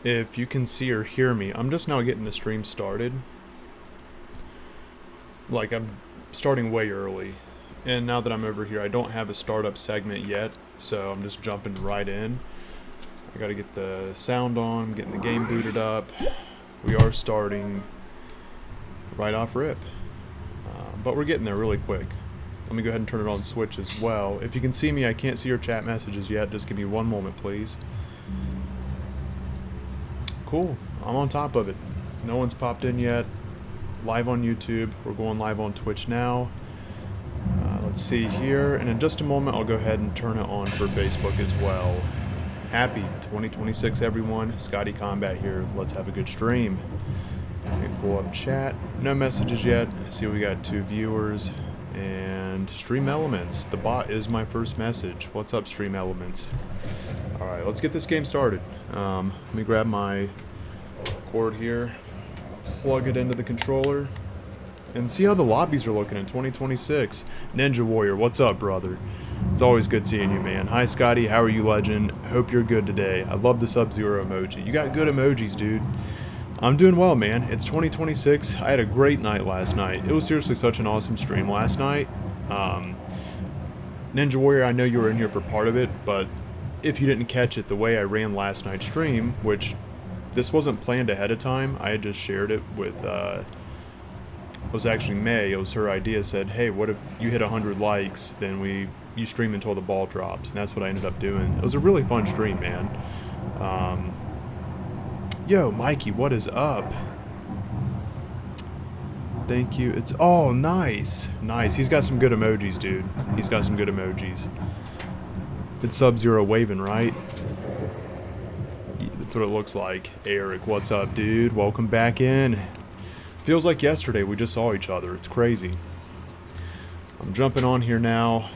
if you can see or hear me. I'm just now getting the stream started. Like, I'm starting way early. And now that I'm over here, I don't have a startup segment yet, so I'm just jumping right in. I gotta get the sound on, getting the game booted up. We are starting right off rip. But we're getting there really quick. Let me go ahead and turn it on Switch as well. If you can see me, I can't see your chat messages yet. Just give me one moment, please. Cool. I'm on top of it. No one's popped in yet. Live on YouTube. We're going live on Twitch now. Let's see here. And in just a moment, I'll go ahead and turn it on for Facebook as well. Happy 2026, everyone. Scotty Kombat here. Let's have a good stream. Let me pull up chat. No messages yet. See, we got 2 viewers. And Stream Elements. The bot is my first message. What's up, Stream Elements? Alright, let's get this game started. Let me grab my cord here. Plug it into the controller. And see how the lobbies are looking in 2026. Ninja Warrior, what's up, brother? It's always good seeing you, man. Hi, Scotty. How are you, legend? Hope you're good today. I love the Sub-Zero emoji. You got good emojis, dude. I'm doing well, man. It's 2026. I had a great night last night. It was seriously such an awesome stream last night. Ninja Warrior, I know you were in here for part of it, but if you didn't catch it, the way I ran last night's stream, which this wasn't planned ahead of time, I had just shared it with, it was actually May. It was her idea. Said, hey, what if you hit 100 likes, then you stream until the ball drops, and that's what I ended up doing. It was a really fun stream, man. Yo, Mikey, what is up? Thank you. It's oh, nice. Nice. He's got some good emojis, dude. He's got some good emojis. It's Sub-Zero waving, right? That's what it looks like. Eric, what's up, dude? Welcome back in. Feels like yesterday we just saw each other. It's crazy. I'm jumping on here now.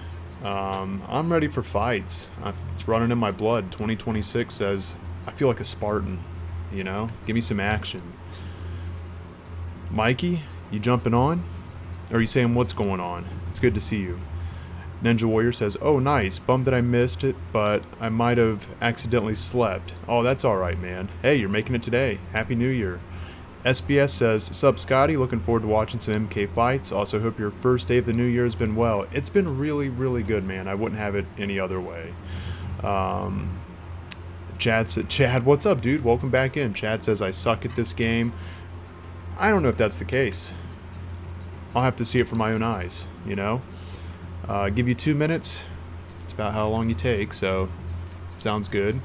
I'm ready for fights. It's running in my blood. 2026 says I feel like a Spartan. You know, give me some action. Mikey, you jumping on? Or are you saying what's going on? It's good to see you. Ninja Warrior says, oh, nice. Bummed that I missed it, but I might have accidentally slept. Oh, that's alright, man. Hey, you're making it today. Happy New Year. SBS says, sup, Scotty? Looking forward to watching some MK fights. Also, hope your first day of the new year has been well. It's been really, really good, man. I wouldn't have it any other way. Chad, what's up, dude? Welcome back in. Chad says, I suck at this game. I don't know if that's the case. I'll have to see it for my own eyes, you know? Give you 2 minutes. It's about how long you take, so sounds good.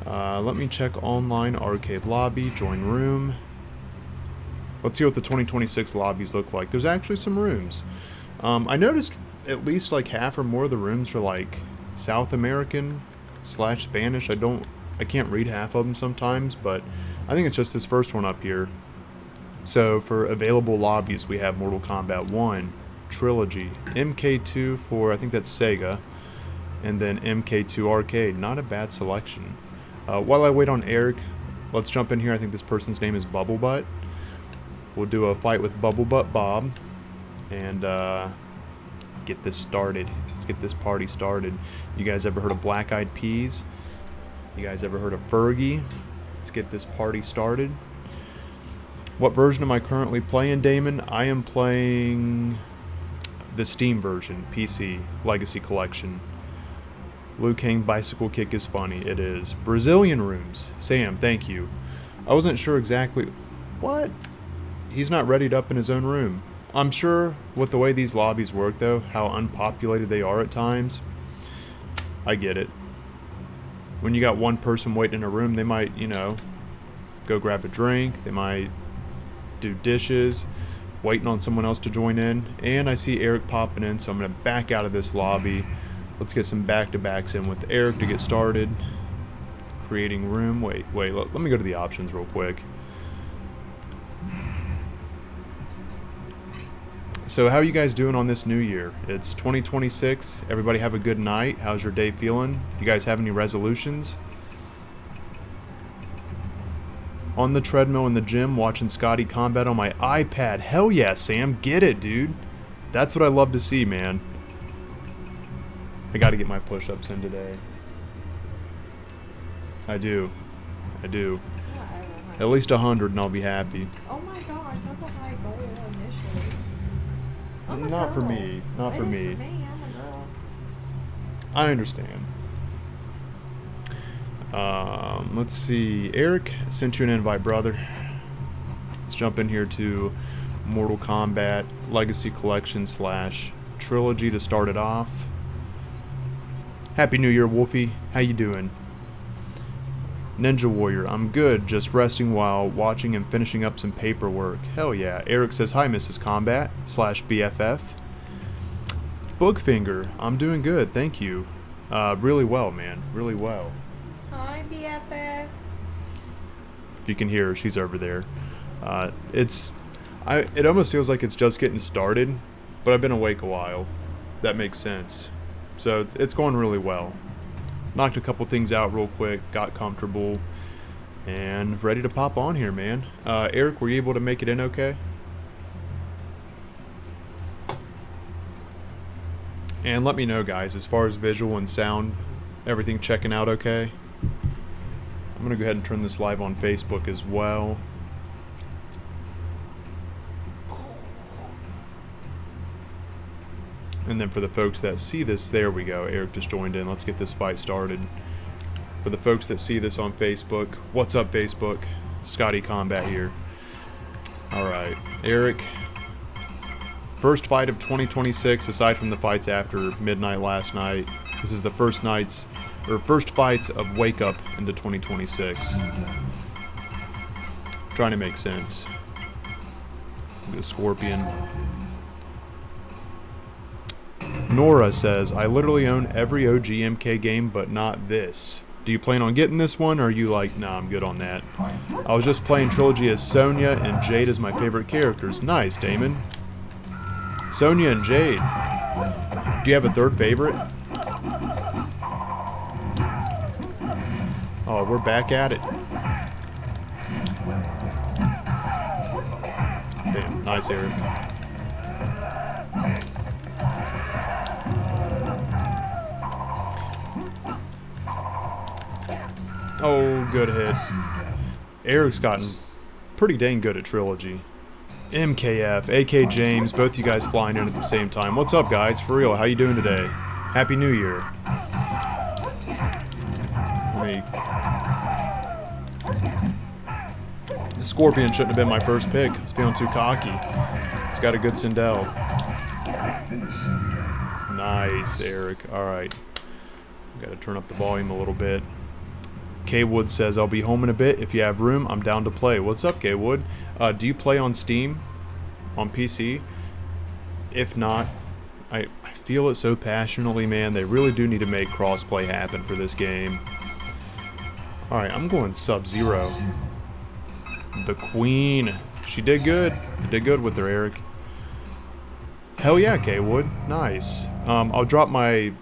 Let me check online arcade lobby, join room. Let's see what the 2026 lobbies look like. There's actually some rooms. I noticed at least like half or more of the rooms are like South American / Spanish. I can't read half of them sometimes, but I think it's just this first one up here. So for available lobbies, we have Mortal Kombat 1, Trilogy, MK2 for, I think that's Sega, and then MK2 Arcade. Not a bad selection. While I wait on Eric, let's jump in here. I think this person's name is Bubblebutt. We'll do a fight with Bubblebutt Bob and get this started. Let's get this party started. You guys ever heard of Black Eyed Peas? You guys ever heard of Fergie? Let's get this party started. What version am I currently playing, Damon? I am playing the Steam version, PC, Legacy Collection. Liu Kang bicycle kick is funny. It is. Brazilian rooms. Sam, thank you. I wasn't sure exactly... What? He's not readied up in his own room. I'm sure with the way these lobbies work, though, how unpopulated they are at times, I get it. When you got one person waiting in a room, they might, you know, go grab a drink. They might do dishes, waiting on someone else to join in. And I see Eric popping in, so I'm going to back out of this lobby. Let's get some back-to-backs in with Eric to get started. Creating room. Wait, let me go to the options real quick. So how are you guys doing on this new year? It's 2026. Everybody have a good night. How's your day feeling? You guys have any resolutions? On the treadmill in the gym, watching Scotty Kombat on my iPad. Hell yeah, Sam. Get it, dude. That's what I love to see, man. I gotta get my push-ups in today. I do. At least 100 and I'll be happy. Oh my gosh, that's a high goal initially. I'm a Not for girl. me. Not for me. For me, I'm a girl. I understand. Let's see. Eric sent you an invite, brother. Let's jump in here to Mortal Kombat Legacy Collection / Trilogy to start it off. Happy New Year, Wolfie. How you doing? Ninja Warrior, I'm good, just resting while watching and finishing up some paperwork. Hell yeah. Eric says, hi, Mrs. Kombat / BFF. Boogfinger, I'm doing good, thank you. Really well, man. Really well. Hi, BFF. If you can hear her, she's over there. It almost feels like it's just getting started, but I've been awake a while. That makes sense. So it's going really well. Knocked a couple things out real quick, got comfortable, and ready to pop on here, man. Eric, were you able to make it in okay? And let me know, guys, as far as visual and sound, everything checking out okay? I'm going to go ahead and turn this live on Facebook as well. And then for the folks that see this, there we go. Eric just joined in. Let's get this fight started. For the folks that see this on Facebook, what's up, Facebook? Scotty Kombat here. Alright, Eric. First fight of 2026, aside from the fights after midnight last night. This is the first fights of Wake Up into 2026. Trying to make sense. The Scorpion. Nora says, I literally own every OG MK game, but not this. Do you plan on getting this one, or are you like, nah, I'm good on that? I was just playing Trilogy as Sonya, and Jade is my favorite characters. Nice, Damon. Sonya and Jade. Do you have a third favorite? Oh, we're back at it. Damn, nice, Eric. Oh, good hit. Eric's gotten pretty dang good at Trilogy. MKF, AK James, both you guys flying in at the same time. What's up, guys? For real, how you doing today? Happy New Year. The Scorpion shouldn't have been my first pick. It's feeling too cocky. It's got a good Sindel. Nice, Eric. Alright. Gotta turn up the volume a little bit. K Wood says, I'll be home in a bit. If you have room, I'm down to play. What's up, K Wood? Do you play on Steam? On PC? If not, I feel it so passionately, man. They really do need to make crossplay happen for this game. Alright, I'm going Sub-Zero. The Queen. She did good. You did good with her, Eric. Hell yeah, K Wood. Nice. I'll drop my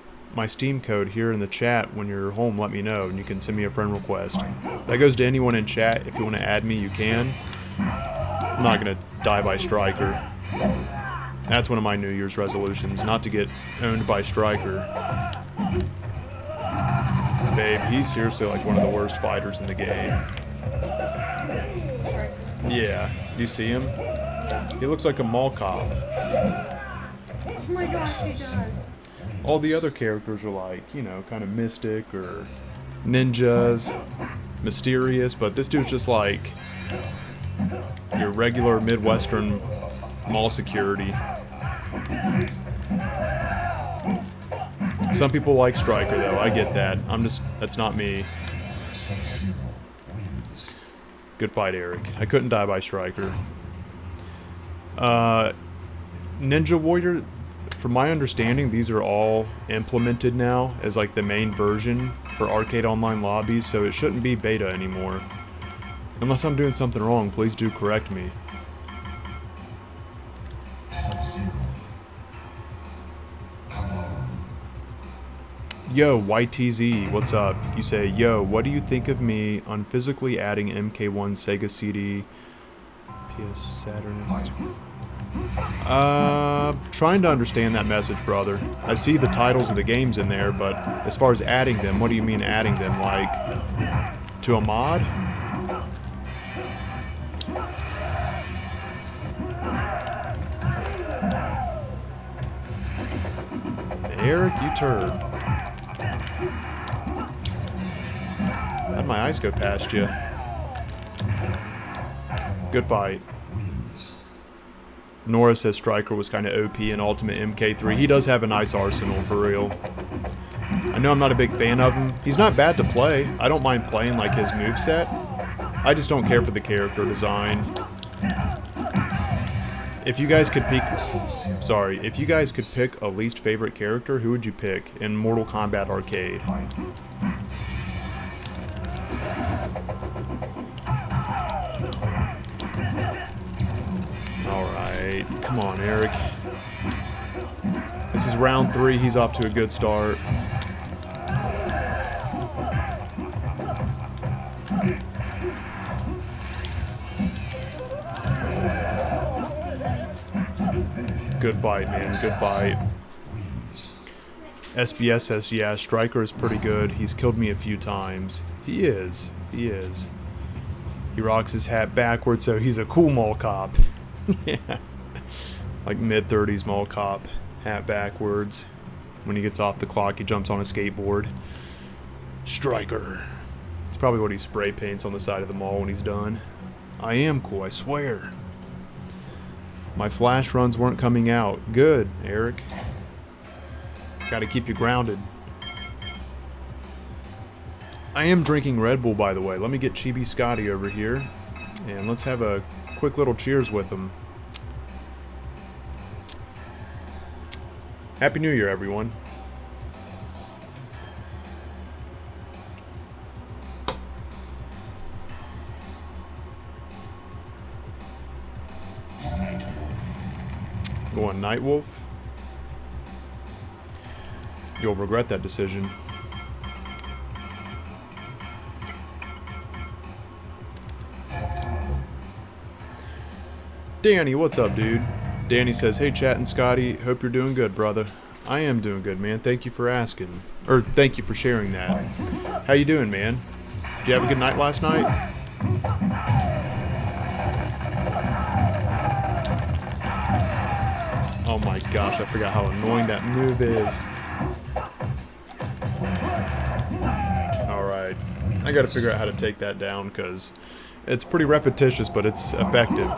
Steam code here in the chat. When you're home, let me know, and you can send me a friend request. That goes to anyone in chat. If you want to add me, you can. I'm not going to die by Striker. That's one of my New Year's resolutions, not to get owned by Striker. Babe, he's seriously like one of the worst fighters in the game. Yeah, do you see him? He looks like a mall cop. Oh my gosh, he does. All the other characters are like, you know, kind of mystic or ninjas, mysterious, but this dude's just like your regular Midwestern mall security. Some people like Striker, though. I get that. That's not me. Good fight, Eric. I couldn't die by Striker. Ninja Warrior, from my understanding, these are all implemented now as like the main version for Arcade Online Lobbies, so it shouldn't be beta anymore. Unless I'm doing something wrong, please do correct me. Yo, YTZ, what's up? You say, yo, what do you think of me on physically adding MK1 Sega CD, PS Saturn? Trying to understand that message, brother. I see the titles of the games in there, but as far as adding them, what do you mean adding them? Like, to a mod? Eric, you turd. How'd my ice go past you? Good fight. Nora says Stryker was kind of OP in Ultimate MK3. He does have a nice arsenal, for real. I know I'm not a big fan of him. He's not bad to play. I don't mind playing like his moveset. I just don't care for the character design. If you guys could pick... Sorry. If you guys could pick a least favorite character, who would you pick in Mortal Kombat Arcade? Alright. Come on, Eric. This is round 3. He's off to a good start. Good fight, man. Good fight. SBS says, yeah, Stryker is pretty good. He's killed me a few times. He is. He is. He rocks his hat backwards, so he's a cool mall cop. Yeah. Like mid-30s mall cop. Hat backwards. When he gets off the clock, he jumps on a skateboard. Stryker. It's probably what he spray paints on the side of the mall when he's done. I am cool, I swear. My flash runs weren't coming out. Good, Eric. Gotta keep you grounded. I am drinking Red Bull, by the way. Let me get Chibi Scotty over here. And let's have a quick little cheers with him. Happy New Year, everyone. Going Nightwolf. You'll regret that decision. Danny, what's up, dude? Danny says, hey, Chat and Scotty, hope you're doing good, brother. I am doing good, man. Thank you for asking. Or, thank you for sharing that. How you doing, man? Did you have a good night last night? Oh my gosh, I forgot how annoying that move is. Alright. I gotta figure out how to take that down, because it's pretty repetitious, but it's effective.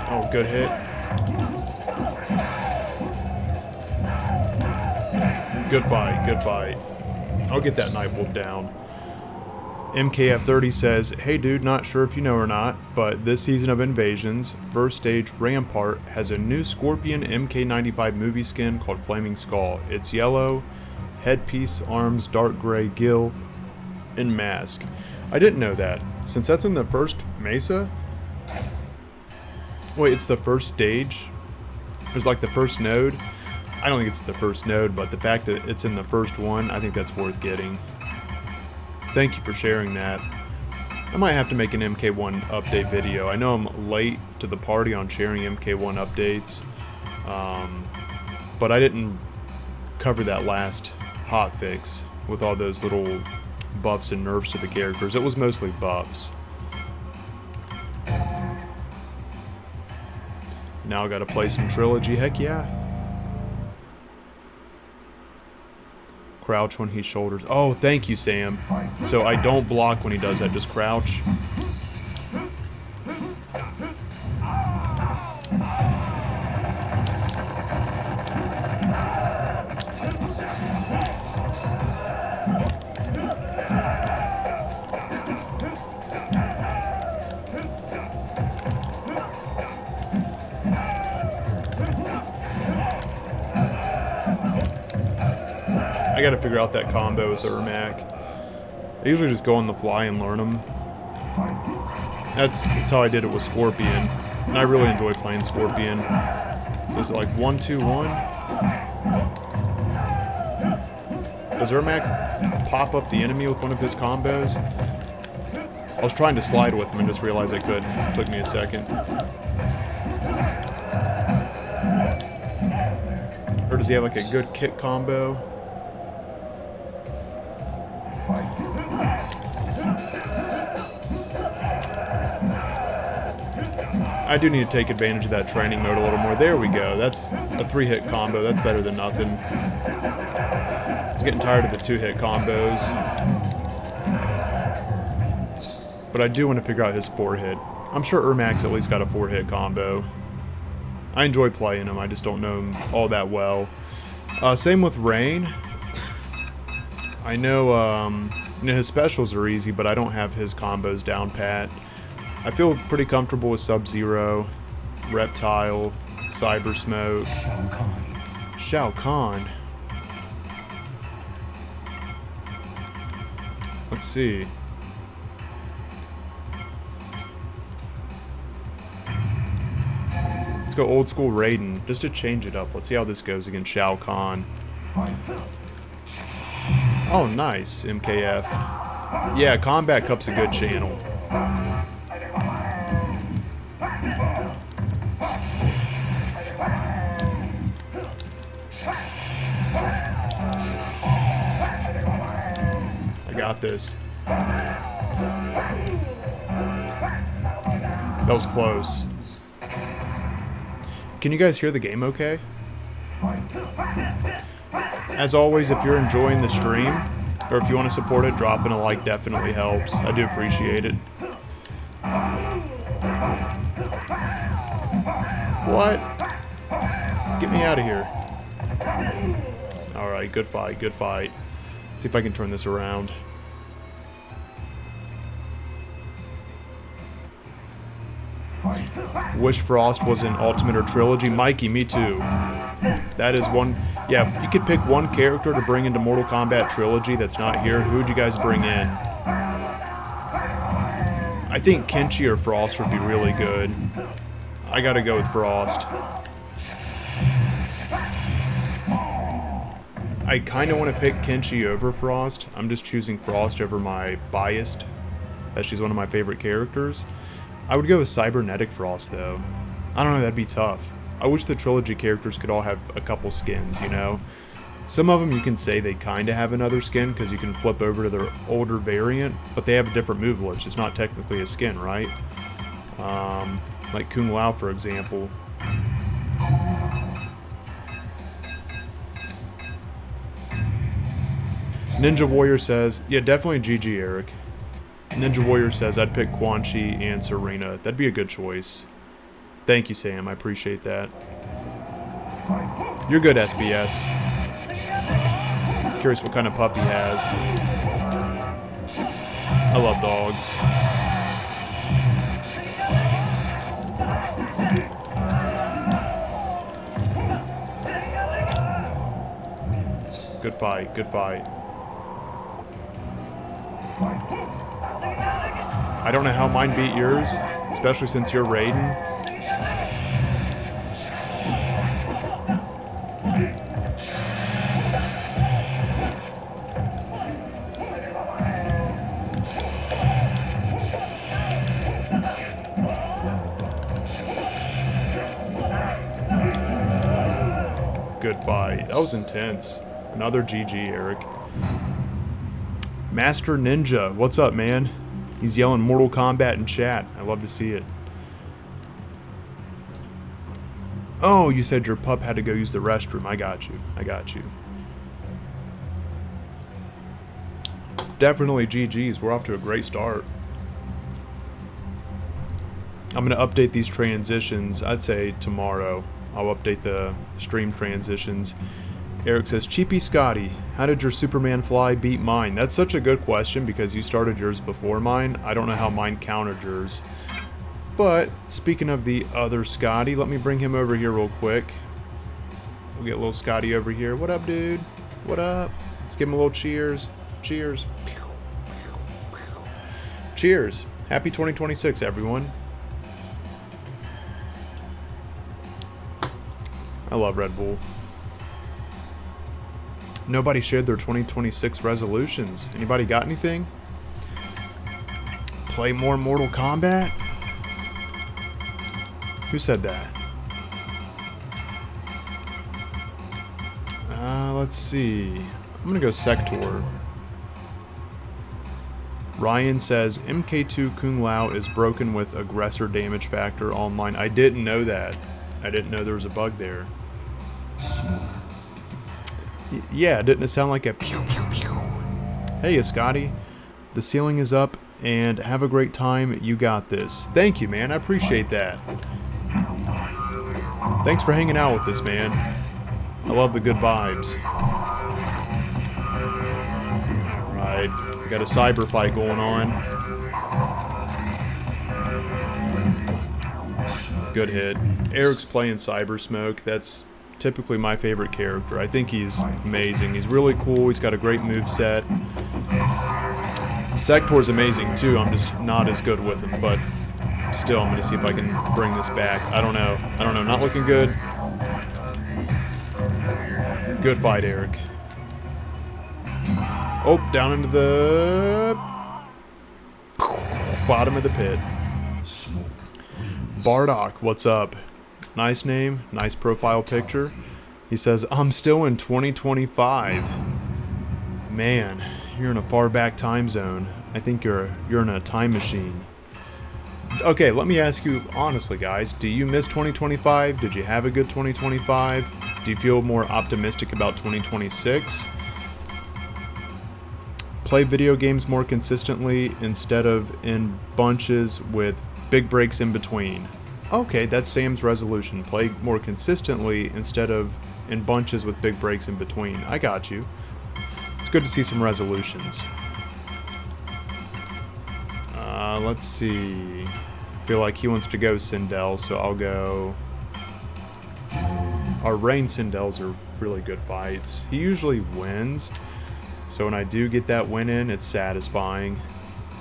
Oh, good hit. Good fight, good fight. I'll get that Nightwolf down. MKF30 says, hey dude, not sure if you know or not, but this season of Invasions, first stage Rampart has a new Scorpion MK95 movie skin called Flaming Skull. It's yellow, headpiece, arms, dark gray, gill, and mask. I didn't know that. Since that's in the first Mesa? Wait, it's the first stage? It's like the first node? I don't think it's the first node, but the fact that it's in the first one, I think that's worth getting. Thank you for sharing that. I might have to make an MK1 update video. I know I'm late to the party on sharing MK1 updates, but I didn't cover that last hotfix with all those little buffs and nerfs to the characters. It was mostly buffs. Now I gotta play some Trilogy, heck yeah. Crouch when he shoulders. Oh, thank you, Sam. So I don't block when he does that, just crouch. I gotta figure out that combo with Ermac. I usually just go on the fly and learn them. That's how I did it with Scorpion. And I really enjoy playing Scorpion. So is it like 1-2-1? Does Ermac pop up the enemy with one of his combos? I was trying to slide with him and just realized I couldn't. It took me a second. Or does he have like a good kick combo? I do need to take advantage of that training mode a little more. There we go. That's a 3-hit combo. That's better than nothing. I was getting tired of the 2-hit combos. But I do want to figure out his 4-hit. I'm sure Ermac's at least got a 4-hit combo. I enjoy playing him. I just don't know him all that well. Same with Rain. I know, his specials are easy, but I don't have his combos down pat. I feel pretty comfortable with Sub-Zero, Reptile, Cyber Smoke, Shao Kahn. Let's see. Let's go old school Raiden, just to change it up. Let's see how this goes against Shao Kahn. Oh, nice, MKF. Yeah, Combat Cup's a good channel. I got this. That was close. Can you guys hear the game okay? As always, if you're enjoying the stream, or if you want to support it, dropping a like definitely helps. I do appreciate it. What? Get me out of here. Alright, good fight, good fight. Let's see if I can turn this around. Wish Frost was in Ultimate or Trilogy. Mikey, me too. That is one... Yeah, if you could pick one character to bring into Mortal Kombat Trilogy that's not here, who would you guys bring in? I think Kenshi or Frost would be really good. I gotta go with Frost. I kind of want to pick Kenshi over Frost. I'm just choosing Frost over my biased, that she's one of my favorite characters. I would go with Cybernetic Frost, though. I don't know, that'd be tough. I wish the Trilogy characters could all have a couple skins, you know? Some of them you can say they kind of have another skin because you can flip over to their older variant, but they have a different move list. It's not technically a skin, right? Like Kung Lao, for example. Ninja Warrior says, yeah, definitely GG, Eric. Ninja Warrior says, I'd pick Quan Chi and Serena. That'd be a good choice. Thank you, Sam. I appreciate that. You're good, SBS. Curious what kind of pup he has. I love dogs. Good fight, good fight. I don't know how mine beat yours, especially since you're Raiden. Good fight. That was intense. Another GG, Eric. Master Ninja, what's up, man? He's yelling Mortal Kombat in chat. I love to see it. Oh, you said your pup had to go use the restroom. I got you. I got you. Definitely GG's. We're off to a great start. I'm going to update these transitions, I'd say tomorrow. I'll update the stream transitions. Eric says, Cheapy Scotty, how did your Superman fly beat mine? That's such a good question because you started yours before mine. I don't know how mine countered yours. But, speaking of the other Scotty, let me bring him over here real quick. We'll get little Scotty over here. What up, dude? What up? Let's give him a little cheers. Cheers. Cheers. Happy 2026, everyone. I love Red Bull. Nobody shared their 2026 resolutions. Anybody got anything? Play more Mortal Kombat? Who said that? Let's see. I'm gonna go Sector. Ryan says MK2 Kung Lao is broken with aggressor damage factor online. I didn't know that. I didn't know there was a bug there. Yeah, didn't it sound like a pew pew pew? Hey, Scotty. The ceiling is up and have a great time. You got this. Thank you, man. I appreciate that. Thanks for hanging out with us, man. I love the good vibes. Alright, we got a cyber fight going on. Good hit. Eric's playing Cyber Smoke. That's typically my favorite character. I think he's amazing. He's really cool. He's got a great moveset. Sector's amazing too. I'm just not as good with him, but still, I'm going to see if I can bring this back. I don't know. Not looking good. Good fight, Eric. Oh, down into the bottom of the pit. Bardock, what's up? Nice name, nice profile picture. He says, I'm still in 2025. Man, you're in a far back time zone. I think you're in a time machine. Okay, let me ask you honestly, guys. Do you miss 2025? Did you have a good 2025? Do you feel more optimistic about 2026? Play video games more consistently instead of in bunches with big breaks in between. Okay, that's Sam's resolution. Play more consistently instead of in bunches with big breaks in between. I got you. It's good to see some resolutions. Let's see. I feel like he wants to go Sindel, so I'll go... Our Rain Sindels are really good fights. He usually wins, so when I do get that win in, it's satisfying.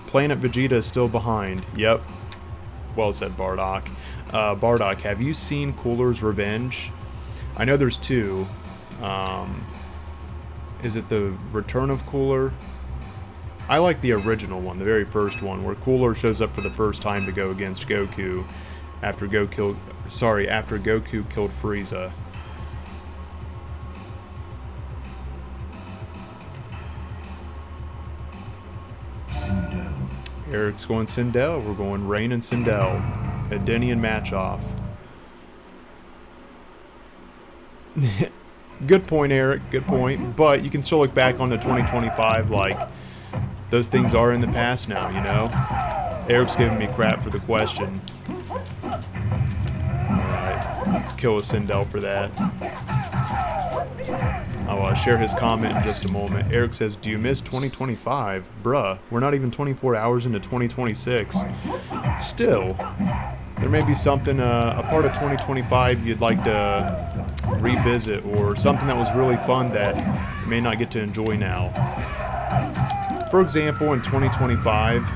Planet Vegeta is still behind. Yep. Well said, Bardock. Bardock, have you seen Cooler's Revenge? I know there's two. Is it the Return of Cooler? I like the original one, the very first one, where Cooler shows up for the first time to go against Goku after Goku killed Frieza. Eric's going Sindel. We're going Rain and Sindel. A Denian match-off. Good point, Eric. Good point. But you can still look back on the 2025 like those things are in the past now, you know? Eric's giving me crap for the question. Alright, let's kill a Sindel for that. I'll share his comment in just a moment. Eric says, do you miss 2025? Bruh, we're not even 24 hours into 2026. Still, there may be something, a part of 2025 you'd like to revisit, or something that was really fun that you may not get to enjoy now. For example, in 2025,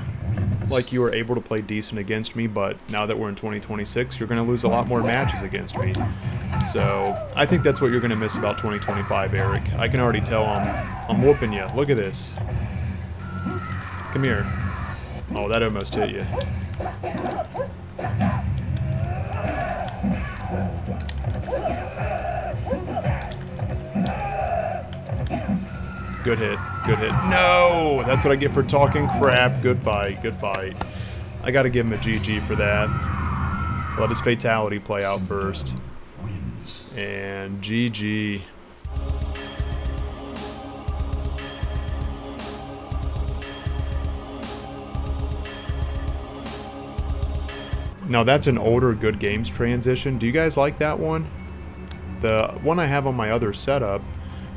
like you were able to play decent against me, but now that we're in 2026, you're going to lose a lot more matches against me. So I think that's what you're going to miss about 2025, Eric. I can already tell I'm whooping you. Look at this. Come here. Oh, that almost hit you. Good hit. Good hit. No! That's what I get for talking crap. Good fight. Good fight. I gotta give him a GG for that. Let his fatality play out first. And GG. Now that's an older Good Games transition. Do you guys like that one? The one I have on my other setup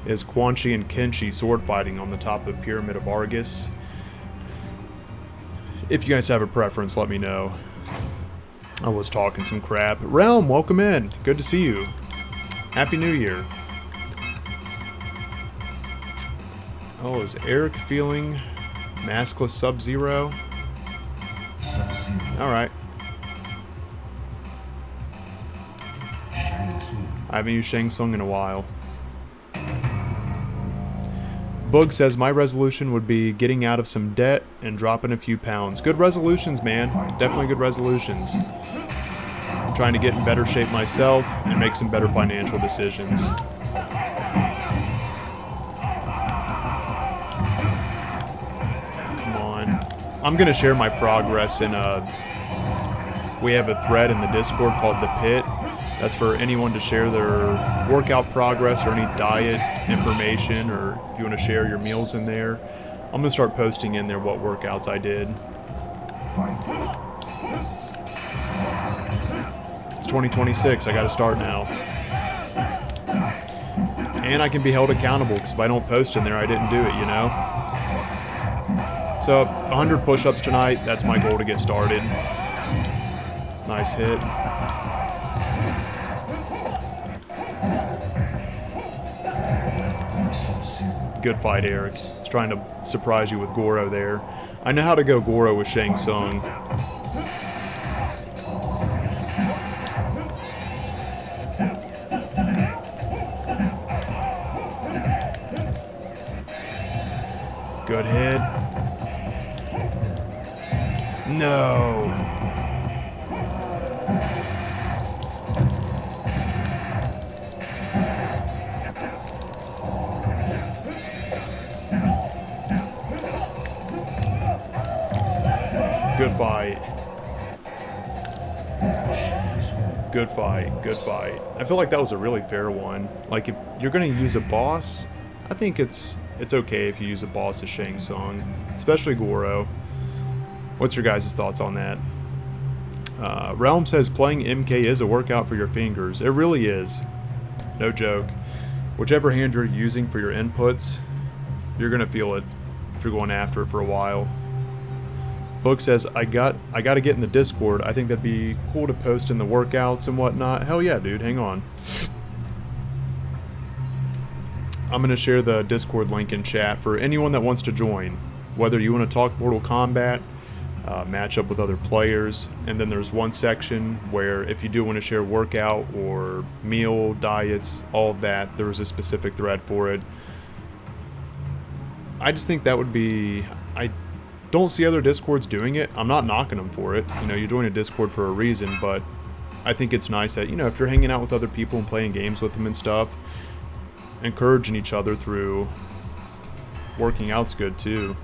is Quan Chi and Kenshi sword fighting on the top of the Pyramid of Argus. If you guys have a preference, let me know. I was talking some crap. Realm, welcome in. Good to see you. Happy New Year. Oh, is Eric feeling maskless Sub-Zero? Alright. I haven't used Shang Tsung in a while. Boog says, my resolution would be getting out of some debt and dropping a few pounds. Good resolutions, man. Definitely good resolutions. I'm trying to get in better shape myself and make some better financial decisions. I'm gonna share my progress in we have a thread in the Discord called The Pit. That's for anyone to share their workout progress or any diet information, or if you want to share your meals in there. I'm gonna start posting in there what workouts I did. It's 2026, I gotta start now. And I can be held accountable, because if I don't post in there, I didn't do it, you know? So, 100 push-ups tonight, that's my goal to get started. Nice hit. Good fight, Eric. He's trying to surprise you with Goro there. I know how to go Goro with Shang Tsung. Good hit. No. Good fight. Good fight. Good fight. I feel like that was a really fair one. Like, if you're going to use a boss, I think it's okay if you use a boss as Shang Tsung, especially Goro. What's your guys' thoughts on that? Realm says playing MK is a workout for your fingers. It really is. No joke. Whichever hand you're using for your inputs, you're going to feel it if you're going after it for a while. Book says, I got to get in the Discord. I think that'd be cool to post in the workouts and whatnot. Hell yeah, dude. Hang on. I'm going to share the Discord link in chat for anyone that wants to join. Whether you want to talk Mortal Kombat, match up with other players, and then there's one section where if you do want to share workout or meal, diets, all of that, there is a specific thread for it. I just think that would be... I don't see other Discords doing it. I'm not knocking them for it. You know, you join a Discord for a reason, but I think it's nice that, you know, if you're hanging out with other people and playing games with them and stuff, encouraging each other through working out's good too.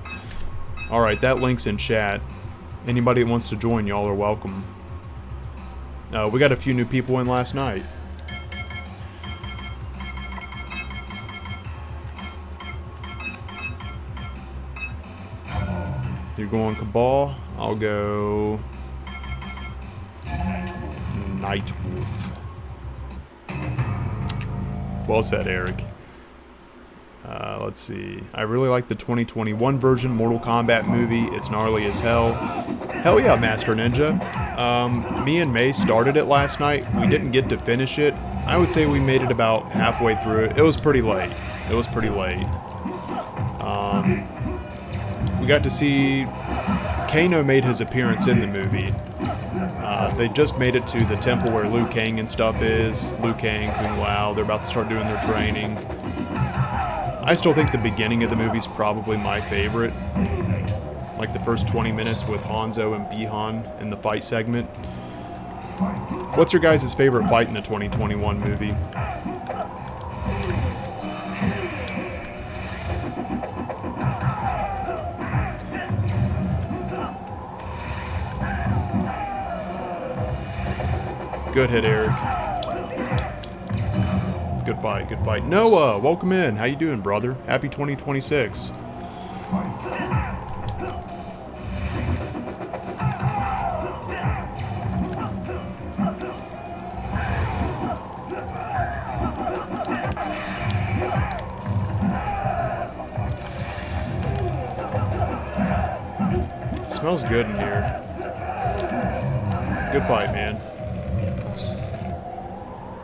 Alright, that link's in chat. Anybody that wants to join, y'all are welcome. We got a few new people in last night. You're going Cabal. I'll go Nightwolf. Well said, Eric. Let's see. I really like the 2021 version Mortal Kombat movie. It's gnarly as hell. Hell yeah, Master Ninja. Me and May started it last night. We didn't get to finish it. I would say we made it about halfway through it. It was pretty late. It was pretty late. We got to see Kano made his appearance in the movie. They just made it to the temple where Liu Kang and stuff is. Liu Kang, Kung Lao, they're about to start doing their training. I still think the beginning of the movie's probably my favorite. Like the first 20 minutes with Hanzo and Bihan in the fight segment. What's your guys' favorite fight in the 2021 movie? Good hit, Eric. Good fight, good fight. Noah, welcome in. How you doing, brother? Happy 2026. Smells good in here. Good fight, man.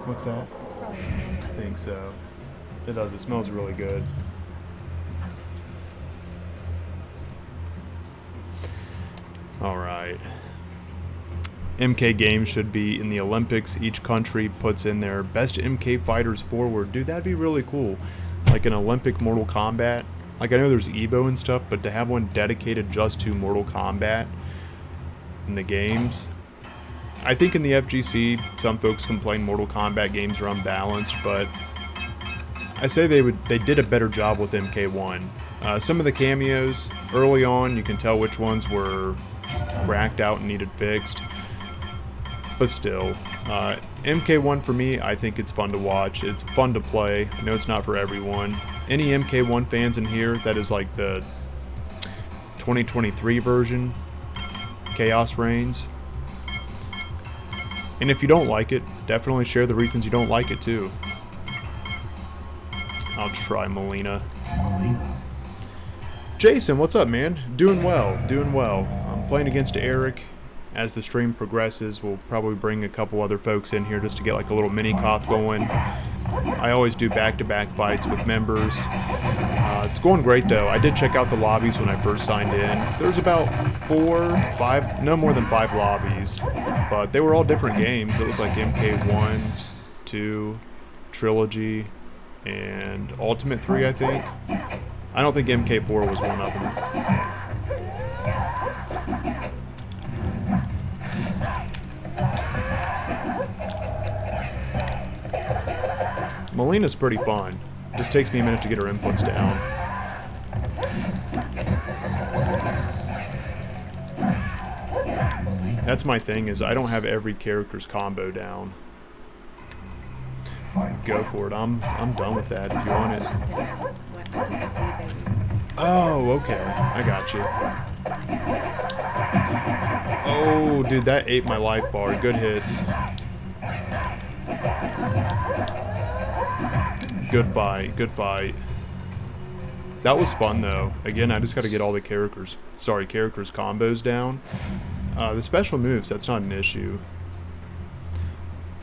What's that? It's probably I think so. It does. It smells really good. Alright. MK games should be in the Olympics. Each country puts in their best MK fighters forward. Dude, that'd be really cool. Like an Olympic Mortal Kombat. Like, I know there's Evo and stuff, but to have one dedicated just to Mortal Kombat in the games. I think in the FGC, some folks complain Mortal Kombat games are unbalanced, but I say they did a better job with MK1. Some of the cameos early on, you can tell which ones were cracked out and needed fixed. But still, MK1 for me, I think it's fun to watch. It's fun to play. I know it's not for everyone. Any MK1 fans in here, that is like the 2023 version, Chaos Reigns. And if you don't like it, definitely share the reasons you don't like it too. I'll try Melina. Jason, what's up, man? Doing well, doing well. I'm playing against Eric. As the stream progresses, we'll probably bring a couple other folks in here just to get like a little mini coth going. I always do back-to-back fights with members. It's going great though. I did check out the lobbies when I first signed in. There's about 4, 5, no more than 5 lobbies, but they were all different games. It was like MK1, 2, Trilogy, and Ultimate 3, I think. I don't think MK4 was one of them. Melina's pretty fun. Just takes me a minute to get her inputs down. That's my thing, is I don't have every character's combo down. Go for it. I'm done with that if you want it. Oh, okay. I got you. Oh, dude, that ate my life bar. Good hits. Good fight, good fight. That was fun though. Again, I just got to get all the characters' combos down. The special moves, that's not an issue.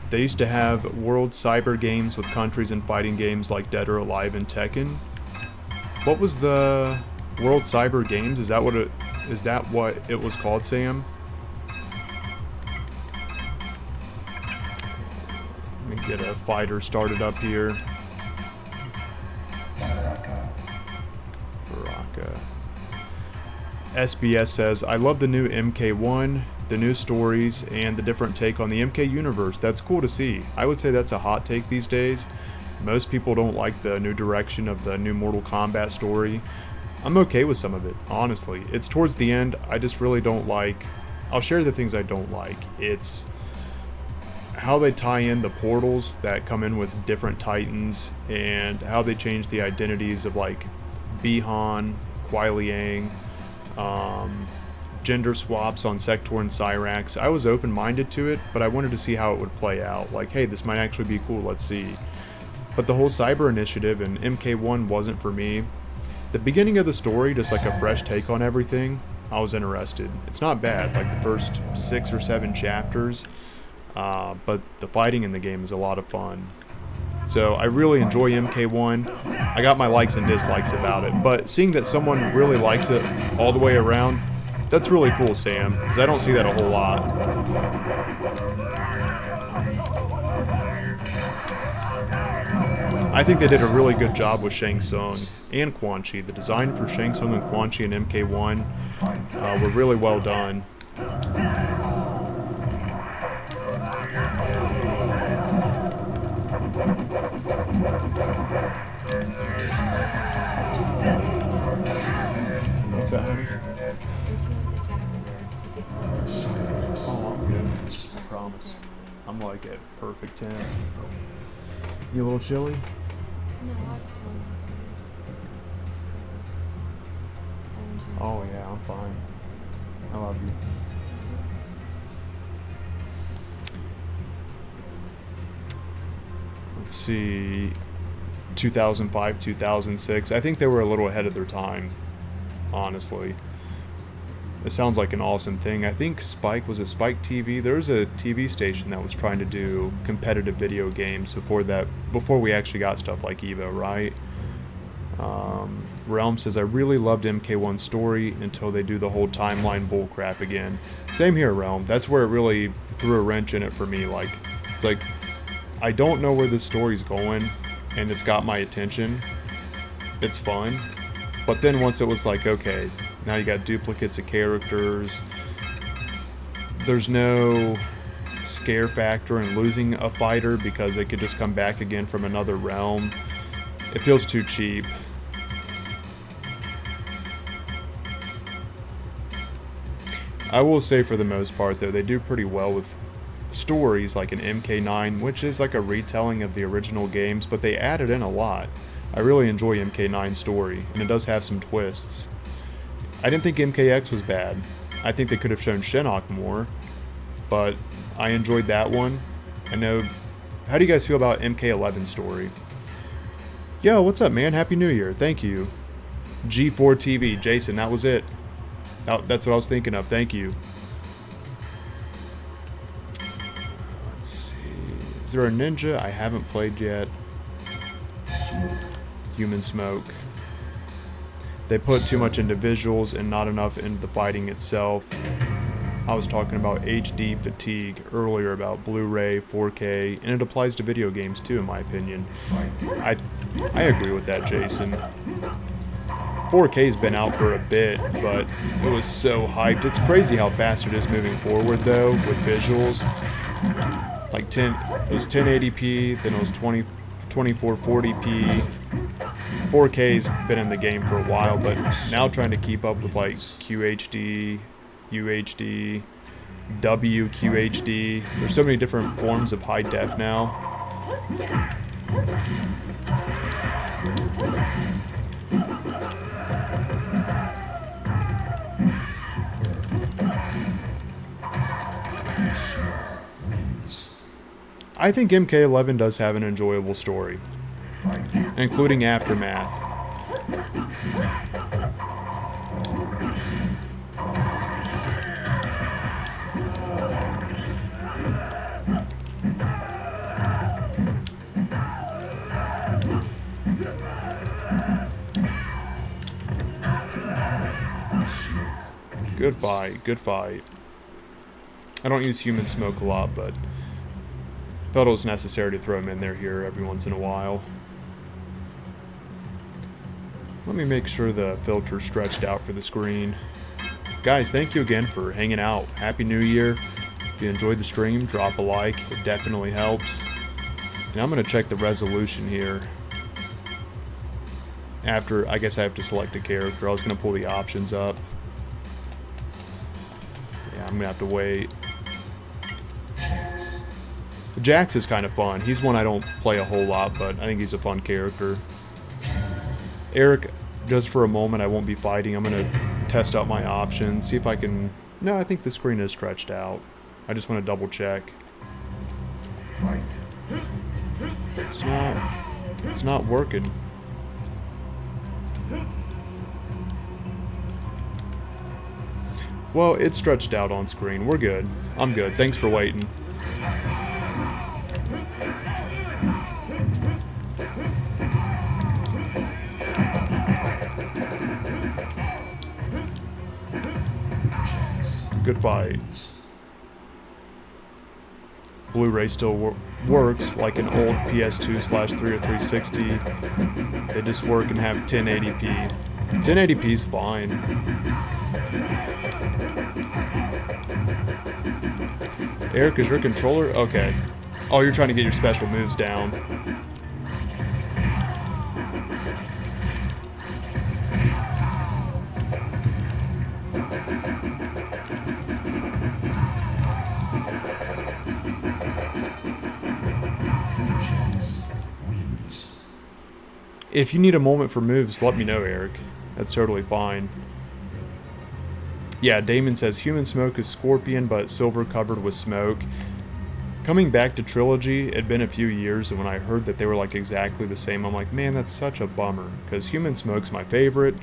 They used to have World Cyber Games with countries and fighting games like Dead or Alive and Tekken. What was the World Cyber Games? Is that what it was called, Sam? Let me get a fighter started up here. SBS says, I love the new MK1, the new stories, and the different take on the MK universe. That's cool to see. I would say that's a hot take these days. Most people don't like the new direction of the new Mortal Kombat story. I'm okay with some of it, honestly. It's towards the end, I just really don't like... I'll share the things I don't like. It's how they tie in the portals that come in with different titans, and how they change the identities of like Bihan, Kuai Liang, gender swaps on Sector and Cyrax. I was open-minded to it, but I wanted to see how it would play out. Like, hey, this might actually be cool, let's see. But the whole Cyber Initiative and MK1 wasn't for me. The beginning of the story, just like a fresh take on everything, I was interested. It's not bad, like the first 6 or 7 chapters, but the fighting in the game is a lot of fun. So I really enjoy MK1. I got my likes and dislikes about it, but seeing that someone really likes it all the way around, that's really cool, Sam, because I don't see that a whole lot. I think they did a really good job with Shang Tsung and Quan Chi. The design for Shang Tsung and Quan Chi in MK1 were really well done. What's that, honey? Oh, I'm good. I promise. I'm like at perfect 10. You a little chilly? No, Oh yeah, I'm fine. I love you. Let's see, 2005, 2006. I think they were a little ahead of their time, honestly. It sounds like an awesome thing. I think Spike, was it Spike TV? There was a TV station that was trying to do competitive video games before we actually got stuff like Evo, right? Realm says, I really loved MK1's story until they do the whole timeline bullcrap again. Same here, Realm. That's where it really threw a wrench in it for me. Like, it's like, I don't know where this story's going, and it's got my attention. It's fun. But then once it was like, okay, now you got duplicates of characters. There's no scare factor in losing a fighter because they could just come back again from another realm. It feels too cheap. I will say for the most part, though, they do pretty well with stories like an MK9, which is like a retelling of the original games, but they added in a lot. I really enjoy MK9's story, and it does have some twists. I didn't think MKX was bad. I think they could have shown Shinnok more, but I enjoyed that one. I know. How do you guys feel about MK11's story? Yo, what's up, man? Happy New Year. Thank you. G4 TV. Jason, that was it. That's what I was thinking of. Thank you. Let's see. Is there a ninja I haven't played yet? Human Smoke. They put too much into visuals and not enough into the fighting itself. I was talking about HD fatigue earlier about Blu-ray, 4K, and it applies to video games too, in my opinion. I agree with that, Jason. 4K's been out for a bit, but it was so hyped. It's crazy how fast it is moving forward, though, with visuals. Like it was 1080p, then it was 2440p. 4K's been in the game for a while, but now trying to keep up with like QHD, UHD, WQHD. There's so many different forms of high def now. I think MK11 does have an enjoyable story, including Aftermath. Good fight, good fight. I don't use Human Smoke a lot, but felt it was necessary to throw him in there here every once in a while. Let me make sure the filter's stretched out for the screen. Guys, thank you again for hanging out. Happy New Year. If you enjoyed the stream, drop a like. It definitely helps. And I'm going to check the resolution here. After, I guess I have to select a character. I was going to pull the options up. Yeah, I'm going to have to wait. Jax is kind of fun. He's one I don't play a whole lot, but I think he's a fun character. Eric, just for a moment, I won't be fighting. I'm going to test out my options, see if I can... No, I think the screen is stretched out. I just want to double check. It's not working. Well, it's stretched out on screen. We're good. I'm good. Thanks for waiting. Good fight. Blu-ray still works like an old PS2/3 or 360. They just work and have 1080p. 1080p is fine. Eric, is your controller? Okay. Oh, you're trying to get your special moves down. If you need a moment for moves, let me know, Eric. That's totally fine. Yeah, Damon says, Human Smoke is Scorpion, but silver covered with smoke. Coming back to Trilogy, it'd been a few years, and when I heard that they were like exactly the same, I'm like, man, that's such a bummer, because Human Smoke's my favorite,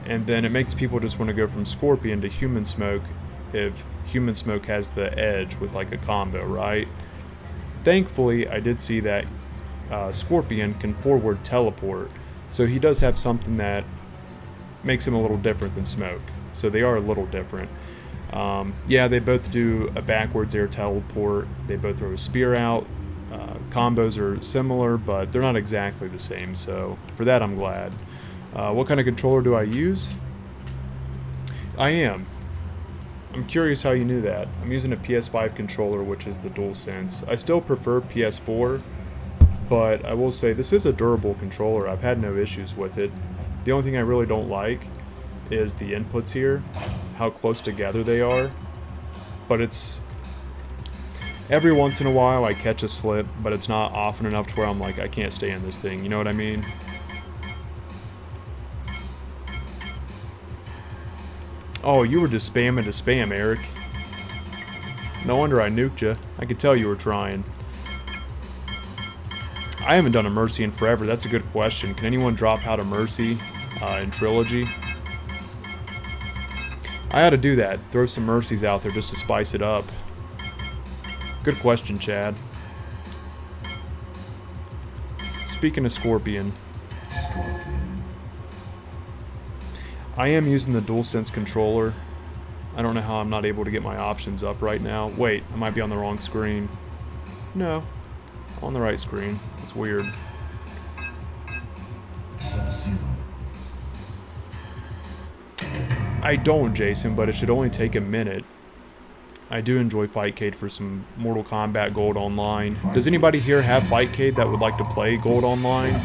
and then it makes people just want to go from Scorpion to Human Smoke if Human Smoke has the edge with like a combo, right? Thankfully, I did see that Scorpion can forward teleport, so he does have something that makes him a little different than Smoke. So they are a little different. Yeah, they both do a backwards air teleport. They both throw a spear out. Combos are similar, but they're not exactly the same. So for that, I'm glad. What kind of controller do I use? I am. I'm curious how you knew that. I'm using a PS5 controller, which is the DualSense. I still prefer PS4, but I will say this is a durable controller. I've had no issues with it. The only thing I really don't like is the inputs here, how close together they are. but it's every once in a while I catch a slip, but it's not often enough to where I'm like, I can't stay in this thing. You know what I mean? Oh, you were just spamming to spam, Eric. No wonder I nuked you. I could tell you were trying. I haven't done a Mercy in forever. That's a good question. Can anyone drop out a Mercy in Trilogy? I ought to do that. Throw some Mercies out there just to spice it up. Good question, Chad. Speaking of Scorpion, I am using the DualSense controller. I don't know how I'm not able to get my options up right now. Wait, I might be on the wrong screen. No, on the right screen. It's weird. I don't, Jason, but it should only take a minute. I do enjoy Fightcade for some Mortal Kombat Gold Online. Does anybody here have Fightcade that would like to play Gold Online?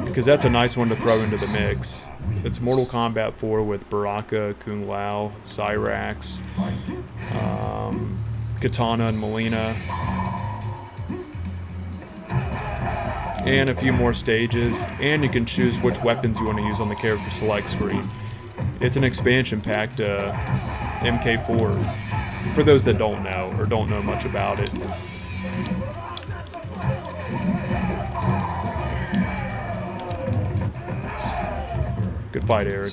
Because that's a nice one to throw into the mix. It's Mortal Kombat 4 with Baraka, Kung Lao, Cyrax, Katana and Melina, and a few more stages, and you can choose which weapons you want to use on the character select screen. It's an expansion pack to MK4, for those that don't know, or don't know much about it. Good fight, Eric.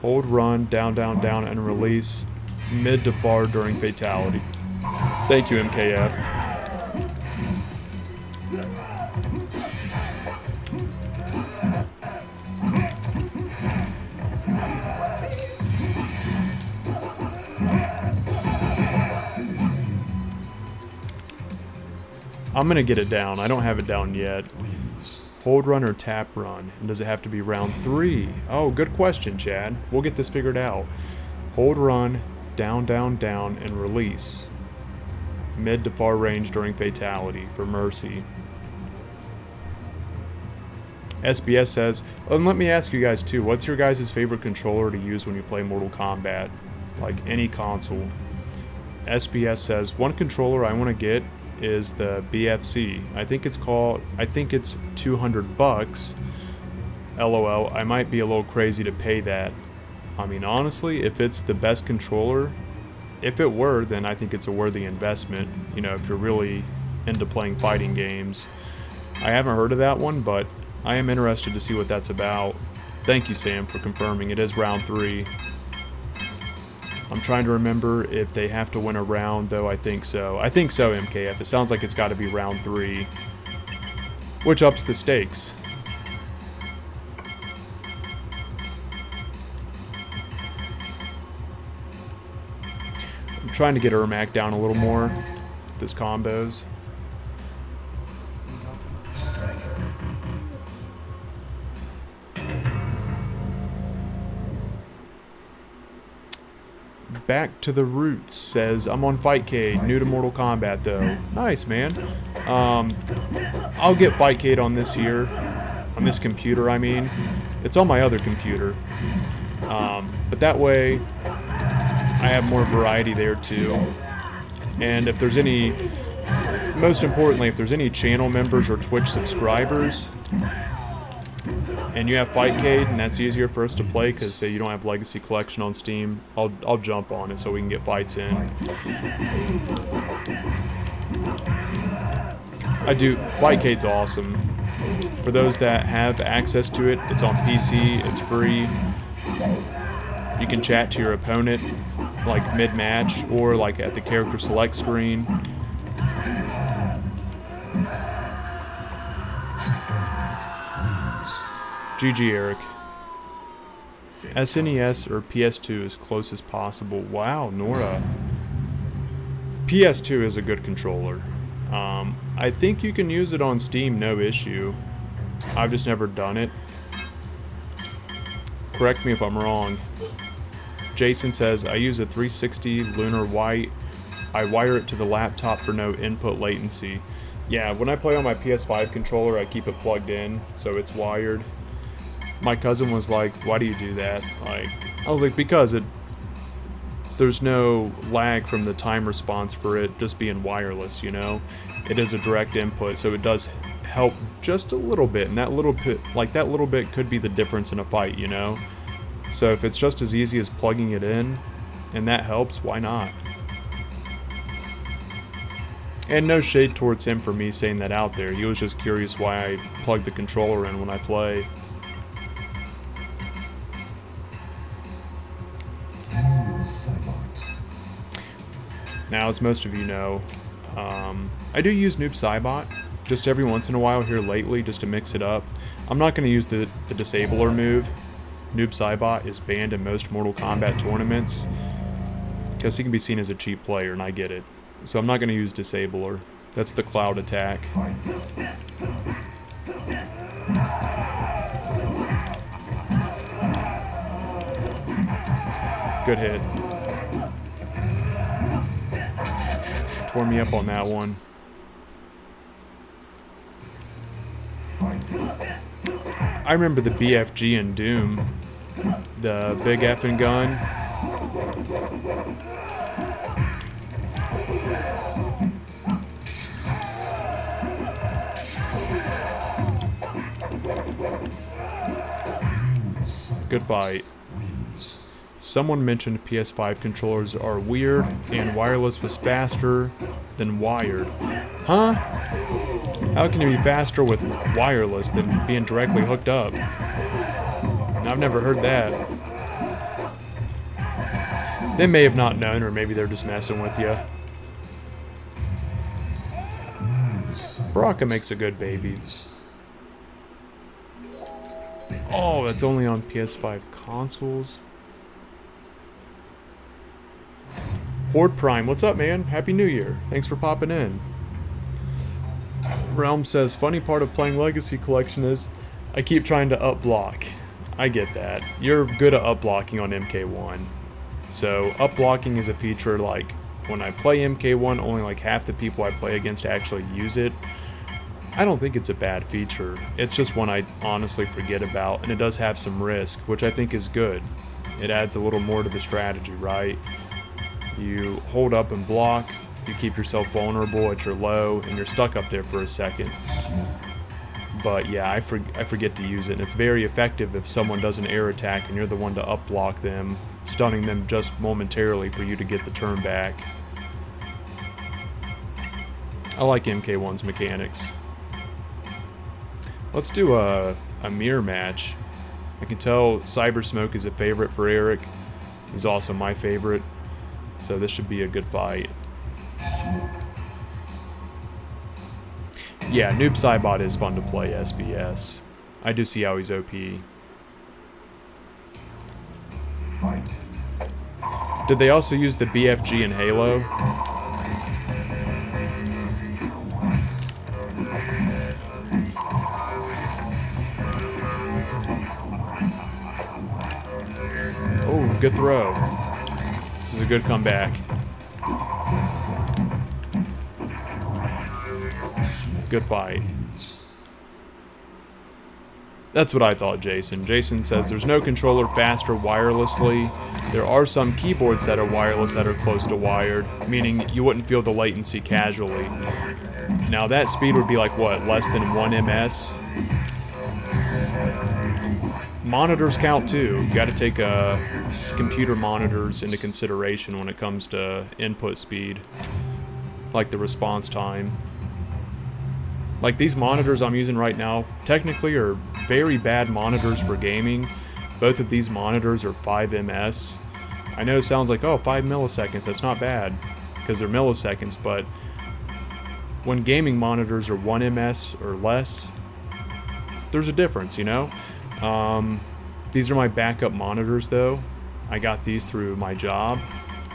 Hold run, down, down, down, and release mid to far during fatality. Thank you, MKF. I'm gonna get it down. I don't have it down yet. Hold run or tap run? And does it have to be round 3? Oh, good question, Chad. We'll get this figured out. Hold run, down, down, down, and release. Mid to far range during fatality for Mercy. SBS says, and let me ask you guys too, what's your guys' favorite controller to use when you play Mortal Kombat? Like any console. SBS says, one controller I want to get is the BFC. I think it's 200 bucks. LOL, I might be a little crazy to pay that. I mean, honestly, if it's the best controller, if it were, then I think it's a worthy investment. You know, if you're really into playing fighting games. I haven't heard of that one, but I am interested to see what that's about. Thank you, Sam, for confirming. It is round 3. I'm trying to remember if they have to win a round, though. I think so. I think so, MKF. It sounds like it's got to be round 3, which ups the stakes. I'm trying to get Ermac down a little more with his combos. Back to the Roots says, I'm on Fightcade, new to Mortal Kombat though. Nice, man. I'll get Fightcade on this here, on this computer, I mean. It's on my other computer. But that way, I have more variety there too. And if there's any, most importantly, if there's any channel members or Twitch subscribers, and you have Fightcade, and that's easier for us to play because, say, you don't have Legacy Collection on Steam, I'll jump on it so we can get fights in. I do. Fightcade's awesome. For those that have access to it, it's on PC, it's free. You can chat to your opponent, like mid-match, or like at the character select screen. GG, Eric. SNES or PS2 as close as possible. Wow, Nora. PS2 is a good controller. I think you can use it on Steam, no issue. I've just never done it. Correct me if I'm wrong. Jason says, I use a 360 Lunar White. I wire it to the laptop for no input latency. Yeah, when I play on my PS5 controller, I keep it plugged in, so it's wired. My cousin was like, "Why do you do that?" Like, I was like, "Because there's no lag from the time response for it just being wireless, you know? It is a direct input, so it does help just a little bit, and that little bit could be the difference in a fight, you know? So if it's just as easy as plugging it in, and that helps, why not?" And no shade towards him for me saying that out there. He was just curious why I plug the controller in when I play. Now, as most of you know, I do use Noob Saibot just every once in a while here lately just to mix it up. I'm not going to use the Disabler move. Noob Saibot is banned in most Mortal Kombat tournaments because he can be seen as a cheap player, and I get it. So I'm not going to use Disabler. That's the cloud attack. Good hit. Tore me up on that one. I remember the BFG in Doom. The big effing gun. Good fight. Someone mentioned PS5 controllers are weird and wireless was faster than wired. Huh? How can you be faster with wireless than being directly hooked up? I've never heard that. They may have not known, or maybe they're just messing with you. Baraka makes a good baby. Oh, that's only on PS5 consoles. Horde Prime, what's up, man? Happy New Year. Thanks for popping in. Realm says, funny part of playing Legacy Collection is I keep trying to up block. I get that. You're good at up blocking on MK1. So up blocking is a feature like when I play MK1, only like half the people I play against actually use it. I don't think it's a bad feature. It's just one I honestly forget about, and it does have some risk, which I think is good. It adds a little more to the strategy, right? You hold up and block, you keep yourself vulnerable at your low, and you're stuck up there for a second. But yeah, I forget to use it, and it's very effective if someone does an air attack and you're the one to up block them, stunning them just momentarily for you to get the turn back. I like MK1's mechanics. Let's do a mirror match. I can tell Cyber Smoke is a favorite for Eric. He's also my favorite. So this should be a good fight. Yeah, Noob Saibot is fun to play SBS. I do see how he's OP. Did they also use the BFG in Halo? Oh, good throw. This is a good comeback. Good fight. That's what I thought, Jason. Jason says there's no controller faster wirelessly. There are some keyboards that are wireless that are close to wired, meaning you wouldn't feel the latency casually. Now that speed would be like what, less than 1 ms? Monitors count too. You got to take computer monitors into consideration when it comes to input speed, like the response time. Like these monitors I'm using right now technically are very bad monitors for gaming. Both of these monitors are 5 ms. I know it sounds like, oh, 5 milliseconds, that's not bad because they're milliseconds, but when gaming monitors are 1 ms or less, there's a difference, you know? These are my backup monitors though. I got these through my job.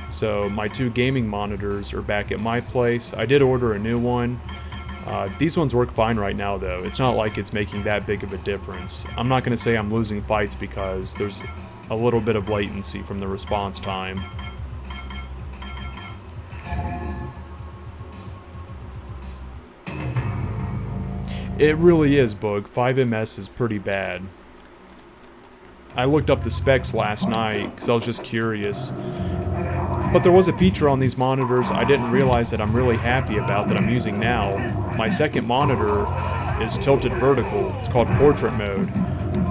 So my 2 gaming monitors are back at my place. I did order a new one. These ones work fine right now though. It's not like it's making that big of a difference. I'm not going to say I'm losing fights because there's a little bit of latency from the response time. It really is, Boog. 5MS is pretty bad. I looked up the specs last night because I was just curious. But there was a feature on these monitors I didn't realize that I'm really happy about that I'm using now. My second monitor is tilted vertical. It's called portrait mode.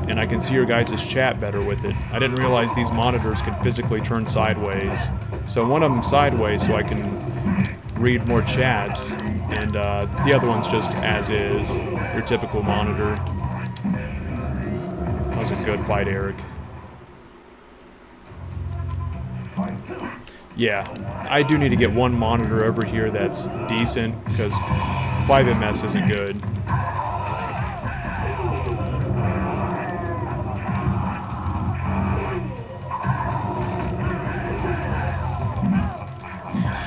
And I can see your guys' chat better with it. I didn't realize these monitors could physically turn sideways. So one of them sideways so I can read more chats. And the other one's just as is, your typical monitor. That was a good fight, Eric. Yeah, I do need to get one monitor over here that's decent, because 5MS isn't good.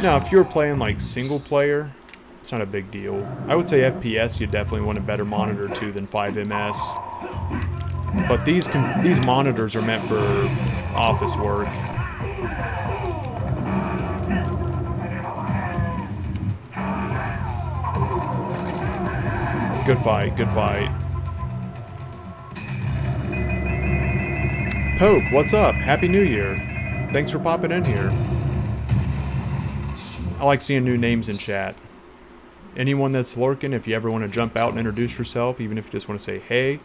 Now, if you're playing like single player, it's not a big deal. I would say FPS, you definitely want a better monitor too than 5MS. But these monitors are meant for office work. Good fight, good fight. Poke, what's up? Happy New Year. Thanks for popping in here. I like seeing new names in chat. Anyone that's lurking, if you ever want to jump out and introduce yourself, even if you just want to say hey,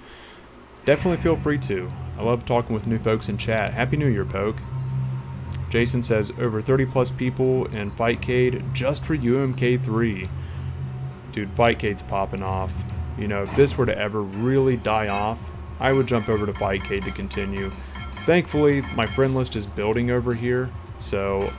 definitely feel free to. I love talking with new folks in chat. Happy New Year, Poke. Jason says, over 30 plus people in Fightcade just for UMK3. Dude, Fightcade's popping off. You know, if this were to ever really die off, I would jump over to Fightcade to continue. Thankfully, my friend list is building over here, so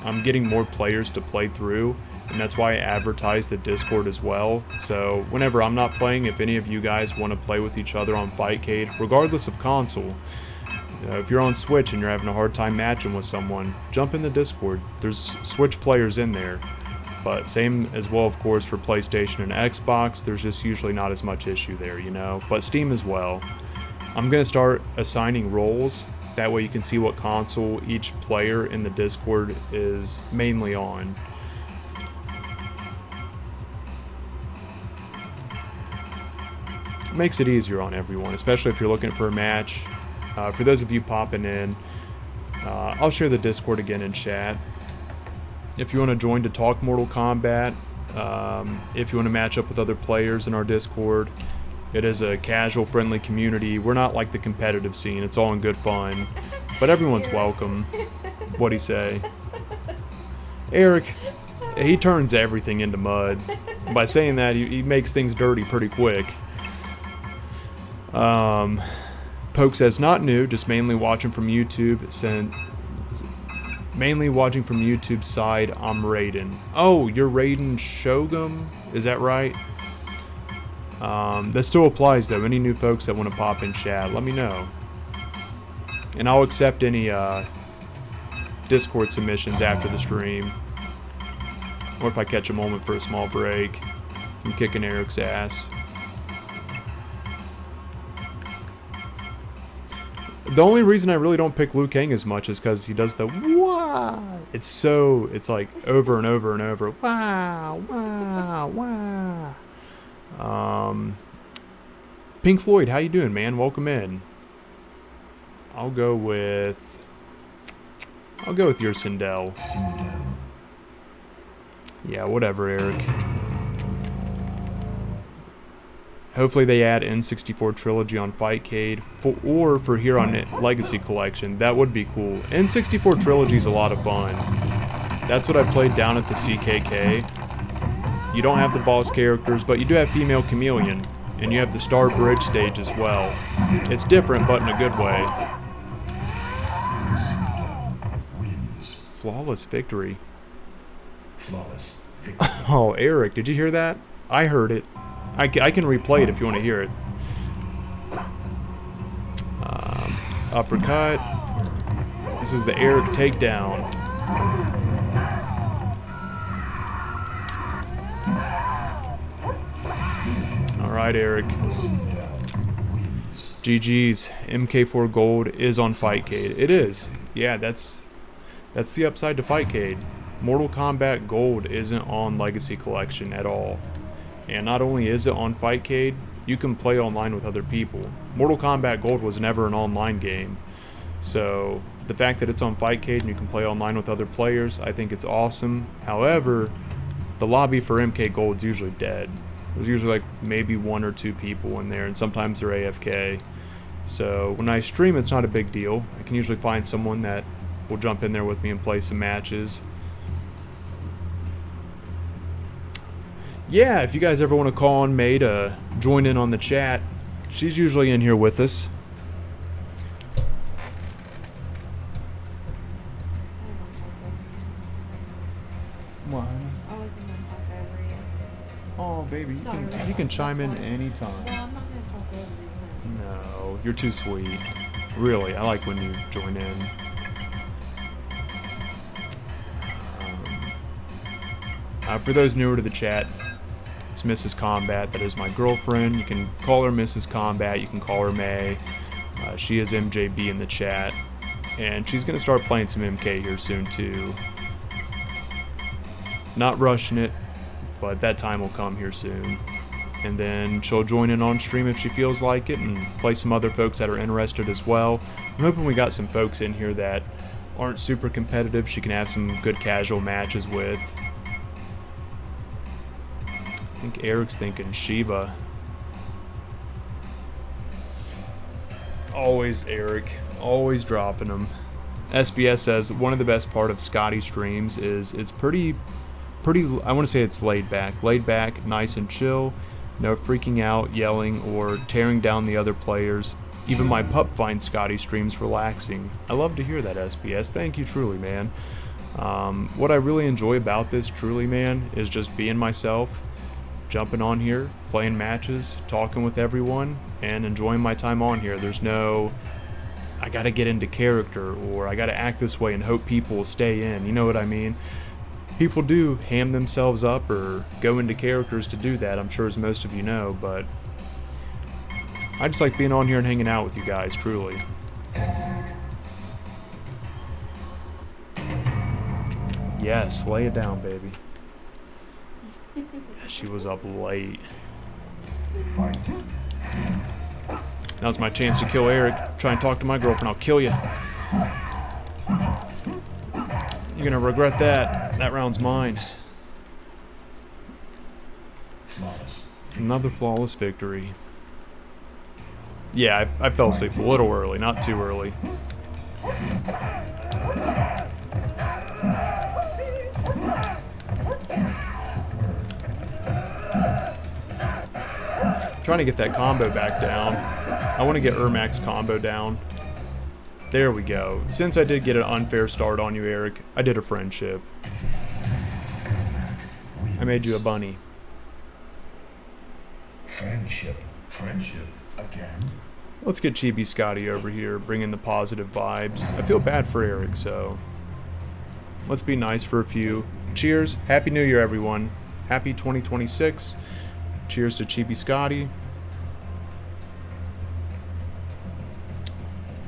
I'm getting more players to play through, and that's why I advertise the Discord as well. So whenever I'm not playing, if any of you guys want to play with each other on Fightcade, regardless of console, if you're on Switch and you're having a hard time matching with someone, jump in the Discord. There's Switch players in there. But same as well, of course, for PlayStation and Xbox. There's just usually not as much issue there, you know. But Steam as well. I'm going to start assigning roles. That way you can see what console each player in the Discord is mainly on. Makes it easier on everyone, especially if you're looking for a match. For those of you popping in, I'll share the Discord again in chat. If you want to join to talk Mortal Kombat, if you want to match up with other players in our Discord, it is a casual, friendly community. We're not like the competitive scene. It's all in good fun. But everyone's welcome. What'd he say? Eric, he turns everything into mud. By saying that, he makes things dirty pretty quick. Poke says, not new, just mainly watching from YouTube. Mainly watching from YouTube's side, I'm Raiden. Oh, you're Raiden Shogun? Is that right? That still applies though. Any new folks that want to pop in chat, let me know. And I'll accept any Discord submissions after the stream. Or if I catch a moment for a small break from kicking Eric's ass. The only reason I really don't pick Liu Kang as much is because he does the wah. It's like over and over and over. Wow, wow, wow. Pink Floyd, how you doing, man? Welcome in. I'll go with your Sindel. Yeah, whatever, Eric. Hopefully they add N64 Trilogy on Fightcade, or for here on Legacy Collection. That would be cool. N64 Trilogy is a lot of fun. That's what I played down at the CKK. You don't have the boss characters, but you do have Female Chameleon, and you have the Star Bridge stage as well. It's different, but in a good way. Flawless victory. Flawless victory. Oh, Eric, did you hear that? I heard it. I can replay it if you want to hear it. Uppercut. This is the Eric takedown. Alright, Eric. GG's. MK4 Gold is on Fightcade. It is. Yeah, that's the upside to Fightcade. Mortal Kombat Gold isn't on Legacy Collection at all. And not only is it on Fightcade, you can play online with other people. Mortal Kombat Gold was never an online game. So the fact that it's on Fightcade and you can play online with other players, I think it's awesome. However, the lobby for MK Gold's usually dead. There's usually like maybe 1 or 2 people in there, and sometimes they're AFK. So when I stream, it's not a big deal. I can usually find someone that will jump in there with me and play some matches. Yeah, if you guys ever want to call on May to join in on the chat, she's usually in here with us. What? I wasn't gonna talk over you. Oh, baby, you can chime in anytime. Well, I'm not gonna talk over you. No, you're too sweet. Really, I like when you join in. For those newer to the chat, it's Mrs. Kombat. That is my girlfriend. You can call her Mrs. Kombat. You can call her May. She is MJB in the chat. And she's going to start playing some MK here soon, too. Not rushing it, but that time will come here soon. And then she'll join in on stream if she feels like it and play some other folks that are interested as well. I'm hoping we got some folks in here that aren't super competitive she can have some good casual matches with. I think Eric's thinking Shiva. Always Eric, always dropping them. SBS says one of the best part of Scotty streams is it's pretty, I want to say it's laid back, nice and chill, no freaking out, yelling, or tearing down the other players. Even my pup finds Scotty streams relaxing. I love to hear that, SBS. Thank you, truly, man. What I really enjoy about this, truly, man, is just being myself, jumping on here, playing matches, talking with everyone, and enjoying my time on here. There's no, I gotta get into character, or I gotta act this way and hope people will stay in. You know what I mean? People do ham themselves up or go into characters to do that, I'm sure as most of you know, but I just like being on here and hanging out with you guys, truly. Yes, lay it down, baby. She was up late. Now's my chance to kill Eric. Try and talk to my girlfriend, I'll kill you. You're gonna regret that. That round's mine. Flawless. Another flawless victory. Yeah, I fell asleep a little early, not too early. Trying to get that combo back down. I want to get Ermac's combo down. There we go. Since I did get an unfair start on you, Eric, I did a friendship. I made you a bunny. Friendship again. Let's get Chibi Scotty over here, bringing the positive vibes. I feel bad for Eric, so let's be nice for a few. Cheers. Happy New Year, everyone. Happy 2026. Cheers to Chibi Scotty.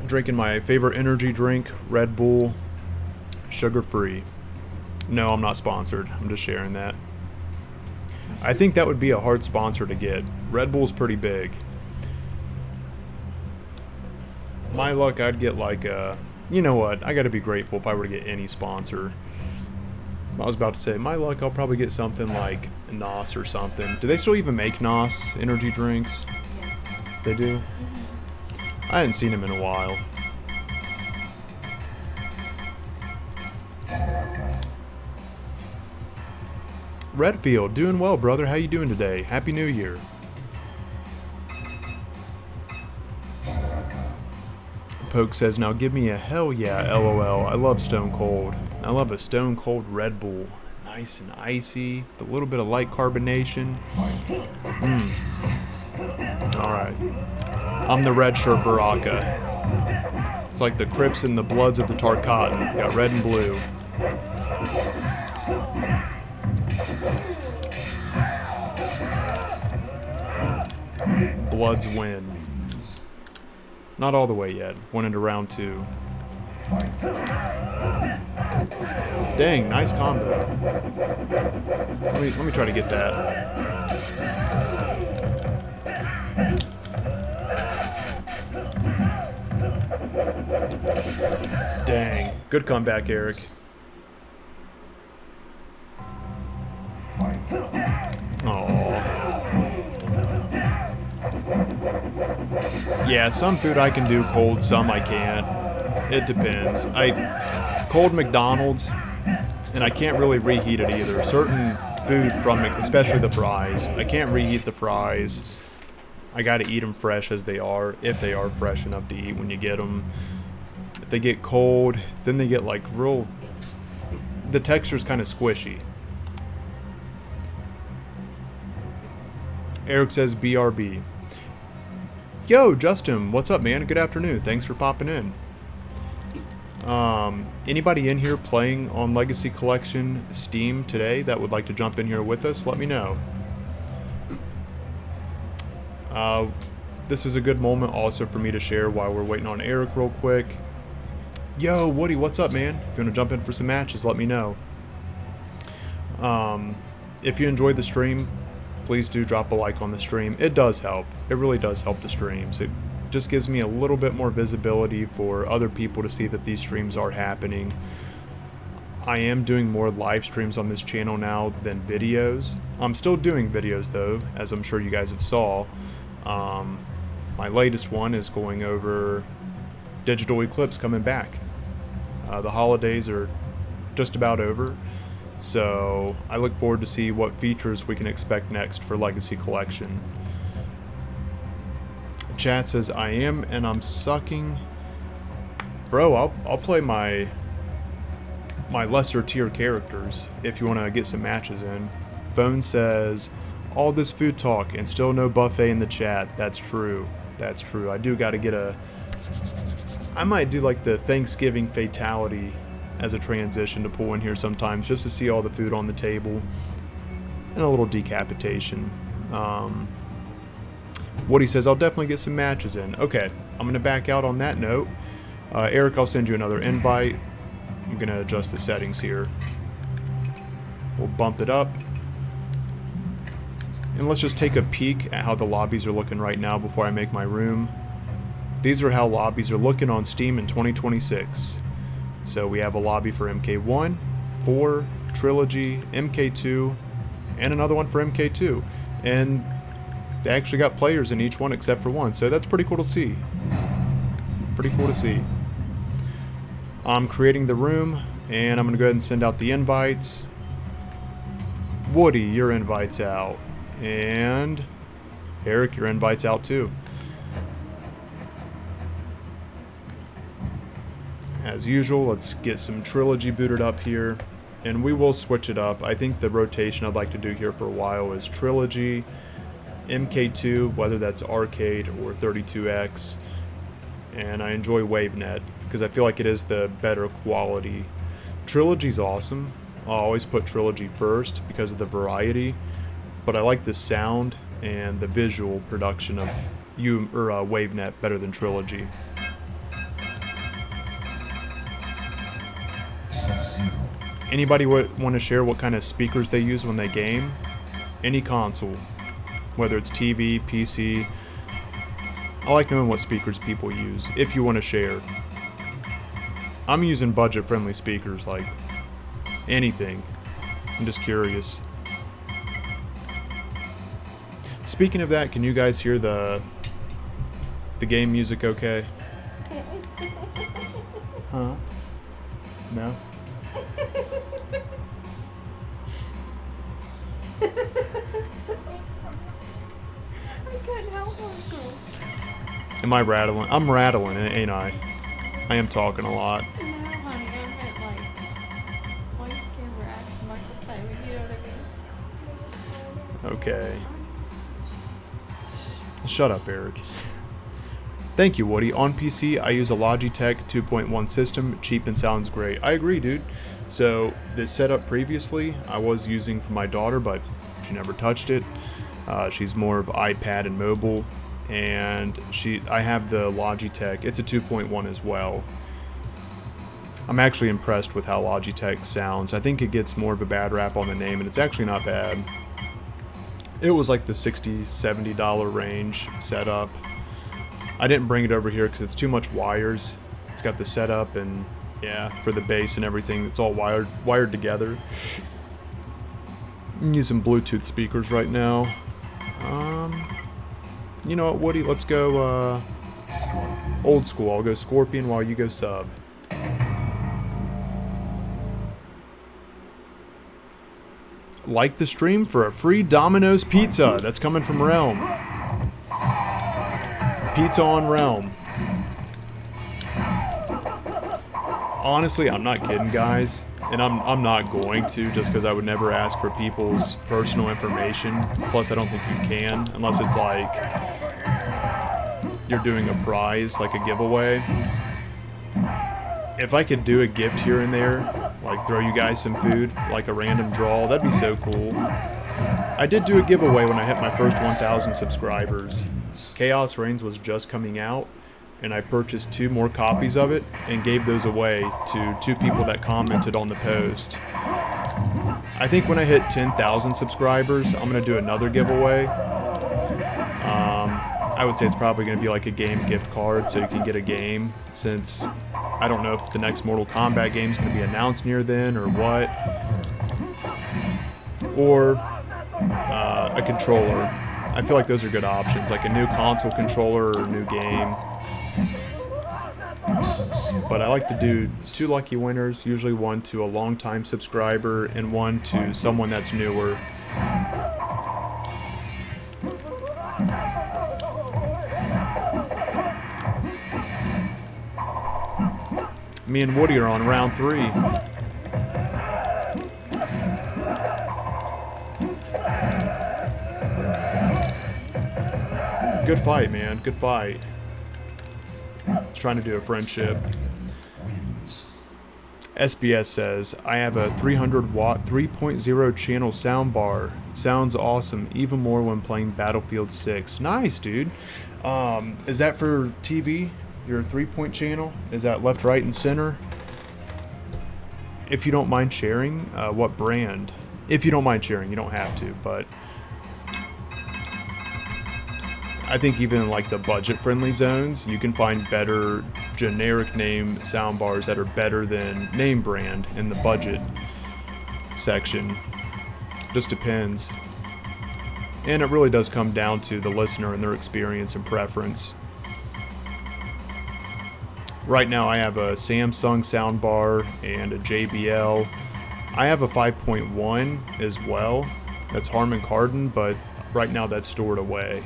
Drinking my favorite energy drink, Red Bull, sugar-free. No, I'm not sponsored. I'm just sharing that. I think that would be a hard sponsor to get. Red Bull's pretty big. My luck, I'd get like a... You know what? I gotta be grateful if I were to get any sponsor. I was about to say, my luck, I'll probably get something like NOS or something. Do they still even make NOS energy drinks? Yes. They do? I hadn't seen them in a while. Redfield, doing well, brother. How you doing today? Happy New Year. Poke says, now give me a hell yeah, LOL. I love Stone Cold. I love a Stone Cold Red Bull. Nice and icy, with a little bit of light carbonation. Alright. I'm the red shirt Baraka. It's like the Crips and the Bloods of the Tarkatan. You got red and blue. Bloods win. Not all the way yet. Went into round 2. Dang, nice combo. Let me try to get that. Dang, good comeback, Eric. Yeah, some food I can do cold, some I can't. It depends. Cold McDonald's, and I can't really reheat it either. Certain food from it, especially the fries, I can't reheat the fries. I gotta eat them fresh as they are, if they are fresh enough to eat when you get them. If they get cold, then they get like real, the texture's kind of squishy. Eric says BRB. Yo, Justin, what's up, man? Good afternoon. Thanks for popping in. Anybody in here playing on Legacy Collection Steam today that would like to jump in here with us, let me know. This is a good moment also for me to share while we're waiting on Eric real quick. Yo, Woody, what's up, man? If you want to jump in for some matches, let me know. If you enjoyed the stream, please do drop a like on the stream. It does help. It really does help the streams. It just gives me a little bit more visibility for other people to see that these streams are happening. I am doing more live streams on this channel now than videos. I'm still doing videos though, as I'm sure you guys have saw. My latest one is going over Digital Eclipse coming back. The holidays are just about over. So I look forward to see what features we can expect next for Legacy Collection. Chat says I am, and I'm sucking. Bro, I'll play my lesser tier characters if you want to get some matches in. Phone says all this food talk and still no buffet in the chat. That's true. That's true. I do got to get I might do like the Thanksgiving fatality as a transition to pull in here sometimes just to see all the food on the table and a little decapitation. Woody says I'll definitely get some matches in. Okay, I'm going to back out on that note. Eric, I'll send you another invite. I'm going to adjust the settings here. We'll bump it up. And let's just take a peek at how the lobbies are looking right now before I make my room. These are how lobbies are looking on Steam in 2026. So we have a lobby for MK1, 4, Trilogy, MK2, and another one for MK2. And they actually got players in each one except for one, so that's pretty cool to see. Pretty cool to see. I'm creating the room, and I'm going to go ahead and send out the invites. Woody, your invite's out. And Eric, your invite's out too. As usual, let's get some Trilogy booted up here, and we will switch it up. I think the rotation I'd like to do here for a while is Trilogy, MK2, whether that's arcade or 32X, and I enjoy WaveNet because I feel like it is the better quality. Trilogy's awesome. I'll always put Trilogy first because of the variety, but I like the sound and the visual production of WaveNet better than Trilogy. Anybody want to share what kind of speakers they use when they game? Any console, whether it's TV, PC. I like knowing what speakers people use, if you want to share. I'm using budget-friendly speakers, like anything. I'm just curious. Speaking of that, can you guys hear the game music okay? Huh? No? Am I rattling? I'm rattling, ain't I? I am talking a lot. No, honey, I meant like voice camera acting like the same, you know what I mean? Okay. Shut up, Eric. Thank you, Woody. On PC, I use a Logitech 2.1 system. Cheap and sounds great. I agree, dude. So, the setup previously, I was using for my daughter, but she never touched it. She's more of iPad and mobile. And I have the Logitech. It's a 2.1 as well. I'm actually impressed with how Logitech sounds. I think it gets more of a bad rap on the name, and it's actually not bad. It was like the $60, $70 range setup. I didn't bring it over here because it's too much wires. It's got the setup and yeah, for the bass and everything, it's all wired together. I'm using Bluetooth speakers right now. You know what, Woody? Let's go old school. I'll go Scorpion while you go sub. Like the stream for a free Domino's pizza. That's coming from Realm. Pizza on Realm. Honestly, I'm not kidding, guys. And I'm not going to, just because I would never ask for people's personal information. Plus, I don't think you can, unless it's like you're doing a prize, like a giveaway. If I could do a gift here and there, like throw you guys some food, like a random draw, that'd be so cool. I did do a giveaway when I hit my first 1,000 subscribers. Chaos Reigns was just coming out, and I purchased 2 more copies of it and gave those away to 2 people that commented on the post. I think when I hit 10,000 subscribers, I'm going to do another giveaway. I would say it's probably going to be like a game gift card so you can get a game, since I don't know if the next Mortal Kombat game is going to be announced near then or what. Or a controller. I feel like those are good options, like a new console controller or a new game. But I like to do 2 lucky winners, usually 1 to a long-time subscriber and 1 to someone that's newer. Me and Woody are on round 3. Good fight, man. Good fight. Just trying to do a friendship. SBS says, I have a 300 watt 3.0 channel soundbar. Sounds awesome, even more when playing Battlefield 6. Nice, dude. Is that for TV? Your 3-point channel? Is that left, right, and center? If you don't mind sharing, what brand? If you don't mind sharing, you don't have to, but I think even in like the budget-friendly zones, you can find better generic name soundbars that are better than name brand in the budget section. Just depends. And it really does come down to the listener and their experience and preference. Right now I have a Samsung soundbar and a JBL. I have a 5.1 as well. That's Harman Kardon, but right now that's stored away.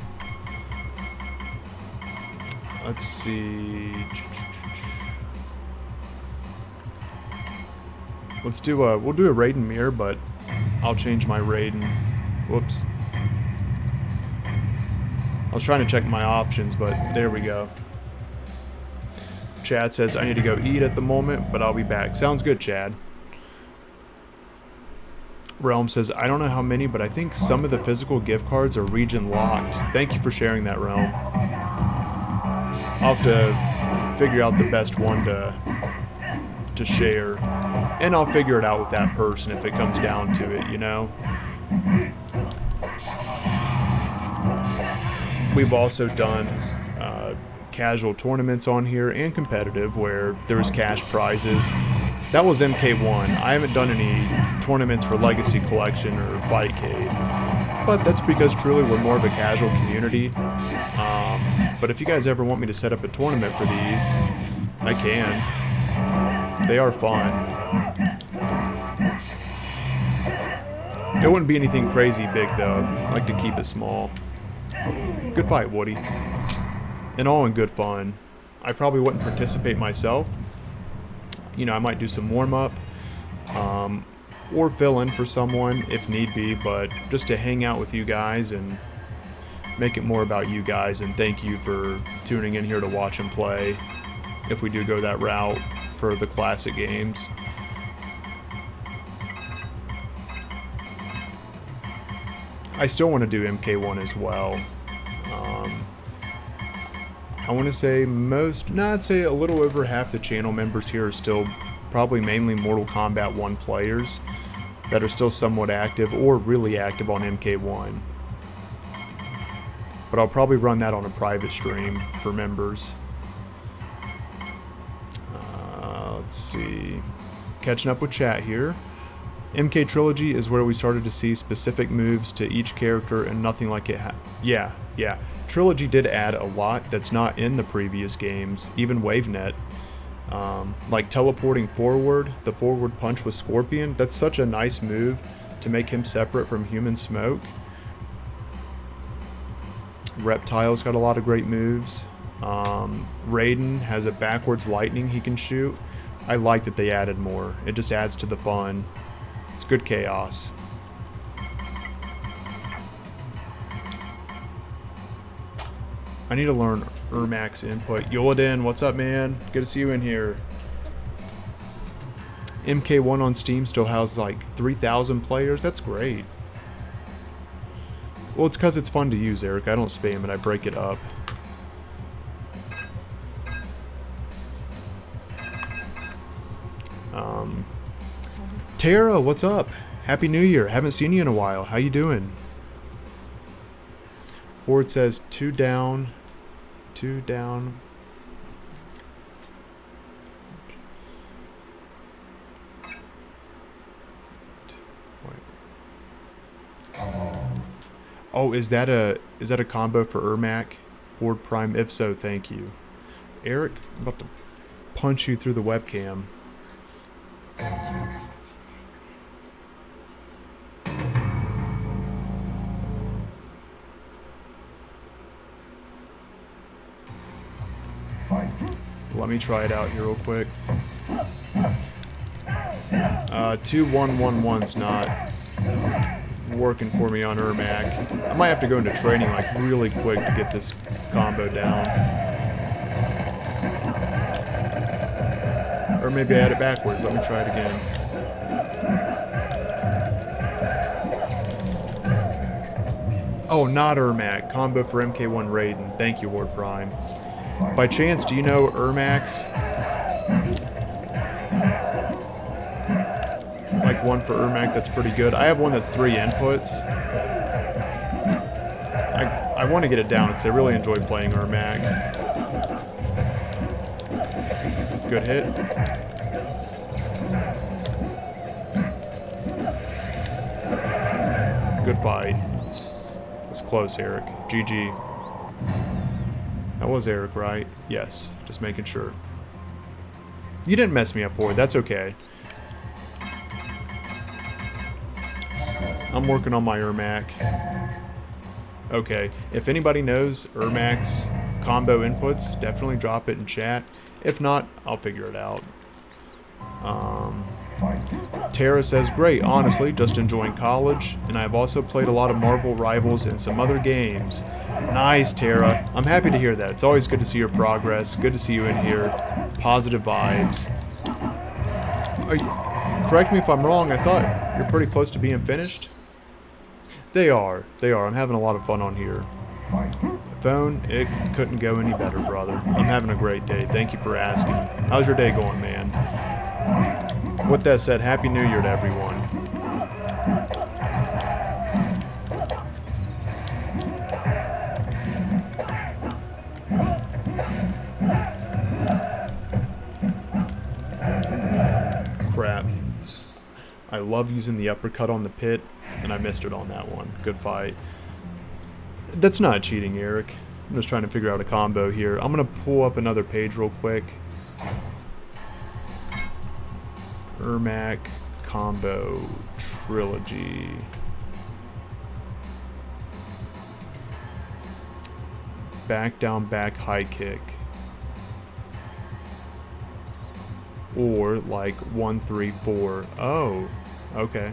Let's see. We'll do a Raiden mirror, but I'll change my Raiden. Whoops. I was trying to check my options, but there we go. Chad says, I need to go eat at the moment, but I'll be back. Sounds good, Chad. Realm says, I don't know how many, but I think some of the physical gift cards are region locked. Thank you for sharing that, Realm. I'll have to figure out the best one to share. And I'll figure it out with that person if it comes down to it, you know? We've also done casual tournaments on here and competitive where there's cash prizes. That was MK1. I haven't done any tournaments for Legacy Collection or Fightcade, but that's because truly we're more of a casual community. But if you guys ever want me to set up a tournament for these, I can. They are fun. It wouldn't be anything crazy big though. I like to keep it small. Good fight, Woody. And all in good fun. I probably wouldn't participate myself. You know, I might do some warm-up or fill in for someone if need be, but just to hang out with you guys and make it more about you guys, and thank you for tuning in here to watch and play if we do go that route for the classic games. I still want to do MK1 as well. I want to say I'd say a little over half the channel members here are still probably mainly Mortal Kombat 1 players that are still somewhat active or really active on MK1. But I'll probably run that on a private stream for members. Let's see. Catching up with chat here. MK Trilogy is where we started to see specific moves to each character and nothing like it yeah. Trilogy did add a lot that's not in the previous games, even WaveNet. Like teleporting forward, the forward punch with Scorpion, that's such a nice move to make him separate from Human Smoke. Reptile's got a lot of great moves. Raiden has a backwards lightning he can shoot. I like that they added more. It just adds to the fun. It's good chaos. I need to learn Ermac's input. Yoladin, what's up, man? Good to see you in here. MK1 on Steam still has like 3,000 players. That's great. Well, it's because it's fun to use, Eric. I don't spam it. I break it up. Tara, what's up? Happy New Year. Haven't seen you in a while. How you doing? Board says 2 down. 2 down. Oh, is that a combo for Ermac? Horde Prime? If so, thank you. Eric, I'm about to punch you through the webcam. Let me try it out here real quick. 2-1-1-1's not working for me on Ermac. I might have to go into training like really quick to get this combo down. Or maybe I had it backwards. Let me try it again. Oh, not Ermac. Combo for MK1 Raiden. Thank you, Ward Prime. By chance, do you know Ermac's? Like one for Ermac that's pretty good. I have one that's 3 inputs. I want to get it down because I really enjoy playing Ermac. Good hit. Good fight. It was close, Eric. GG. That was Eric, right? Yes. Just making sure. You didn't mess me up, Boyd. That's okay. I'm working on my Ermac. Okay. If anybody knows Ermac's combo inputs, definitely drop it in chat. If not, I'll figure it out. Tara says, great, honestly, just enjoying college, and I've also played a lot of Marvel Rivals and some other games. Nice, Tara. I'm happy to hear that. It's always good to see your progress. Good to see you in here. Positive vibes. Correct me if I'm wrong, I thought you're pretty close to being finished. They are. They are. I'm having a lot of fun on here. The phone, it couldn't go any better, brother. I'm having a great day. Thank you for asking. How's your day going, man? With that said, Happy New Year to everyone. Crap. I love using the uppercut on the pit, and I missed it on that one. Good fight. That's not cheating, Eric. I'm just trying to figure out a combo here. I'm going to pull up another page real quick. Ermac combo trilogy. Back down back high kick. Or like 1 3 4. Oh, okay.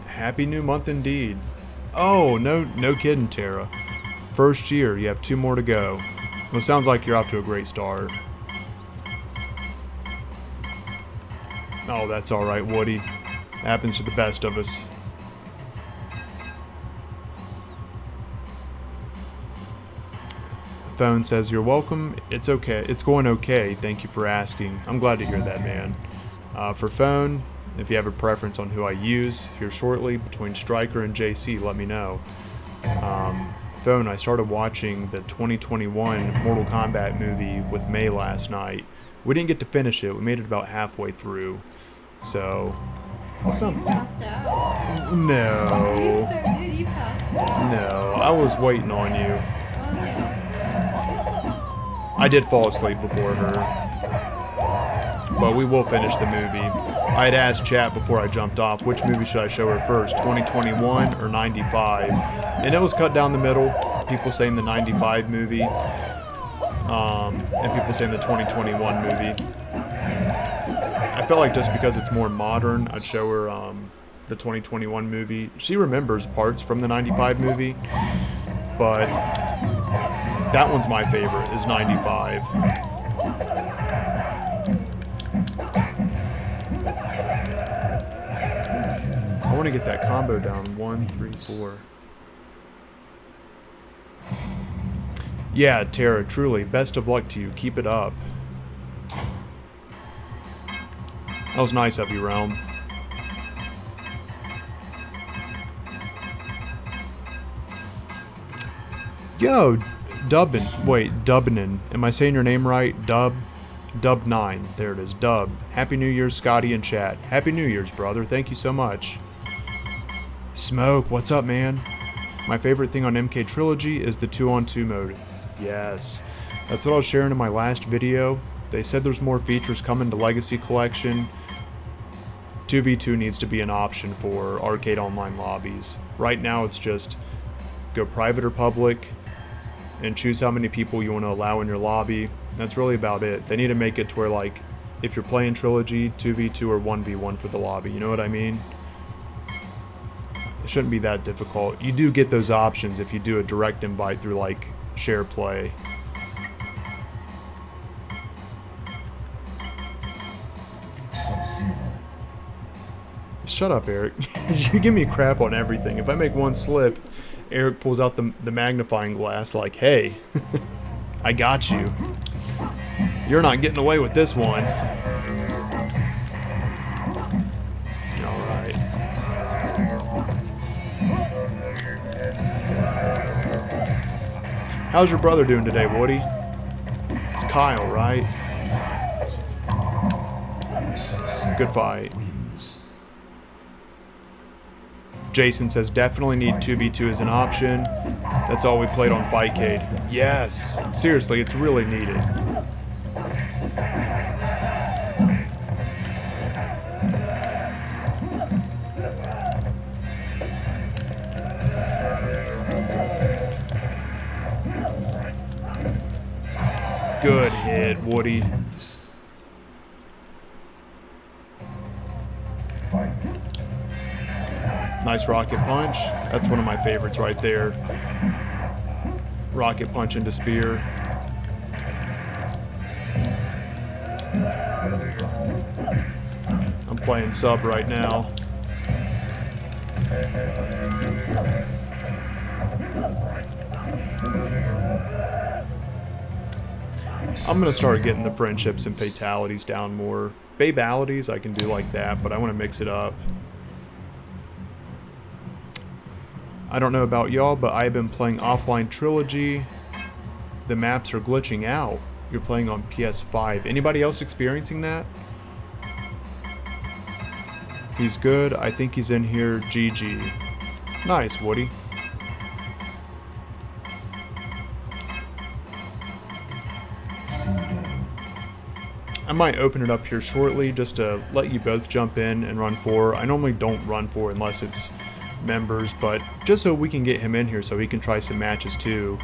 Happy new month indeed. Oh, no kidding, Tara. First year, you have 2 more to go. Well, it sounds like you're off to a great start. Oh, that's alright, Woody. Happens to the best of us. Phone says, "You're welcome. It's okay. It's going okay. Thank you for asking." I'm glad to hear that, man. For Phone, if you have a preference on who I use here shortly between Striker and JC, let me know. Phone, I started watching the 2021 Mortal Kombat movie with May last night. We didn't get to finish it. We made it about halfway through. So, what's up? You passed out. You No. so did. You passed out. No, I was waiting on you. Oh, no. I did fall asleep before her. But we will finish the movie. I had asked chat before I jumped off, which movie should I show her first, 2021 or 95? And it was cut down the middle. People saying the 95 movie, and people saying the 2021 movie. I felt like just because it's more modern, I'd show her the 2021 movie. She remembers parts from the 95 movie, but that one's my favorite, is 95. I want to get that combo down. 1, 3, 4. Yeah, Tara, truly, best of luck to you. Keep it up. That was nice of you, Realm. Yo, Dubnin. Am I saying your name right? Dub9. There it is, Dub. Happy New Year's, Scotty and chat. Happy New Year's, brother. Thank you so much. Smoke, what's up, man? My favorite thing on MK Trilogy is the 2-on-2 mode. Yes. That's what I was sharing in my last video. They said there's more features coming to Legacy Collection. 2v2 needs to be an option for arcade online lobbies. Right now it's just go private or public and choose how many people you want to allow in your lobby. That's really about it. They need to make it to where, like, if you're playing Trilogy, 2v2 or 1v1 for the lobby. You know what I mean? It shouldn't be that difficult. You do get those options if you do a direct invite through, like, share play. Shut up, Eric. You give me crap on everything. If I make one slip, Eric pulls out the magnifying glass like, hey, I got you. You're not getting away with this one. Alright. How's your brother doing today, Woody? It's Kyle, right? Good fight. Jason says definitely need 2v2 as an option. That's all we played on Fightcade. Yes, seriously, it's really needed. Good hit, Woody. Nice rocket punch. That's one of my favorites right there. Rocket punch into spear. I'm playing sub right now. I'm gonna start getting the friendships and fatalities down more. Babalities I can do like that, but I want to mix it up. I don't know about y'all, but I've been playing offline Trilogy. The maps are glitching out. You're playing on PS5. Anybody else experiencing that? He's good. I think he's in here. GG. Nice, Woody. I might open it up here shortly just to let you both jump in and run 4. I normally don't run 4 unless it's members, but just so we can get him in here so he can try some matches too.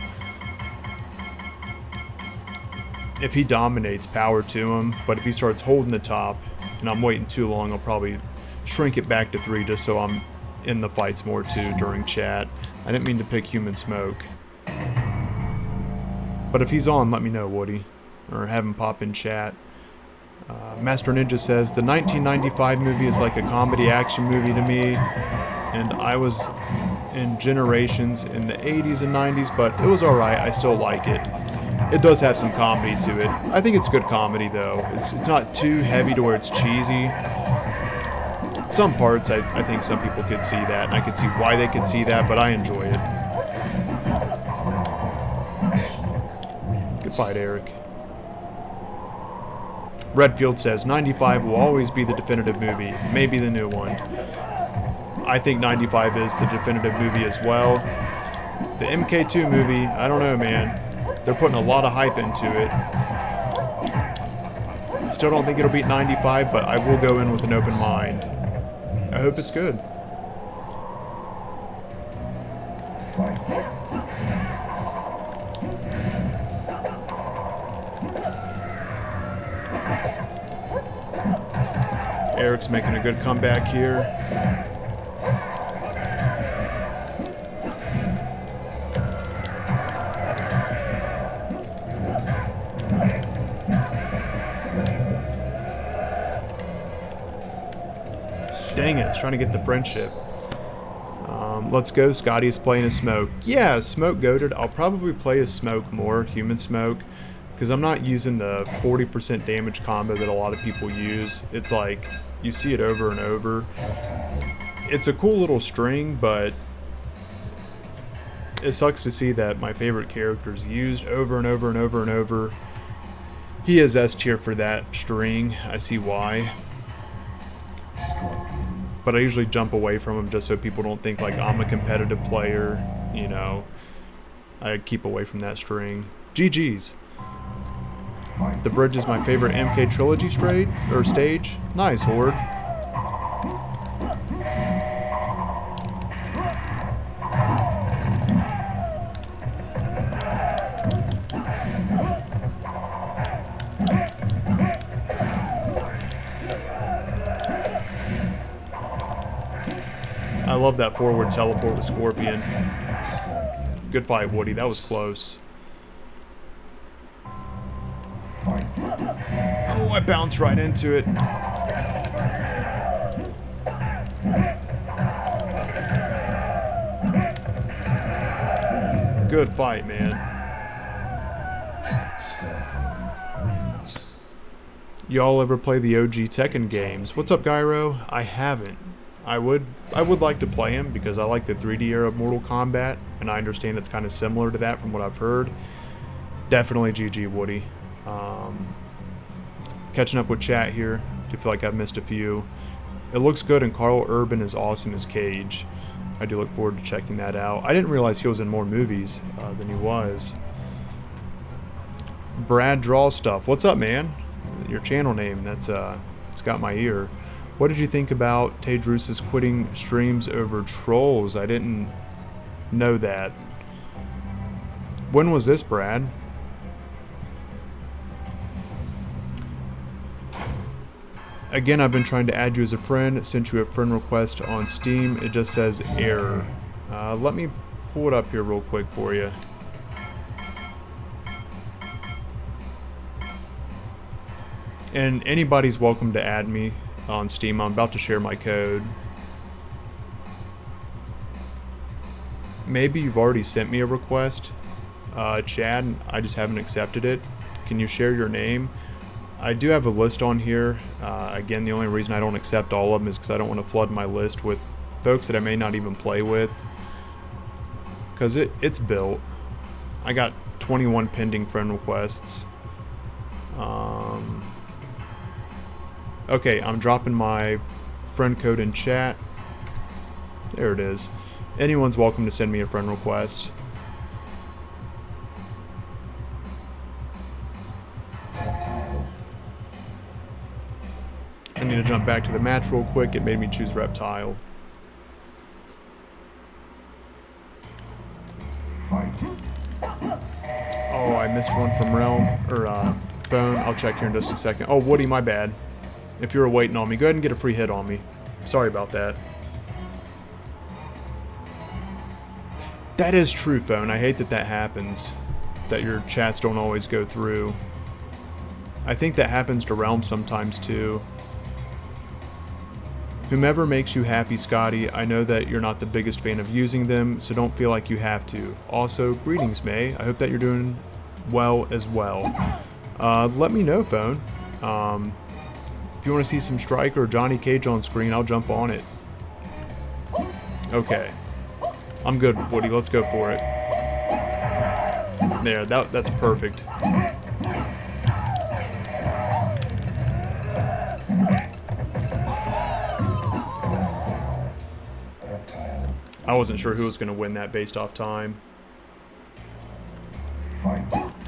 If he dominates, power to him, but if he starts holding the top and I'm waiting too long, I'll probably shrink it back to 3 just so I'm in the fights more too during chat. I didn't mean to pick Human Smoke. But if he's on, let me know, Woody, or have him pop in chat. Master Ninja says, the 1995 movie is like a comedy action movie to me, and I was in Generations in the 80s and 90s, but it was alright, I still like it. It does have some comedy to it. I think it's good comedy though. It's not too heavy to where it's cheesy. Some parts, I think some people could see that, and I could see why they could see that, but I enjoy it. Good fight, Eric. Redfield says, 95 will always be the definitive movie, maybe the new one. I think 95 is the definitive movie as well. The MK2 movie, I don't know, man. They're putting a lot of hype into it. Still don't think it'll beat 95, but I will go in with an open mind. I hope it's good. Eric's making a good comeback here. Dang it, I was trying to get the friendship. Let's go. Scotty's playing as Smoke. Yeah, Smoke goated. I'll probably play as Smoke more, Human Smoke, because I'm not using the 40% damage combo that a lot of people use. It's like, you see it over and over. It's a cool little string, but it sucks to see that my favorite character is used over and over and over and over. He is S tier for that string. I see why. But I usually jump away from him just so people don't think like I'm a competitive player, you know. I keep away from that string. GG's. The bridge is my favorite MK trilogy stage. Nice, Horde. I love that forward teleport with Scorpion. Good fight, Woody. That was close. Oh, I bounced right into it. Good fight, man. Y'all ever play the OG Tekken games? What's up, Gyro? I haven't. I would like to play him because I like the 3D era of Mortal Kombat, and I understand it's kind of similar to that from what I've heard. Definitely GG, Woody. Catching up with chat here. I feel like I've missed a few. It looks good, and Carl Urban is awesome as Cage. I do look forward to checking that out. I didn't realize he was in more movies than he was. Brad Draw Stuff. What's up, man? Your channel name. That's it's got my ear. What did you think about Tedrus's quitting streams over trolls? I didn't know that. When was this, Brad? Again, I've been trying to add you as a friend. Sent you a friend request on Steam. It just says error. Let me pull it up here real quick for you. And anybody's welcome to add me on Steam. I'm about to share my code. Maybe you've already sent me a request, Chad. I just haven't accepted it. Can you share your name? I do have a list on here. Again, the only reason I don't accept all of them is because I don't want to flood my list with folks that I may not even play with. Because it's built. I got 21 pending friend requests. Okay, I'm dropping my friend code in chat. There it is. Anyone's welcome to send me a friend request. I need to jump back to the match real quick. It made me choose Reptile. Oh, I missed one from Realm, or Phone. I'll check here in just a second. Oh, Woody, my bad. If you were waiting on me, go ahead and get a free hit on me. Sorry about that. That is true, Phone. I hate that that happens. That your chats don't always go through. I think that happens to Realm sometimes too. Whomever makes you happy, Scotty. I know that you're not the biggest fan of using them, so don't feel like you have to. Also, greetings, May. I hope that you're doing well as well. Let me know, phone. If you want to see some Striker or Johnny Cage on screen, I'll jump on it. Okay. I'm good, Woody. Let's go for it. There, that's perfect. I wasn't sure who was going to win that based off time.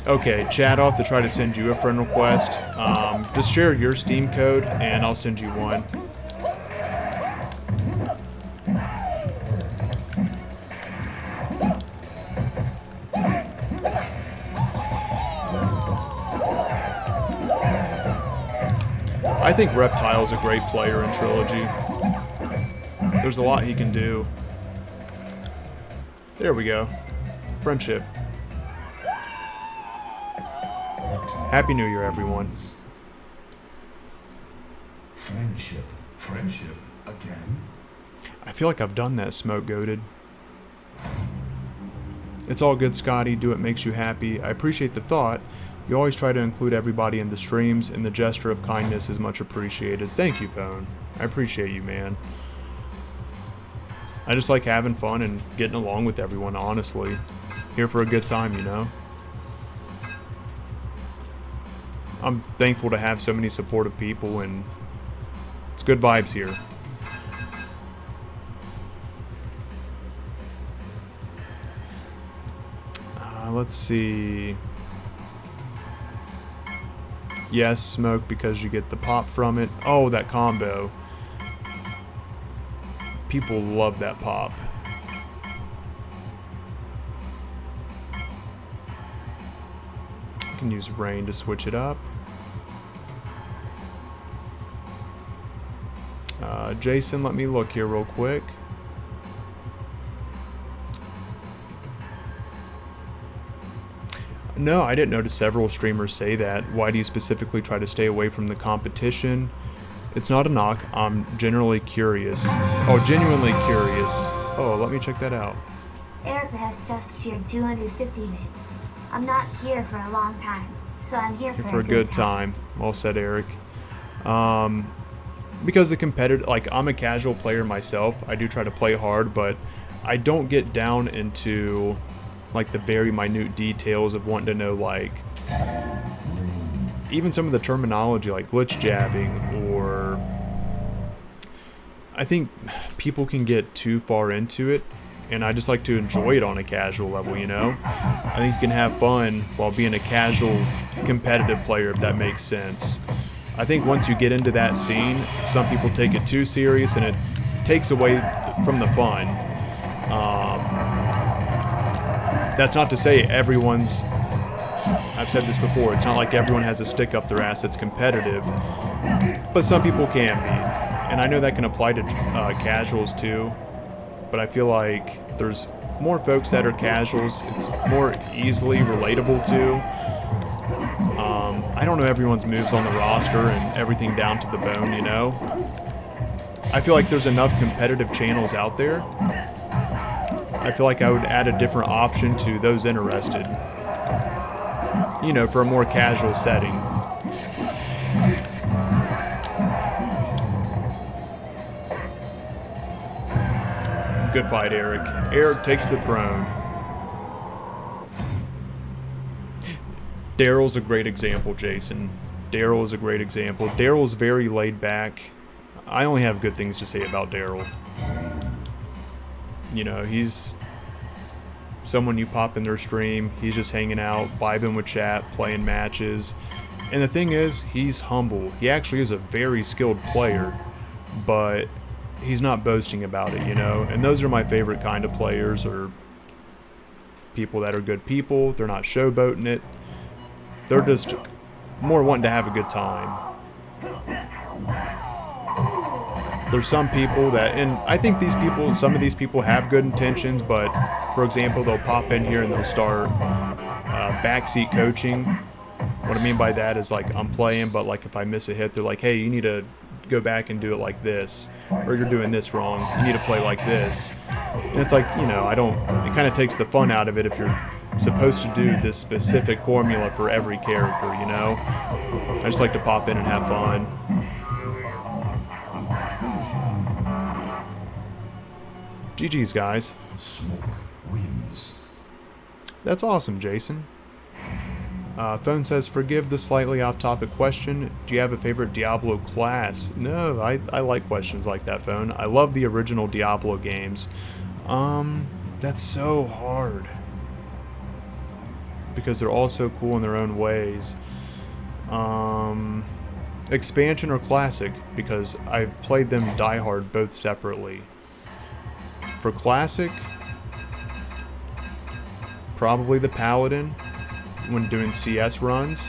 Okay, chat, I'll have to try to send you a friend request. Just share your Steam code and I'll send you one. I think Reptile's a great player in Trilogy. There's a lot he can do. There we go. Friendship. Happy New Year, everyone. Friendship. Friendship again? I feel like I've done that, Smoke Goated. It's all good, Scotty. Do what makes you happy. I appreciate the thought. You always try to include everybody in the streams, and the gesture of kindness is much appreciated. Thank you, Phone. I appreciate you, man. I just like having fun and getting along with everyone, honestly. Here for a good time, you know? I'm thankful to have so many supportive people, and it's good vibes here. Let's see. Yes, Smoke, because you get the pop from it. Oh, that combo. People love that pop. I can use Rain to switch it up. Jason, let me look here real quick. No, I didn't notice several streamers say that. Why do you specifically try to stay away from the competition? It's not a knock. I'm generally curious. Oh, genuinely curious. Oh, let me check that out. Eric has just cheered 250 bits. I'm not here for a long time, so I'm here for a good time. Well said, Eric. Because the competitive, like, I'm a casual player myself. I do try to play hard, but I don't get down into like the very minute details of wanting to know, like, even some of the terminology, like glitch jabbing, or I think people can get too far into it, and I just like to enjoy it on a casual level, you know? I think you can have fun while being a casual competitive player, if that makes sense. I think once you get into that scene, some people take it too serious and it takes away from the fun. That's not to say everyone's, I've said this before, it's not like everyone has a stick up their ass that's competitive, but some people can be. And I know that can apply to casuals too, but I feel like there's more folks that are casuals, it's more easily relatable to. I don't know everyone's moves on the roster and everything down to the bone, you know? I feel like there's enough competitive channels out there. I feel like I would add a different option to those interested, you know, for a more casual setting. Good fight, Eric. Eric takes the throne. Daryl's a great example, Jason. Daryl is a great example. Daryl's very laid back. I only have good things to say about Daryl. You know, he's someone you pop in their stream, he's just hanging out, vibing with chat, playing matches. And the thing is, he's humble. He actually is a very skilled player, but he's not boasting about it, you know? And those are my favorite kind of players, or people that are good people. They're not showboating it. They're just more wanting to have a good time. There's some people that, and I think these people, some of these people have good intentions, but for example, they'll pop in here and they'll start backseat coaching. What I mean by that is, like, I'm playing, but like if I miss a hit, they're like, hey, you need to go back and do it like this, or you're doing this wrong, you need to play like this. And it's like, you know, it kind of takes the fun out of it if you're supposed to do this specific formula for every character, you know? I just like to pop in and have fun. GG's, guys. Smoke wins. That's awesome, Jason. Phone says, forgive the slightly off-topic question. Do you have a favorite Diablo class? No, I like questions like that, Phone. I love the original Diablo games. That's so hard. Because they're all so cool in their own ways. Expansion or classic? Because I've played them diehard both separately. For classic, probably the Paladin when doing CS runs,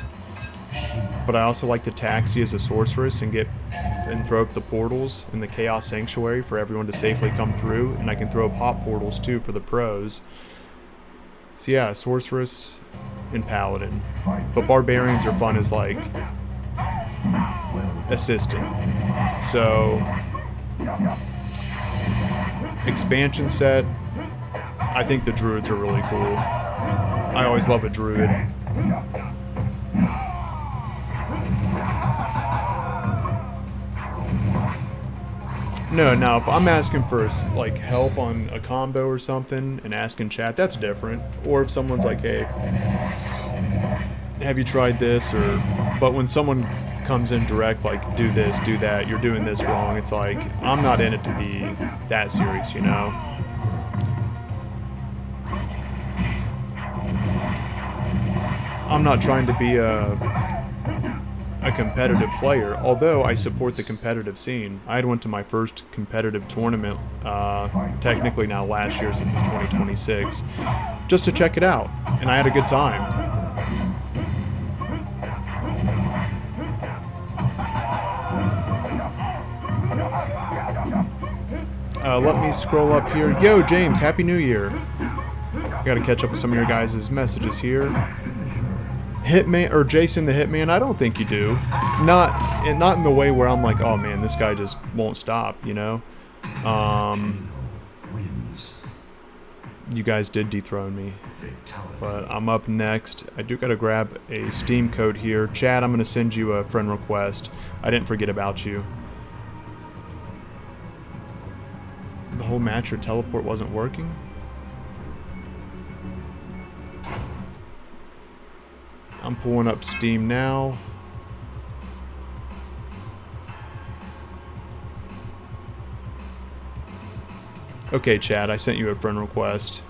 but I also like to taxi as a sorceress and throw up the portals in the Chaos Sanctuary for everyone to safely come through, and I can throw pop portals too for the pros. So yeah, sorceress and Paladin, but barbarians are fun as like assistant. So expansion set, I think the druids are really cool. I always love a druid. No, if I'm asking for like help on a combo or something and asking chat, that's different. Or if someone's like, hey, have you tried this? But when someone comes in direct, like, do this, do that, you're doing this wrong, it's like, I'm not in it to be that serious, you know? I'm not trying to be a competitive player, although I support the competitive scene. I had went to my first competitive tournament, technically now last year since it's 2026, just to check it out, and I had a good time. Let me scroll up here. Yo, James, Happy New Year. I gotta catch up with some of your guys' messages here. Hitman, or Jason the Hitman, I don't think you do. Not in the way where I'm like, oh man, this guy just won't stop, you know? You guys did dethrone me. But I'm up next. I do gotta grab a Steam code here. Chad, I'm gonna send you a friend request. I didn't forget about you. The whole match or teleport wasn't working? I'm pulling up Steam now. Okay, Chad, I sent you a friend request.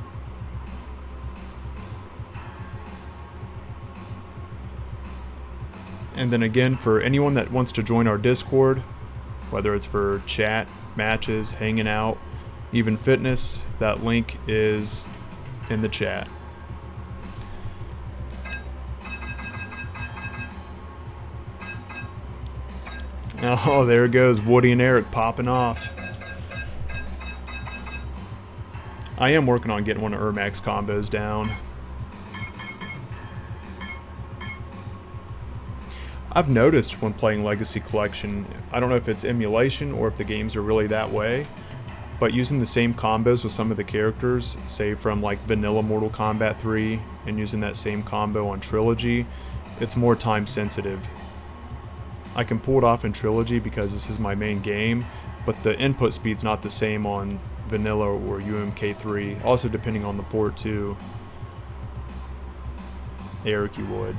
And then again, for anyone that wants to join our Discord, whether it's for chat, matches, hanging out, even fitness, that link is in the chat. Oh, there goes Woody and Eric popping off. I am working on getting one of Ermac's combos down. I've noticed when playing Legacy Collection, I don't know if it's emulation or if the games are really that way, but using the same combos with some of the characters, say from like vanilla Mortal Kombat 3, and using that same combo on Trilogy, it's more time sensitive. I can pull it off in Trilogy because this is my main game, but the input speed's not the same on vanilla or UMK3, also depending on the port too. Eric, you would.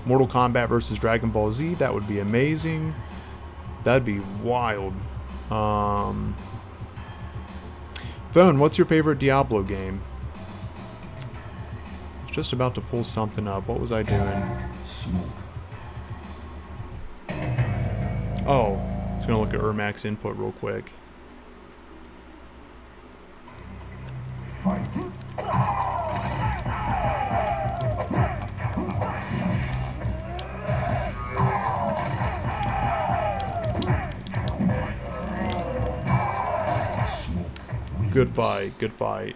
Mortal Kombat versus Dragon Ball Z, that would be amazing. That'd be wild. Phone, what's your favorite Diablo game? I was just about to pull something up. What was I doing? Oh, I was gonna look at Ermac's input real quick. Good fight, good fight.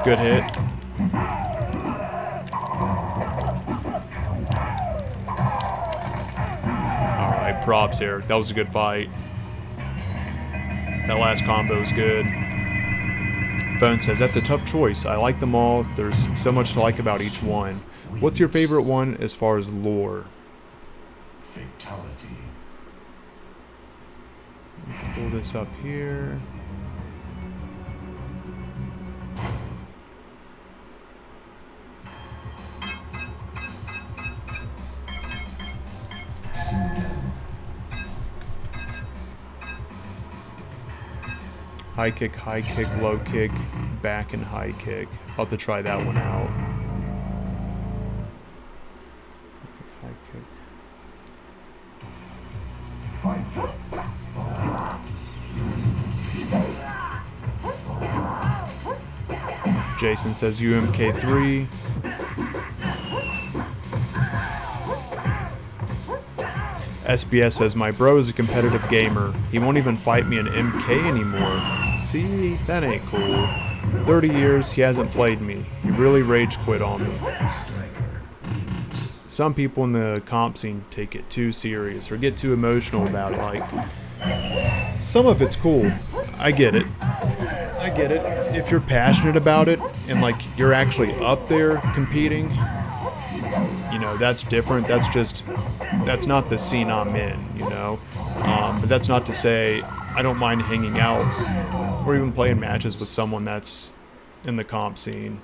Good hit. Alright, props, Eric. That was a good fight. That last combo was good. Phone says, that's a tough choice. I like them all. There's so much to like about each one. What's your favorite one as far as lore? Fatality. Pull this up here. High kick, low kick, back and high kick. I'll have to try that one out. High kick. Jason says UMK3. SBS says, my bro is a competitive gamer. He won't even fight me in MK anymore. See, that ain't cool. 30 years, he hasn't played me. He really rage quit on me. Some people in the comp scene take it too serious or get too emotional about it. Like, some of it's cool. I get it. I get it. If you're passionate about it and like you're actually up there competing, you know, that's different. That's not the scene I'm in, you know. But that's not to say I don't mind hanging out or even playing matches with someone that's in the comp scene.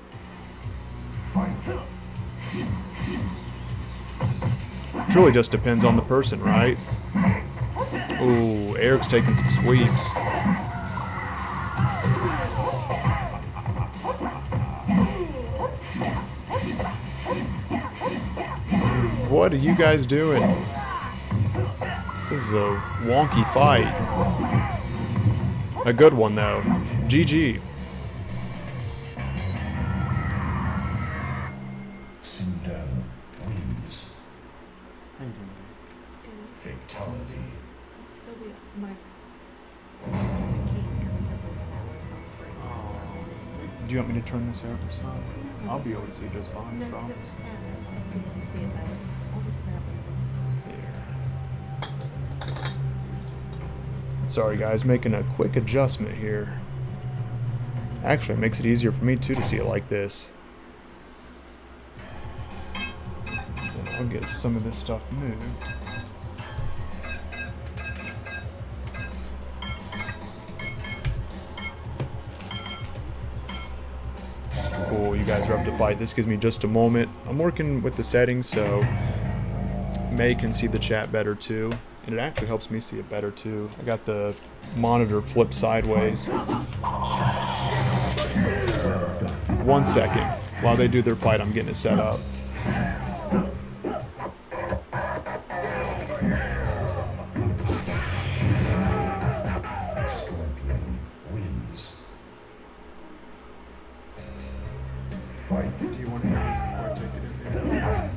It really just depends on the person, right? Ooh, Eric's taking some sweeps. What are you guys doing? This is a wonky fight. A good one, though. GG. Sindel wins. Fatality. Still be my Do you want me to turn this over some? I'll be able to see just fine, no, I because promise. it's sad. People can see it better. I'll just snap it. Sorry guys, making a quick adjustment here. Actually, it makes it easier for me too to see it like this. And I'll get some of this stuff moved. Cool, you guys are up to fight. This gives me just a moment. I'm working with the settings so May can see the chat better too. And it actually helps me see it better too. I got the monitor flipped sideways. 1 second. While they do their fight, I'm getting it set up. Scorpion wins. Do you want to hear this before I take it in there?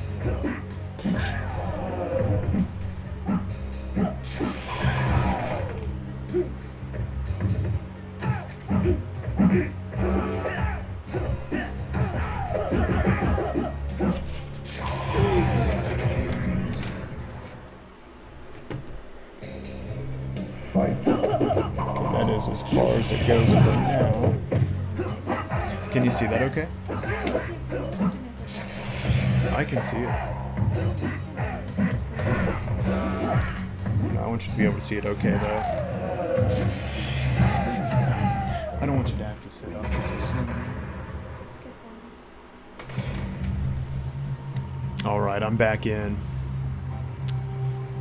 That is as far as it goes for now. Can you see that okay? I can see it. I want you to be able to see it okay though. I don't want you to have to sit up. Alright, I'm back in.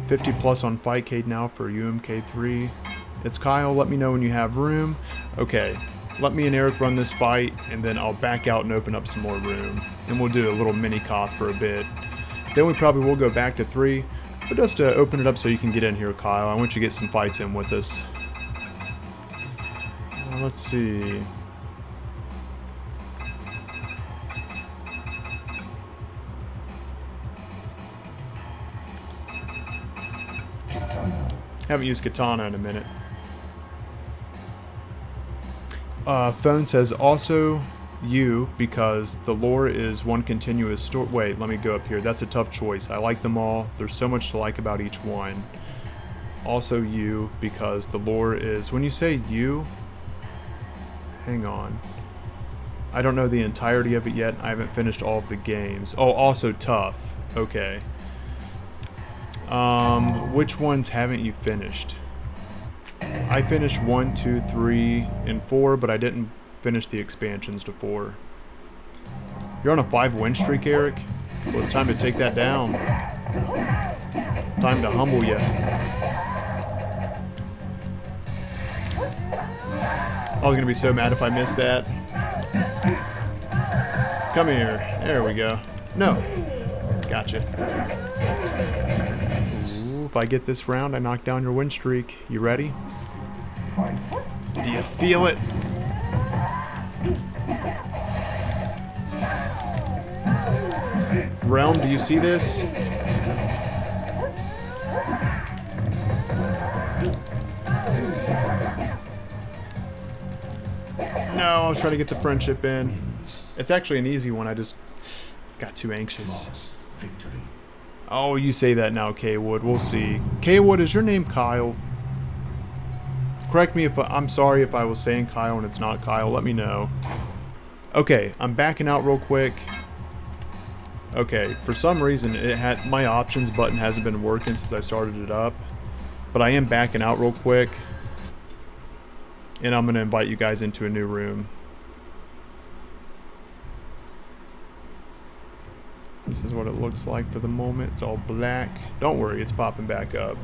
50 plus on Fightcade now for UMK3. It's Kyle, let me know when you have room. Okay, let me and Eric run this fight, and then I'll back out and open up some more room. And we'll do a little mini cough for a bit. Then we probably will go back to 3, but just to open it up so you can get in here, Kyle. I want you to get some fights in with us. Let's see. Haven't used Katana in a minute. Phone says also You, because the lore is one continuous story. Wait, let me go up here. That's a tough choice. I like them all. There's so much to like about each one. Also you, because the lore is... When you say you... Hang on. I don't know the entirety of it yet. I haven't finished all of the games. Oh, also tough. Okay. Which ones haven't you finished? I finished 1, 2, 3, and 4, but I didn't finish the expansions to 4. You're on a 5-win streak, Eric? Well, it's time to take that down. Time to humble you. I was gonna be so mad if I missed that. Come here. There we go. No. Gotcha. Ooh, if I get this round, I knock down your win streak. You ready? Do you feel it? Realm, do you see this? No, I was trying to get the friendship in. It's actually an easy one, I just got too anxious. Flawless victory. Oh, you say that now, K-Wood. We'll see. K-Wood, is your name Kyle? Correct me if I'm sorry if I was saying Kyle and it's not Kyle. Let me know. Okay, I'm backing out real quick. Okay, for some reason it had my options button hasn't been working since I started it up, but I am backing out real quick, and I'm gonna invite you guys into a new room. This is what it looks like for the moment. It's all black. Don't worry, it's popping back up.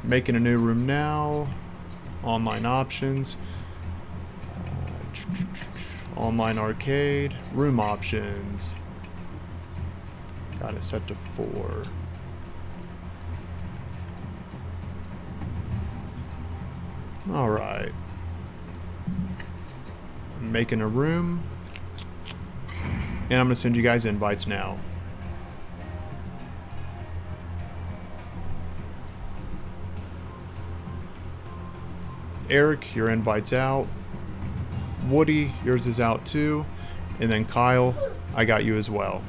Making a new room now. Online options. Online arcade. Room options. Got it set to 4. Alright. I'm making a room. And I'm going to send you guys invites now. Eric, your invite's out. Woody, yours is out too. And then Kyle, I got you as well.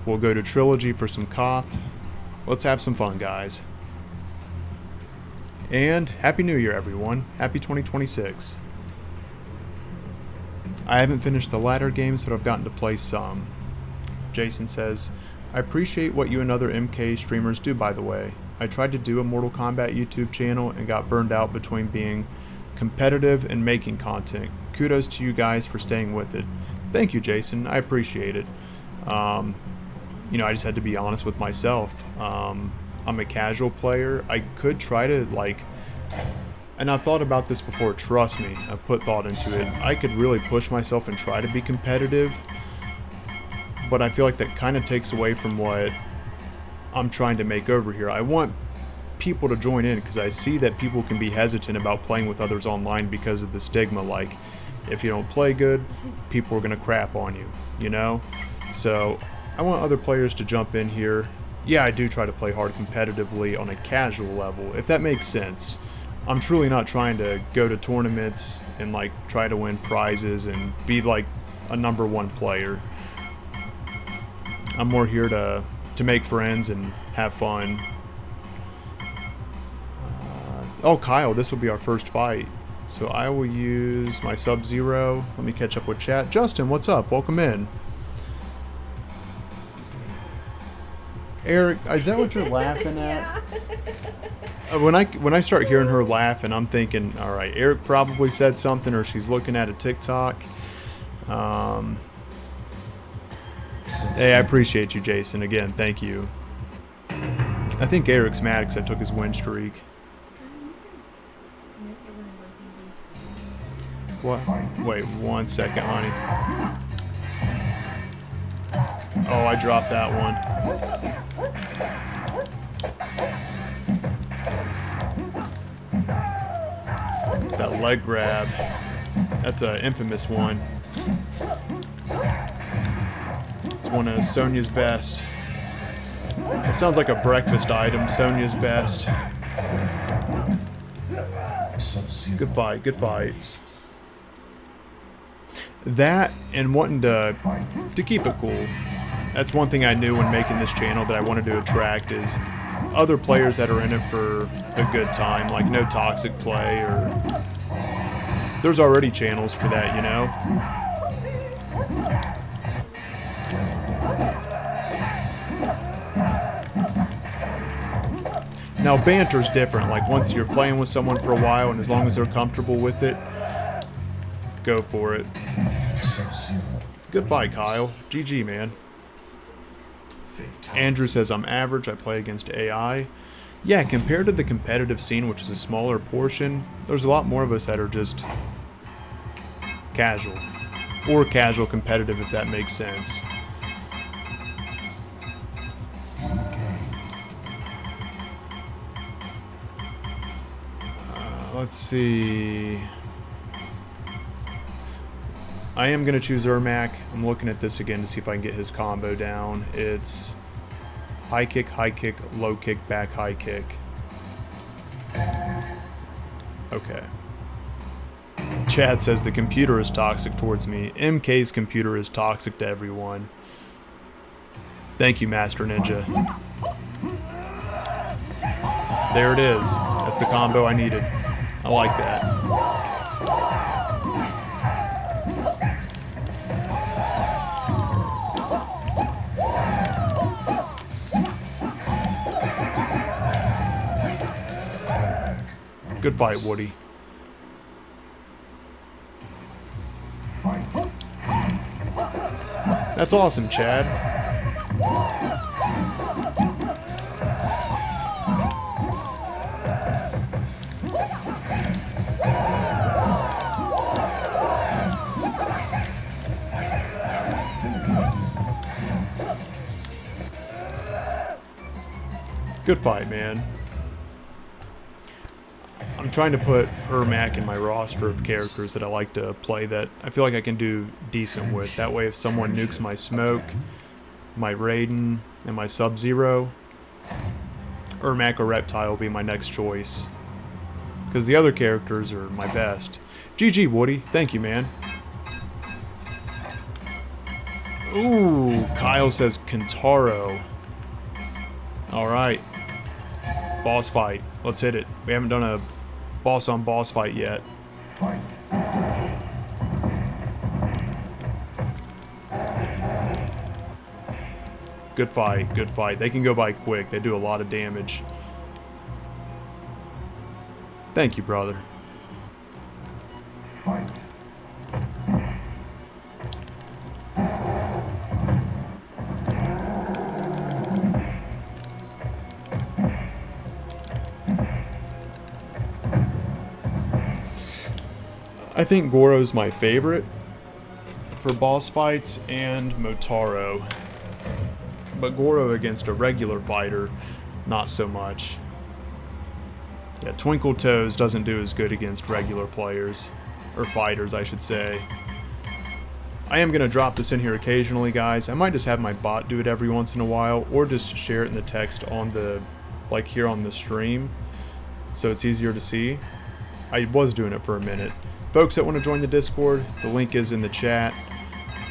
We'll go to Trilogy for some Koth. Let's have some fun, guys. And Happy New Year, everyone. Happy 2026. I haven't finished the latter games, but I've gotten to play some. Jason says, I appreciate what you and other MK streamers do, by the way. I tried to do a Mortal Kombat YouTube channel and got burned out between being competitive and making content. Kudos to you guys for staying with it. Thank you, Jason. I appreciate it. You know, I just had to be honest with myself. I'm a casual player. I could try to, like, and I've thought about this before, trust me, I've put thought into it. I could really push myself and try to be competitive, but I feel like that kind of takes away from what I'm trying to make over here. I want people to join in because I see that people can be hesitant about playing with others online because of the stigma, like, if you don't play good, people are going to crap on you, you know? So I want other players to jump in here. Yeah, I do try to play hard competitively on a casual level, if that makes sense. I'm truly not trying to go to tournaments and, like, try to win prizes and be like a #1 player. I'm more here to make friends and have fun. Oh, Kyle, this will be our first fight. So I will use my Sub-Zero. Let me catch up with chat. Justin, what's up? Welcome in. Eric, is that what you're laughing at? When I start hearing her laugh and I'm thinking, all right, Eric probably said something or she's looking at a TikTok. Hey, I appreciate you, Jason. Again, thank you. I think Eric's mad because I took his win streak. What? Wait 1 second, honey. Oh, I dropped that one. That leg grab. That's an infamous one. It's one of Sonya's best. It sounds like a breakfast item. Sonya's best. Good fight, good fight. That and wanting to keep it cool. That's one thing I knew when making this channel that I wanted to attract is other players that are in it for a good time, like no toxic play, or there's already channels for that, you know? Now banter's different, like once you're playing with someone for a while and as long as they're comfortable with it, go for it. Good fight, Kyle. GG, man. Andrew says, I'm average, I play against AI. Yeah, compared to the competitive scene, which is a smaller portion, there's a lot more of us that are just casual. Or casual competitive, if that makes sense. Let's see. I am going to choose Ermac. I'm looking at this again to see if I can get his combo down. It's high kick, low kick, back high kick. Okay. Chad says the computer is toxic towards me. MK's computer is toxic to everyone. Thank you, Master Ninja. There it is. That's the combo I needed. I like that. Good fight, Woody. That's awesome, Chad. Good fight, man. I'm trying to put Ermac in my roster of characters that I like to play that I feel like I can do decent with. That way if someone nukes my Smoke, my Raiden, and my Sub-Zero, Ermac or Reptile will be my next choice. Because the other characters are my best. GG, Woody. Thank you, man. Ooh, Kyle says Kentaro. Alright. Boss fight. Let's hit it. We haven't done a boss on boss fight yet. Good fight, good fight. They can go by quick. They do a lot of damage. Thank you, brother. I think Goro's my favorite for boss fights, and Motaro. But Goro against a regular fighter, not so much. Yeah, Twinkle Toes doesn't do as good against regular players. Or fighters, I should say. I am going to drop this in here occasionally, guys. I might just have my bot do it every once in a while, or just share it in the text on the, like here on the stream, so it's easier to see. I was doing it for a minute. Folks that want to join the Discord, the link is in the chat.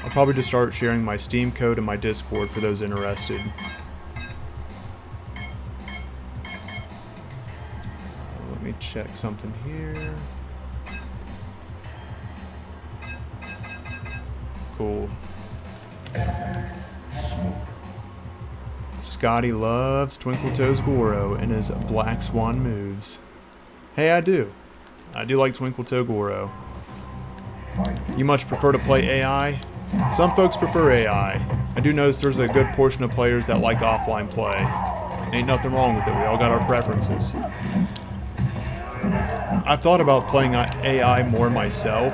I'll probably just start sharing my Steam code in my Discord for those interested. Let me check something here. Cool. Scotty loves Twinkle Toes Goro and his Black Swan moves. Hey, I do. I do like Twinkle Toe Goro. You much prefer to play AI? Some folks prefer AI. I do notice there's a good portion of players that like offline play. Ain't nothing wrong with it, we all got our preferences. I've thought about playing AI more myself,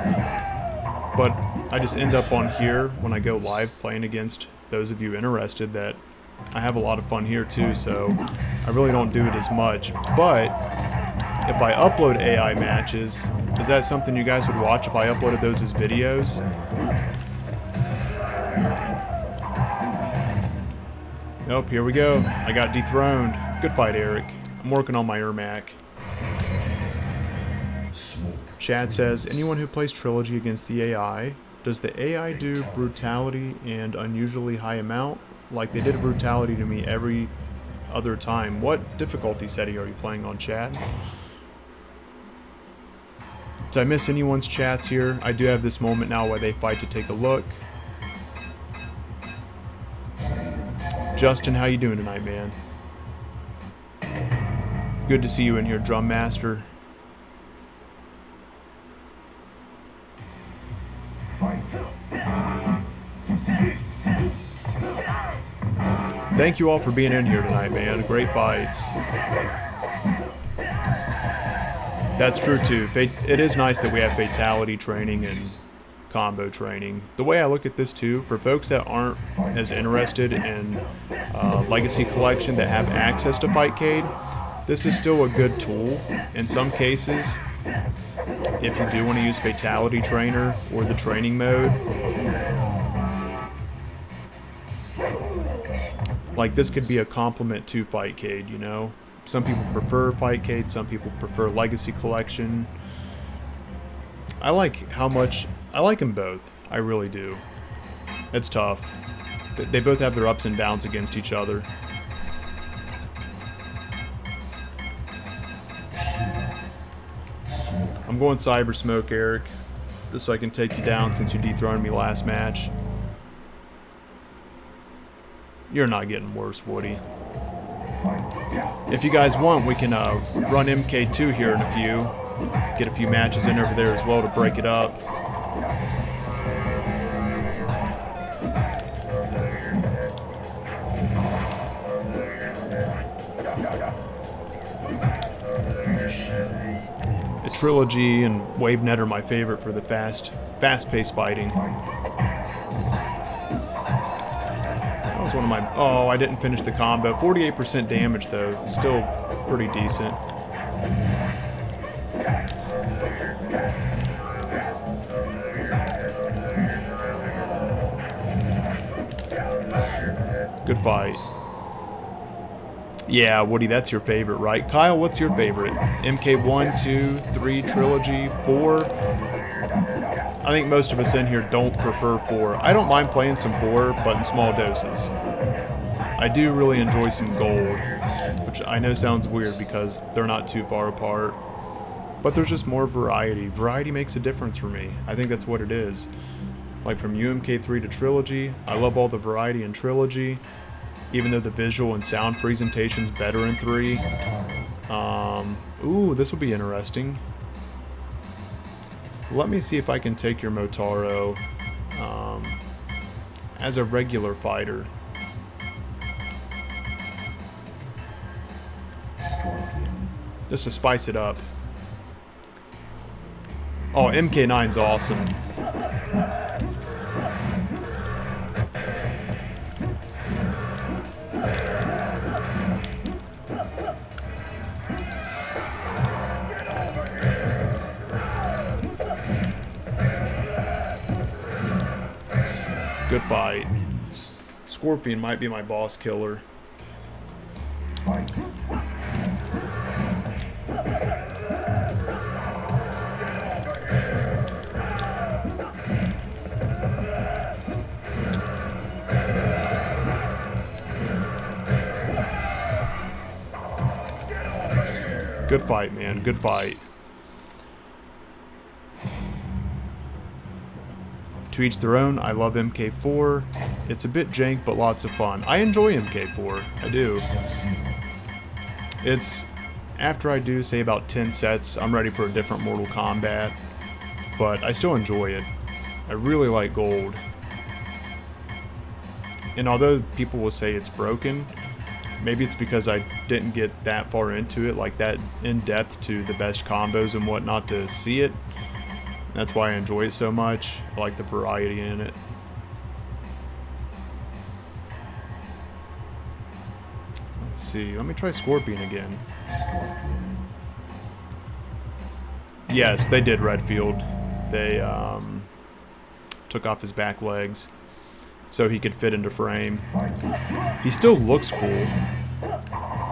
but I just end up on here when I go live playing against those of you interested that I have a lot of fun here too, so I really don't do it as much. But if I upload AI matches, is that something you guys would watch if I uploaded those as videos? Nope, here we go. I got dethroned. Good fight, Eric. I'm working on my Ermac. Smoke. Chad says, anyone who plays Trilogy against the AI, does the AI do brutality and unusually high amount? Like they did brutality to me every other time. What difficulty setting are you playing on, Chad? Did I miss anyone's chats here? I do have this moment now where they fight to take a look. Justin, how you doing tonight, man? Good to see you in here, Drum Master. Thank you all for being in here tonight, man. Great fights. That's true too. It is nice that we have fatality training and combo training. The way I look at this too, for folks that aren't as interested in Legacy Collection that have access to Fightcade, this is still a good tool. In some cases, if you do want to use Fatality Trainer or the training mode, like this could be a complement to Fightcade, you know? Some people prefer Fightcade, some people prefer Legacy Collection. I like them both. I really do. It's tough. They both have their ups and downs against each other. I'm going Cyber Smoke, Eric, just so I can take you down since you dethroned me last match. You're not getting worse, Woody. If you guys want, we can run MK2 here in a few. Get a few matches in over there as well to break it up. The Trilogy and WaveNet are my favorite for the fast-paced fighting. That was one of my... Oh, I didn't finish the combo. 48% damage, though. Still pretty decent. Good fight. Yeah, Woody, that's your favorite, right? Kyle, what's your favorite? MK1, 2, 3, Trilogy, 4? I think most of us in here don't prefer 4. I don't mind playing some 4, but in small doses. I do really enjoy some Gold, which I know sounds weird because they're not too far apart. But there's just more variety. Variety makes a difference for me. I think that's what it is. Like from UMK3 to Trilogy, I love all the variety in Trilogy. Even though the visual and sound presentation's better in 3. Ooh, this will be interesting. Let me see if I can take your Motaro as a regular fighter. Just to spice it up. Oh, MK9's awesome. Good fight. Scorpion might be my boss killer. Good fight, man. Good fight. To each their own. I love MK4. It's a bit jank, but lots of fun. I enjoy MK4. I do. It's... After I do, say, about 10 sets, I'm ready for a different Mortal Kombat. But I still enjoy it. I really like Gold. And although people will say it's broken, maybe it's because I didn't get that far into it, like that in-depth to the best combos and whatnot to see it. That's why I enjoy it so much. I like the variety in it. Let's see. Let me try Scorpion again. Yes, they did Redfield. They took off his back legs. so he could fit into frame. He still looks cool,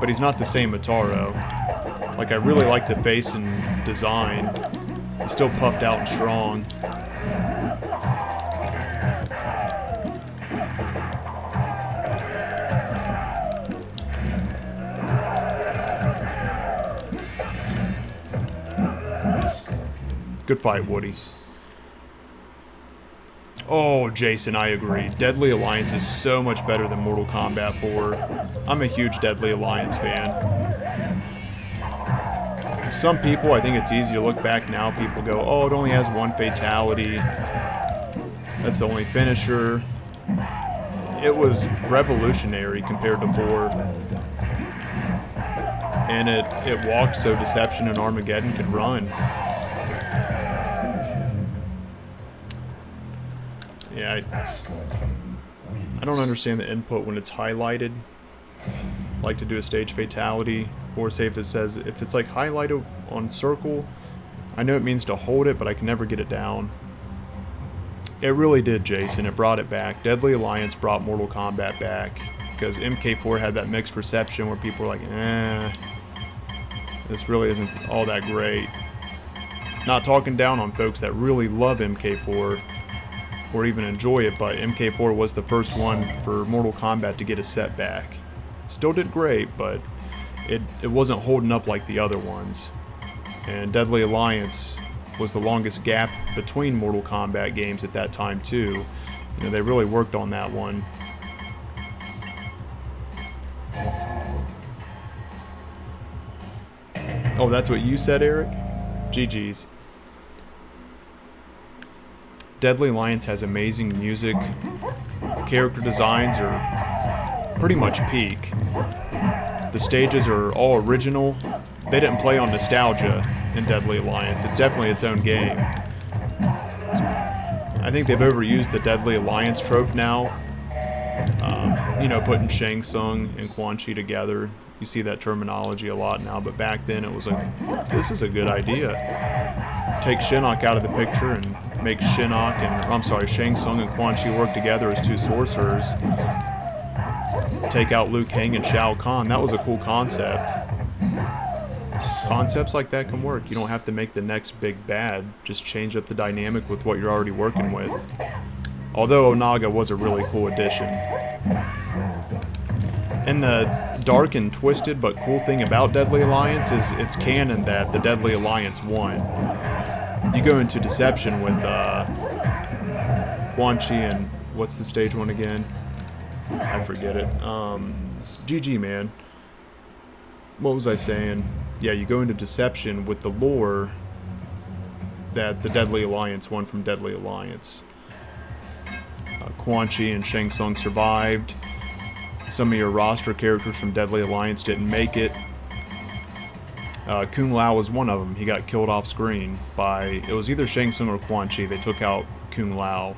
but he's not the same Motaro. Like, I really like the face and design. He's still puffed out and strong. Good fight, Woody. Oh, Jason, I agree. Deadly Alliance is so much better than Mortal Kombat 4. I'm a huge Deadly Alliance fan. Some people, I think it's easy to look back now, people go, oh, it only has one fatality. That's the only finisher. It was revolutionary compared to 4. And it walked so Deception and Armageddon could run. Yeah, I don't understand the input when it's highlighted. I like to do a stage fatality, or say if it says, if it's like highlighted on circle, I know it means to hold it, but I can never get it down. It really did, Jason. It brought it back. Deadly Alliance brought Mortal Kombat back, because MK4 had that mixed reception where people were like, this really isn't all that great. Not talking down on folks that really love MK4 or even enjoy it, but MK4 was the first one for Mortal Kombat to get a setback. Still did great, but it wasn't holding up like the other ones. And Deadly Alliance was the longest gap between Mortal Kombat games at that time too. You know, they really worked on that one. Oh, that's what you said, Eric? GG's. Deadly Alliance has amazing music. Character designs are pretty much peak. The stages are all original. They didn't play on nostalgia in Deadly Alliance. It's definitely its own game. I think they've overused the Deadly Alliance trope now. You know, putting Shang Tsung and Quan Chi together. You see that terminology a lot now, but back then it was like, this is a good idea. Take Shinnok out of the picture and make Shinnok and, I'm sorry, Shang Tsung and Quan Chi work together as two sorcerers. Take out Liu Kang and Shao Kahn. That was a cool concept. Concepts like that can work. You don't have to make the next big bad. Just change up the dynamic with what you're already working with. Although Onaga was a really cool addition. And the dark and twisted but cool thing about Deadly Alliance is it's canon that the Deadly Alliance won. You go into Deception with Quan Chi and what's the stage one again? I forget it. GG, man. What was I saying? Yeah, you go into Deception with the lore that the Deadly Alliance won from Deadly Alliance. Quan Chi and Shang Tsung survived. Some of your roster characters from Deadly Alliance didn't make it. Kung Lao was one of them. He got killed off screen by, it was either Shang Tsung or Quan Chi. They took out Kung Lao.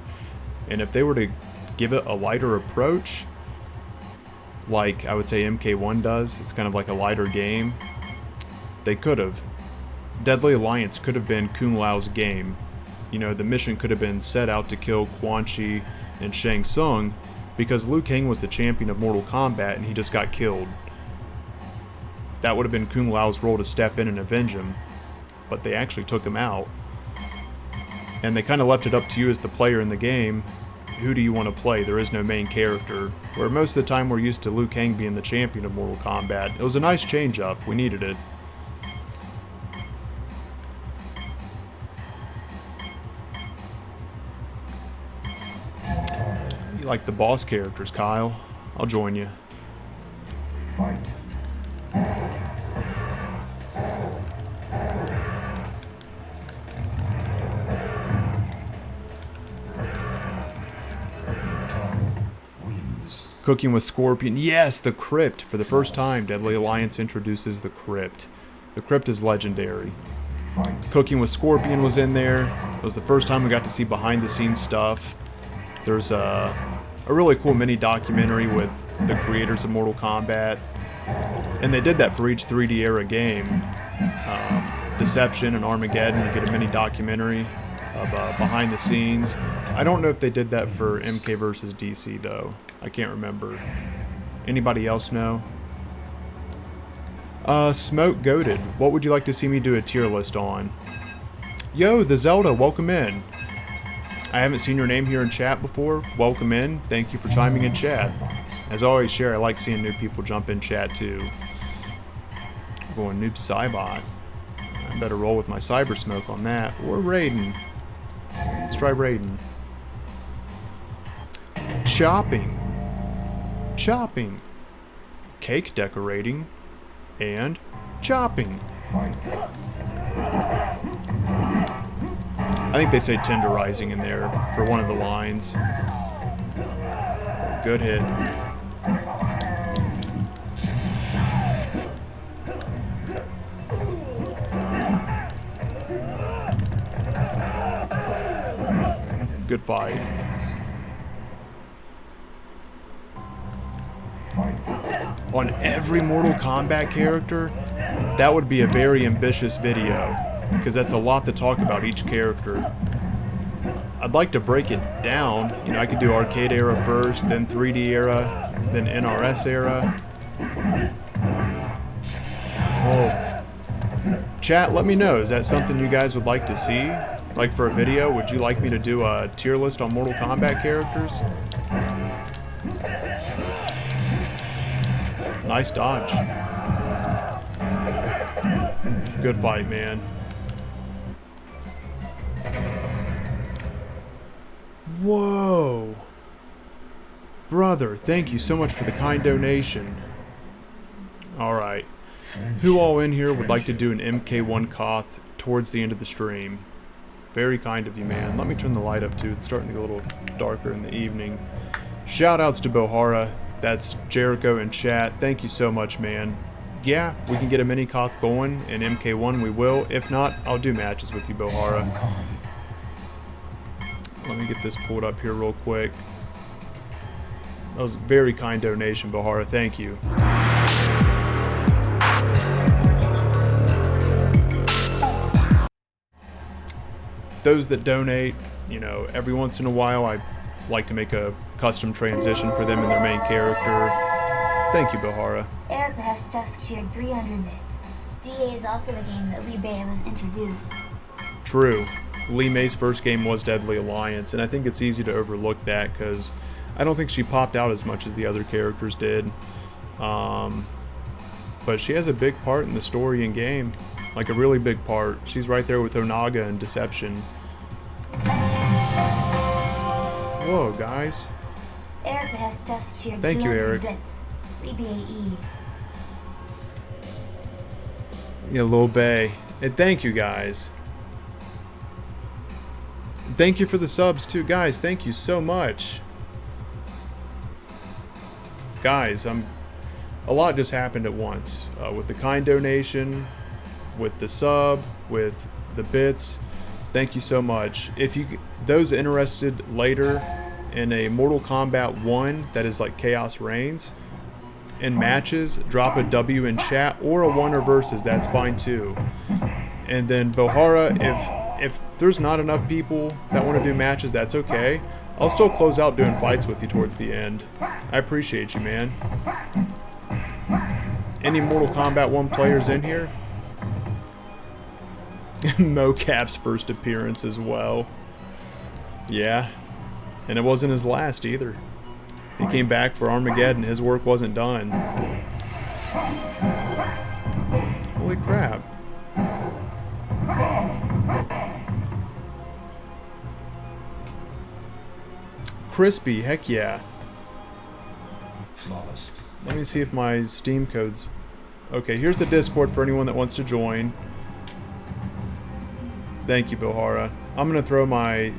And if they were to give it a lighter approach, like I would say MK1 does, it's kind of like a lighter game, they could have. Deadly Alliance could have been Kung Lao's game. You know, the mission could have been set out to kill Quan Chi and Shang Tsung, because Liu Kang was the champion of Mortal Kombat and he just got killed. That would have been Kung Lao's role to step in and avenge him, but they actually took him out. And they kind of left it up to you as the player in the game. Who do you want to play? There is no main character. Where most of the time we're used to Liu Kang being the champion of Mortal Kombat. It was a nice change up. We needed it. You like the boss characters, Kyle? I'll join you. Cooking with Scorpion. Yes, the Crypt. For the first time, Deadly Alliance introduces the Crypt. The Crypt is legendary. Cooking with Scorpion was in there. It was the first time we got to see behind-the-scenes stuff. There's a really cool mini documentary with the creators of Mortal Kombat. And they did that for each 3D era game. Deception and Armageddon, you get a mini documentary. of behind the scenes. I don't know if they did that for MK versus DC though. I can't remember. Anybody else know? Smoke Goated. What would you like to see me do a tier list on? Yo, the Zelda, welcome in. I haven't seen your name here in chat before. Welcome in. Thank you for chiming in chat. As always, share. I like seeing new people jump in chat too. Going Noob Cybot. I better roll with my Cyber Smoke on that. Or Raiden. Let's try Raiden. Chopping. Chopping. Cake decorating. And chopping. I think they say tenderizing in there for one of the lines. Good hit. Good fight. On every Mortal Kombat character, that would be a very ambitious video, because that's a lot to talk about each character. I'd like to break it down. You know, I could do arcade era first, then 3D era, then NRS era. Oh. Chat, let me know. Is that something you guys would like to see? Like for a video, would you like me to do a tier list on Mortal Kombat characters? Nice dodge. Good fight, man. Whoa. Brother, thank you so much for the kind donation. Alright. Who all in here would like to do an MK1 Koth towards the end of the stream? Very kind of you, man. Let me turn the light up too. It's starting to get a little darker in the evening. Shoutouts to Bohara. That's Jericho in chat. Thank you so much, man. Yeah, we can get a mini Koth going in MK1, we will. If not, I'll do matches with you, Bohara. Let me get this pulled up here real quick. That was a very kind donation, Bohara. Thank you. Those that donate, you know, every once in a while I like to make a custom transition for them and their main character. Thank you, Bohara. Erica has just shared 300 bits. DA is also the game that Lee Bay was introduced. True. Lee May's first game was Deadly Alliance, and I think it's easy to overlook that because I don't think she popped out as much as the other characters did. But she has a big part in the story and game. Like a really big part. She's right there with Onaga and Deception. Whoa, guys. Erica has just shared Thank you, 200 Eric. bits. Lee Bay. Yeah, Lil Bay. And thank you, guys. Thank you for the subs, too. Guys, thank you so much. Guys, a lot just happened at once. With the kind donation, with the sub, with the bits. Thank you so much. If you, those interested later in a Mortal Kombat 1 that is like Chaos Reigns, in matches, drop a W in chat, or a 1 or versus, that's fine too. And then Bohara, if there's not enough people that want to do matches, that's okay. I'll still close out doing fights with you towards the end. I appreciate you, man. Any Mortal Kombat 1 players in here? Mocap's first appearance as well. Yeah. And it wasn't his last either. He came back for Armageddon. His work wasn't done. Holy crap. Crispy, heck yeah. Flawless. Let me see if my Steam code's... Okay, here's the Discord for anyone that wants to join. Thank you, Bohara. I'm going to throw my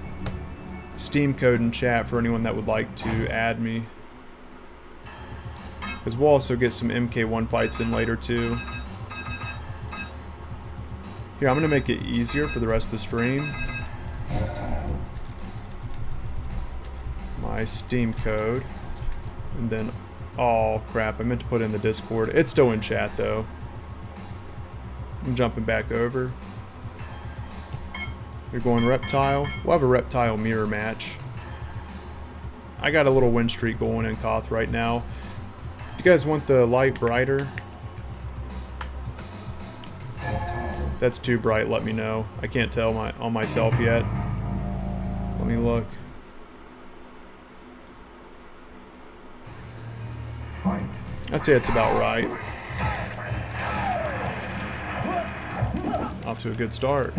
Steam code in chat for anyone that would like to add me. Because we'll also get some MK1 fights in later, too. Here, I'm going to make it easier for the rest of the stream. My Steam code. And then... Oh, crap. I meant to put it in the Discord. It's still in chat, though. I'm jumping back over. You're going reptile. We'll have a reptile mirror match. I got a little win streak going in Koth right now. If you guys want the light brighter, that's too bright, let me know. I can't tell on myself yet. Let me look. I'd say it's about right. Off to a good start.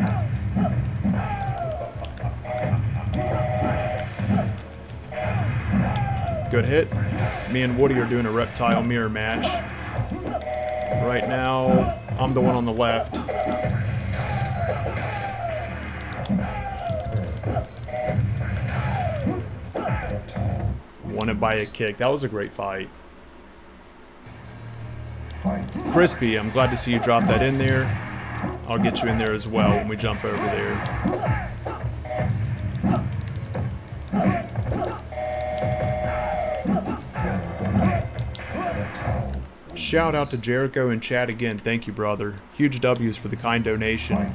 Good hit. Me and Woody are doing a reptile mirror match. Right now, I'm the one on the left. Won it by a kick. That was a great fight. Crispy, I'm glad to see you drop that in there. I'll get you in there as well when we jump over there. Shout out to Jericho and chat again. Thank you, brother. Huge W's for the kind donation.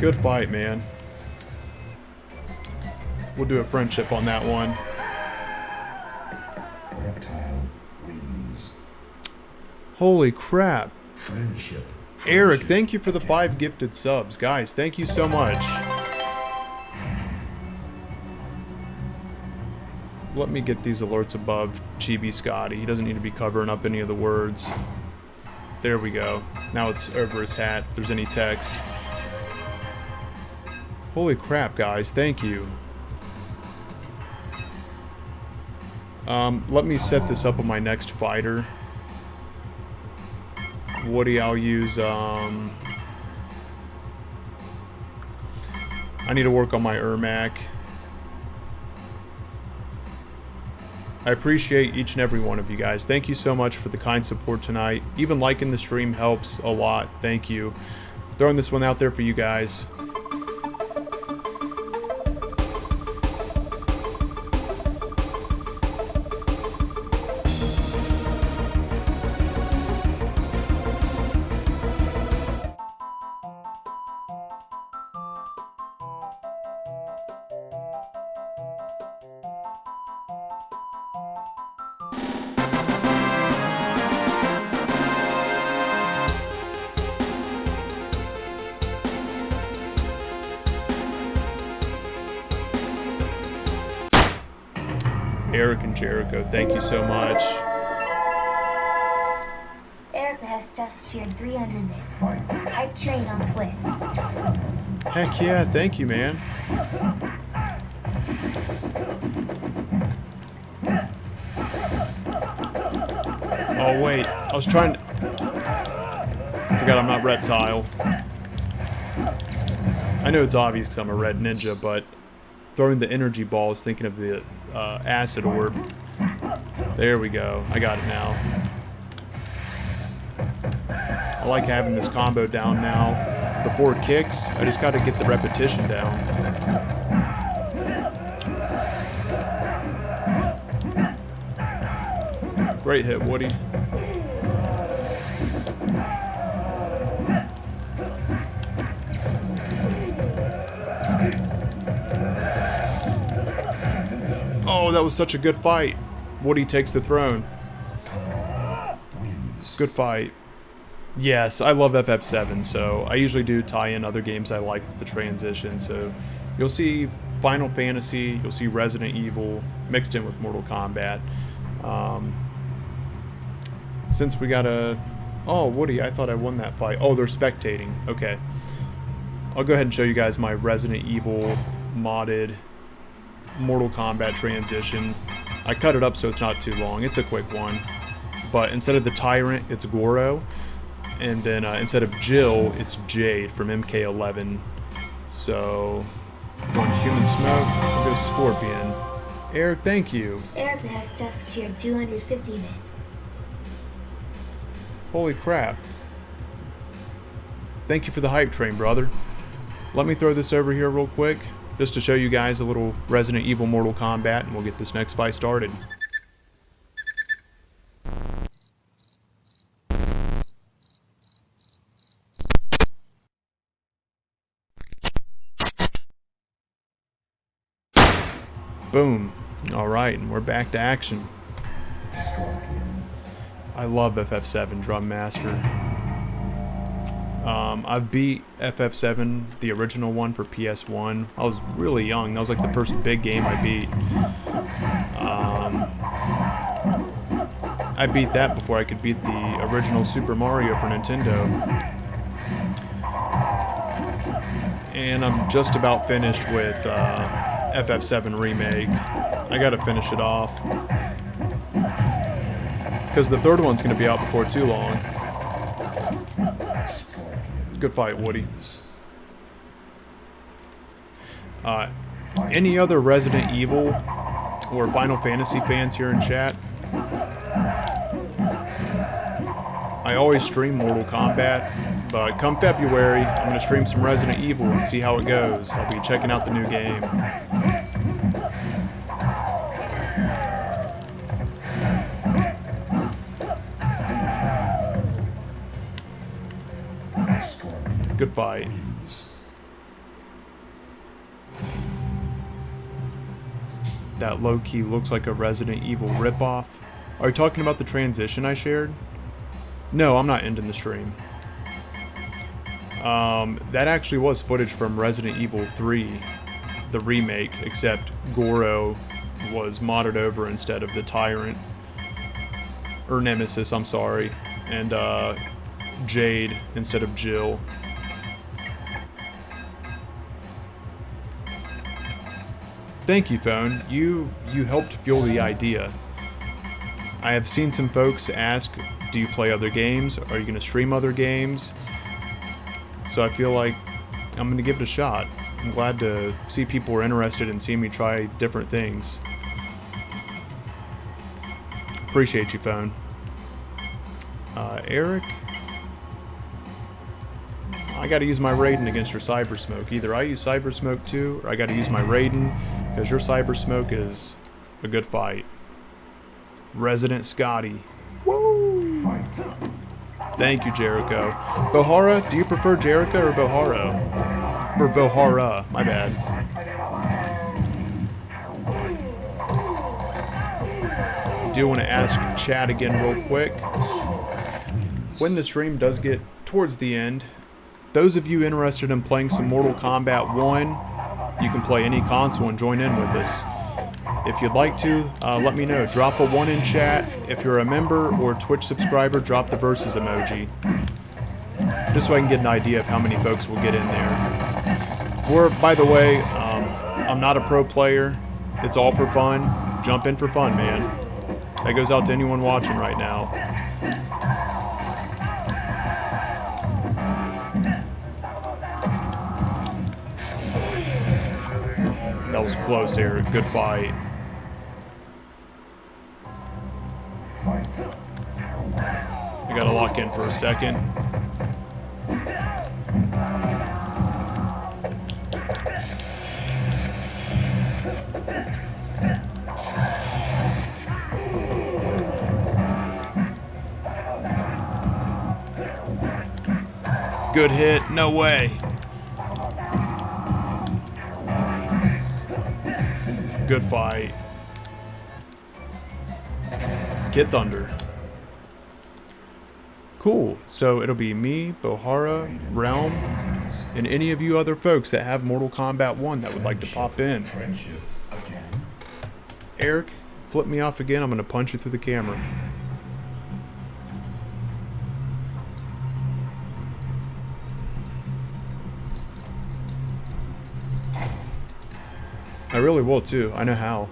Good fight, man. We'll do a friendship on that one. Reptile wins. Holy crap. Friendship. Eric, thank you for the 5 gifted subs. Guys, thank you so much. Let me get these alerts above Chibi Scotty. He doesn't need to be covering up any of the words. There we go. Now it's over his hat if there's any text. Holy crap, guys. Thank you. Let me set this up on my next fighter. Woody, I'll use, I need to work on my Ermac. I appreciate each and every one of you guys. Thank you so much for the kind support tonight. Even liking the stream helps a lot. Thank you. Throwing this one out there for you guys. Eric and Jericho, thank you so much. Erica has just shared 300 bits. Hype train on Twitch. Heck yeah, thank you, man. Oh wait, I was trying to... I forgot I'm not reptile. I know it's obvious because I'm a red ninja, but throwing the energy ball is thinking of the acid orb. There we go. I got it now. I like having this combo down now. The 4 kicks, I just got to get the repetition down. Great hit, Woody. Oh, that was such a good fight. Woody takes the throne. Good fight. Yes, I love FF7, so I usually do tie in other games I like with the transition. So you'll see Final Fantasy, you'll see Resident Evil mixed in with Mortal Kombat. Since we got a... Oh, Woody, I thought I won that fight. Oh, they're spectating. Okay. I'll go ahead and show you guys my Resident Evil modded Mortal Kombat transition. I cut it up so it's not too long. It's a quick one. But instead of the Tyrant, it's Goro. And then instead of Jill, it's Jade from MK11. So, going Human Smoke, we'll go Scorpion. Eric, thank you. Erica has just shared 250 bits. Holy crap. Thank you for the hype train, brother. let me throw this over here real quick, just to show you guys a little Resident Evil Mortal Kombat, and we'll get this next fight started. Boom. Alright, and we're back to action. I love FF7 Drum Master. I've beat FF7, the original one for PS1. I was really young. That was like the first big game I beat. I beat that before I could beat the original Super Mario for Nintendo. And I'm just about finished with FF7 Remake. I gotta finish it off. Because the third one's gonna be out before too long. Good fight, Woody. Any other Resident Evil or Final Fantasy fans here in chat? I always stream Mortal Kombat, but come February, I'm going to stream some Resident Evil and see how it goes. I'll be checking out the new game. Good fight. That low-key looks like a Resident Evil ripoff. Are you talking about the transition I shared? No, I'm not ending the stream. That actually was footage from Resident Evil 3, the remake, except Goro was modded over instead of the Tyrant. Or Nemesis, I'm sorry. And Jade instead of Jill. Thank you, Phone. You helped fuel the idea. I have seen some folks ask, do you play other games? Are you going to stream other games? So I feel like I'm going to give it a shot. I'm glad to see people are interested in seeing me try different things. Appreciate you, Phone. Eric? I gotta use my Raiden against your Cyber Smoke. Either I use Cyber Smoke too, or I gotta use my Raiden, because your Cyber Smoke is a good fight. Resident Scotty. Woo! Thank you, Jericho. Bohara, do you prefer Jericho or Bohara? Or Bohara, my bad. I do want to ask chat again real quick. When the stream does get towards the end, those of you interested in playing some Mortal Kombat 1, you can play any console and join in with us. If you'd like to, let me know. Drop a 1 in chat. If you're a member or Twitch subscriber, drop the versus emoji. Just so I can get an idea of how many folks will get in there. Or, by the way, I'm not a pro player. It's all for fun. Jump in for fun, man. That goes out to anyone watching right now. That was close, Eric. Good fight. I gotta lock in for a second. Good hit. No way. Good fight. Get Thunder. Cool. So it'll be me, Bohara, Realm, and any of you other folks that have Mortal Kombat 1 that would like to pop in. Eric, flip me off again. I'm going to punch you through the camera. I really will too. I know how.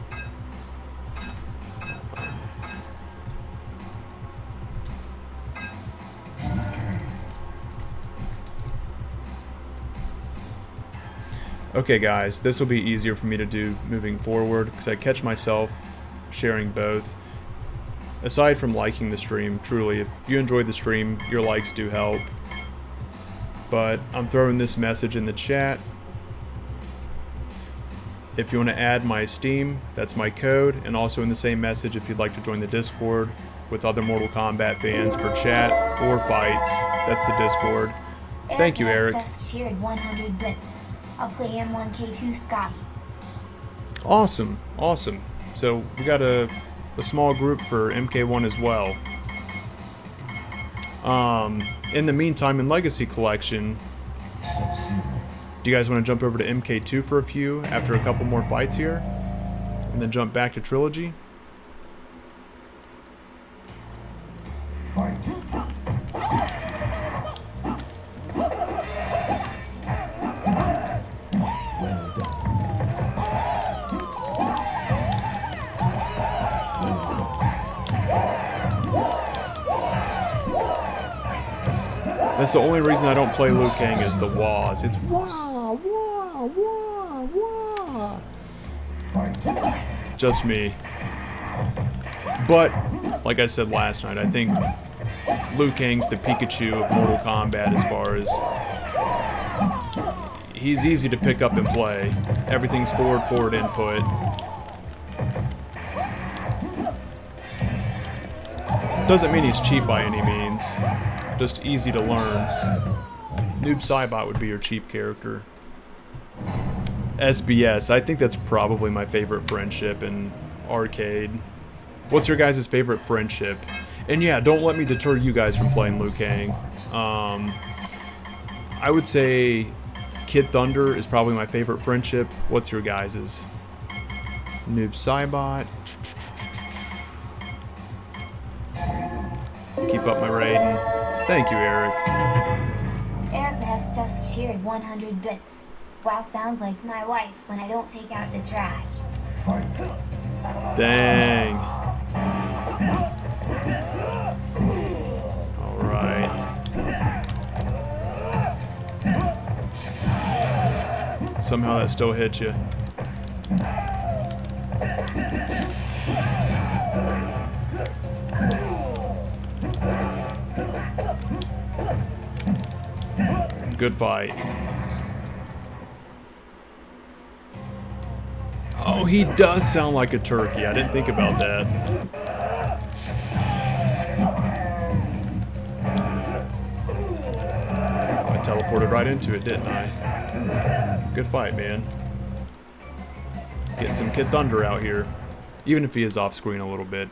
Okay guys, this will be easier for me to do moving forward because I catch myself sharing both. Aside from liking the stream, truly, if you enjoyed the stream, your likes do help. but I'm throwing this message in the chat. If you want to add my Steam, that's my code, and also in the same message if you'd like to join the Discord with other Mortal Kombat fans for chat or fights. That's the Discord. Thank you, Eric. Just cheered 100 bits. I'll play M1K2 Scotty. Awesome, awesome. So we got a small group for MK1 as well. In the meantime, in Legacy Collection, do you guys want to jump over to MK2 for a few after a couple more fights here? And then jump back to Trilogy? That's the only reason I don't play Liu Kang is the wahs. It's wah, wah, wah, wah. Just me. But, like I said last night, I think Liu Kang's the Pikachu of Mortal Kombat as far as he's easy to pick up and play. Everything's forward input. Doesn't mean he's cheap by any means. Just easy to learn. Noob Saibot would be your cheap character. SBS, I think that's probably my favorite friendship in arcade. What's your guys' favorite friendship? And yeah, don't let me deter you guys from playing Liu Kang. I would say Kid Thunder is probably my favorite friendship. What's your guys'? Noob Saibot. Keep up my rating. Thank you, Eric. Eric has just cheered 100 bits. Wow, sounds like my wife when I don't take out the trash. Dang. Alright. Somehow that still hit you. Good fight. Oh, he does sound like a turkey. I didn't think about that. I teleported right into it, didn't I? Good fight, man. Getting some Kid Thunder out here. Even if he is off screen a little bit.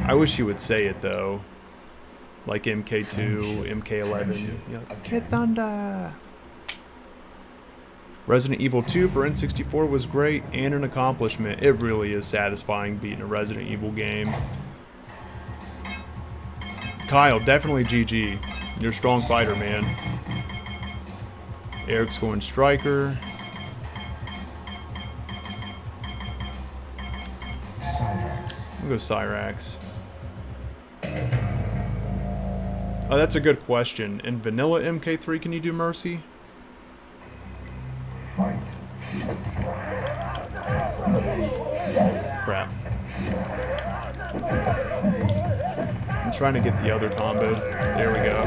I wish he would say it, though. Like MK2, MK11. Yeah, Kid Thunder! Resident Evil 2 for N64 was great and an accomplishment. It really is satisfying beating a Resident Evil game. Kyle, definitely GG. You're a strong fighter, man. Eric's going Striker. I'll go Cyrax. Oh, that's a good question. In vanilla MK3, can you do Mercy? Crap. I'm trying to get the other combo. There we go.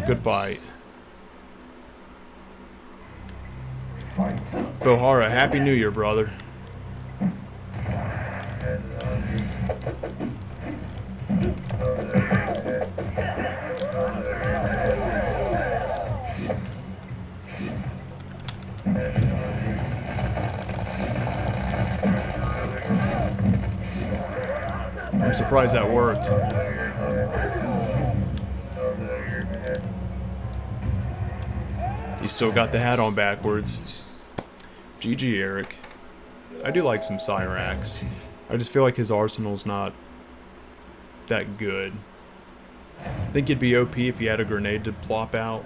Good fight. Bohara, Happy New Year, brother. I'm surprised that worked. He still got the hat on backwards. GG, Eric. I do like some Cyrax. I just feel like his arsenal's not that good. I think it'd be OP if he had a grenade to plop out.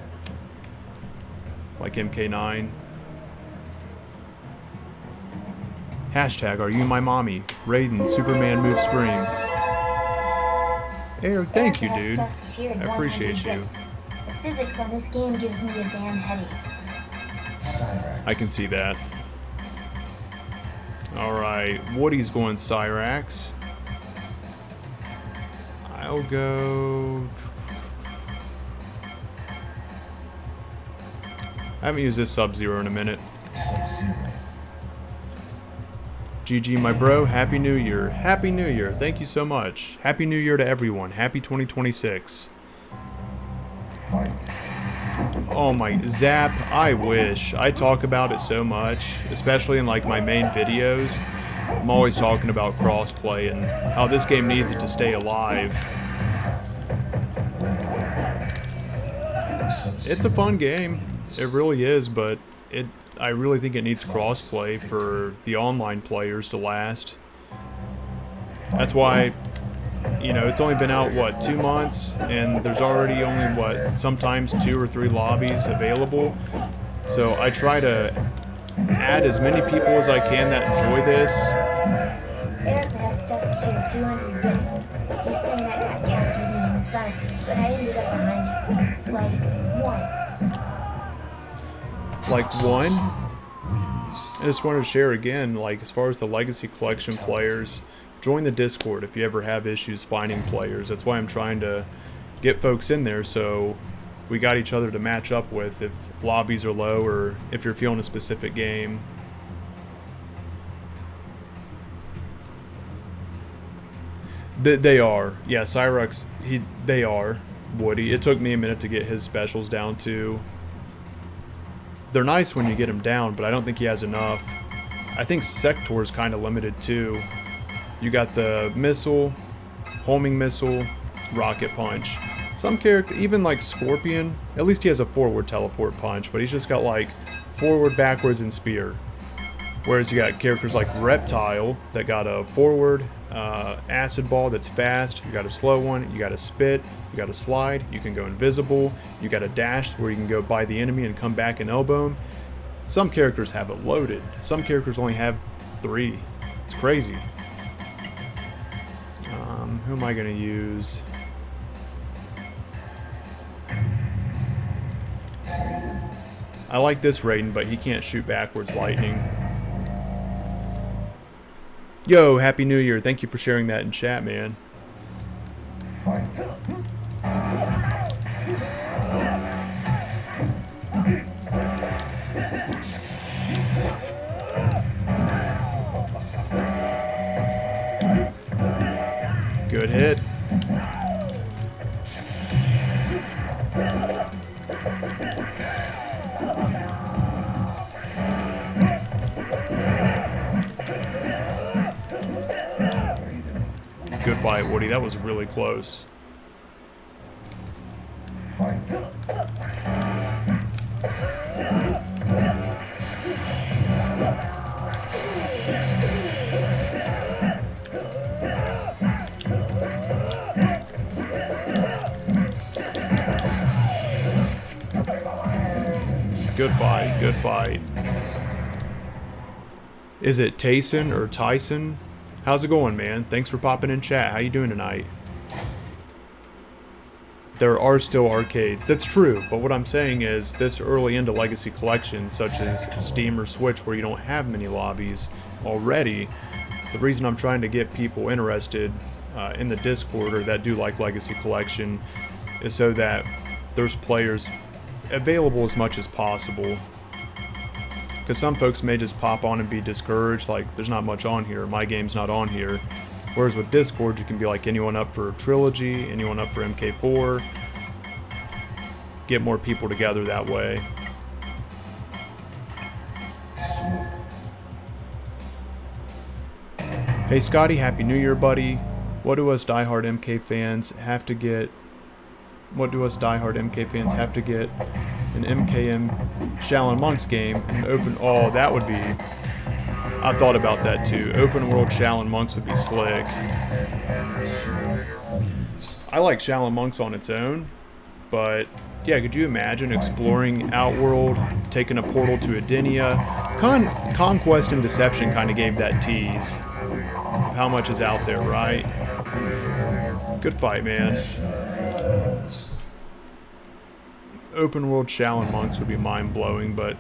Like MK9. Hashtag, are you my mommy? Raiden, Superman move scream. Eric, thank you, dude. I appreciate you. The physics on this game gives me a damn headache. I can see that. Alright, Woody's going Cyrax. I'll go... I haven't used this Sub-Zero in a minute. GG, my bro. Happy New Year. Happy New Year. Thank you so much. Happy New Year to everyone. Happy 2026. Oh my, Zap, I wish. I talk about it so much, especially in like my main videos. I'm always talking about crossplay and how this game needs it to stay alive. It's a fun game. It really is, but I really think it needs crossplay for the online players to last. That's why, you know, it's only been out, what, 2 months? And there's already only, what, sometimes 2 or 3 lobbies available. So I try to add as many people as I can that enjoy this. Eric has just shared 200 bits. You say that got counts with me in the front, but I ended up behind you. Like, what? Like 1? I just wanted to share again, like, as far as the Legacy Collection players, join the Discord if you ever have issues finding players. That's why I'm trying to get folks in there so we got each other to match up with if lobbies are low or if you're feeling a specific game. They are. Yeah, Cyrax, they are. Woody. It took me a minute to get his specials down too. They're nice when you get him down, but I don't think he has enough. I think Sector's kind of limited too. You got the missile, homing missile, rocket punch. Some character, even like Scorpion, at least he has a forward teleport punch, but he's just got like forward, backwards, and spear. Whereas you got characters like Reptile that got a forward acid ball that's fast, you got a slow one, you got a spit, you got a slide, you can go invisible, you got a dash where you can go by the enemy and come back and elbow him. Some characters have it loaded. Some characters only have 3. It's crazy. Who am I going to use? I like this Raiden, but he can't shoot backwards lightning. Yo, Happy New Year. Thank you for sharing that in chat, man. Good hit. Good fight, Woody. That was really close. Good fight, good fight. Is it Tayson or Tyson? How's it going, man? Thanks for popping in chat. How you doing tonight? There are still arcades. That's true, but what I'm saying is this early into Legacy Collection, such as Steam or Switch, where you don't have many lobbies already, the reason I'm trying to get people interested in the Discord or that do like Legacy Collection is so that there's players available as much as possible. Because some folks may just pop on and be discouraged, like there's not much on here, my game's not on here. Whereas with Discord you can be like anyone up for Trilogy, anyone up for MK4, get more people together that way. Hey Scotty, Happy New Year, buddy. What do us diehard MK fans have to get? What do us diehard MK fans have to get an MKM Shaolin Monks game and open? Oh, that would be. I've thought about that too. Open world Shaolin Monks would be slick. I like Shaolin Monks on its own, but yeah, could you imagine exploring Outworld, taking a portal to Adenia? Conquest and Deception kind of gave that tease of how much is out there, right? Good fight, man. Open world Shaolin Monks would be mind-blowing, but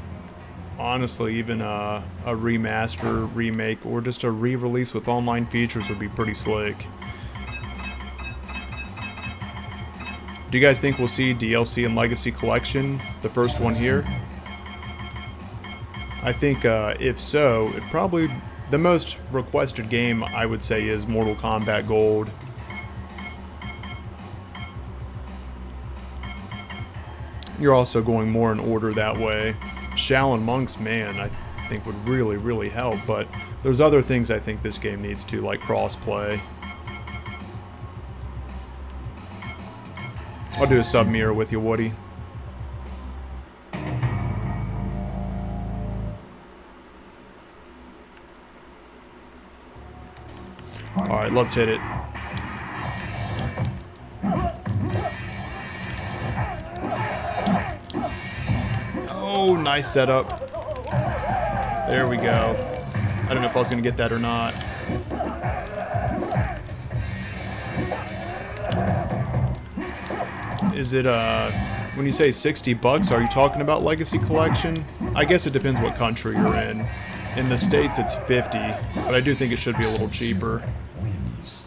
Honestly, even a remaster, remake, or just a re-release with online features would be pretty slick. Do you guys think we'll see DLC and Legacy Collection, the first one here? I think if so, it probably, the most requested game I would say is Mortal Kombat Gold. You're also going more in order that way. Shaolin Monks, man, I think would really, really help, but there's other things I think this game needs to, like crossplay. I'll do a sub-mirror with you, Woody. Alright, let's hit it. Oh, nice setup. There we go. I don't know if I was going to get that or not. Is it, when you say 60 bucks, are you talking about Legacy Collection? I guess it depends what country you're in. In the States, it's 50, but I do think it should be a little cheaper. Wins.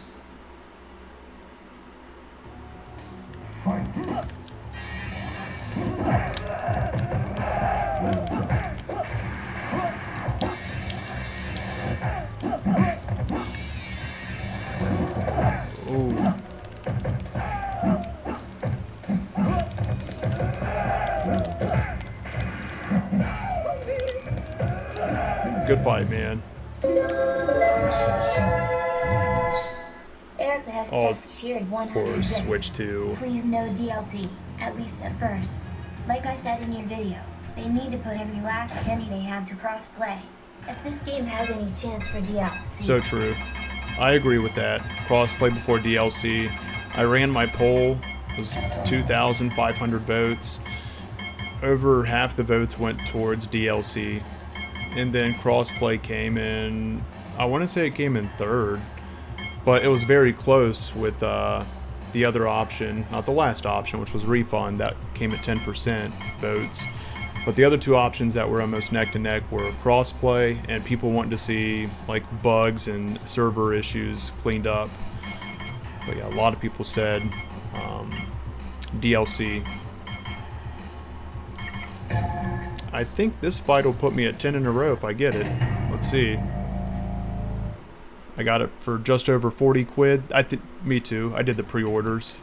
Ooh. Good fight, man. Eric has Oh, just cheered 100 Of course, bits. switch to. Please no DLC, at least at first. Like I said in your video, they need to put every last penny they have to cross-play. If this game has any chance for DLC. So true. I agree with that. Crossplay before DLC. I ran my poll. It was 2,500 votes. Over half the votes went towards DLC. And then crossplay came in, I want to say it came in third. But it was very close with the other option, not the last option, which was refund, that came at 10% votes. But the other two options that were almost neck to neck were crossplay and people wanting to see like bugs and server issues cleaned up. But yeah, a lot of people said DLC. I think this fight will put me at 10 in a row if I get it. Let's see. I got it for just over 40 quid. Me too. I did the pre-orders.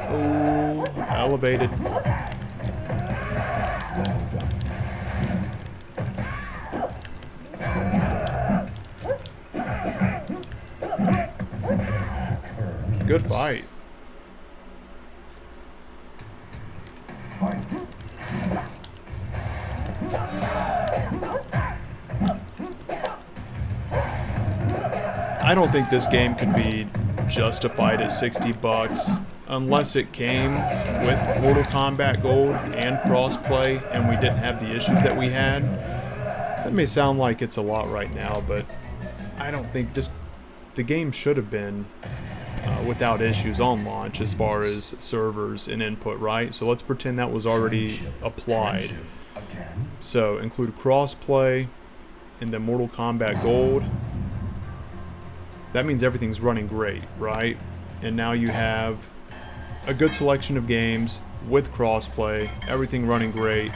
Oh, elevated. Good fight. I don't think this game could be justified at 60 bucks unless it came with Mortal Kombat Gold and crossplay and we didn't have the issues that we had. That may sound like it's a lot right now, but I don't think the game should have been without issues on launch as far as servers and input, right? So let's pretend that was already applied. So include crossplay and then Mortal Kombat Gold. That means everything's running great, right? And now you have a good selection of games with crossplay, everything running great.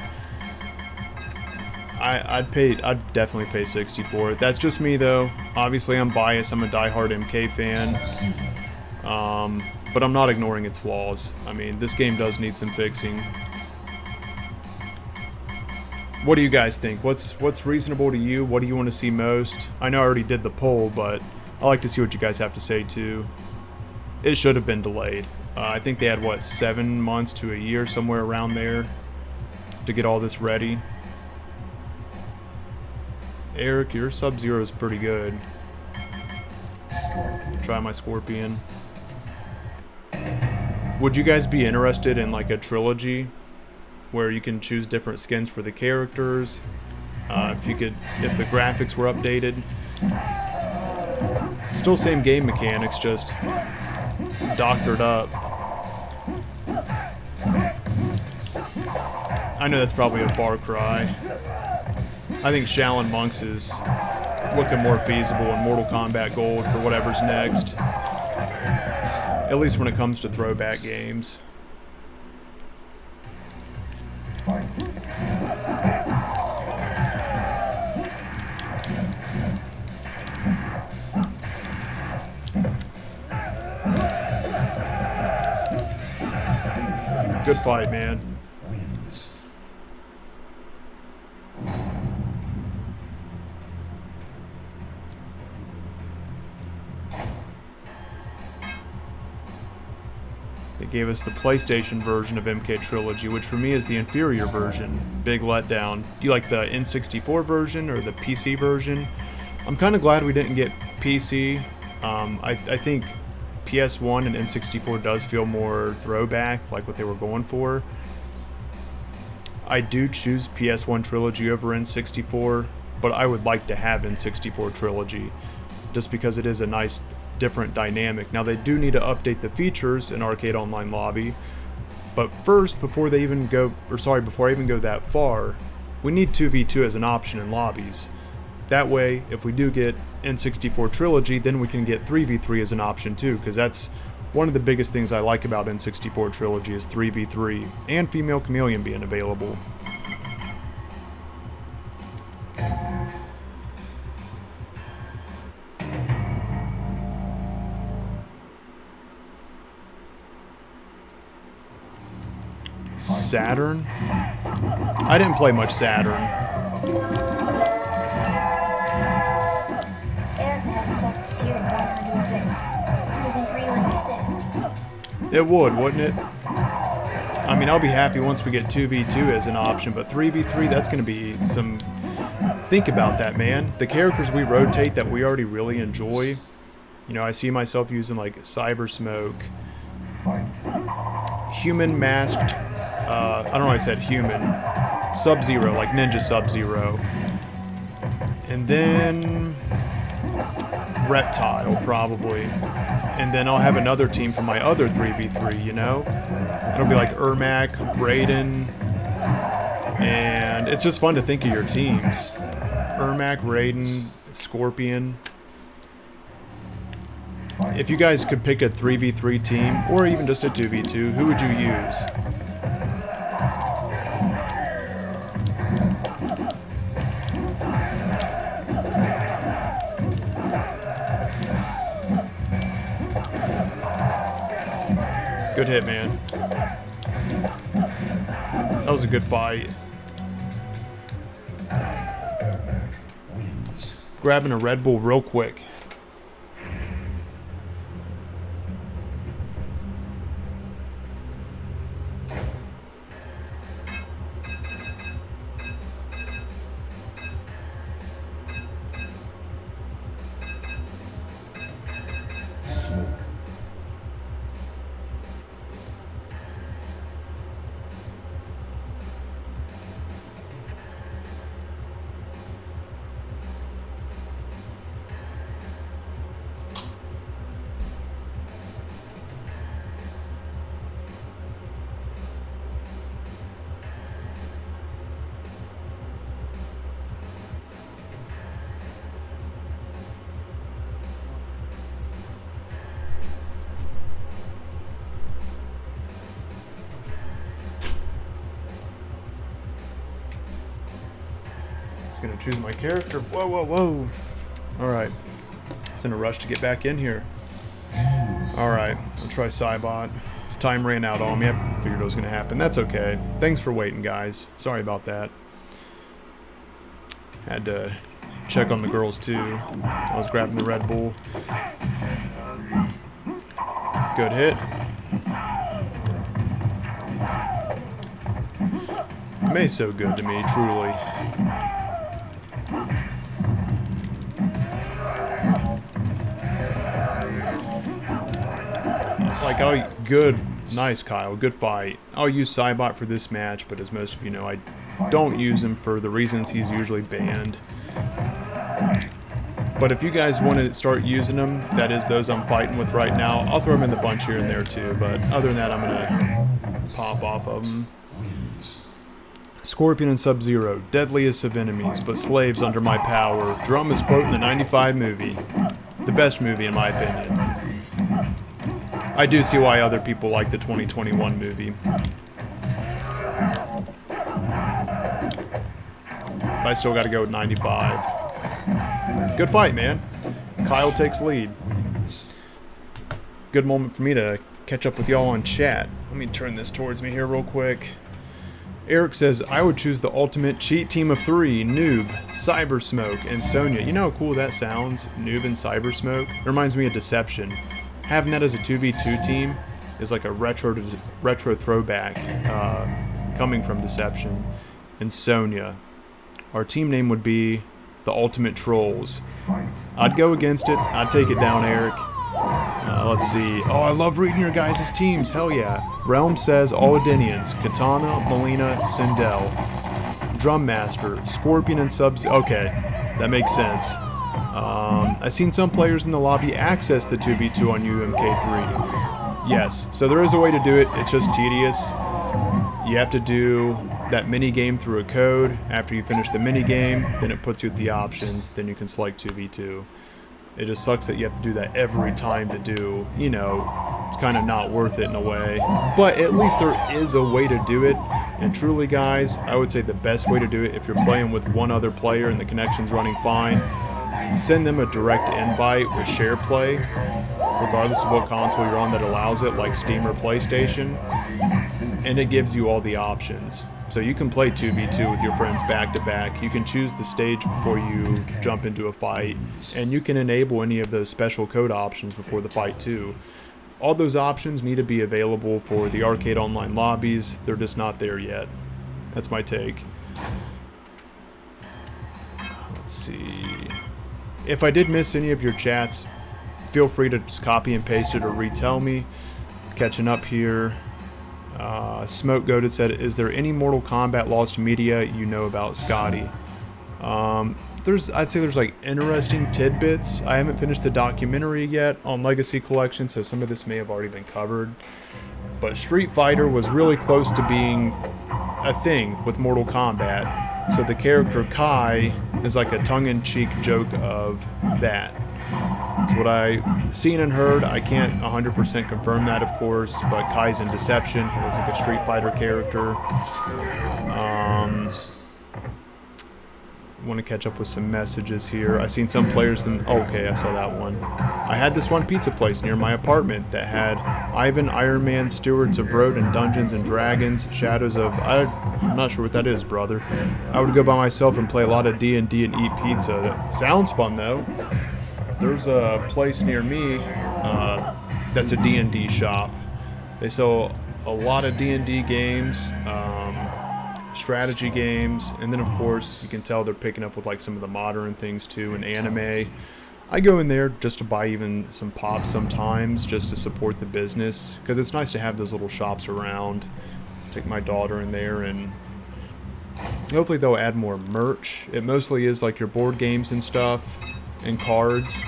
I'd definitely pay 60 for it. That's just me though. Obviously I'm biased, I'm a diehard MK fan. But I'm not ignoring its flaws. I mean, this game does need some fixing. What do you guys think? What's reasonable to you? What do you want to see most? I know I already did the poll, but I like to see what you guys have to say too. It should have been delayed. I think they had, what, 7 months to a year, somewhere around there, to get all this ready. Eric, your Sub-Zero is pretty good. Try my Scorpion. Would you guys be interested in like a trilogy where you can choose different skins for the characters? If the graphics were updated. Still same game mechanics, just doctored up. I know that's probably a far cry. I think Shaolin Monks is looking more feasible in Mortal Kombat Gold for whatever's next. At least when it comes to throwback games. Good fight, man. Wins. They gave us the PlayStation version of MK Trilogy, which for me is the inferior version. Big letdown. Do you like the N64 version or the PC version? I'm kind of glad we didn't get PC. I think PS1 and N64 does feel more throwback, like what they were going for. I do choose PS1 Trilogy over N64, but I would like to have N64 Trilogy, just because it is a nice, different dynamic. Now they do need to update the features in Arcade Online Lobby, but first, before I even go that far, we need 2v2 as an option in lobbies. That way, if we do get N64 Trilogy, then we can get 3v3 as an option too, because that's one of the biggest things I like about N64 Trilogy is 3v3, and Female Chameleon being available. Saturn? I didn't play much Saturn. Eric has just sheared 100 bits. 3v3 like you said. It would, wouldn't it? I mean, I'll be happy once we get 2v2 as an option, but 3v3, that's going to be some... Think about that, man. The characters we rotate that we already really enjoy. You know, I see myself using, like, Cyber Smoke. Human masked... I don't know why I said human. Sub-Zero, like Ninja Sub-Zero. And then... Reptile, probably. And then I'll have another team for my other 3v3, you know? It'll be like Ermac, Raiden, and it's just fun to think of your teams. Ermac, Raiden, Scorpion. If you guys could pick a 3v3 team, or even just a 2v2, who would you use? Good hit, man. That was a good fight. Wins. Grabbing a Red Bull real quick. Smoke. Gonna choose my character. Whoa, whoa, whoa. Alright. It's in a rush to get back in here. Alright, I'll try Cybot. Time ran out on me. I figured it was gonna happen. That's okay. Thanks for waiting, guys. Sorry about that. Had to check on the girls too. I was grabbing the Red Bull. Good hit. May's so good to me, truly. Like, good, nice, Kyle, good fight. I'll use Cybot for this match, but as most of you know, I don't use him for the reasons he's usually banned. But if you guys want to start using them, that is those I'm fighting with right now, I'll throw them in the bunch here and there too, but other than that, I'm going to pop off of them. Wins. Scorpion and Sub-Zero, deadliest of enemies, but slaves under my power. Drummest quote in the 95 movie. The best movie in my opinion. I do see why other people like the 2021 movie. But I still got to go with 95. Good fight, man. Kyle takes lead. Good moment for me to catch up with y'all on chat. Let me turn this towards me here real quick. Eric says, I would choose the ultimate cheat team of 3, Noob, Cybersmoke, and Sonya. You know how cool that sounds? Noob and Cybersmoke? It reminds me of Deception. Having that as a 2v2 team is like a retro throwback coming from Deception. And Sonya. Our team name would be the Ultimate Trolls. I'd go against it. I'd take it down, Eric. Let's see. Oh, I love reading your guys' teams. Hell yeah. Realm says all Adenians. Katana, Melina, Sindel. Drum Master, Scorpion, and Subs. Okay, that makes sense. I've seen some players in the lobby access the 2v2 on UMK3. Yes, so there is a way to do it. It's just tedious. You have to do that mini game through a code. After you finish the mini game, then it puts you at the options. Then you can select 2v2. It just sucks that you have to do that every time to do, you know, it's kind of not worth it in a way. But at least there is a way to do it. And truly, guys, I would say the best way to do it, if you're playing with one other player and the connection's running fine, send them a direct invite with share play, regardless of what console you're on that allows it, like Steam or PlayStation. And it gives you all the options. So you can play 2v2 with your friends back to back. You can choose the stage before you jump into a fight. And you can enable any of those special code options before the fight too. All those options need to be available for the arcade online lobbies. They're just not there yet. That's my take. Let's see. If I did miss any of your chats, feel free to just copy and paste it or retell me. Catching up here. Smoke Goated said, is there any Mortal Kombat lost media you know about Scotty? I'd say there's like interesting tidbits. I haven't finished the documentary yet on Legacy Collection, so some of this may have already been covered. But Street Fighter was really close to being a thing with Mortal Kombat. So the character Kai is like a tongue-in-cheek joke of that. That's what I seen and heard. I can't 100% confirm that, of course, but Kai's in Deception. He looks like a Street Fighter character. Want to catch up with some messages here. I seen some players in... Oh, okay, I saw that one. I had this one pizza place near my apartment that had Ivan, Iron Man, Stewards of Road, and Dungeons and Dragons, Shadows of... I'm not sure what that is, brother. I would go by myself and play a lot of D&D and eat pizza. That sounds fun, though. There's a place near me that's a D&D shop. They sell a lot of D&D games, strategy games, and then of course you can tell they're picking up with like some of the modern things too, and anime. I go in there just to buy even some pops sometimes, just to support the business, because it's nice to have those little shops around. Take my daughter in there, and hopefully they'll add more merch. It mostly is like your board games and stuff, and cards.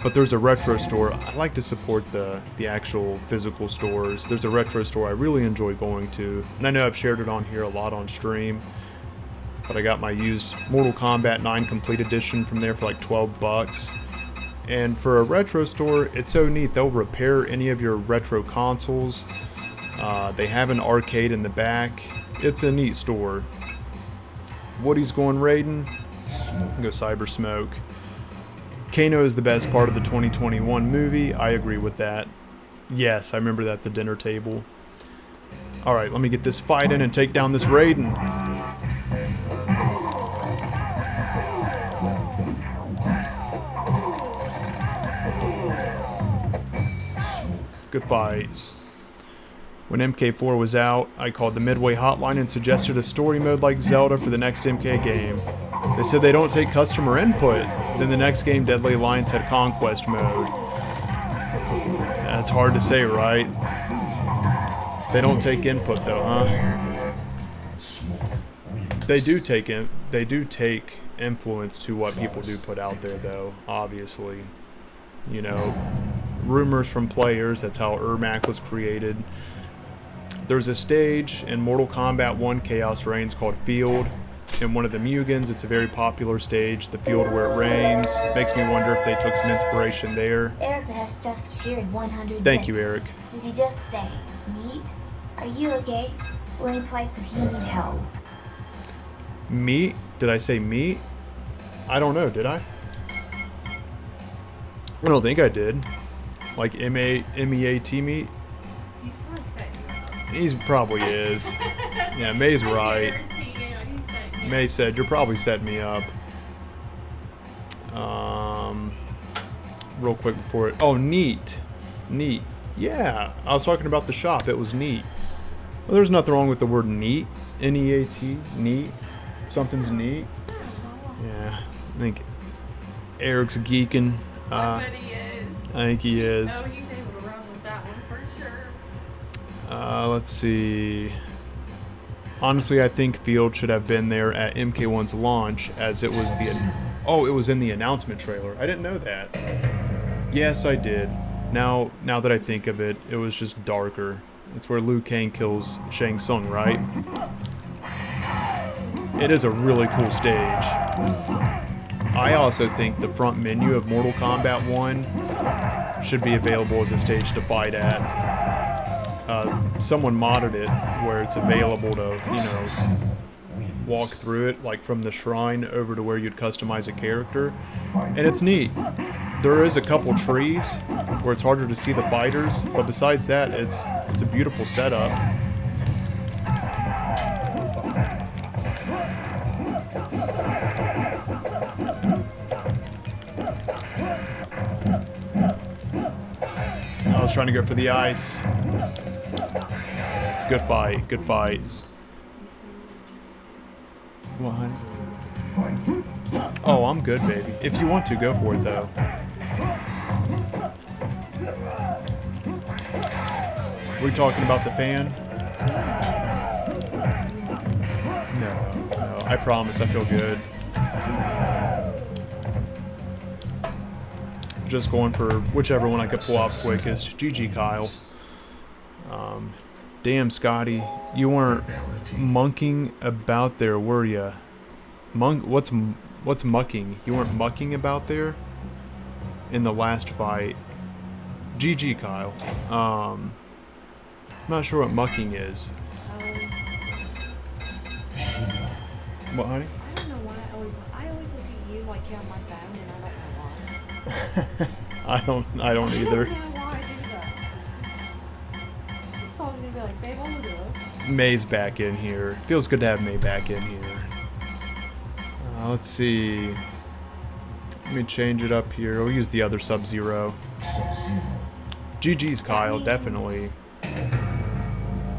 But there's a retro store. I like to support the actual physical stores. There's a retro store I really enjoy going to, and I know I've shared it on here a lot on stream, but I got my used Mortal Kombat 9 Complete Edition from there for like 12 bucks. And for a retro store, it's so neat. They'll repair any of your retro consoles. They have an arcade in the back. It's a neat store. Woody's going raiding. Go Cyber Smoke. Kano is the best part of the 2021 movie. I agree with that. Yes, I remember that at the dinner table. Alright, let me get this fight in and take down this Raiden. Good fight. When MK4 was out, I called the Midway hotline and suggested a story mode like Zelda for the next MK game. They said they don't take customer input. Then the next game, Deadly Alliance, had Conquest mode. That's hard to say, right? They don't take input though, huh? They do take influence to what people do put out there though, obviously. You know, rumors from players, that's how Ermac was created. There's a stage in Mortal Kombat 1 Chaos Reigns called Field. In one of the Mugans, it's a very popular stage, the field where it rains. Makes me wonder if they took some inspiration there. Eric has just cheered 100 Thank you, bits. Eric. Did you just say, meat? Are you okay? Blink twice if you need help. Meat? Did I say meat? I don't know, did I? I don't think I did. Like M-E-A-T meat? He's probably setting you up. He's probably is. Yeah, May's right. Guarantee you, he's setting you May up. said, you're probably setting me up. Real quick before it. Oh, neat. Neat. Yeah, I was talking about the shop. It was neat. Well, there's nothing wrong with the word neat. N-E-A-T. Neat. Something's neat. Yeah, I think Eric's geeking. I bet he is. I think he is. Oh, he's able to run with that one for sure. Let's see. Honestly, I think Field should have been there at MK1's launch, as it was the... Oh, it was in the announcement trailer. I didn't know that. Yes, I did. Now that I think of it, it was just darker. It's where Liu Kang kills Shang Tsung, right? It is a really cool stage. I also think the front menu of Mortal Kombat 1 should be available as a stage to fight at. Someone modded it where it's available to, you know, walk through it, like from the shrine over to where you'd customize a character. And it's neat. There is a couple trees where it's harder to see the fighters, but besides that, it's a beautiful setup. I was trying to go for the ice. Good fight, good fight. What, honey? Oh, I'm good, baby. If you want to, go for it, though. We talking about the fan? No, I promise I feel good. Just going for whichever one I could pull off quickest. GG, Kyle. Damn, Scotty, you weren't monking about there, were ya? What's mucking? You weren't mucking about there in the last fight. GG, Kyle. I'm not sure what mucking is. What, honey? I don't know why I always look at you like you're on my phone, and I don't know why. I don't either. I don't know why I do that. It's always gonna be like, babe, I'm gonna do it. May's back in here. Feels good to have May back in here. Let's see. Let me change it up here. We'll use the other Sub-Zero. GG's, Kyle, definitely.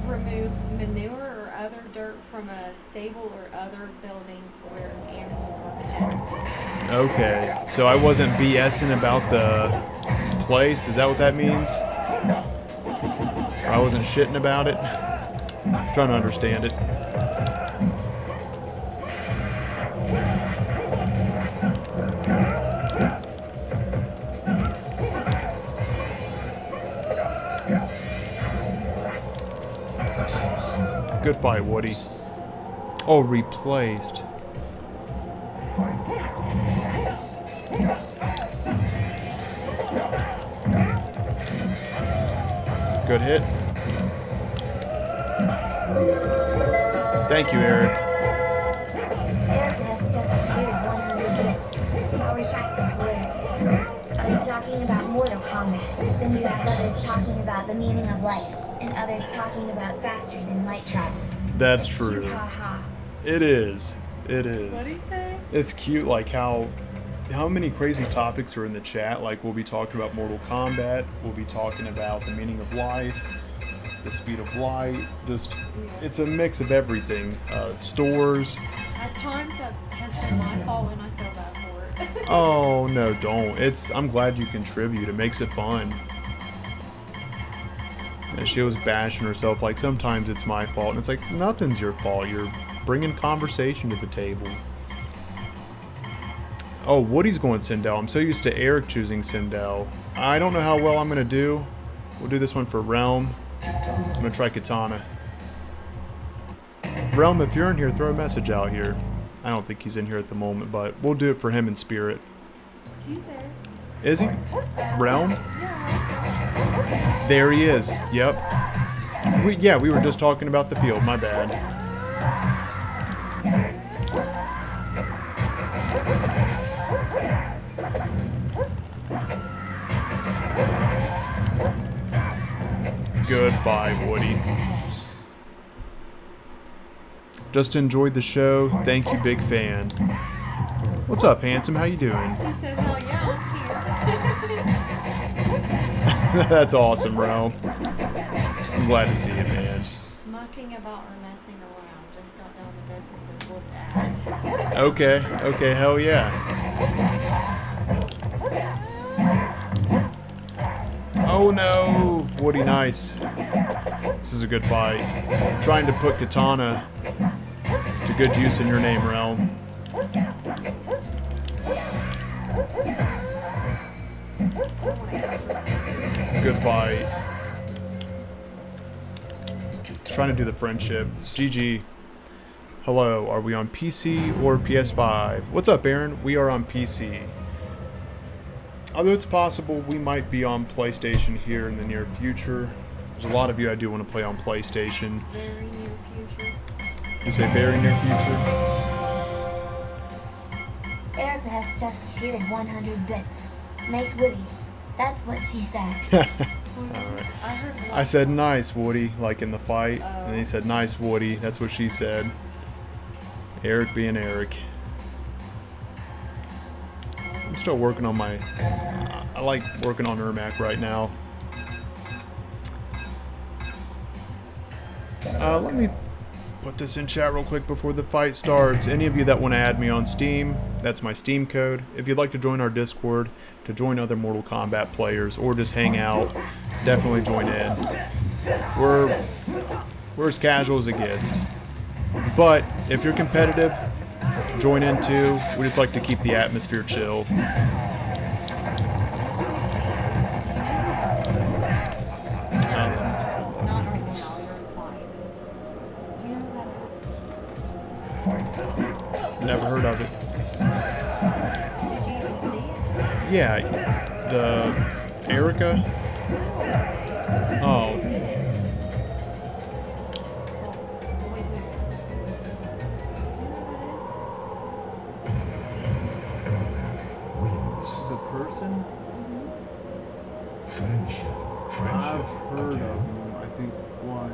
Remove manure or other dirt from a stable or other building where animals were kept. Okay, so I wasn't BSing about the place. Is that what that means? Or I wasn't shitting about it? I'm trying to understand it. Good fight, Woody. Oh, replaced. Good hit. Thank you, Eric. Eric has just cheered 100 bits. Our chats are hilarious. Us talking about Mortal Kombat, then you have others talking about the meaning of life, and others talking about faster than light travel. That's Cute, true. haha. It is. It is. What'd he say? It's cute, like how many crazy topics are in the chat. Like, we'll be talking about Mortal Kombat. We'll be talking about the meaning of life, the speed of light. Just, it's a mix of everything. Stores. At times that has been my fault and I feel bad for it. Oh no, don't. I'm glad you contribute. It makes it fun. And she was bashing herself like, sometimes it's my fault. And it's like, nothing's your fault. You're bringing conversation to the table. Oh, Woody's going Sindel. I'm so used to Eric choosing Sindel. I don't know how well I'm going to do. We'll do this one for Realm. I'm going to try Katana. Realm, if you're in here, throw a message out here. I don't think he's in here at the moment, but we'll do it for him in spirit. He's there. Is he? Realm? Yeah, There he is. Yep. We were just talking about the field. My bad. Goodbye, Woody. Just enjoyed the show. Thank you, big fan. What's up, handsome? How you doing? he said, hell yeah, I'm here. That's awesome, bro. I'm glad to see you, man. Mucking about or messing around. Just got down to business and whooped ass. Okay, hell yeah. Oh no, Woody, nice. This is a good fight. I'm trying to put Katana to good use in your name, Realm. Good fight. Trying to do the friendship. GG. Hello, are we on PC or PS5? What's up, Aaron? We are on PC. Although it's possible we might be on PlayStation here in the near future. There's a lot of you I do want to play on PlayStation. Very near future. You say very near future? Erica has just shared 100 bits. Nice Woody. That's what she said. Alright. I heard I said nice, Woody, like in the fight. And he said nice, Woody. That's what she said. Eric being Eric. I'm still working on my... I like working on Ermac right now. Let me put this in chat real quick before the fight starts. Any of you that want to add me on Steam, that's my Steam code. If you'd like to join our Discord, to join other Mortal Kombat players, or just hang out, definitely join in. We're as casual as it gets. But if you're competitive, join in too. We just like to keep the atmosphere chill. Never heard of it. Did you even see it? Yeah, the Erica. Oh, Yes. Wins. the person? Friendship. I've heard of him. I think why?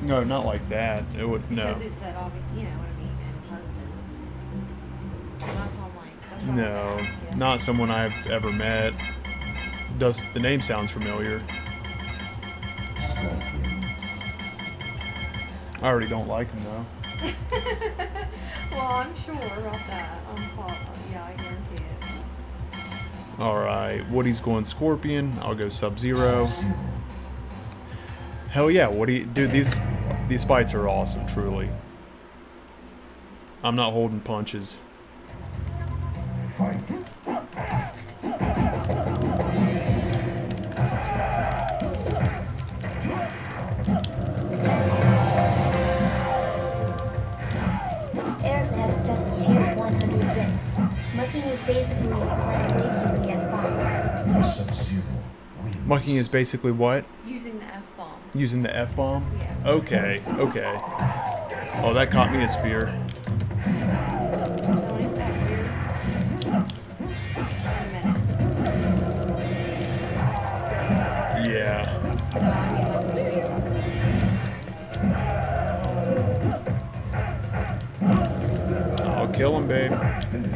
No, not like that. It would no. Because it said, obviously, you know what I mean, and husband. So that's why I'm like, that's why I'm No, asking. not someone I've ever met. Does the name sounds familiar? I already don't like him though. Well, I'm sure about that. Yeah, I guarantee it. All right, Woody's going Scorpion. I'll go Sub-Zero. Hell yeah, Woody, dude, these fights are awesome, truly. I'm not holding punches. Erica has just shared 100 bits. Mucking is basically a part of Ricky's gift bomb. Sub-Zero wins. Mucking is basically what? Using the F-bomb. Using the F-bomb? Yeah. Okay. Oh, that caught me a spear. No, ain't that weird? In a minute. Yeah. No, I mean, like, to show you something. I'll kill him, babe. You make 2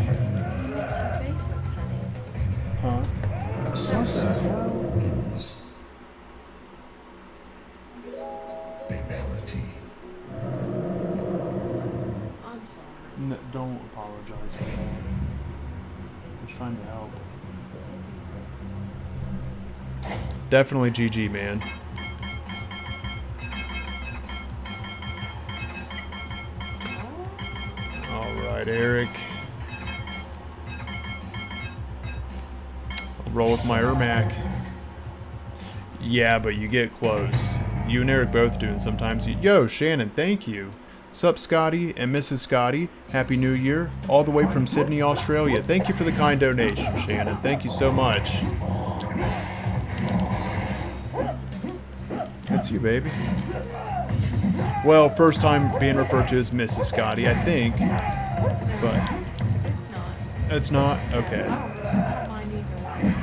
Facebooks, honey. Huh? Sub-Zero wins. Fatality. I'm sorry. Don't apologize for that. Just trying to help. Definitely GG, man. All right, Eric. I'll roll with my Ermac. Yeah, but you get close. You and Eric both do, and sometimes you... Yo, Shannon, thank you. Sup, Scotty and Mrs. Scotty. Happy New Year. All the way from Sydney, Australia. Thank you for the kind donation, Shannon. Thank you so much. It's you, baby. Well, first time being referred to as Mrs. Scotty, I think. But It's not. it's not? Okay. I don't mind either way.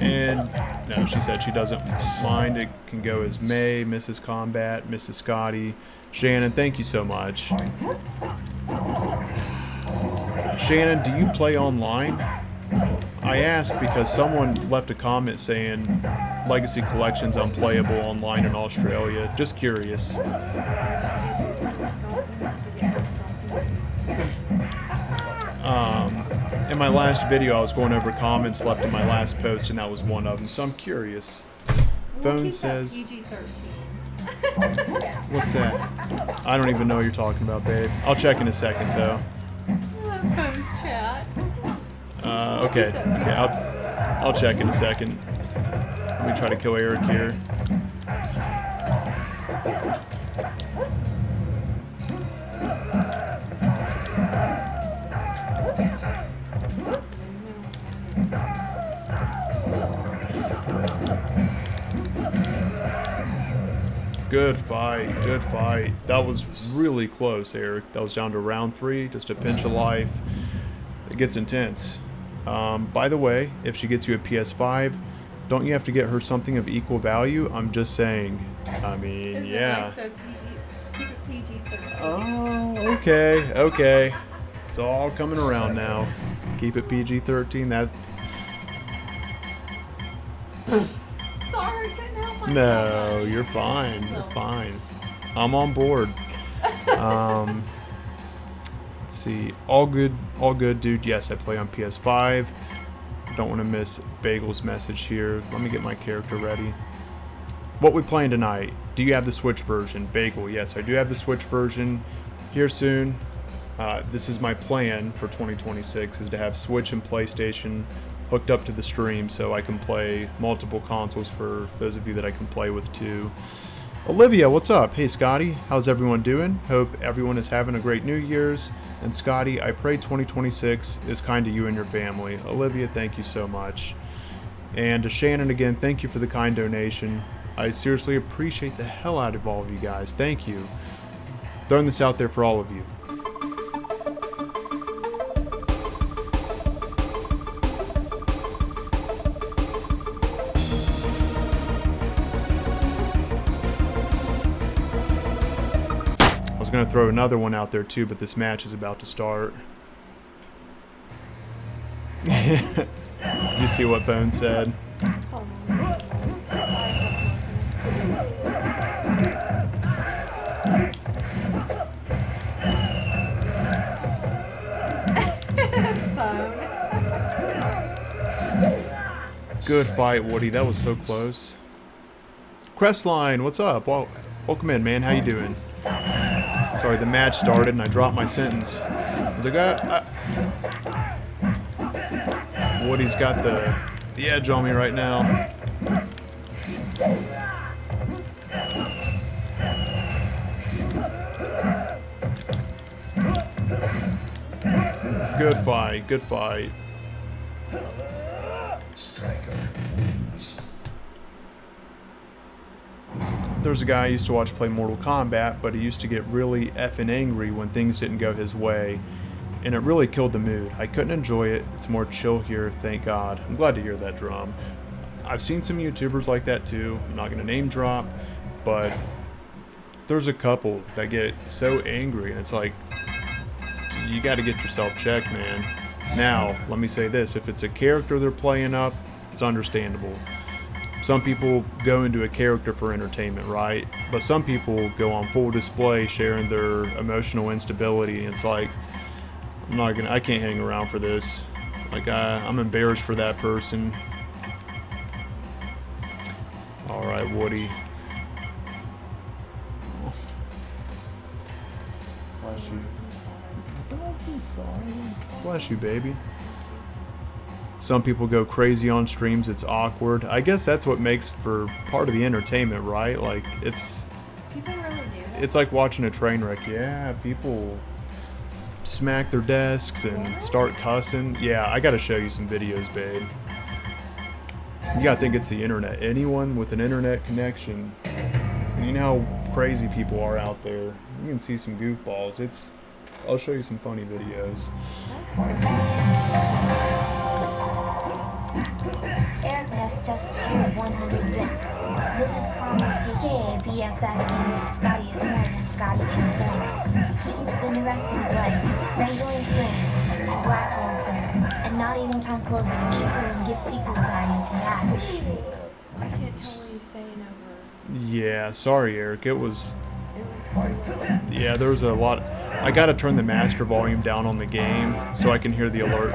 And no, she said she doesn't mind. It can go as May, Mrs. Kombat, Mrs. Scotty. Shannon, thank you so much. Shannon, do you play online? I ask because someone left a comment saying Legacy Collection's unplayable online in Australia. Just curious. In my last video, I was going over comments left in my last post, and that was one of them. So I'm curious. Phone says... PG-13. What's that? I don't even know what you're talking about, babe. I'll check in a second, though. Phones chat. Okay. Okay, I'll check in a second. Let me try to kill Eric here. Good fight, good fight. That was really close, Eric. That was down to round 3, just a pinch of life. It gets intense. By the way, if she gets you a PS5, don't you have to get her something of equal value? I'm just saying. I mean, yeah. Keep it PG-13. Oh, okay, okay. It's all coming around now. Keep it PG-13. That... Sorry, couldn't help myself. No, you're fine. You're fine. I'm on board. Let's see. All good, dude. Yes, I play on PS5. Don't want to miss Bagel's message here. Let me get my character ready. What we playing tonight? Do you have the Switch version? Bagel, yes, I do have the Switch version. Here soon. This is my plan for 2026, is to have Switch and PlayStation hooked up to the stream so I can play multiple consoles for those of you that I can play with too. Olivia, what's up? Hey Scotty, how's everyone doing? Hope everyone is having a great New Year's. And Scotty, I pray 2026 is kind to you and your family. Olivia, thank you so much. And to Shannon again, thank you for the kind donation. I seriously appreciate the hell out of all of you guys. Thank you. Throwing this out there for all of you. I was going to throw another one out there too, but this match is about to start. You see what Bone said? Hold on. Phone. Good fight, Woody. That was so close. Crestline, what's up? Well, welcome in, man. How you doing? Sorry, the match started and I dropped my sentence. I was like, Woody's got the edge on me right now. Good fight, good fight. Striker wins. There's a guy I used to watch play Mortal Kombat, but he used to get really effing angry when things didn't go his way, and it really killed the mood. I couldn't enjoy it. It's more chill here, thank God. I'm glad to hear that, Drum. I've seen some YouTubers like that too. I'm not going to name drop, but there's a couple that get so angry, and it's like, you got to get yourself checked, man. Now, let me say this. If it's a character they're playing up, it's understandable. Some people go into a character for entertainment, right? But some people go on full display sharing their emotional instability. It's like, I can't hang around for this. Like, I'm embarrassed for that person. All right, Woody. Bless you. Don't be sorry. Bless you, baby. Some people go crazy on streams. It's awkward. I guess that's what makes for part of the entertainment, right? Like, People really do that. it's like watching a train wreck. Yeah, people smack their desks and start cussing. Yeah, I gotta show you some videos, babe. You gotta think it's the internet. Anyone with an internet connection, and you know how crazy people are out there. You can see some goofballs. I'll show you some funny videos. That's crazy. Eric has just shared 100 bits. Mrs. Kombat, aka BFF, and Scotty is more than Scotty can afford. He can spend the rest of his life wrangling planets and black holes for her, and not even come close to equaling give sequel value to that. I can't tell what he's saying over. Yeah, sorry, Eric. It was cool. Yeah, there was a lot. I gotta turn the master volume down on the game so I can hear the alert.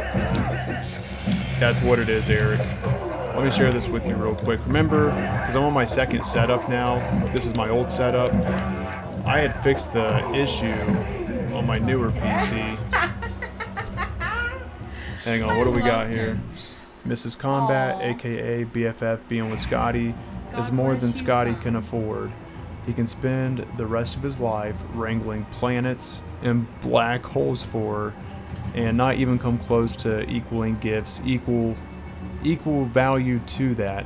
That's what it is, Eric. Let me share this with you real quick. Remember, because I'm on my second setup now. This is my old setup. I had fixed the issue on my newer PC. Hang on, what do we got here? Mrs. Kombat, aka BFF, being with Scotty is more than Scotty can afford. He can spend the rest of his life wrangling planets and black holes for her, and not even come close to equaling gifts, equal value to that.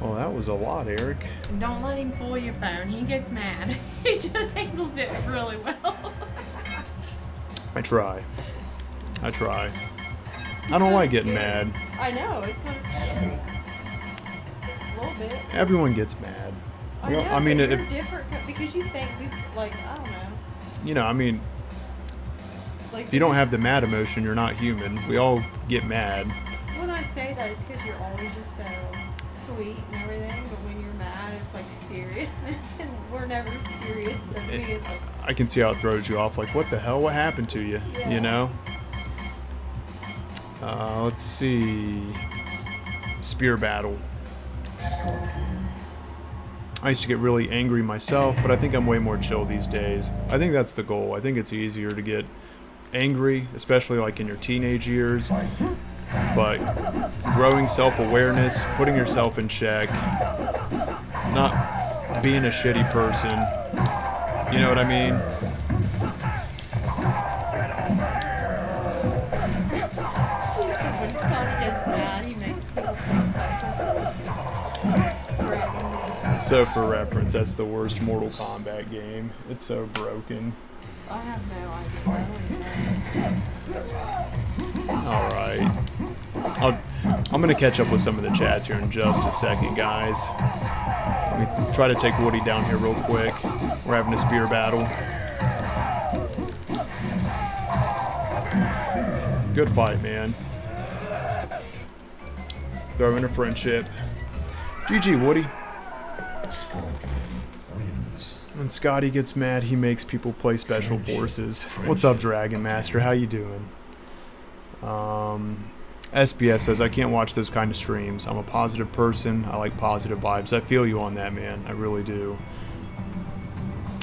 Well, that was a lot, Eric. Don't let him fool your phone. He gets mad. He just handles it really well. I try. I don't like getting mad. I know, it's kind of scary. A little bit. Everyone gets mad. I You know, know, I mean, but if- you're different because you think like, I don't know. You know, I mean, Like, if you don't have the mad emotion, you're not human. We all get mad. when I say that, it's because you're always just so sweet and everything, but when you're mad, it's like seriousness, and we're never serious. So to me, it's like, I can see how it throws you off. Like, what the hell? What happened to you? Yeah. You know? Let's see. Spear battle. I used to get really angry myself, but I think I'm way more chill these days. I think that's the goal. I think it's easier to get angry, especially like in your teenage years. But growing self-awareness, putting yourself in check, not being a shitty person. You know what I mean? when Scotty gets mad, he makes people play special forces. Grabbing me. So for reference, that's the worst Mortal Kombat game. It's so broken. I have no idea. I don't even know. Alright. I'm going to catch up with some of the chats here in just a second, guys. Let me try to take Woody down here real quick. We're having a spear battle. Good fight, man. Throw in a friendship. GG, Woody. When Scotty gets mad, he makes people play Special Forces. What's up, Dragon Master? How you doing? SBS says, I can't watch those kind of streams. I'm a positive person. I like positive vibes. I feel you on that, man. I really do.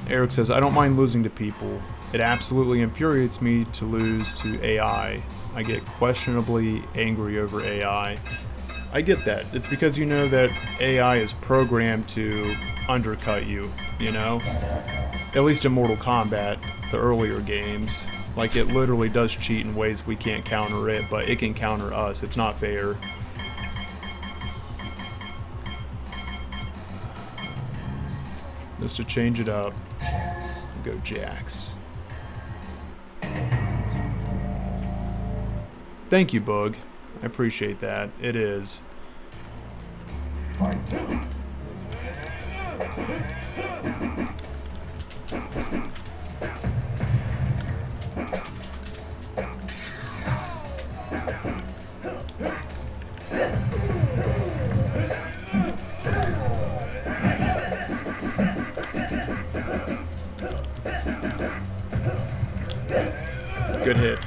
Eric says, I don't mind losing to people. It absolutely infuriates me to lose to AI. I get questionably angry over AI. I get that. It's because you know that AI is programmed to undercut you, you know? At least in Mortal Kombat, the earlier games. Like, it literally does cheat in ways we can't counter it, but it can counter us. It's not fair. Just to change it up, go Jax. Thank you, Bug. I appreciate that. It is. Good hit.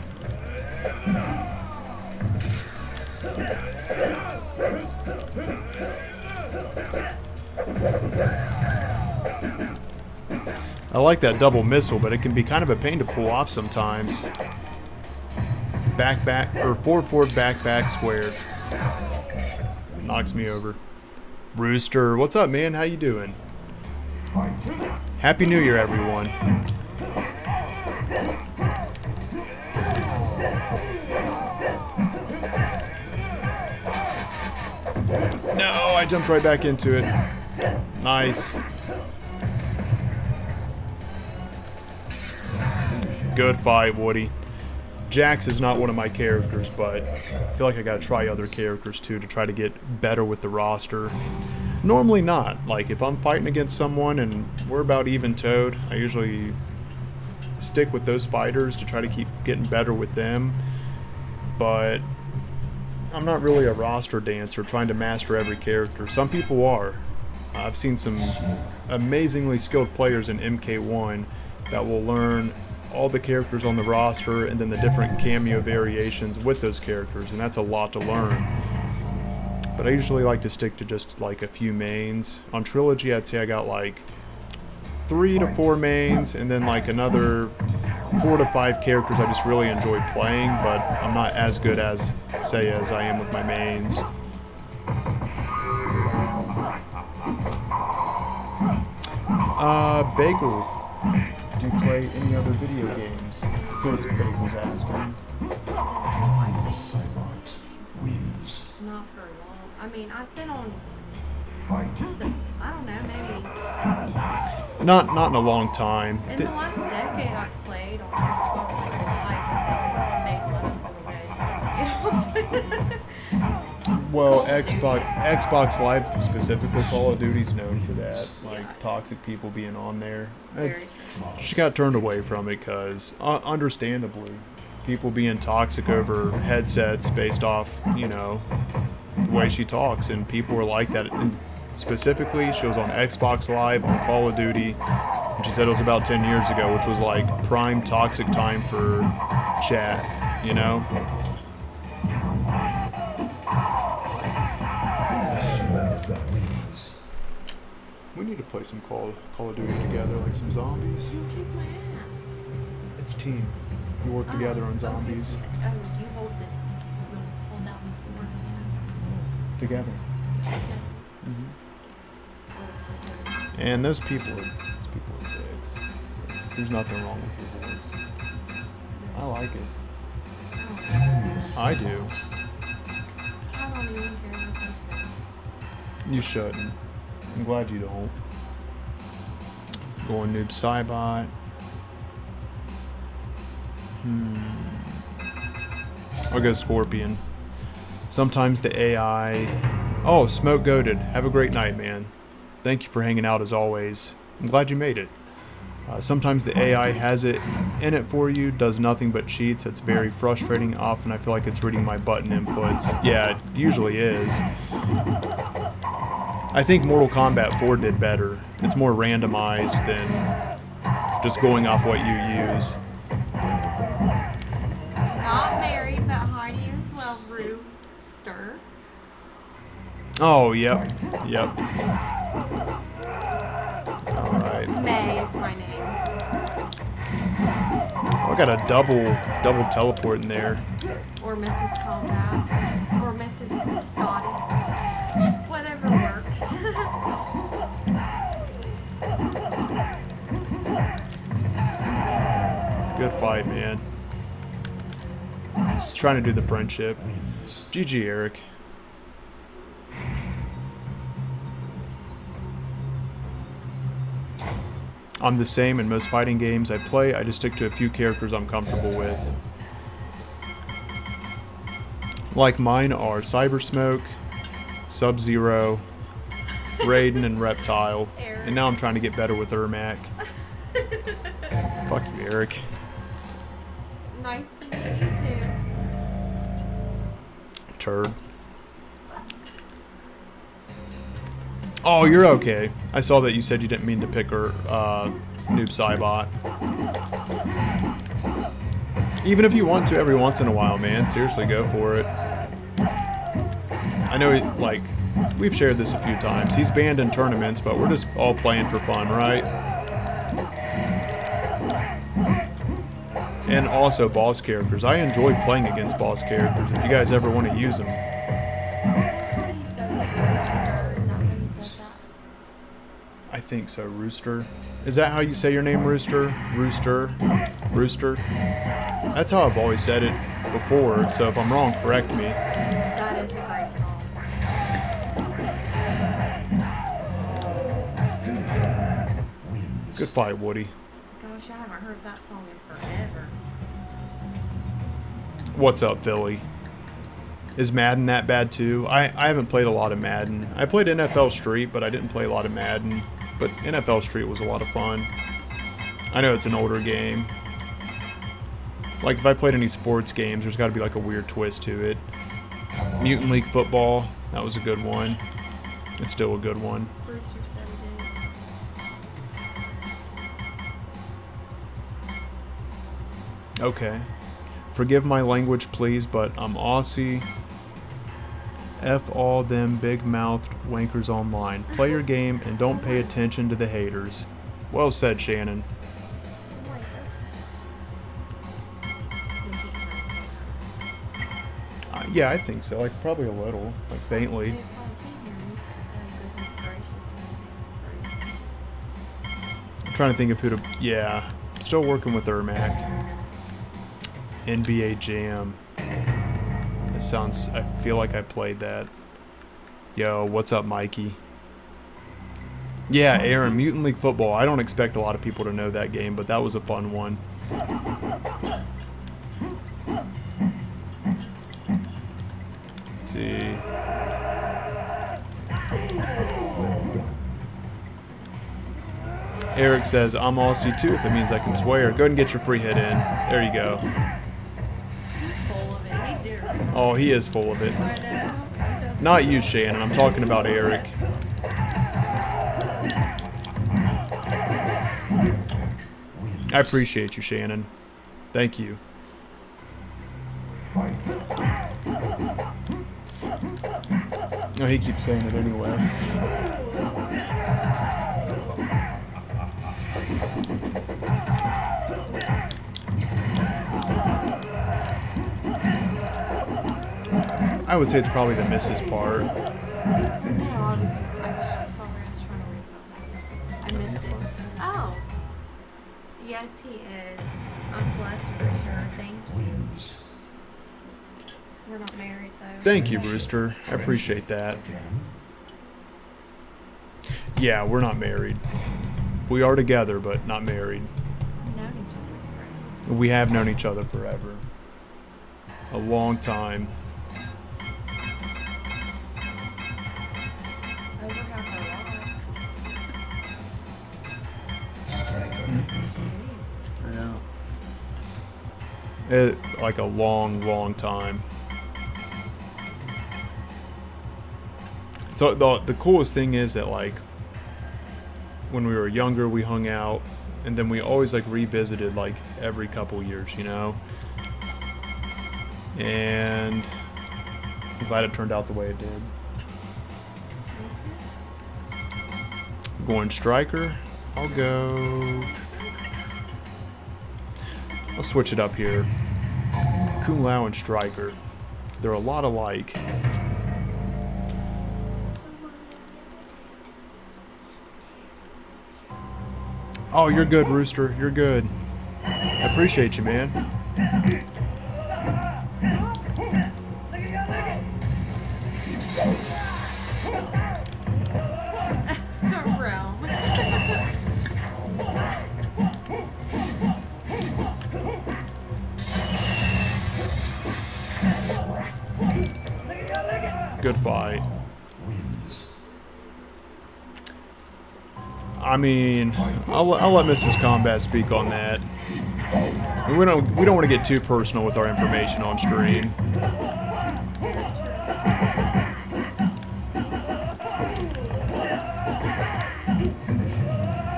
I like that double missile, but it can be kind of a pain to pull off sometimes. Back, or forward, back, square. Knocks me over. Rooster, what's up, man? How you doing? Happy New Year, everyone. No, I jumped right back into it. Nice. Good fight, Woody. Jax is not one of my characters, but I feel like I gotta try other characters too to try to get better with the roster. Normally not. Like, if I'm fighting against someone and we're about even-toed, I usually stick with those fighters to try to keep getting better with them. But I'm not really a roster dancer trying to master every character. Some people are. I've seen some amazingly skilled players in MK1 that will learn all the characters on the roster and then the different cameo variations with those characters, and that's a lot to learn. But I usually like to stick to just like a few mains. On Trilogy, I'd say I got like 3 to 4 mains and then like another 4 to 5 characters I just really enjoy playing, but I'm not as good as, say, as I am with my mains. Bagel, do you play any other video games? That's what Bagel's asking. Cybot wins. Not for long. I mean, I've been on. I don't know, maybe. Not in a long time. In the last decade, I've played on Xbox. Like, I made fun of for the way Well, Xbox Live specifically, Call of Duty's known for that, like toxic people being on there. Very true. She got turned away from it because, understandably, people being toxic over headsets based off, you know, the way she talks, and people were like that. And specifically, she was on Xbox Live on Call of Duty, and she said it was about 10 years ago, which was like prime toxic time for chat, you know? That wins. We need to play some Call of Duty together, like some zombies. You kick my ass. It's team. We work together on zombies. Okay, so, you hold down the four. Together. And those people are dicks. There's nothing wrong with your voice. I like it. I do. I don't even care what they say. You shouldn't. I'm glad you don't. Going Noob Cybot. I'll go Scorpion. Sometimes the AI... Oh, Smoke Goated. Have a great night, man. Thank you for hanging out as always. I'm glad you made it. Sometimes the AI has it in it for you, does nothing but cheats. It's very frustrating. Often I feel like it's reading my button inputs. Yeah, it usually is. I think Mortal Kombat 4 did better. It's more randomized than just going off what you use. Not married, but Heidi as well, Rooster. Oh, yep. Alright. May is my name. Oh, I got a double teleport in there. Or Mrs. Kombat. Or Mrs. Scotty. Whatever works. Good fight, man. Just trying to do the friendship. GG, Eric. I'm the same in most fighting games I play. I just stick to a few characters I'm comfortable with. Like mine are Cyber Smoke, Sub-Zero, Raiden, and Reptile. And now I'm trying to get better with Ermac. Fuck you, Eric. Nice to meet you too. Turd. Oh, you're okay. I saw that you said you didn't mean to pick her, Noob Saibot. Even if you want to every once in a while, man. Seriously, go for it. I know, like, we've shared this a few times. He's banned in tournaments, but we're just all playing for fun, right? And also boss characters. I enjoy playing against boss characters if you guys ever want to use them. I think so, Rooster. Is that how you say your name, Rooster? Rooster? Rooster? That's how I've always said it before, so if I'm wrong, correct me. That is a great song. Good fight, Woody. Gosh, I haven't heard that song in forever. What's up, Philly? Is Madden that bad too? I haven't played a lot of Madden. I played NFL Street, but I didn't play a lot of Madden. But NFL Street was a lot of fun. I know it's an older game. Like, if I played any sports games, there's got to be like a weird twist to it. Mutant League Football, that was a good one. It's still a good one. Brewster said it is. Okay. Forgive my language, please, but I'm Aussie. F all them big-mouthed wankers online. Play your game and don't pay attention to the haters. Well said, Shannon. Yeah, I think so. Like, probably a little. Like, faintly. I'm trying to think of who to... Yeah. Still working with Ermac. NBA Jam. That sounds... I feel like I played that. Yo, what's up, Mikey? Yeah, Aaron, Mutant League Football. I don't expect a lot of people to know that game, but that was a fun one. Let's see. Eric says, I'm Aussie too if it means I can swear. Go ahead and get your free hit in. There you go. He's full of it. He did. Oh, he is full of it. I know. He doesn't. Not you, Shannon. I'm talking about Eric. I appreciate you, Shannon. Thank you. Oh, he keeps saying it anyway. I would say it's probably the misses part. No, I was sorry. I was trying to read about that. I missed it. Oh. Yes, he is. I'm blessed for sure. Thank you. We're not married though. Thank you, Rooster. I appreciate that. Yeah, we're not married. We are together, but not married. We've known each other forever. We have known each other forever. A long time. Over half our lives. Yeah. Like a long, long time. So the coolest thing is that, like, when we were younger, we hung out, and then we always like revisited like every couple years, you know. And I'm glad it turned out the way it did. I'm going striker. I'll go. I'll switch it up here. Kung Lao and striker. They're a lot alike. Oh, you're good, Rooster. You're good. I appreciate you, man. Realm. Good fight. I mean, I'll let Mrs. Kombat speak on that. We don't want to get too personal with our information on stream.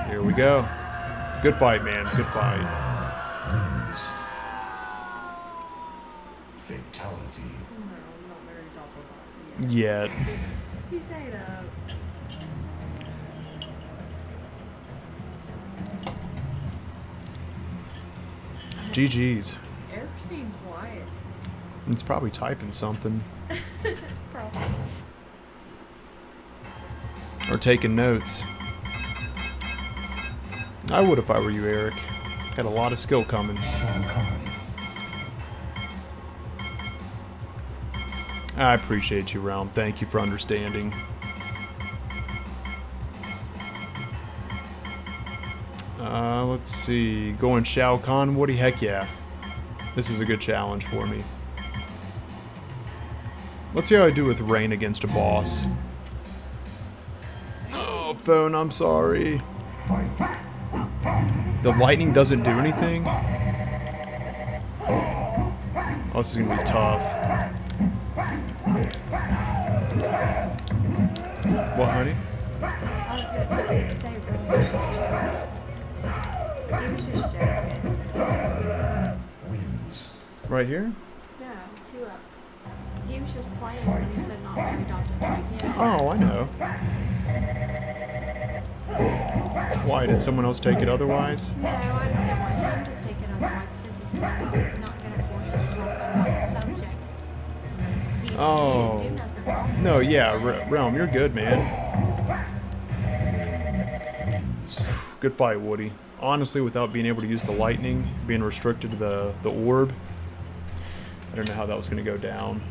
Here we go. Good fight, man. Good fight. Fatality. No, I'm not married off of that Yet. You say it up. GG's. Eric's being quiet. He's probably typing something. Probably. Or taking notes. I would if I were you, Eric. Got a lot of skill coming. Shao Kahn. I appreciate you, Realm. Thank you for understanding. Let's see. Going Shao Kahn, Woody? Heck yeah. This is a good challenge for me. Let's see how I do with rain against a boss. Oh, phone, I'm sorry. The lightning doesn't do anything? Oh, this is gonna be tough. What, honey? I was just gonna say, bro, was just joking. He was just joking. Wins. Right here? No, 2 up. He was just playing when he said not very often type. Yeah. Oh, I know. Why? Did someone else take it otherwise? No, I just didn't want him to take it otherwise because he said not gonna force you to talk on one subject. He Oh. didn't do nothing wrong. No, yeah, Realm, you're good, man. Good fight, Woody. Honestly, without being able to use the lightning, being restricted to the orb, I don't know how that was going to go down.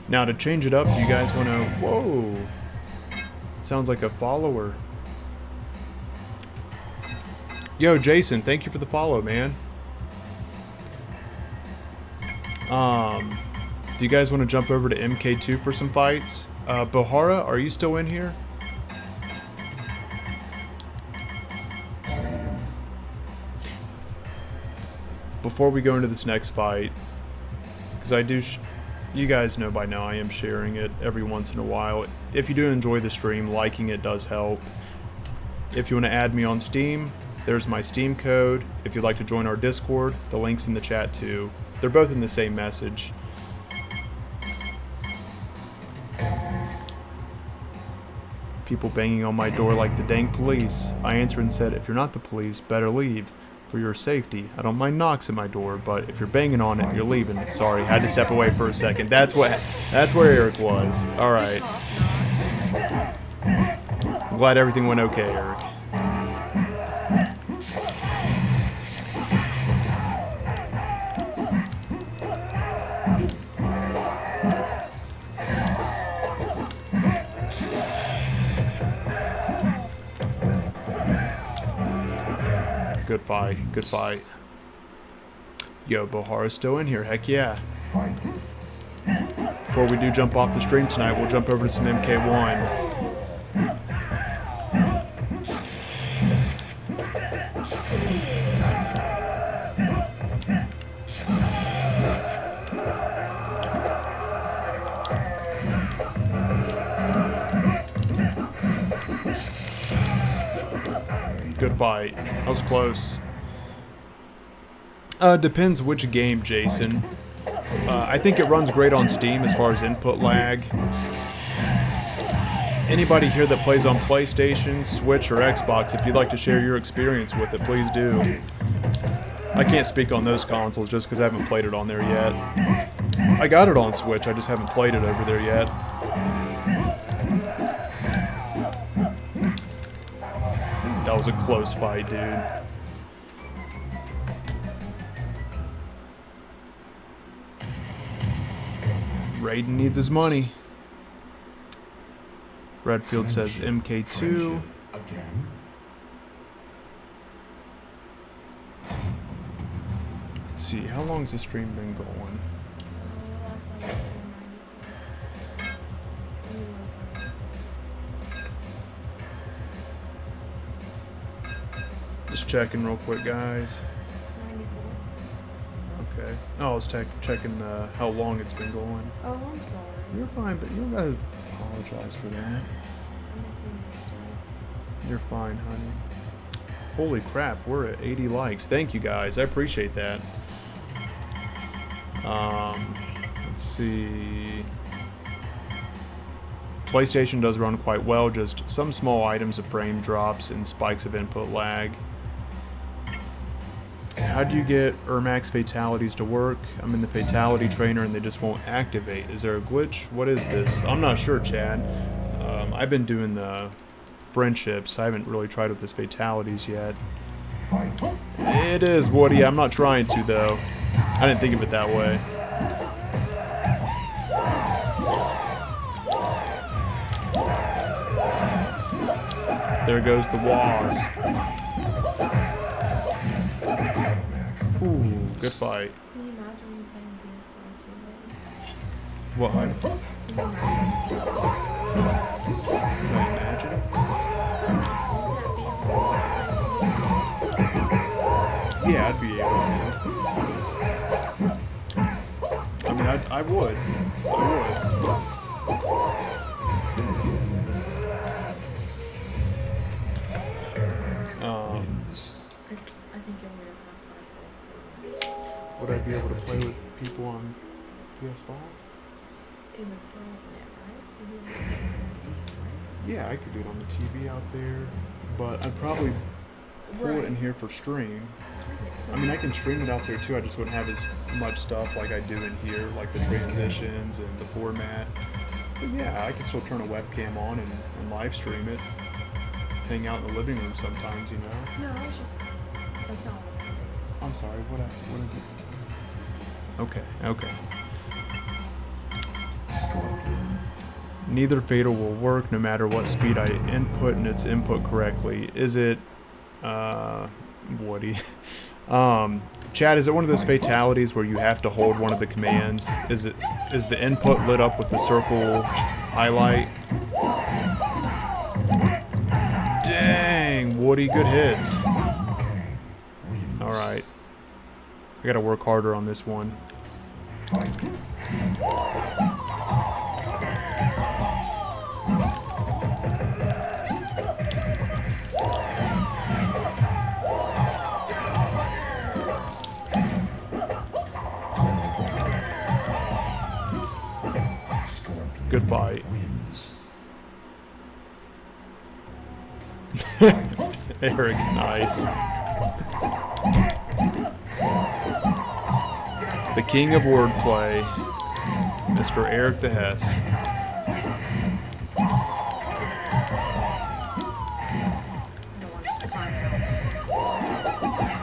Now, to change it up, do you guys want to... Whoa! Sounds like a follower. Yo, Jason, thank you for the follow, man. Do you guys want to jump over to MK2 for some fights? Bohara, are you still in here? Before we go into this next fight, because I do, you guys know by now I am sharing it every once in a while. If you do enjoy the stream, liking it does help. If you want to add me on Steam, there's my Steam code. If you'd like to join our Discord, the link's in the chat too. They're both in the same message. People banging on my door like the dang police. I answered and said, if you're not the police, better leave. For your safety. I don't mind knocks at my door, but if you're banging on it, you're leaving. Sorry, had to step away for a second. That's where Eric was. Alright. I'm glad everything went okay, Eric. Good fight. Good fight. Yo, Bohara's still in here. Heck yeah. Before we do jump off the stream tonight, we'll jump over to some MK1. Good fight. That was close. Depends which game, Jason. I think it runs great on Steam as far as input lag. Anybody here that plays on PlayStation, Switch, or Xbox, if you'd like to share your experience with it, please do. I can't speak on those consoles just because I haven't played it on there yet. I got it on Switch, I just haven't played it over there yet. That was a close fight, dude. Raiden needs his money. Redfield says MK2. Again. Let's see, how long's the stream been going? Last time I was 294. Just checking real quick, guys. 94. Okay. Oh, I was checking how long it's been going. Oh, I'm sorry. You're fine, but you don't gotta apologize for that. I'm misunderstood. You're fine, honey. Holy crap, we're at 80 likes. Thank you guys, I appreciate that. Let's see. PlayStation does run quite well, just some small items of frame drops and spikes of input lag. How do you get Ermax fatalities to work? I'm in the fatality trainer and they just won't activate. Is there a glitch? What is this? I'm not sure, Chad. I've been doing the friendships. I haven't really tried with his fatalities yet. Fight. It is, Woody. I'm not trying to, though. I didn't think of it that way. There goes the Waz. Ooh, good fight. Can you imagine when you playing PS4 too? What? Can you imagine? Can I imagine? Wouldn't that be a Yeah, I'd be able to. I mean, I would. I would. Wins. I think you'll win half what I said. Would I be able to play with people on PS5? It would broaden it, right? It would make sense, right? Yeah, I could do it on the TV out there, but I'd probably pull it in here for stream. I mean, I can stream it out there too, I just wouldn't have as much stuff like I do in here, like the transitions and the format. But yeah, I can still turn a webcam on and live stream it. Hang out in the living room sometimes, you know? No, it's just that's not what I meant. I'm sorry, what is it? Okay. Neither fatal will work no matter what speed I input and it's input correctly. Is it, Woody? Chad, is it one of those fatalities where you have to hold one of the commands? Is the input lit up with the circle highlight? Dang, Woody, good hits. Okay. Wins. All right. I gotta work harder on this one. Fight. Scorpion Good fight. wins. Eric, nice. The king of wordplay, Mr. Eric the Hess. I don't want to time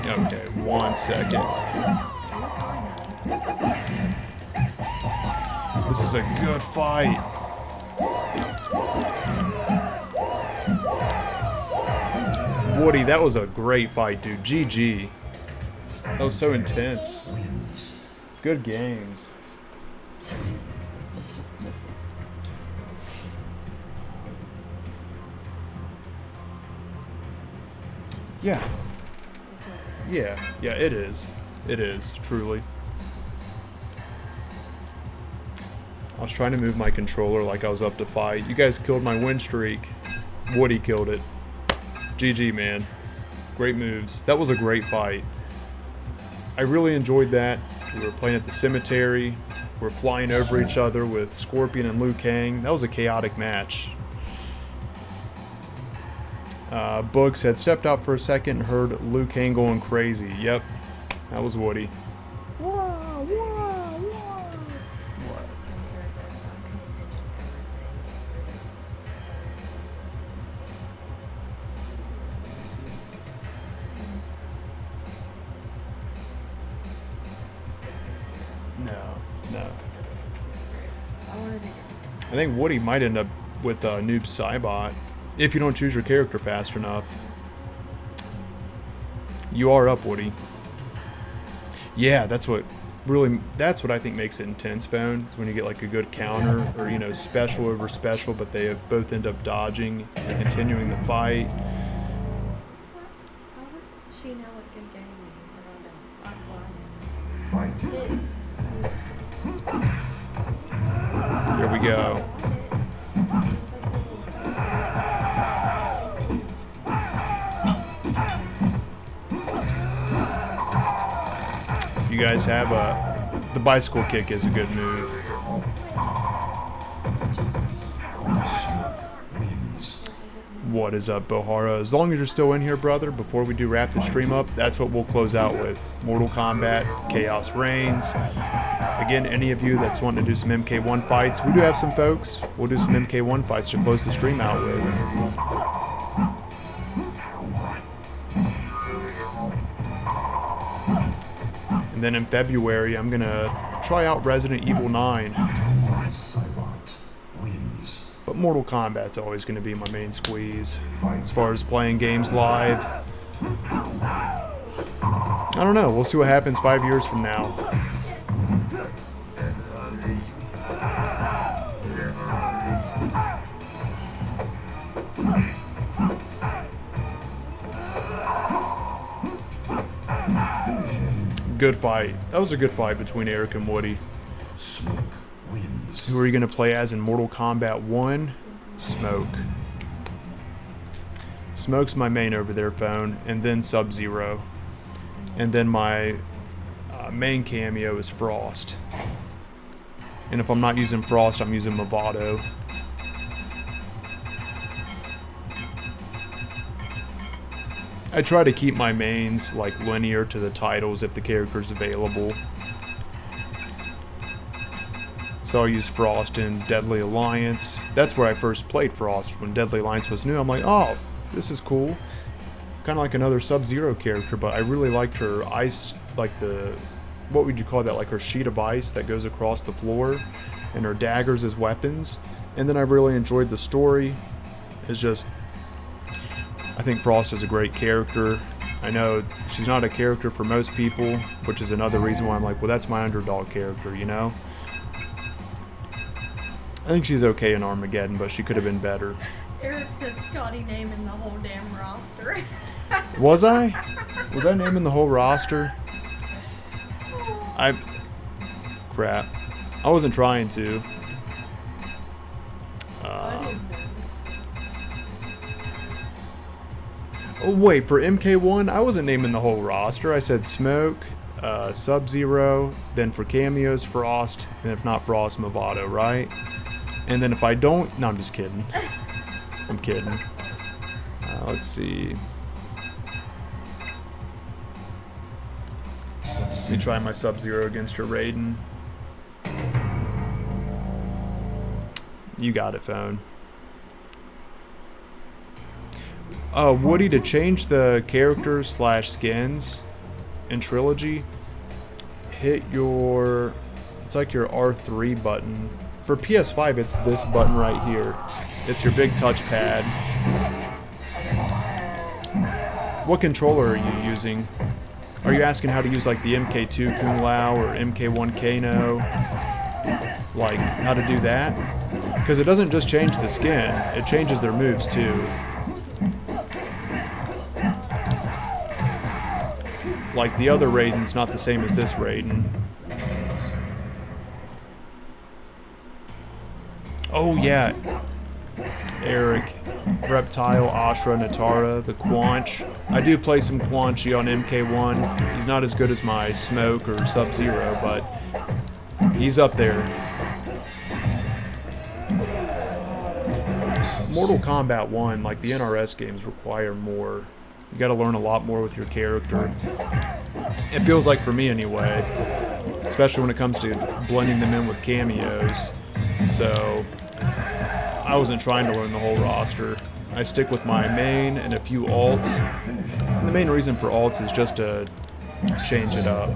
out. Okay, 1 second. This is a good fight. Woody, that was a great fight, dude. GG. That was so intense. Wins. Good games. Yeah. Yeah, it is. It is, truly. I was trying to move my controller like I was up to fight. You guys killed my win streak. Woody killed it. GG, man. Great moves. That was a great fight. I really enjoyed that. We were playing at the cemetery. We're flying over each other with Scorpion and Liu Kang. That was a chaotic match. Books had stepped out for a second and heard Liu Kang going crazy. Yep, that was Woody. No. I think Woody might end up with Noob Saibot if you don't choose your character fast enough. You are up, Woody. Yeah, that's what I think makes it intense, Phone, is when you get like a good counter or, you know, special over special, but they both end up dodging and continuing the fight. How does she know what good game means? I don't know. I'm blind. Here we go. If you guys have the bicycle kick is a good move. Wins. What is up, Bohara? As long as you're still in here, brother, before we do wrap the stream up, that's what we'll close out with. Mortal Kombat, Chaos Reigns. Again, any of you that's wanting to do some MK1 fights, we do have some folks. We'll do some MK1 fights to close the stream out with. And then in February, I'm gonna try out Resident Evil 9. Cybot wins. But Mortal Kombat's always gonna be my main squeeze. As far as playing games live, I don't know. We'll see what happens 5 years from now. Good fight. That was a good fight between Eric and Woody. Smoke wins. Who are you going to play as in Mortal Kombat 1? Smoke. Smoke's my main over there, phone, and then Sub-Zero. And then my main cameo is Frost. And if I'm not using Frost, I'm using Movado. I try to keep my mains like linear to the titles if the character's available. So I'll use Frost in Deadly Alliance. That's where I first played Frost, when Deadly Alliance was new. I'm like, oh, this is cool. Kind of like another Sub-Zero character, but I really liked her ice, like the, what would you call that, like her sheet of ice that goes across the floor, and her daggers as weapons. And then I really enjoyed the story. It's just, I think Frost is a great character. I know she's not a character for most people, which is another reason why I'm like, well, that's my underdog character, you know? I think she's okay in Armageddon, but she could have been better. Eric said Scotty naming the whole damn roster. Was I? Was I naming the whole roster? Crap. I wasn't trying to. Oh wait, for MK1, I wasn't naming the whole roster. I said Smoke, Sub-Zero, then for cameos, Frost, and if not Frost, Movado, right? And then if I don't, no, I'm just kidding. I'm kidding. Let's see. Let me try my Sub-Zero against her Raiden. You got it, phone. Woody, to change the characters / skins in Trilogy, hit your, it's like your R3 button. For PS5, it's this button right here. It's your big touchpad. What controller are you using? Are you asking how to use like the MK2 Kung Lao or MK1 Kano? Like how to do that? Because it doesn't just change the skin, it changes their moves too. Like the other Raiden's not the same as this Raiden. Oh yeah, Eric, Reptile, Ashra, Natara, the Quanch. I do play some Quanchy on MK1. He's not as good as my Smoke or Sub-Zero, but he's up there. Mortal Kombat 1, like the NRS games, require more. You gotta learn a lot more with your character. It feels like for me anyway, especially when it comes to blending them in with cameos. So I wasn't trying to learn the whole roster. I stick with my main and a few alts. And the main reason for alts is just to change it up.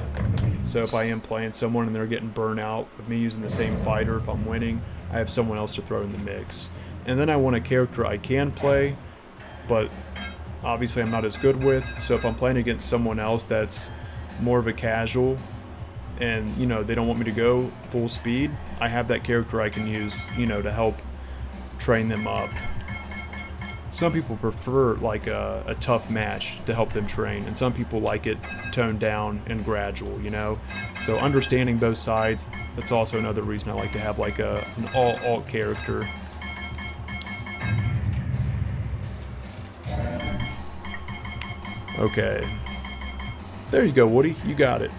So if I am playing someone and they're getting burnt out with me using the same fighter, if I'm winning, I have someone else to throw in the mix. And then I want a character I can play, but obviously I'm not as good with. So if I'm playing against someone else that's more of a casual and, you know, they don't want me to go full speed, I have that character I can use, you know, to help train them up. Some people prefer like a tough match to help them train, and some people like it toned down and gradual, you know? So understanding both sides, that's also another reason I like to have like an all-alt character. Okay. There you go, Woody. You got it.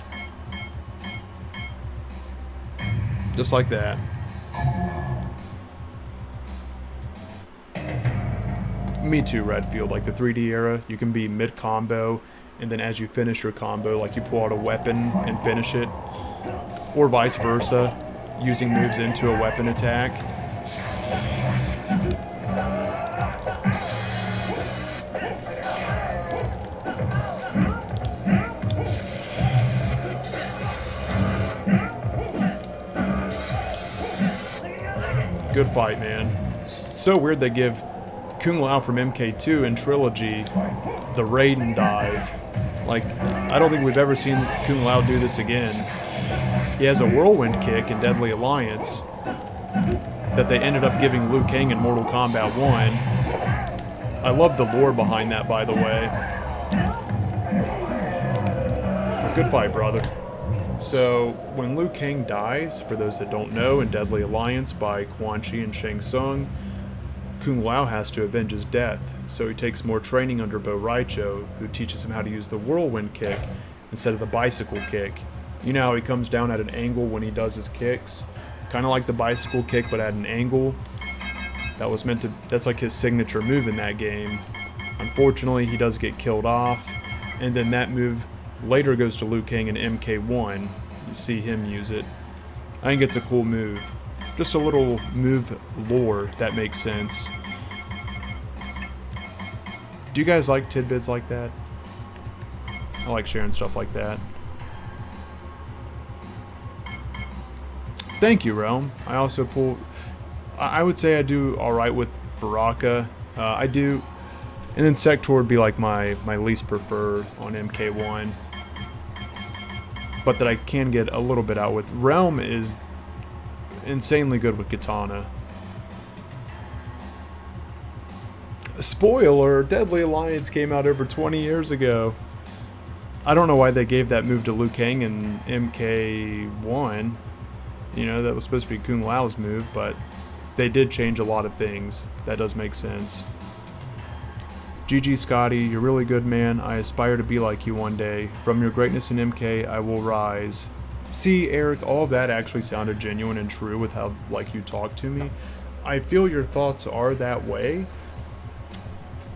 Just like that. Me too, Redfield. Like the 3D era, you can be mid-combo, and then as you finish your combo, like you pull out a weapon and finish it. Or vice versa, using moves into a weapon attack. Good fight, man. It's so weird they give Kung Lao from MK2 in Trilogy the Raiden dive. Like, I don't think we've ever seen Kung Lao do this again. He has a whirlwind kick in Deadly Alliance that they ended up giving Liu Kang in Mortal Kombat 1. I love the lore behind that, by the way. Good fight, brother. So, when Liu Kang dies, for those that don't know, in Deadly Alliance by Quan Chi and Shang Tsung, Kung Lao has to avenge his death. So he takes more training under Bo Raicho, who teaches him how to use the whirlwind kick instead of the bicycle kick. You know how he comes down at an angle when he does his kicks? Kind of like the bicycle kick, but at an angle. That's like his signature move in that game. Unfortunately, he does get killed off, and then that move later goes to Liu Kang in MK1. You see him use it. I think it's a cool move. Just a little move lore that makes sense. Do you guys like tidbits like that? I like sharing stuff like that. Thank you, Realm. I also I would say I do alright with Baraka. I do. And then Sector would be like my least preferred on MK1. But that I can get a little bit out with. Realm is insanely good with Katana. Spoiler, Deadly Alliance came out over 20 years ago. I don't know why they gave that move to Liu Kang in MK1. You know, that was supposed to be Kung Lao's move, but they did change a lot of things. That does make sense. GG Scotty, you're really good, man. I aspire to be like you one day. From your greatness in MK, I will rise. See, Eric, all of that actually sounded genuine and true with how, like, you talk to me. I feel your thoughts are that way,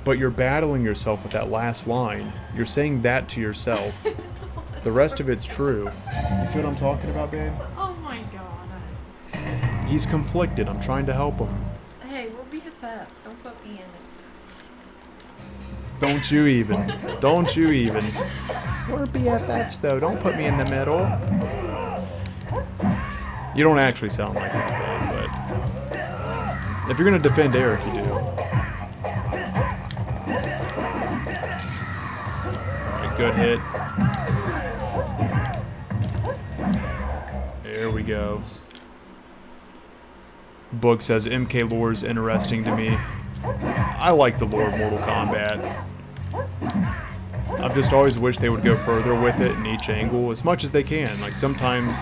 but you're battling yourself with that last line. You're saying that to yourself. The rest of it's true. You see what I'm talking about, babe? Oh my god. He's conflicted. I'm trying to help him. Hey, we're BFFs. Don't put me in it. Don't you even. Don't you even. We're BFFs, though. Don't put me in the middle. You don't actually sound like that, but if you're going to defend Eric, you do. Alright, good hit. There we go. Book says MK lore is interesting to me. I like the lore of Mortal Kombat. I've just always wished they would go further with it in each angle as much as they can. Like, sometimes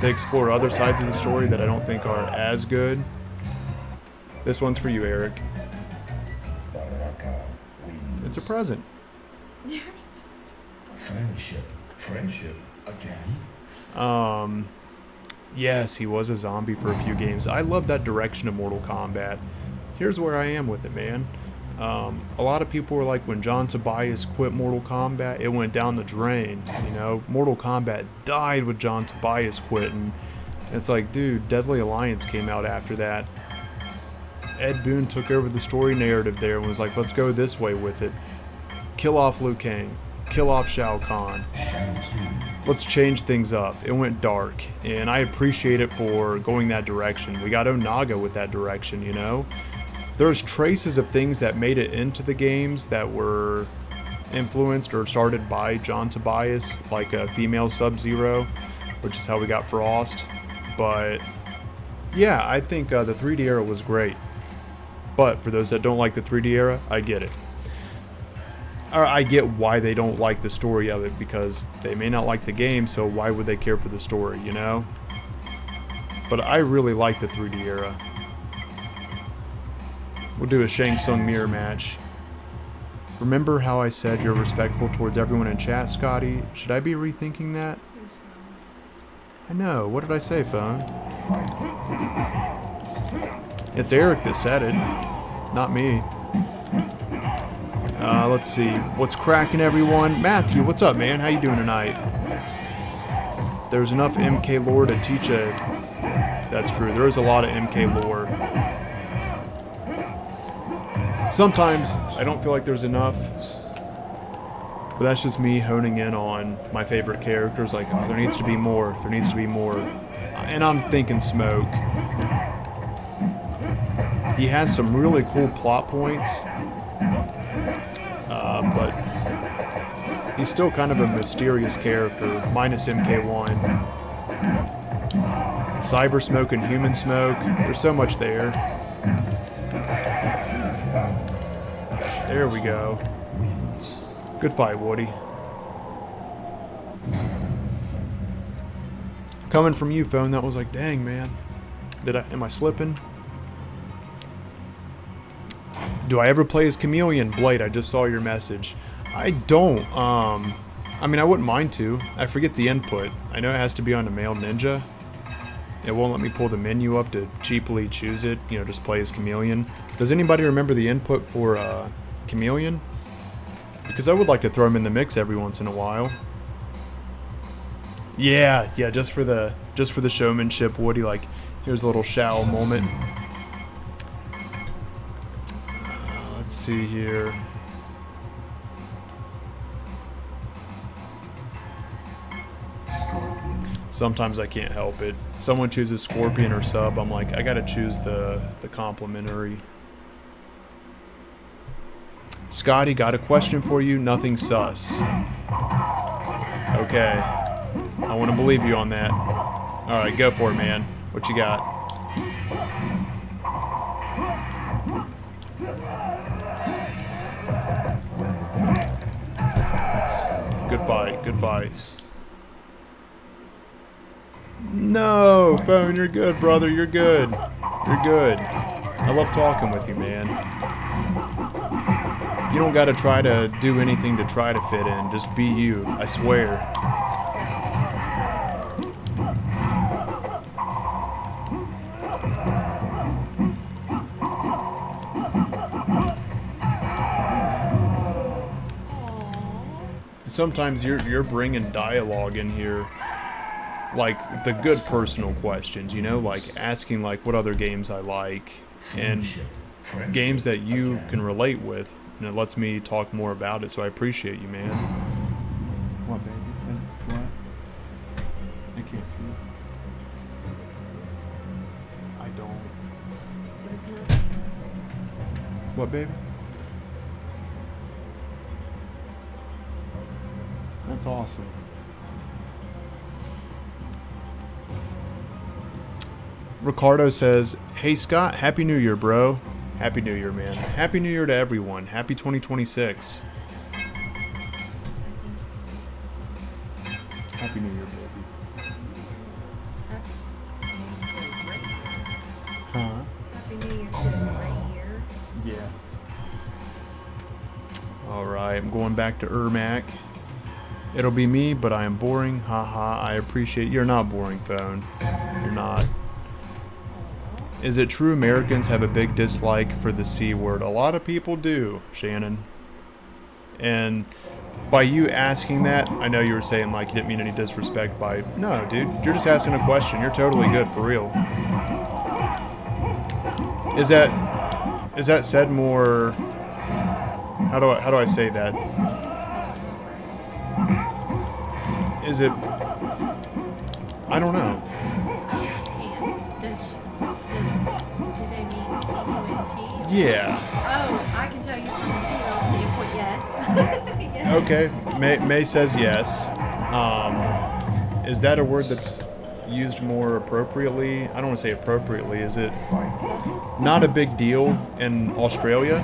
they explore other sides of the story that I don't think are as good. This one's for you, Eric. It's a present. Friendship again. Yes, he was a zombie for a few games. I love that direction of Mortal Kombat. Here's where I am with it, man. A lot of people were like, when John Tobias quit Mortal Kombat, it went down the drain. You know, Mortal Kombat died with John Tobias quitting. It's like, dude, Deadly Alliance came out after that. Ed Boon took over the story narrative there and was like, let's go this way with it. Kill off Liu Kang. Kill off Shao Kahn. Let's change things up. It went dark, and I appreciate it for going that direction. We got Onaga with that direction, you know? There's traces of things that made it into the games that were influenced or started by John Tobias, like a female Sub-Zero, which is how we got Frost. But yeah, I think the 3D era was great. But for those that don't like the 3D era, I get it. Or I get why they don't like the story of it, because they may not like the game, so why would they care for the story, you know? But I really like the 3D era. We'll do a Shang Tsung mirror match. Remember how I said you're respectful towards everyone in chat, Scotty? Should I be rethinking that? I know. What did I say, phone? It's Eric that said it, not me. Let's see. What's cracking, everyone? Matthew, what's up, man? How you doing tonight? There's enough MK lore to teach a... That's true. There is a lot of MK lore. Sometimes I don't feel like there's enough. But that's just me honing in on my favorite characters. Like, oh, there needs to be more. There needs to be more. And I'm thinking Smoke. He has some really cool plot points, but he's still kind of a mysterious character, minus MK1. Cyber Smoke and Human Smoke, there's so much there. There we go. Good fight, Woody. Coming from you, phone, that was like, dang, man. Am I slipping? Do I ever play as Chameleon? Blade, I just saw your message. I don't. I mean, I wouldn't mind to. I forget the input. I know it has to be on a male ninja. It won't let me pull the menu up to cheaply choose it. You know, just play as Chameleon. Does anybody remember the input for Chameleon? Because I would like to throw him in the mix every once in a while. Yeah, just for the showmanship, Woody. Like, here's a little Shao moment. Let's see here. Sometimes I can't help it. Someone chooses Scorpion or sub, I'm like, I gotta choose the complimentary. Scotty, got a question for you. Nothing sus. Okay. I want to believe you on that. Alright, go for it, man. What you got? Good fight, good fight. No, phone, you're good, brother. You're good. You're good. I love talking with you, man. You don't gotta try to do anything to try to fit in. Just be you. I swear. Sometimes you're bringing dialogue in here, like the good personal questions, you know, like asking like what other games I like and games that you can relate with, and it lets me talk more about it. So I appreciate you, man. What, baby? What? I can't see. I don't. What, baby? That's awesome. Ricardo says, hey Scott, Happy New Year, bro. Happy New Year, man. Happy New Year to everyone. Happy 2026. Happy New Year, baby. Huh? Happy New Year to right here. Yeah. Alright, I'm going back to Ermac. It'll be me, but I am boring. Haha, I appreciate you're not boring, phone. You're not. Is it true Americans have a big dislike for the C word? A lot of people do, Shannon. And by you asking that, I know you were saying like you didn't mean any disrespect by... No, dude, you're just asking a question. You're totally good, for real. Is that said more... How do I say that? Is it... I don't know. Do they mean C-U-N-T? Yeah. Oh, I can tell you from a female standpoint, yes. Yes. Okay. May says yes. Is that a word that's used more appropriately? I don't want to say appropriately. Is it not a big deal in Australia?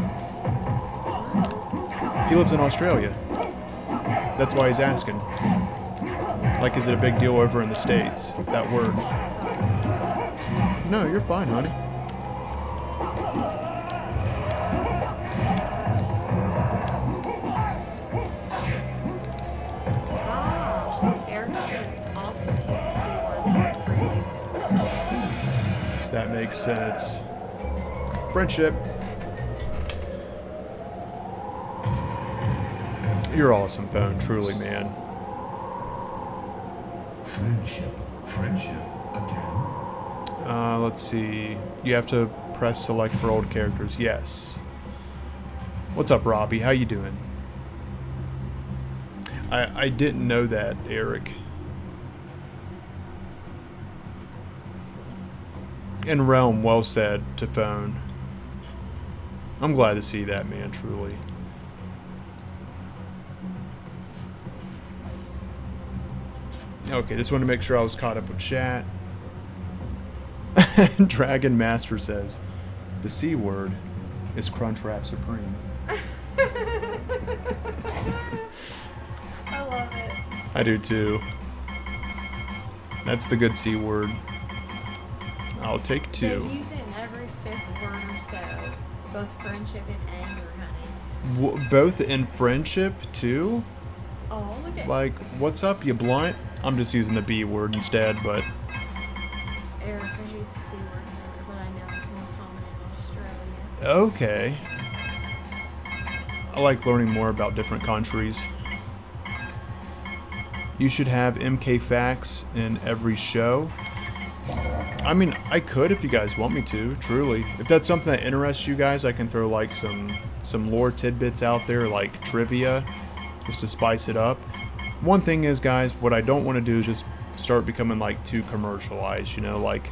He lives in Australia. That's why he's asking. Like, is it a big deal over in the States, that word? No, you're fine, honey. Eric also used to say word freely. That makes sense. Friendship. You're awesome, phone. Truly, man. Friendship again. Let's see. You have to press select for old characters. Yes. What's up, Robbie? How you doing? I didn't know that, Eric. And Realm, well said to phone. I'm glad to see that, man, truly. Okay, just want to make sure I was caught up with chat. Dragon Master says, the C word is Crunchwrap Supreme. I love it. I do too. That's the good C word. I'll take They two. use it in every fifth word or so. Both friendship and anger, honey. Both in friendship too? Oh, look at Like, what's up, you blunt? I'm just using the B word instead, but Eric. I hate the C word there, but I know it's more common in Australia. okay. I like learning more about different countries. You should have MK facts in every show. I mean, I could if you guys want me to, truly. If that's something that interests you guys, I can throw like some lore tidbits out there, like trivia, just to spice it up. One thing is, guys, what I don't want to do is just start becoming like too commercialized, you know, like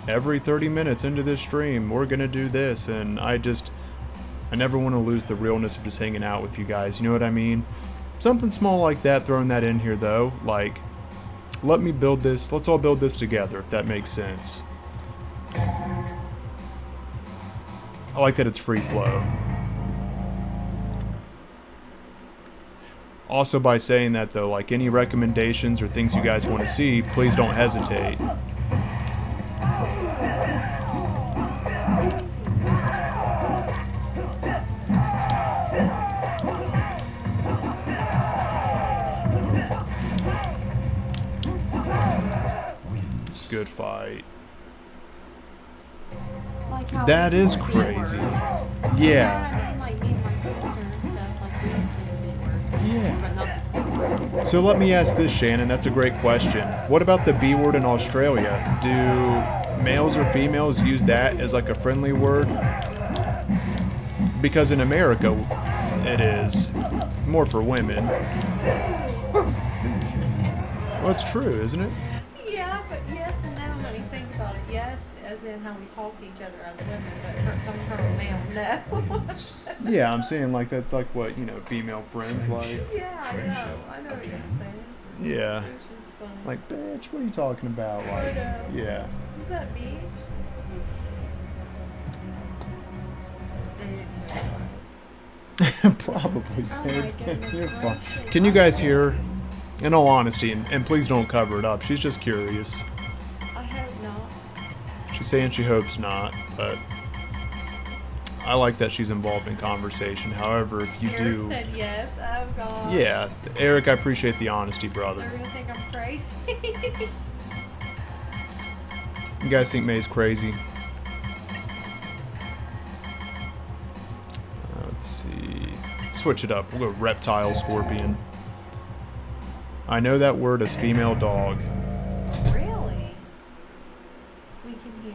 every 30 minutes into this stream, we're gonna do this, and I never want to lose the realness of just hanging out with you guys, you know what I mean? Something small like that, throwing that in here though, like, let me build this, let's all build this together, if that makes sense. I like that it's free flow. Also, by saying that though, like any recommendations or things you guys want to see, please don't hesitate. Good fight. Like how That we is do a crazy. B-word. Yeah. You know what I mean? Like me and my sister and stuff, like we used to say the B-word. Yeah. But not the C word. So let me ask this, Shannon. That's a great question. What about the B word in Australia? Do males or females use that as like a friendly word? Because in America, it is more for women. Well, it's true, isn't it? Yeah, but yes and no when you think about it. Yes, as in how we talk to each other as women, but coming from a male, no. Yeah, I'm saying like that's like what, you know, female friends like. Yeah, I know. I know what you're saying. Yeah. Which is funny. Like, bitch, what are you talking about? Like, yeah. Is that me? Probably, Oh babe. my goodness You're fine. gracious. Can you guys hear? In all honesty, and please don't cover it up. She's just curious. I hope not. She's saying she hopes not, but I like that she's involved in conversation. However, if you Eric do, said yes. Oh god. yeah, Eric, I appreciate the honesty, brother. They're gonna think I'm crazy. You guys think May's crazy? Let's see. Switch it up. We'll go reptile, scorpion. I know that word is female dog. Really? We can hear.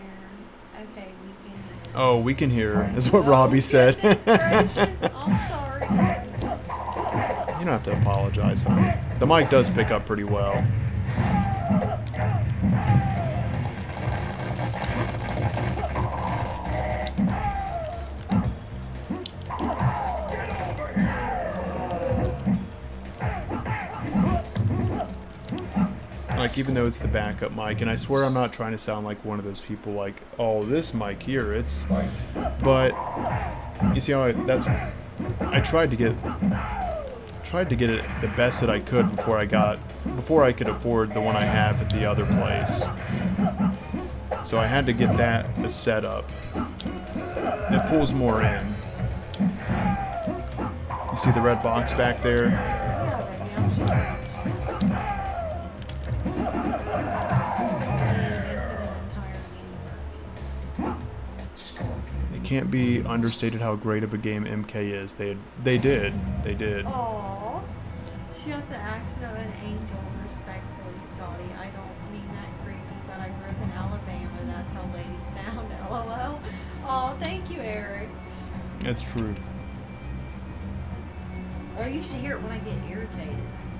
Okay, we can hear. Oh, we can hear, is what Robbie said. You Goodness gracious, I'm sorry. don't have to apologize, honey. The mic does pick up pretty well. Like, even though it's the backup mic, and I swear I'm not trying to sound like one of those people like, oh, this mic here, it's, but you see how I tried to get it the best that I could before I could afford the one I have at the other place. So I had to get that set up. It pulls more in. You see the red box back there? Yeah, baby, I'm sure. It can't be understated how great of a game MK is. They did. Aww. She has the accent of an angel, respectfully, Scotty. I don't mean that creepy, but I grew up in Alabama. That's how ladies sound. LOL. Aw, thank you, Eric. It's true. Or you should hear it when I get irritated.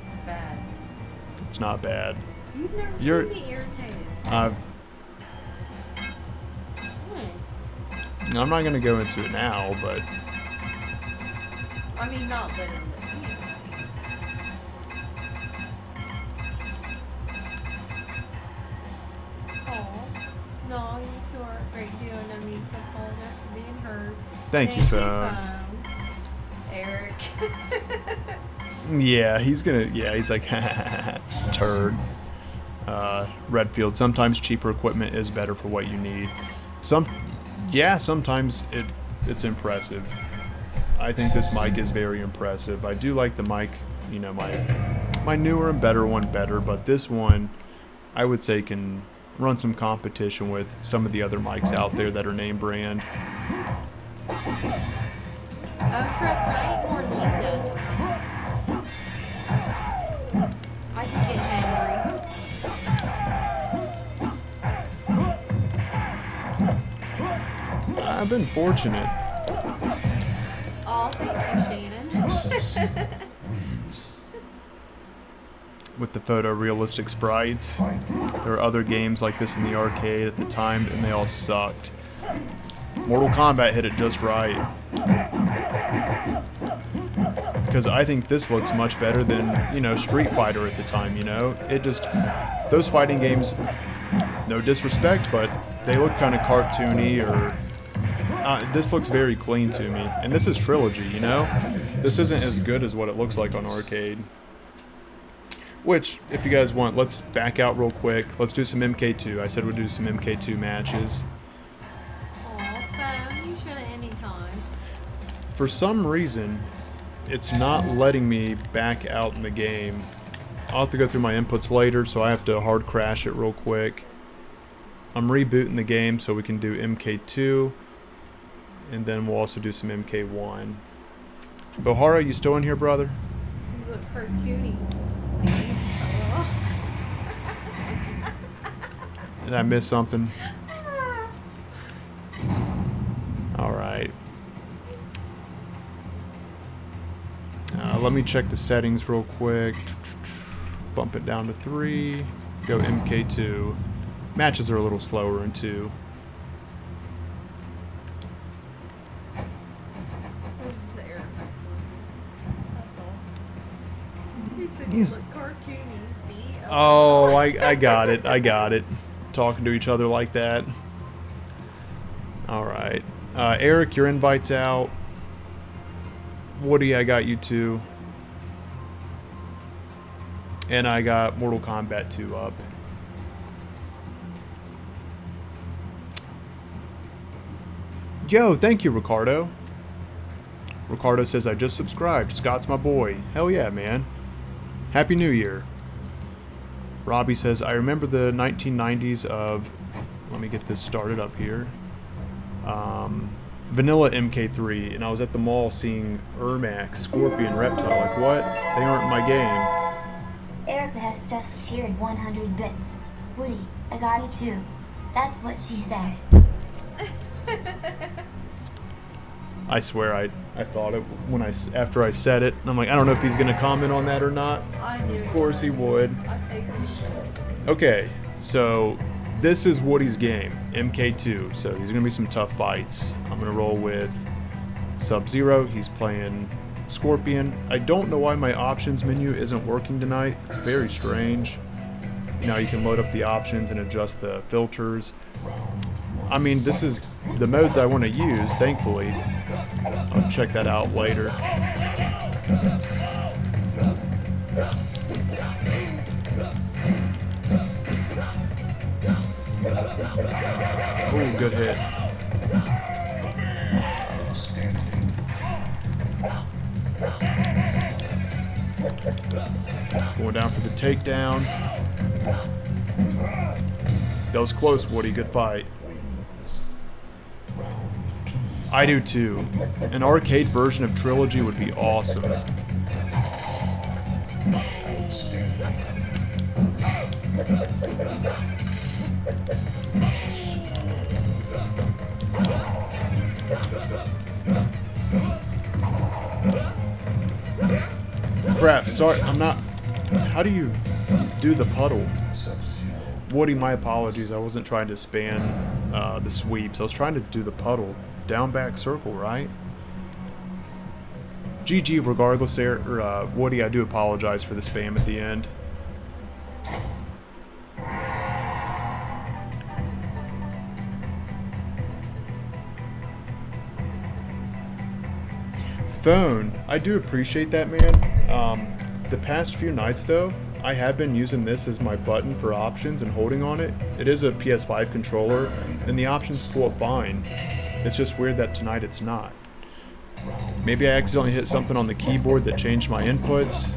It's bad. It's not bad. You've never You're- seen me irritated. Uh, When? I'm not going to go into it now, but I mean, not literally. Oh, no, you two are a great duo, and I mean to apologize for being heard. thank you, phone. Eric. Yeah, he's like, turd. Redfield, sometimes cheaper equipment is better for what you need. Sometimes it's impressive. I think this mic is very impressive. I do like the mic, you know, my newer and better one better, but this one I would say can run some competition with some of the other mics out there that are name brand. Oh, trust me, I eat more than he does. I can get hangry. I've been fortunate. Oh, thank you, Shannon. With the photorealistic sprites. There were other games like this in the arcade at the time, and they all sucked. Mortal Kombat hit it just right. Because I think this looks much better than, you know, Street Fighter at the time, you know? It just... Those fighting games, no disrespect, but they look kind of cartoony or... this looks very clean to me. And this is Trilogy, you know? This isn't as good as what it looks like on arcade. Which, if you guys want, let's back out real quick. Let's do some MK2. I said we'd do some MK2 matches. Aw, phone, you should at any time. For some reason, it's not letting me back out in the game. I'll have to go through my inputs later, so I have to hard crash it real quick. I'm rebooting the game so we can do MK2, and then we'll also do some MK1. Bohara, you still in here, brother? You look cartoony. Did I miss something? Alright. Let me check the settings real quick. Bump it down to 3. Go MK2. Matches are a little slower in 2. This is the Eric That's all. He said He's- you look cartoony. Oh, I got it. I got it. Talking to each other like that. Alright. Eric, your invite's out. Woody, I got you too. And I got Mortal Kombat 2 up. Yo, thank you, Ricardo. Ricardo says, I just subscribed. Scott's my boy. Hell yeah, man. Happy New Year. Robbie says, I remember the 1990s of... Let me get this started up here. Vanilla MK3, and I was at the mall seeing Ermac, Scorpion, Reptile. Like, what? They aren't my game. Eric has just shared 100 bits. Woody, I got it too. That's what she said. I swear I thought it when after I said it. I'm like, I don't know if he's gonna comment on that or not. I knew. Of course he would. I figured he would. Okay, so this is Woody's game, MK2. So these are gonna be some tough fights. I'm gonna roll with Sub-Zero. He's playing Scorpion. I don't know why my options menu isn't working tonight. It's very strange. Now you can load up the options and adjust the filters. I mean, this is the modes I want to use, thankfully. I'll check that out later. Oh, good hit. Going down for the takedown. That was close, Woody. Good fight. I do too. An arcade version of Trilogy would be awesome. Crap, sorry, I'm not... How do you do the puddle? Woody, my apologies. I wasn't trying to spam the sweeps. I was trying to do the puddle. down back circle, right? GG regardless there. Woody, I do apologize for the spam at the end. Phone, I do appreciate that, man. The past few nights though, I have been using this as my button for options and holding on it. It is a PS5 controller and the options pull up fine. It's just weird that tonight it's not. Maybe I accidentally hit something on the keyboard that changed my inputs.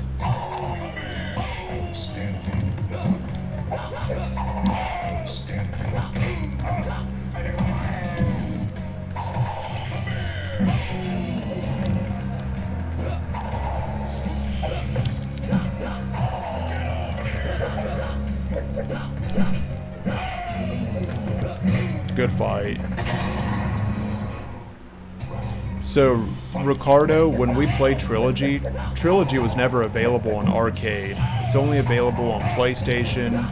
Good fight. So, Ricardo, when we play Trilogy was never available on arcade. It's only available on PlayStation,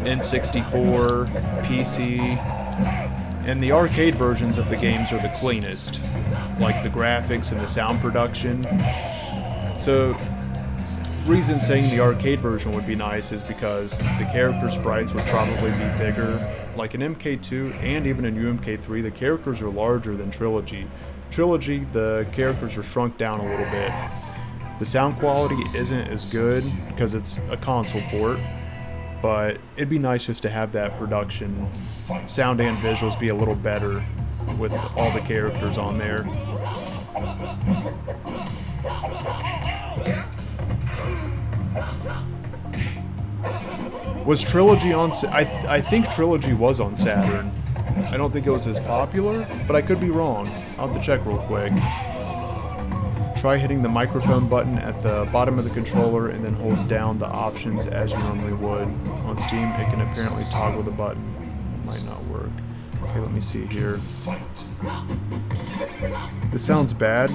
N64, PC, and the arcade versions of the games are the cleanest, like the graphics and the sound production. So, reason saying the arcade version would be nice is because the character sprites would probably be bigger. Like in MK2 and even in UMK3, the characters are larger than Trilogy. Trilogy, the characters are shrunk down a little bit. The sound quality isn't as good because it's a console port, but it'd be nice just to have that production, sound and visuals be a little better with all the characters on there. Was Trilogy on... I think Trilogy was on Saturn. I don't think it was as popular, but I could be wrong. I'll have to check real quick. Try hitting the microphone button at the bottom of the controller and then hold down the options as you normally would. On Steam, it can apparently toggle the button. It might not work. Okay, let me see here. This sounds bad.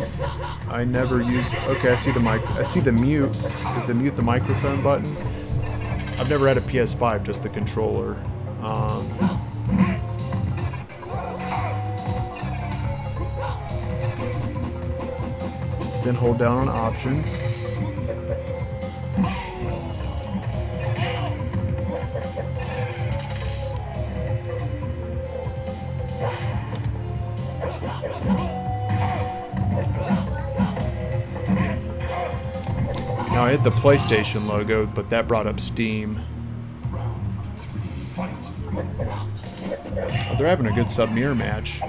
I never use... Okay, I see the mic. I see the mute. Is the mute the microphone button? I've never had a PS5, just the controller. Then hold down on options. Now I hit the PlayStation logo, but that brought up Steam. Oh, they're having a good sub-mirror match.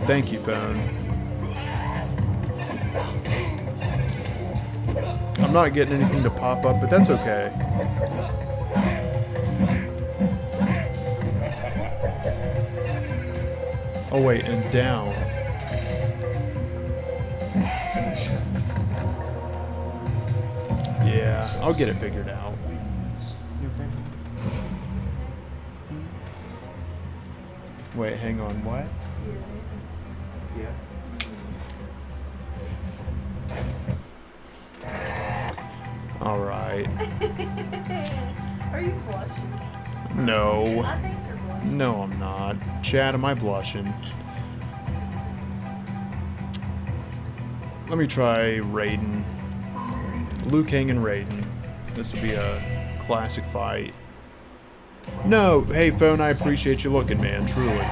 Thank you, phone. I'm not getting anything to pop up, but that's okay. Oh wait, and down. Yeah, I'll get it figured out. You okay? Wait, hang on, what? Yeah. Alright. Are you blushing? No. I think you're blushing. No, I'm not. Chad, am I blushing? Let me try Raiden. Liu Kang and Raiden. This would be a classic fight. No, hey phone, I appreciate you looking, man, truly.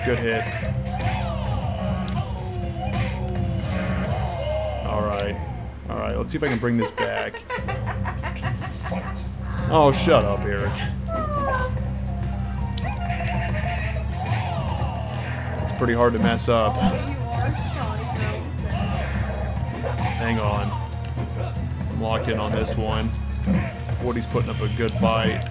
Good hit. Alright. Alright, let's see if I can bring this back. Oh, shut up, Eric. It's pretty hard to mess up. Oh, you are Scotty Ferguson. Hang on. I'm locked in on this one. Woody's putting up a good fight.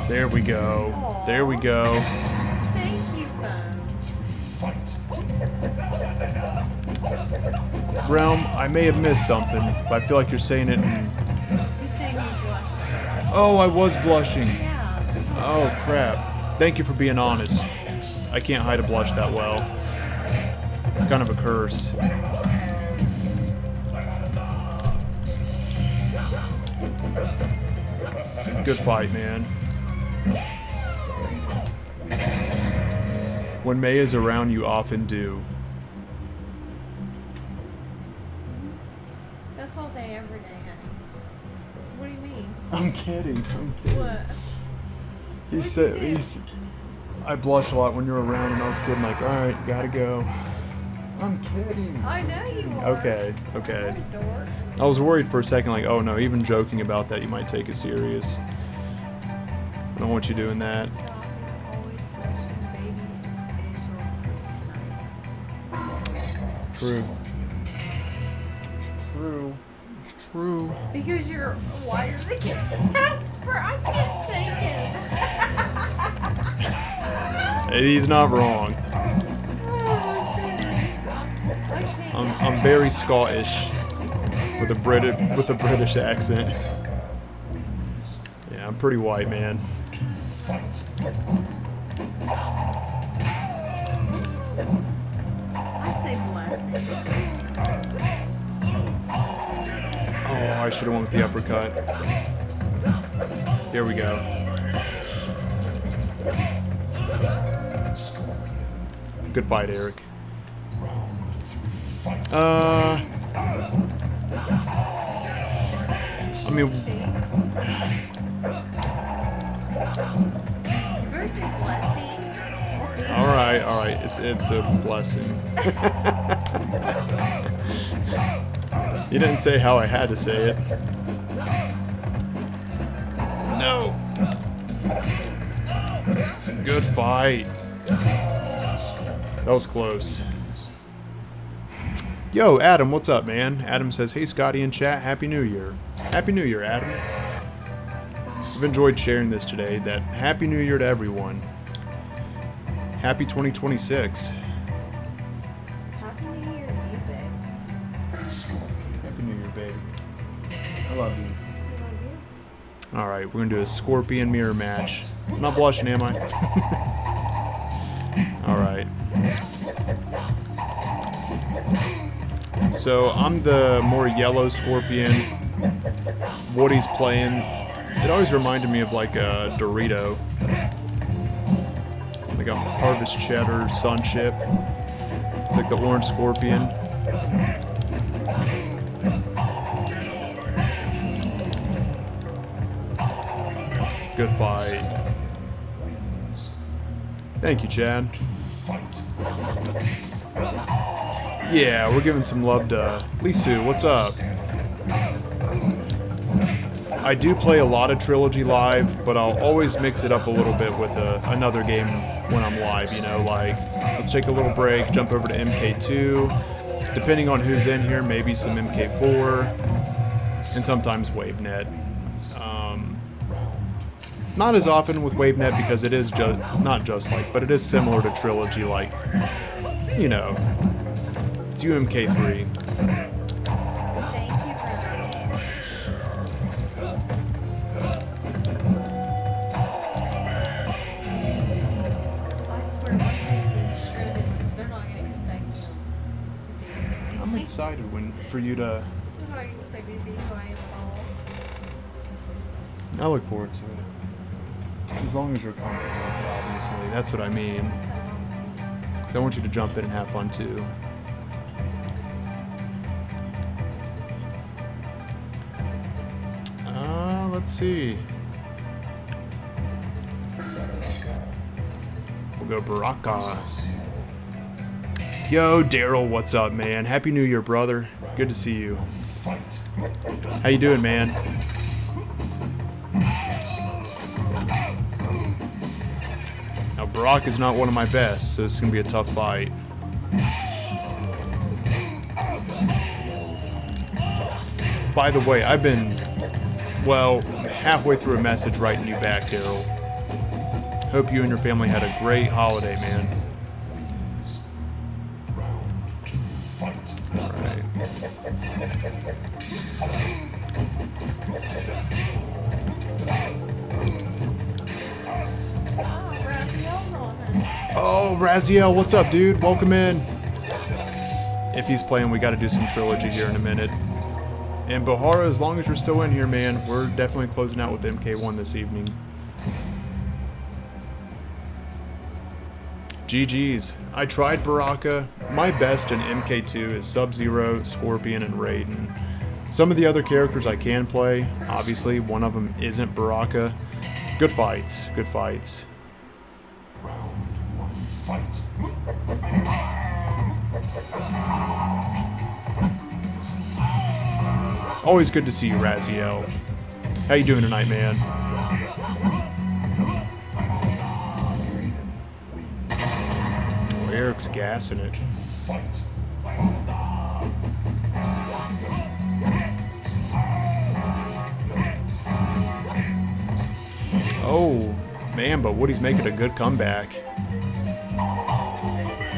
There we go. Aw. There we go. Thank you, phone. Realm, I may have missed something, but I feel like you're saying it in... You're saying you blushing. Oh, I was blushing. Yeah. Oh, crap. Thank you for being honest. I can't hide a blush that well. It's kind of a curse. Good fight, man. When May is around, you often do. That's all day, every day, honey. What do you mean? I'm kidding. I'm kidding. What? He said I blush a lot when you're around, and I was kidding. Like, all right, gotta go. I'm kidding. I know you are. Okay. What a dork. I was worried for a second, like, oh no, even joking about that, you might take it serious. I don't want you doing that. Stop. You're always brushing, baby. Is your True. True. True. Because you're whiter than Casper. I can't take it. He's not wrong. Oh my goodness. I can't. I'm very Scottish with a British accent. Yeah, I'm pretty white, man. I'd say blessing. Oh, I should have went with the uppercut. Here we go. Good fight, Eric. I mean, Versus blessing. all right. It's a blessing. You didn't say how I had to say it. No. Good fight. That was close. Yo, Adam, what's up, man? Adam says, hey, Scotty in chat, Happy New Year. Happy New Year, Adam. I've enjoyed sharing this today, that Happy New Year to everyone. Happy 2026. Happy New Year to you, babe. Happy New Year, baby. I love you. I love you. Alright, we're gonna do a scorpion mirror match. I'm not blushing, am I? Alright. So, I'm the more yellow scorpion. What he's playing, it always reminded me of like a Dorito. Like a Harvest Cheddar Sunship. It's like the orange scorpion. Good fight. Thank you, Chad. Yeah, we're giving some love to Lisu. What's up? I do play a lot of Trilogy live, but I'll always mix it up a little bit with another game when I'm live, you know, like, let's take a little break, jump over to MK2, depending on who's in here, maybe some MK4, and sometimes WaveNet. Not as often with WaveNet because it is not just like, but it is similar to Trilogy, like, you know, it's UMK3. Thank you, brother. I swear, once they see they're not going to expect me to be. I'm excited for you to. They're not going to expect me to be who I am at all. I look forward to it. As long as you're comfortable with it, obviously. That's what I mean. 'Cause I want you to jump in and have fun too. Let's see. We'll go Baraka. Yo, Daryl, what's up, man? Happy New Year, brother. Good to see you. How you doing, man? Now, Brock is not one of my best, so it's going to be a tough fight. By the way, I've been, well, halfway through a message writing you back, Daryl. Hope you and your family had a great holiday, man. Alright. Oh, Raziel, what's up, dude? Welcome in. If he's playing, we got to do some trilogy here in a minute. And Bahara, as long as you're still in here, man, we're definitely closing out with MK1 this evening. GG's. I tried Baraka. My best in MK2 is Sub-Zero, Scorpion, and Raiden. Some of the other characters I can play, obviously, one of them isn't Baraka. Good fights, good fights. Always good to see you, Raziel. How you doing tonight, man? Oh, Eric's gassing it. Oh, man, but Woody's making a good comeback.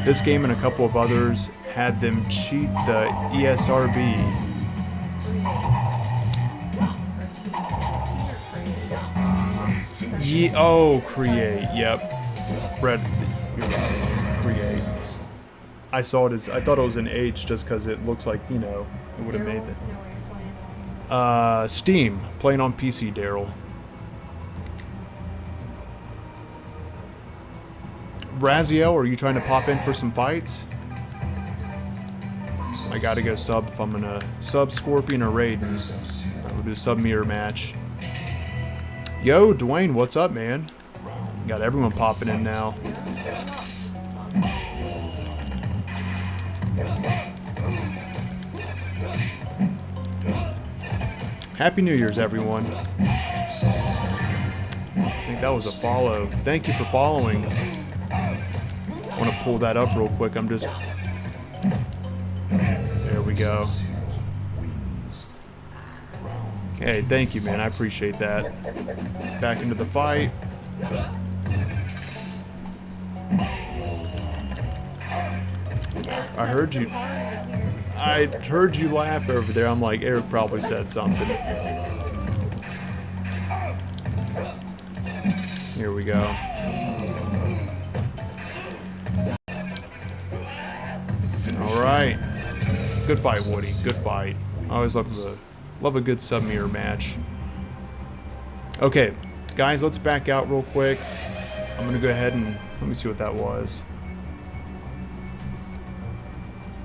This game and a couple of others had them cheat the ESRB. Oh, create. Yep. Red. You're right. Create. I saw it as. I thought it was an H just because it looks like, you know, it would have made it. Steam. Playing on PC, Daryl. Raziel, are you trying to pop in for some fights? I gotta go sub if I'm gonna sub Scorpion or Raiden. We'll do sub mirror match. Yo, Dwayne, what's up, man? Got everyone popping in now. Happy New Year's, everyone. I think that was a follow. Thank you for following. I want to pull that up real quick. I'm just... There we go. Hey, thank you, man. I appreciate that. Back into the fight. I heard you laugh over there. I'm like, Eric probably said something. Here we go. Alright. Good fight, Woody. Good fight. I always love a good sub-mirror match. Okay, guys, let's back out real quick. I'm gonna go ahead and let me see what that was.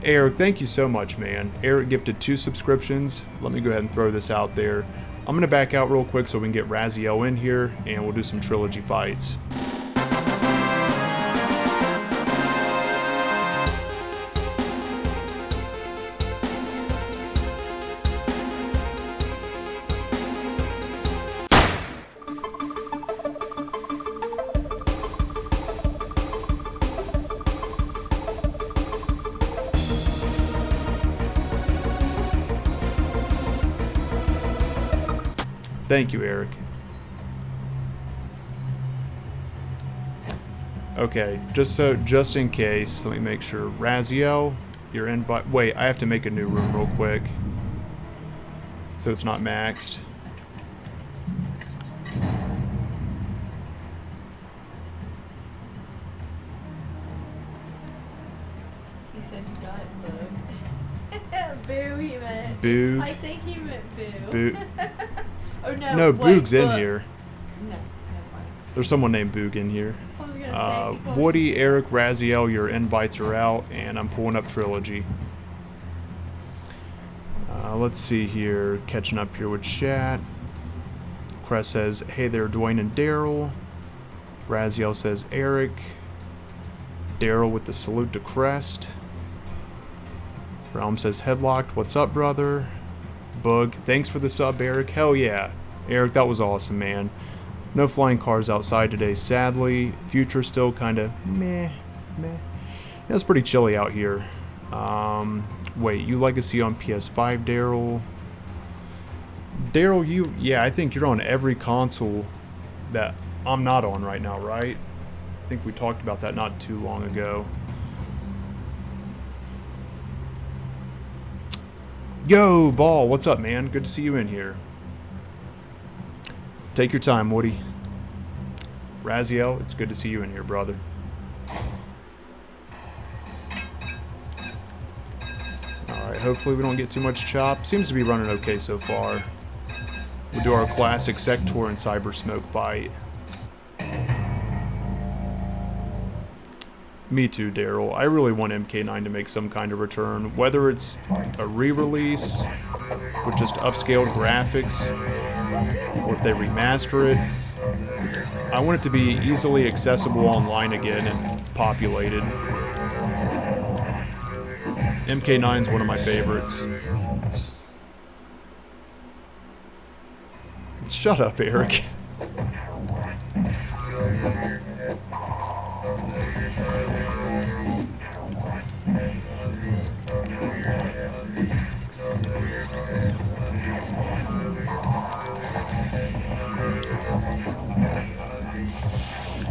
Eric, thank you so much, man. Eric gifted 2 subscriptions. Let me go ahead and throw this out there. I'm gonna back out real quick so we can get Raziel in here, and we'll do some trilogy fights. Thank you, Eric. Okay, just in case, let me make sure. Raziel, your invite. Wait, I have to make a new room real quick, so it's not maxed. He said you got it, Boog. Boo, he meant. Boog. I think he meant boo. Boo. Oh no. No, wait, Boog's in Boog. here. No, never mind. There's someone named Boog in here. I was gonna say. Woody, Eric, Raziel, your invites are out, and I'm pulling up Trilogy. Let's see here. Catching up here with chat. Crest says, hey there, Dwayne and Daryl. Raziel says, Eric. Daryl with the salute to Crest. Realm says, headlocked. What's up, brother? Bug, thanks for the sub, Eric. Hell yeah. Eric, that was awesome, man. No flying cars outside today, sadly. Future still kind of meh. It's pretty chilly out here. Wait, you Legacy on PS5, Daryl? Daryl, yeah, I think you're on every console that I'm not on right now, right? I think we talked about that not too long ago. Yo, Ball, what's up, man? Good to see you in here. Take your time, Woody. Raziel, it's good to see you in here, brother. Hopefully we don't get too much chop. Seems to be running okay so far. We'll do our classic Sector and Cyber Smoke fight. Me too, Daryl. I really want MK9 to make some kind of return. Whether it's a re-release with just upscaled graphics, or if they remaster it. I want it to be easily accessible online again and populated. MK9 is one of my favorites. Shut up, Eric.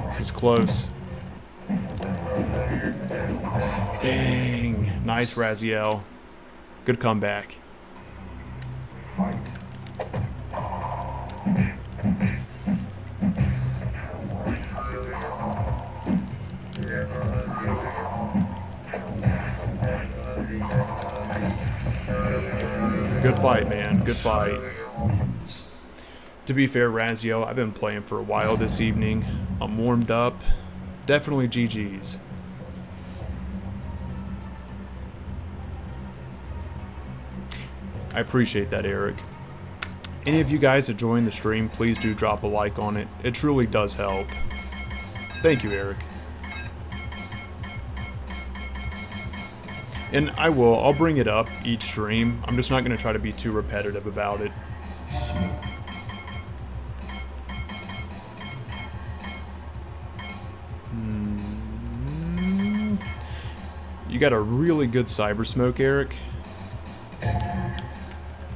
This is close. Dang. Nice, Raziel. Good comeback. Good fight, man. Good fight. To be fair, Raziel, I've been playing for a while this evening. I'm warmed up. Definitely GG's. I appreciate that, Eric. Any of you guys that join the stream, please do drop a like on it. It truly does help. Thank you, Eric. And I'll bring it up each stream. I'm just not going to try to be too repetitive about it. You got a really good Cyber Smoke, Eric.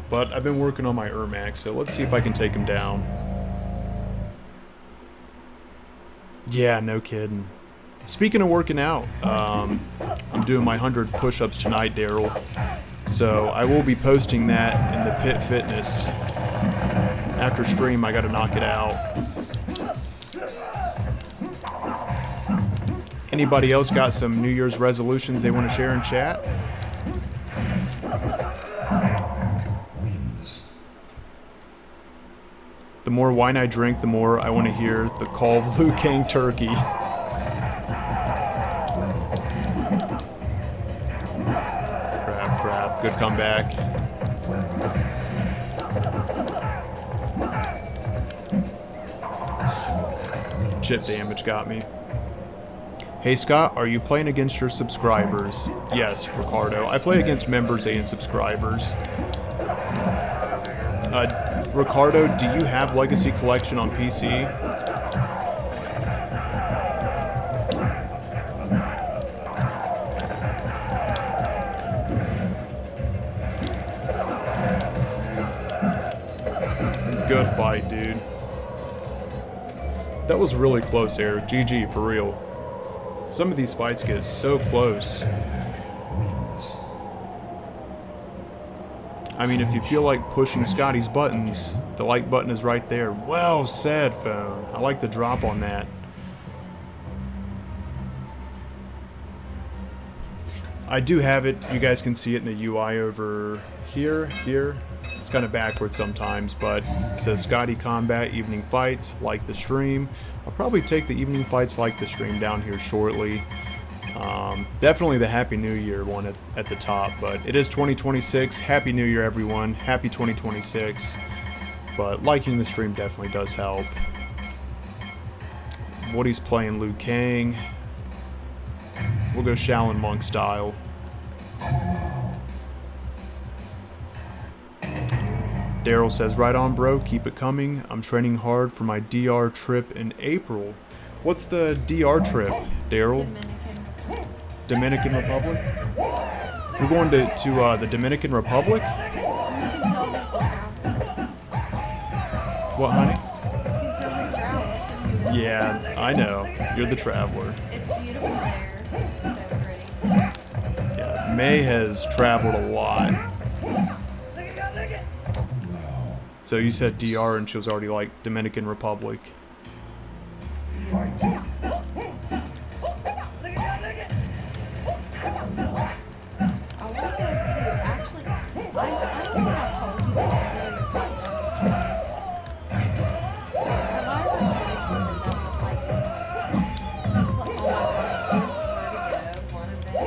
But I've been working on my Ermac, so let's see if I can take him down. Yeah, no kidding. Speaking of working out, I'm doing my 100 push-ups tonight, Daryl. So I will be posting that in the Pit Fitness. After stream, I gotta knock it out. Anybody else got some New Year's resolutions they want to share in chat? The more wine I drink, the more I want to hear the call of Liu Kang Turkey. Crap. Good comeback. Chip damage got me. Hey Scott, are you playing against your subscribers? Yes, Ricardo. I play against members and subscribers. Ricardo, do you have Legacy Collection on PC? Good fight, dude. That was really close, Eric. GG, for real. Some of these fights get so close. I mean, if you feel like pushing Scotty's buttons, the like button is right there. Well said, phone. I like the drop on that. I do have it. You guys can see it in the UI over here. It's kind of backwards sometimes, but it says Scotty Combat Evening Fights, like the stream. I'll probably take the Evening Fights like the stream down here shortly. Definitely the Happy New Year one at the top, but it is 2026. Happy New Year, everyone. Happy 2026. But liking the stream definitely does help. Woody's playing Liu Kang. We'll go Shaolin Monk style. Daryl says, right on, bro. Keep it coming. I'm training hard for my DR trip in April. What's the DR trip, Daryl? Dominican Republic? You're going to the Dominican Republic? What, honey? Yeah, I know. You're the traveler. It's beautiful there. It's so pretty. Yeah, May has traveled a lot. So you said DR and she was already like Dominican Republic. I don't think I've told you this before your fight never started. Have I ever told you that never like oh my gosh, I swear to go, one of them,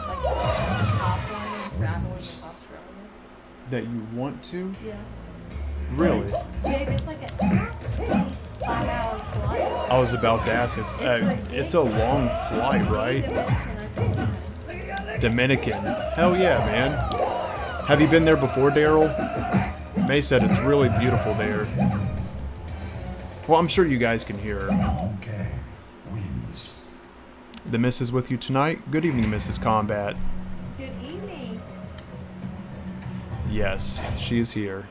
like the top one in traveling with Australia. That you want to? Yeah. Really? Babe, it's like a 5-hour flight. I was about to ask it. It's a long flight, right? Dominican. Hell yeah, man. Have you been there before, Daryl? May said it's really beautiful there. Well, I'm sure you guys can hear her. Okay. Wins. The Miss is with you tonight. Good evening, Mrs. Kombat. Good evening. Yes, she is here.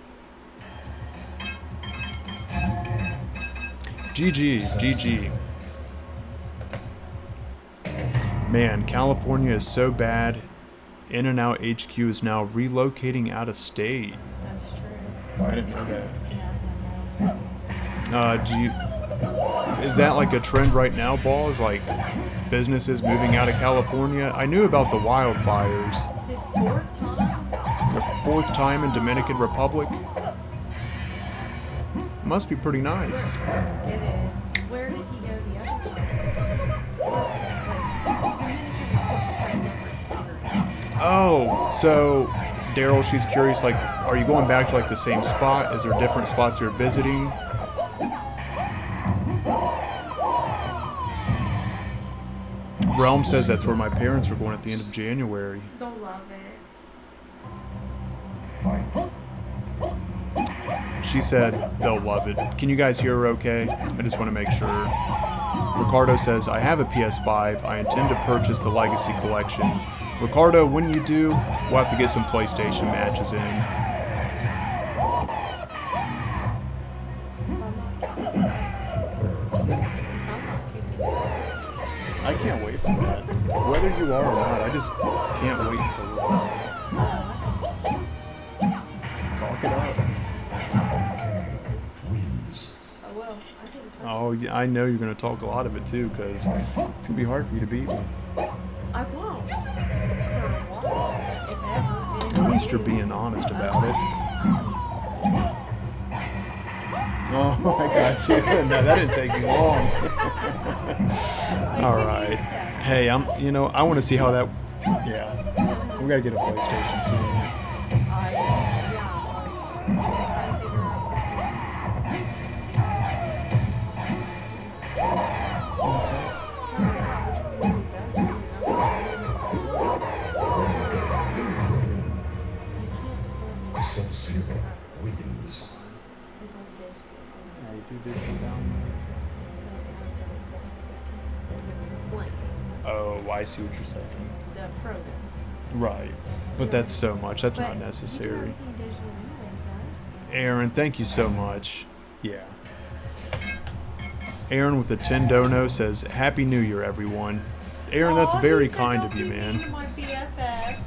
GG, GG. Man, California is so bad. In-N-Out HQ is now relocating out of state. That's true. I didn't know that. Yeah, Is that like a trend right now, Balls? Like businesses moving out of California? I knew about the wildfires. his 4th time? The 4th time in Dominican Republic. Must be pretty nice. It is. Where did he go the other time? Where's it? Dominican Republic has different areas. Oh, so Daryl, she's curious, like, are you going back to like the same spot? Is there different spots you're visiting? Realm says that's where my parents are going at the end of January. They'll love it. She said they'll love it. Can you guys hear her okay? I just want to make sure. Ricardo says, I have a PS5. I intend to purchase the Legacy Collection. Ricardo, when you do, we'll have to get some PlayStation matches in. I can't wait for that. Whether you are or not, I just can't wait until talk it up. Okay. Wins. Oh, well, I think it's Oh, yeah, I know you're going to talk a lot of it too, because it's going to be hard for you to beat me. I won't. For a while, if ever. At least you're being honest about it. Oh, I got you. No, that didn't take you long. All right. Hey, I want to see how that. Yeah, we gotta get a PlayStation soon. What's that? Sub-Zero wins. Yeah, you do digital download. Sling. Oh, I see what you're saying. The Pro does. Right, but that's so much. That's But not you necessary. can do everything digital anyways, Aaron, thank you so much. Yeah. Aaron with the 10 dono says, Happy New Year, everyone. Aaron, that's Aw, very he said, kind "Don't of you, be mean to man. My BFF.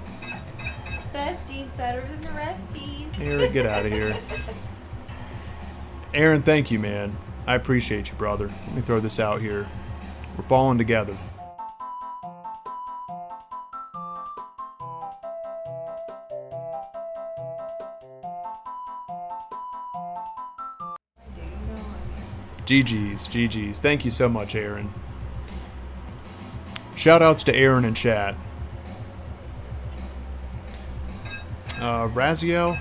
Bestie's better than the resties. Aaron, get out of here. Aaron, thank you, man. I appreciate you, brother. Let me throw this out here. We're falling together. GG's, GG's. Thank you so much, Aaron. Shoutouts to Aaron in chat. Raziel?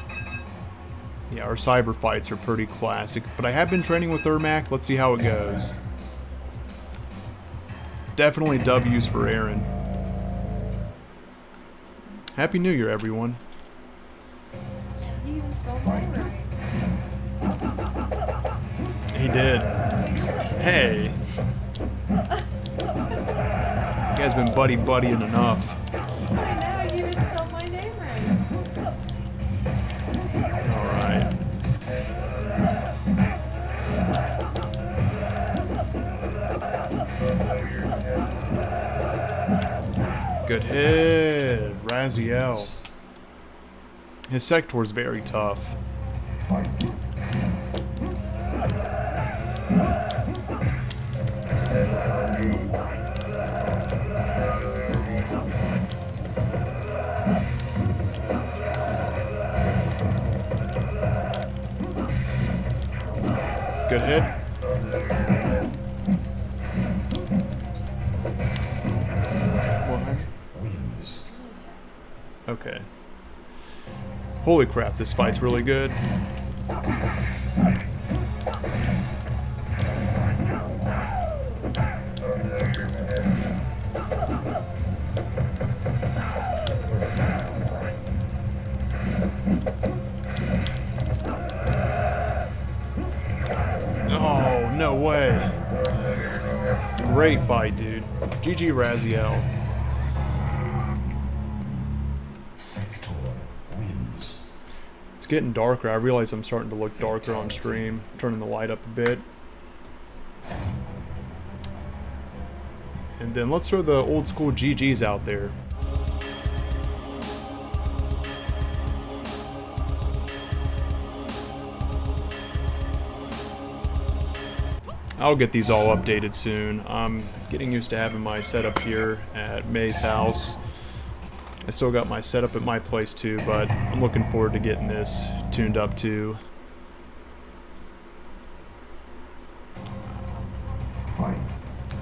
Yeah, our cyber fights are pretty classic, but I have been training with Ermac. Let's see how it goes. Definitely W's for Aaron. Happy New Year, everyone. You even spelled mine right. He did. Hey. You guys been buddy-buddying enough. I know, you even spelled my name right. Alright. Good hit, Raziel. His sector's very tough. Good hit. One. Wins. Okay. Holy crap, this fight's really good. Oh, no way. Great fight, dude. GG Raziel. Sector wins. It's getting darker. I realize I'm starting to look darker on stream. Turning the light up a bit. And then let's throw the old school GGs out there. I'll get these all updated soon. I'm getting used to having my setup here at May's house. I still got my setup at my place too, but I'm looking forward to getting this tuned up too.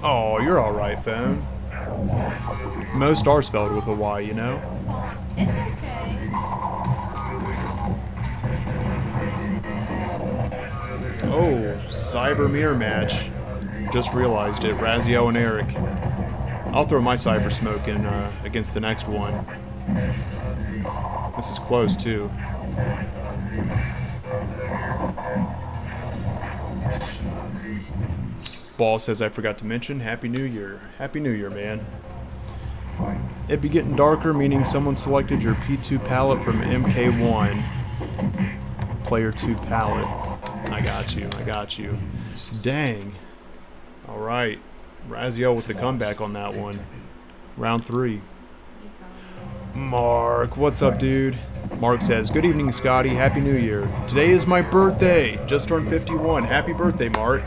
Oh, you're alright, phone. Most are spelled with a Y, you know? It's okay. Oh, Cyber Mirror match. Just realized it. Raziel and Eric. I'll throw my Cyber Smoke in against the next one. This is close, too. Ball says I forgot to mention Happy New Year. Happy New Year, man. It'd be getting darker, meaning someone selected your P2 palette from MK1. Player 2 palette. I got you. I got you. Dang. Alright. Raziel with the comeback on that one. Round 3. Mark, what's up, dude? Mark says, good evening, Scotty. Happy New Year. Today is my birthday. Just turned 51. Happy birthday, Mark.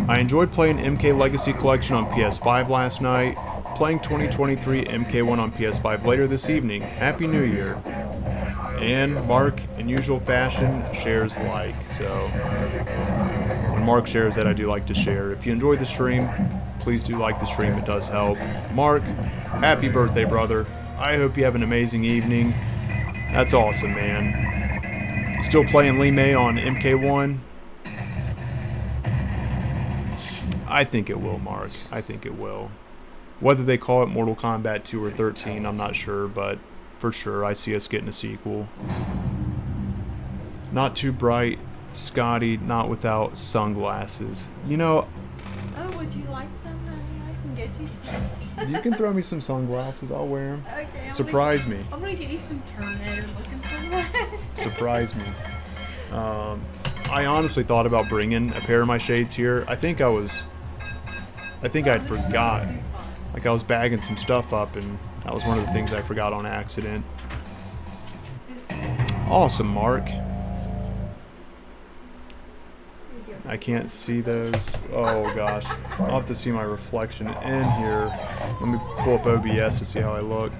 I enjoyed playing MK Legacy Collection on PS5 last night. Playing 2023 MK1 on PS5 later this evening. Happy New Year. And Mark, in usual fashion, shares like. So, when Mark shares that, I do like to share. If you enjoyed the stream, please do like the stream. It does help. Mark, happy birthday, brother. I hope you have an amazing evening. That's awesome, man. Still playing Lee May on MK1? I think it will, Mark. I think it will. Whether they call it Mortal Kombat 2 or 13, I'm not sure, but for sure, I see us getting a sequel. Not too bright, Scotty, not without sunglasses. You know... Oh, would you like some, honey? I can get you some. You can throw me some sunglasses, I'll wear them. Okay, Surprise me. I'm gonna get you some Terminator looking sunglasses. Surprise me. I honestly thought about bringing a pair of my shades here. I think I'd forgot. Like I was bagging some stuff up and that was one of the things I forgot on accident. Awesome, Mark. I can't see those. Oh gosh. I'll have to see my reflection in here. Let me pull up OBS to see how I look.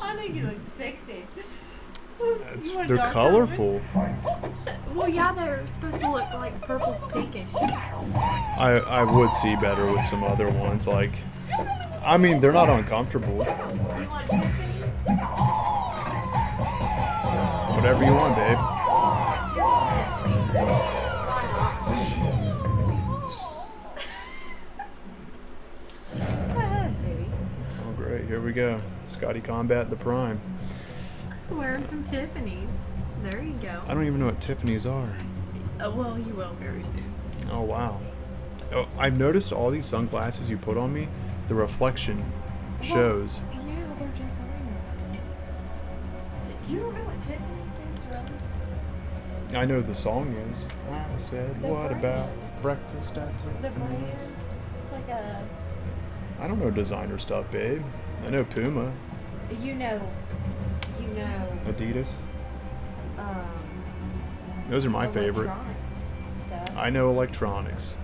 I think you look sexy. They're colorful. Well, yeah, they're supposed to look like purple pinkish. I would see better with some other ones. Like, I mean, they're not uncomfortable. You want Tiffany's? Whatever you want, babe. Oh, great. Here we go. Scotty Kombat the Prime. Wearing some Tiffany's. There you go. I don't even know what Tiffany's are. Well, you will very soon. Oh, wow. Oh, I've noticed all these sunglasses you put on me, the reflection shows. Yeah, they're designer. You don't know what Tiffany's is, really? I know the song is. I said, The what brand. about breakfast at The brand. Tiffany's? It's like a. I don't know designer stuff, babe. I know Puma, You know. Adidas. Um, Those are my favorite. electronic Stuff. I know electronics.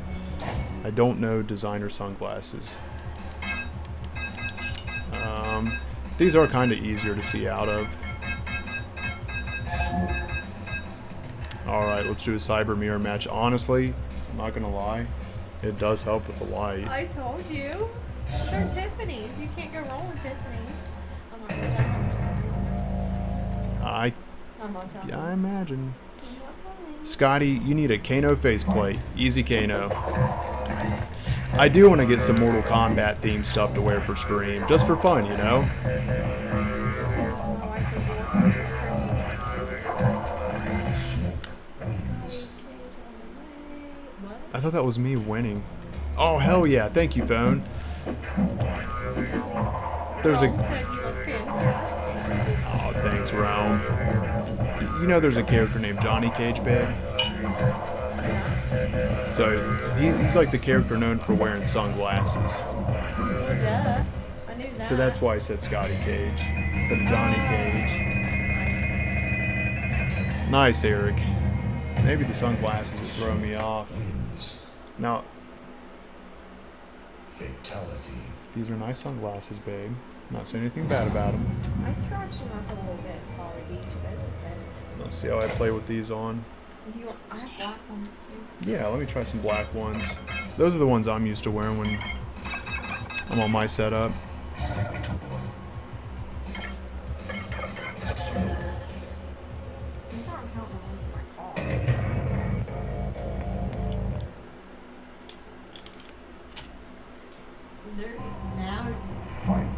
I don't know designer sunglasses. These are kind of easier to see out of. Alright, let's do a cyber mirror match. Honestly, I'm not gonna lie, it does help with the light. I told you. They're Tiffany's. You can't go wrong with Tiffany's. I'm not gonna tell you how much I'm not telling I imagine. I'm not telling. Scotty, you need a Kano faceplate. Easy Kano. I do want to get some Mortal Kombat themed stuff to wear for stream, just for fun, you know? Oh, I can do it for Christmas. What? I thought that was me winning. Oh, hell yeah. Thank you, phone. There's Rome a... said you look fantastic. Oh, thanks, Rome. You know there's a character named Johnny Cage, babe? So, he's like the character known for wearing sunglasses. Well, duh. I knew that. So that's why I said Scotty Cage. Instead of Johnny Cage. Nice, Eric. Maybe the sunglasses are throwing me off. Wins. Now, Fatality. these are nice sunglasses, babe. Not saying anything bad about them. I scratched them up a little bit in Folly Beach, but it's okay. Let's see how I play with these on. Do you want? I have black ones too. Yeah, let me try some black ones. Those are the ones I'm used to wearing when I'm on my setup. These aren't counting the ones in my car. Now, there you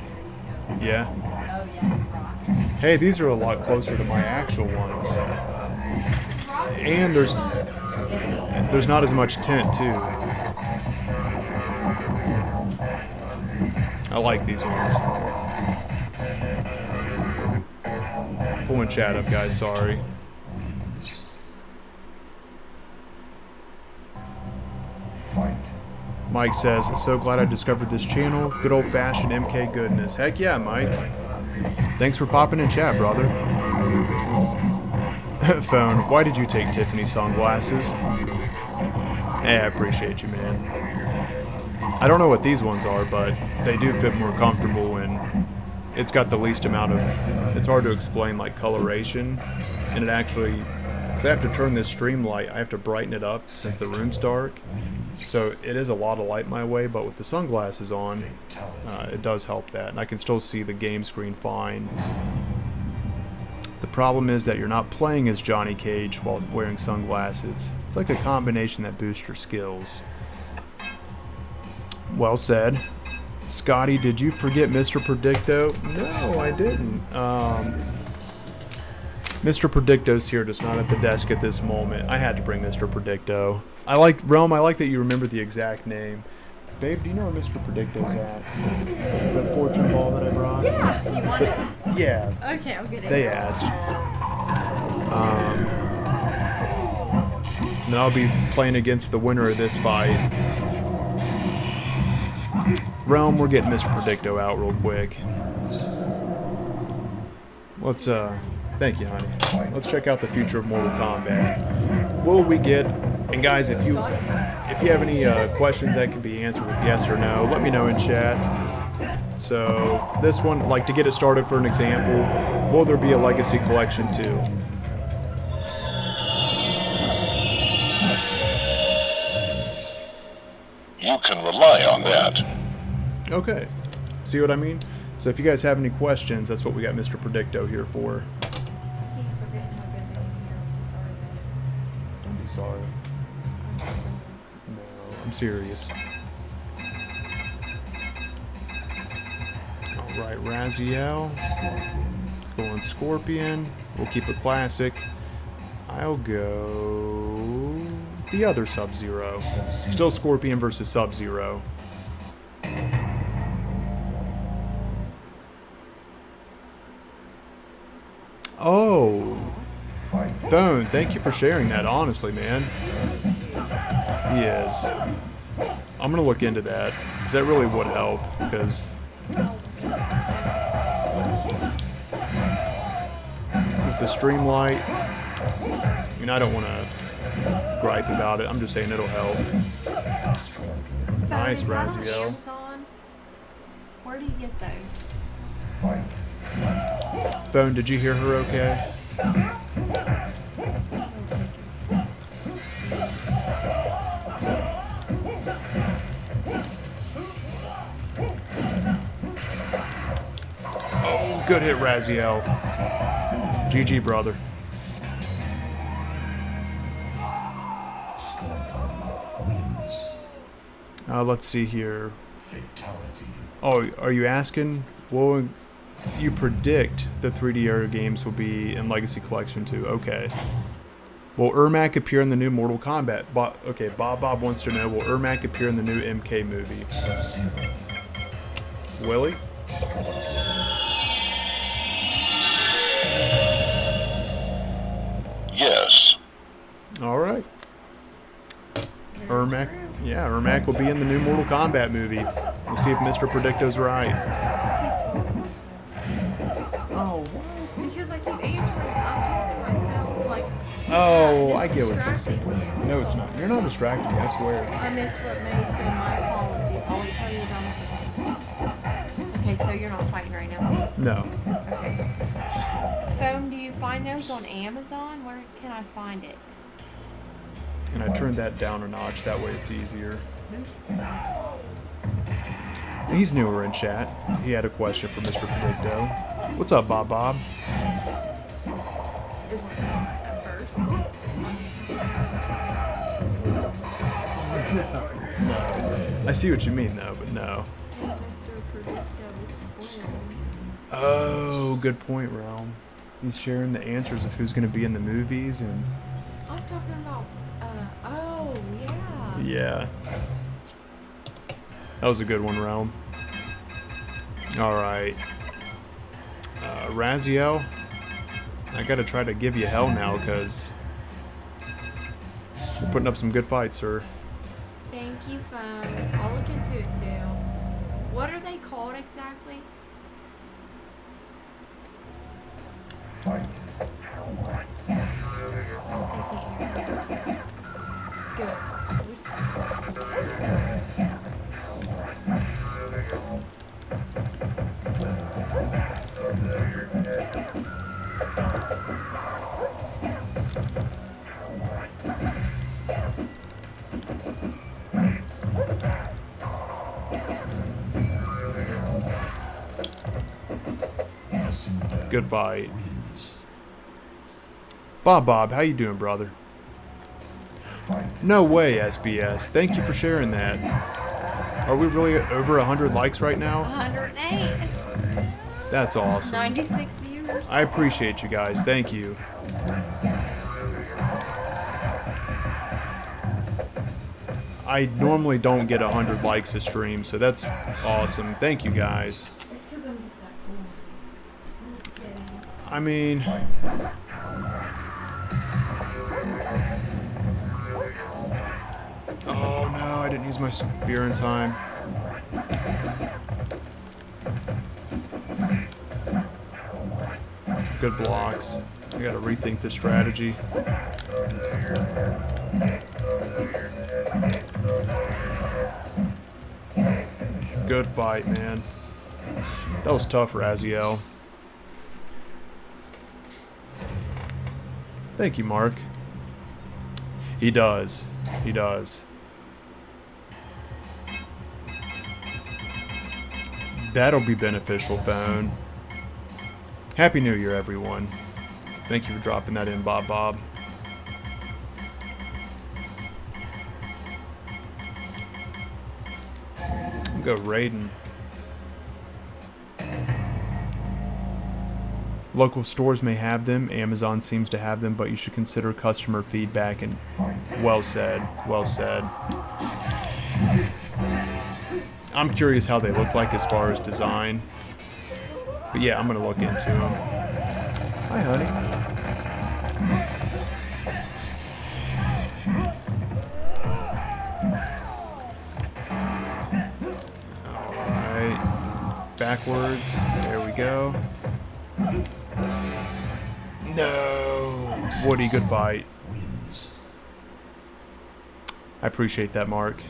go. Yeah. Oh yeah, you're rocking. Hey, these are a lot closer to my actual ones. And there's not as much tint too. I like these ones. Pulling chat up, guys. Sorry. Mike says, so glad I discovered this channel. Good old-fashioned MK goodness. Heck yeah, Mike. Thanks for popping in chat, brother. Phone, why did you take Tiffany sunglasses? Hey, I appreciate you, man. I don't know what these ones are, but they do fit more comfortable and it's got the least amount of... It's hard to explain, like, coloration. And it actually... Because I have to turn this stream light, I have to brighten it up since the room's dark. So it is a lot of light my way, but with the sunglasses on, it does help that. And I can still see the game screen fine. The problem is that you're not playing as Johnny Cage while wearing sunglasses. It's like a combination that boosts your skills. Well said. Scotty, did you forget Mr. Predicto? No, I didn't. Mr. Predicto's here, just not at the desk at this moment. I had to bring Mr. Predicto. I like, Realm, I like that you remember the exact name. Babe, do you know where Mr. Predicto's at? The fortune ball that I brought? Yeah, you want it? Yeah. Okay, I'll get it. They asked. Then I'll be playing against the winner of this fight. Realm, we're getting Mr. Predicto out real quick. Let's, thank you, honey. Let's check out the future of Mortal Kombat. Will we get... And guys, if you have any questions that can be answered with yes or no, let me know in chat. So this one, like to get it started for an example, will there be a Legacy Collection too? You can rely on that. Okay. See what I mean? So if you guys have any questions, that's what we got Mr. Predicto here for. I keep forgetting how good they are. I'm sorry, babe. Don't be sorry. No, I'm serious. Alright, Raziel. Let's go on Scorpion. We'll keep it classic. I'll go... the other Sub-Zero. Still Scorpion versus Sub-Zero. Oh! Phone, thank you for sharing that, honestly, man. He is. I'm gonna look into that, because that really would help, because... with the stream light, I mean, I don't want to gripe about it, I'm just saying it'll help. Nice, Is that on Raziel. Amazon? Where do you get those? Phone, did you hear her okay? Oh, good hit, Raziel. GG, brother. Wins. Let's see here. Fatality. Oh, are you asking? Well, you predict the 3D era games will be in Legacy Collection 2. Okay. Will Ermac appear in the new Mortal Kombat? Okay, Bob wants to know, will Ermac appear in the new MK movie? Will he? Yes. Alright. Ermac. Yeah, Ermac will be in the new Mortal Kombat movie. We'll see if Mr. Predicto's right. Oh, what? Because I keep answering. I'm talking to myself. Like, Oh, yeah, I it's get what you're distracting saying. you. No, it's not. You're not distracting me, I swear. I missed what May said. My apologies. I'll wait till you're done with the game. Okay, so you're not fighting right now. No. Okay. Phone, do you find those on Amazon? Where can I find it? And I turned that down a notch, that way it's easier. He's newer in chat. He had a question for Mr. Predicto. What's up, Bob? Is what at first. No. I see what you mean, though, but no. Mr. Predicto is spoiling. Oh, good point, Realm. He's sharing the answers of who's going to be in the movies and... I'm talking about, oh, yeah. Yeah. That was a good one, Realm. Alright. Raziel, I gotta try to give you hell now, because you're putting up some good fights, sir. Thank you, Phone. I'll look into it, too. What are they called exactly? Fight. I can't hear. Good. Good fight. Bob, how you doing, brother? No way, SBS. Thank you for sharing that. Are we really over 100 likes right now? 108. That's awesome. 96 viewers. I appreciate you guys. Thank you. I normally don't get 100 likes a stream, so that's awesome. Thank you guys. It's because I'm just that cool. I'm just kidding. I mean... Oh no, I didn't use my spear in time. Good blocks. I gotta rethink the strategy. Good fight, man. That was tough, Raziel. Thank you, Mark. He does. He does. That'll be beneficial, Phone. Happy New Year, everyone. Thank you for dropping that in, Bob. I'll go Raiden. Local stores may have them, Amazon seems to have them, but you should consider customer feedback and well said, well said. I'm curious how they look like as far as design. But yeah, I'm gonna look into them. Hi, honey. Alright. Backwards. There we go. No! Woody, good fight. I appreciate that, Mark.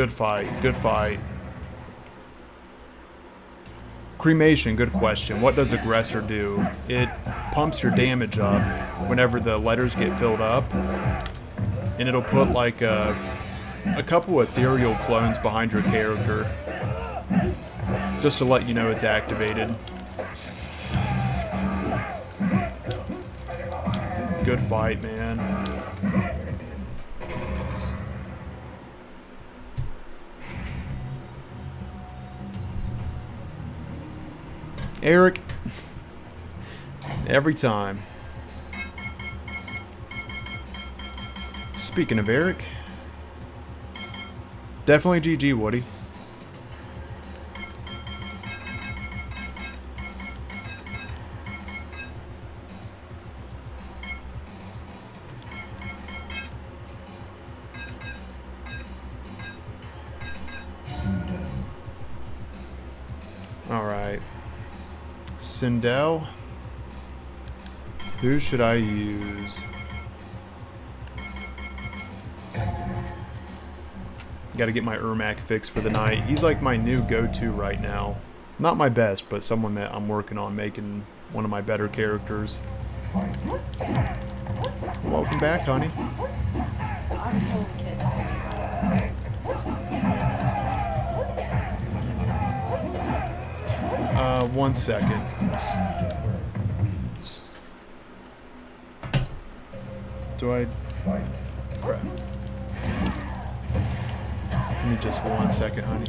Good fight. Good fight. Cremation, good question. What does Aggressor do? It pumps your damage up whenever the letters get filled up. And it'll put like a couple ethereal clones behind your character. Just to let you know it's activated. Good fight, man. Eric. Every time. Speaking of Eric. Definitely GG, Woody. Alright. Sindel. Who should I use? Gotta get my Ermac fixed for the night. He's like my new go-to right now. Not my best, but someone that I'm working on making one of my better characters. Welcome back, honey. I was told kid. 1 second. Do I... Crap. Give me just 1 second, honey.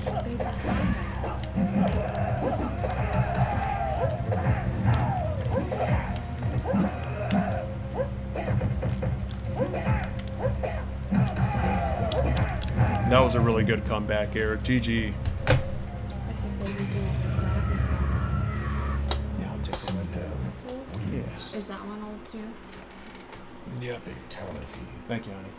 That was a really good comeback, Eric. GG. I said baby do grab or something. Yeah, I'll take it. Yes. Is that one old too? Yeah. Fatality. Thank you, honey.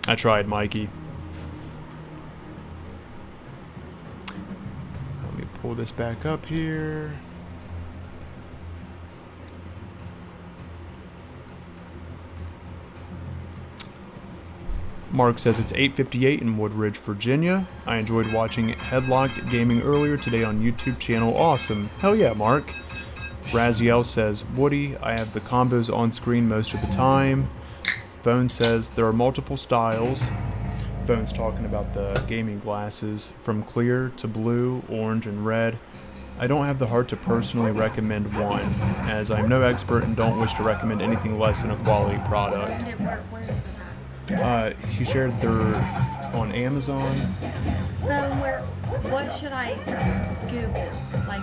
I tried, Mikey. Let me pull this back up here. Mark says it's 8:58 in Woodridge, Virginia. I enjoyed watching Headlock Gaming earlier today on YouTube channel. Awesome. Hell yeah, Mark. Raziel says, Woody, I have the combos on screen most of the time. Phone says there are multiple styles. Phone's talking about the gaming glasses from clear to blue, orange, and red. I don't have the heart to personally recommend one, as I'm no expert and don't wish to recommend anything less than a quality product. Where is it at? He shared their on Amazon. So what should I Google? Like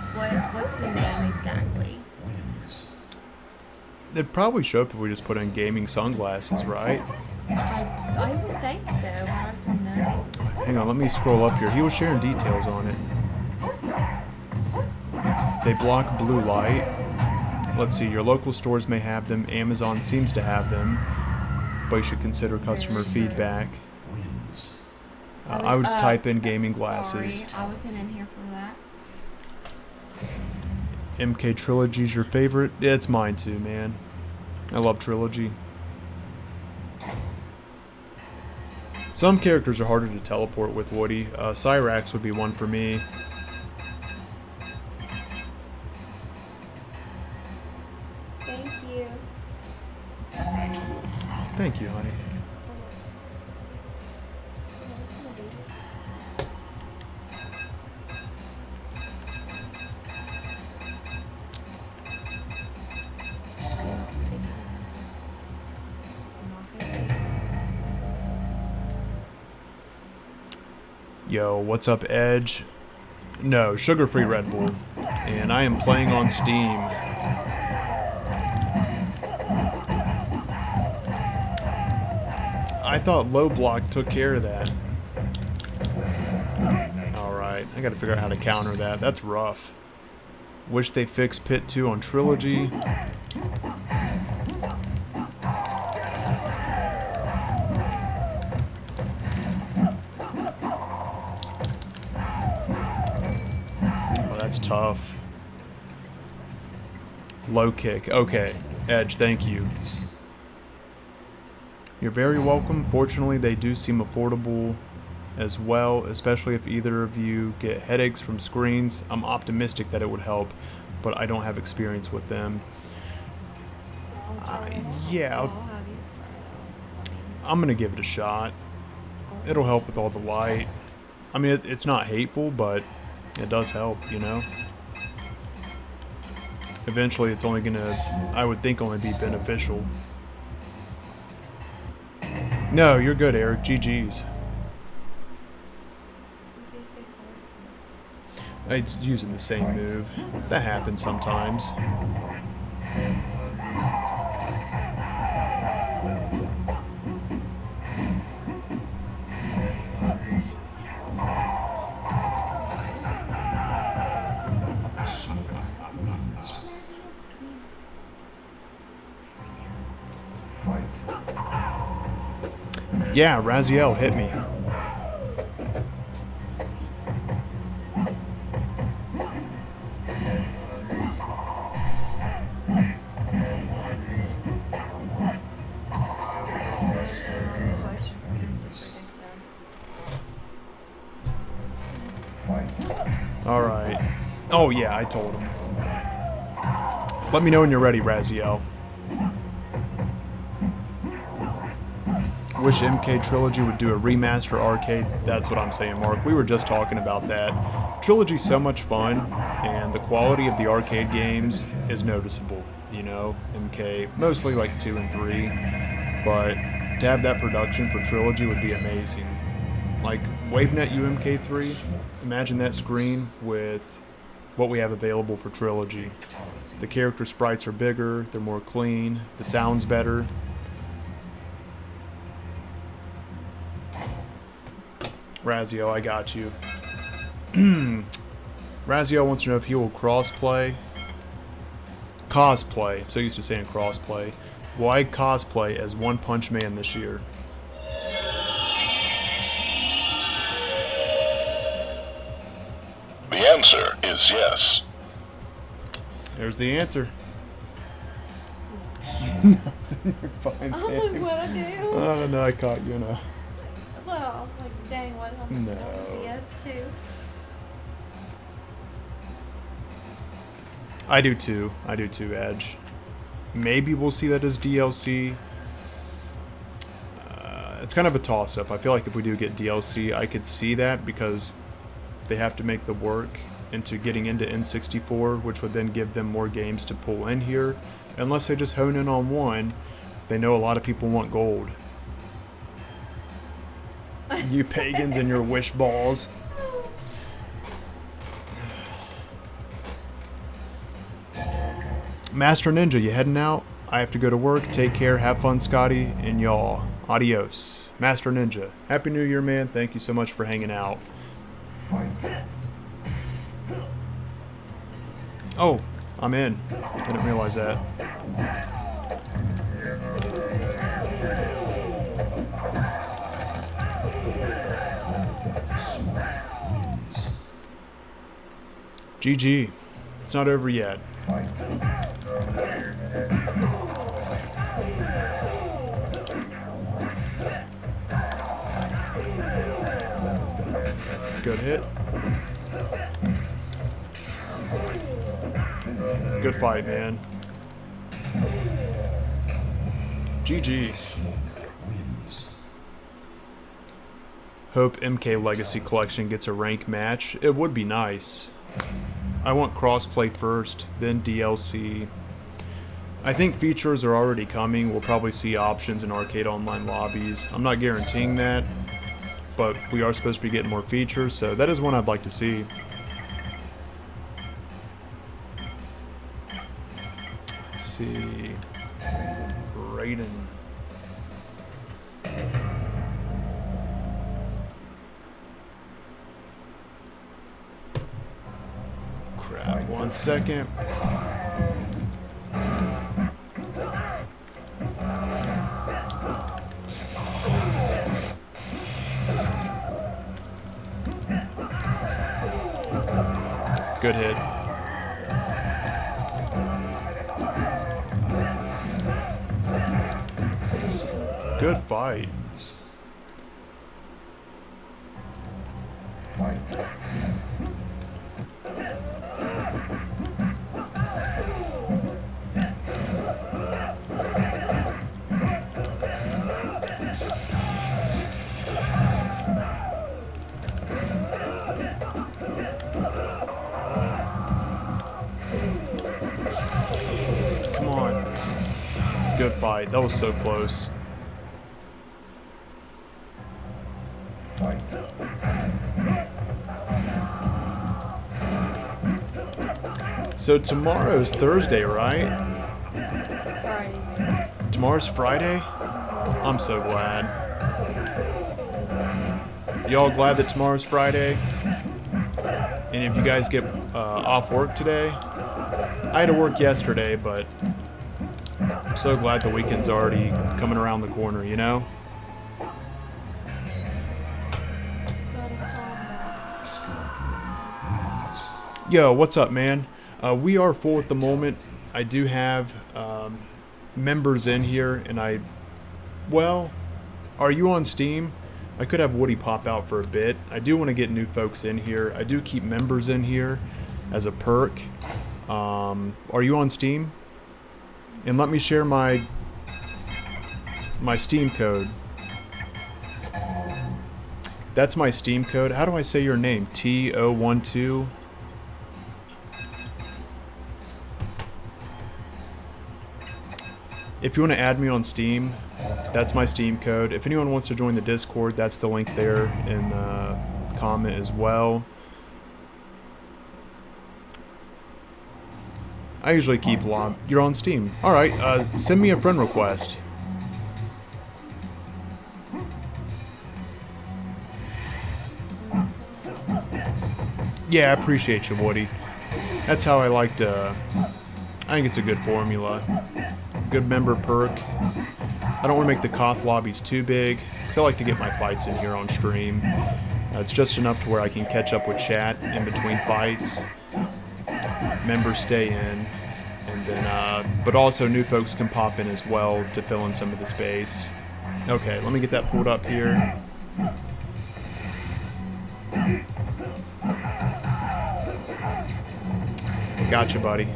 what's the name exactly? It'd probably show up if we just put in gaming sunglasses, right? I would think so. I just want to know. Hang on, let me scroll up here. He was sharing details on it. They block blue light. Let's see, your local stores may have them. Amazon seems to have them. But you should consider customer feedback. I would just type in gaming glasses. Sorry, I wasn't in here for that. MK Trilogy's your favorite? Yeah, it's mine too, man. I love Trilogy. Some characters are harder to teleport with, Woody. Cyrax would be one for me. Thank you. Thank you, honey. Yo, what's up, Edge? No, sugar-free Red Bull. And I am playing on Steam. I thought Low Block took care of that. Alright, I gotta figure out how to counter that. That's rough. Wish they fixed Pit 2 on Trilogy. Oh, that's tough. Low kick. Okay. Edge, thank you. You're very welcome. Fortunately, they do seem affordable as well, especially if either of you get headaches from screens. I'm optimistic that it would help, but I don't have experience with them. Yeah, I'm gonna give it a shot. It'll help with all the light. I mean, it's not hateful, but it does help, you know? Eventually, it's only gonna, I would think, only be beneficial. No, you're good, Eric. GG's. It's using the same move. That happens sometimes. Yeah, Raziel hit me. All right. Oh yeah, I told him. Let me know when you're ready, Raziel. Wish MK Trilogy would do a remaster arcade. That's what I'm saying, Mark. We were just talking about that. Trilogy's so much fun, and the quality of the arcade games is noticeable. You know, MK, mostly like 2 and 3, but to have that production for Trilogy would be amazing. Like WaveNet UMK3, imagine that screen with what we have available for Trilogy. The character sprites are bigger, they're more clean, the sound's better. Raziel, I got you. Raziel wants to know if he will cosplay. I'm so used to saying crossplay. Will I cosplay as One Punch Man this year? The answer is yes. There's the answer. You're fine, Oh, look what I do. Oh no, I caught you now. Look, I was like, dang, what? I'm No. yes too. I do too, Edge. Maybe we'll see that as DLC. It's kind of a toss-up. I feel like if we do get DLC, I could see that because they have to make the work into getting into N64, which would then give them more games to pull in here. Unless they just hone in on one, they know a lot of people want gold. You pagans and your wish balls. Master Ninja, you heading out? I have to go to work. Take care. Have fun, Scotty. And y'all, adios. Master Ninja, Happy New Year, man. Thank you so much for hanging out. Oh, I'm in. I didn't realize that. GG. It's not over yet. Good hit. Good fight, man. GG. Hope MK Legacy Collection gets a rank match. It would be nice. I want crossplay first, then DLC. I think features are already coming. We'll probably see options in arcade online lobbies. I'm not guaranteeing that, but we are supposed to be getting more features, so that is one I'd like to see. Let's see. Raiden. Crap, 1 second. Good hit. Good fight. Fight. Come on. Good fight. That was so close. Fight. So tomorrow's Thursday, right? Friday. Tomorrow's Friday? I'm so glad. Y'all glad that tomorrow's Friday? And if you guys get off work today, I had to work yesterday, but I'm so glad the weekend's already coming around the corner, you know? Yo, what's up, man? We are full at the moment. I do have members in here, and well, are you on Steam? I could have Woody pop out for a bit. I do want to get new folks in here. I do keep members in here as a perk. Are you on Steam? And let me share my Steam code. That's my Steam code. How do I say your name? T012. If you want to add me on Steam, that's my Steam code. If anyone wants to join the Discord, that's the link there in the comment as well. I usually keep You're on Steam. Alright, send me a friend request. Yeah, I appreciate you, Woody. That's how I like to... I think it's a good formula. Good member perk. I don't want to make the Koth lobbies too big, because I like to get my fights in here on stream. It's just enough to where I can catch up with chat in between fights. Members stay in, and then, but also new folks can pop in as well to fill in some of the space. Okay, let me get that pulled up here. Gotcha, buddy.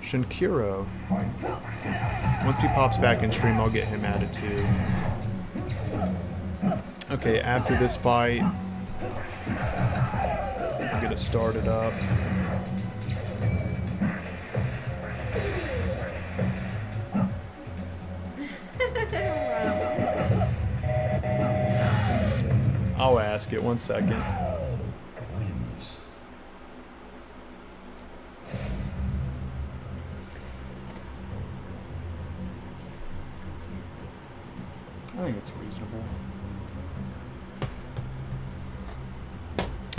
Shinkiro. Once he pops back in stream, I'll get him added too. Okay, after this fight, I'll get it started up. I'll ask it. 1 second. I think it's reasonable.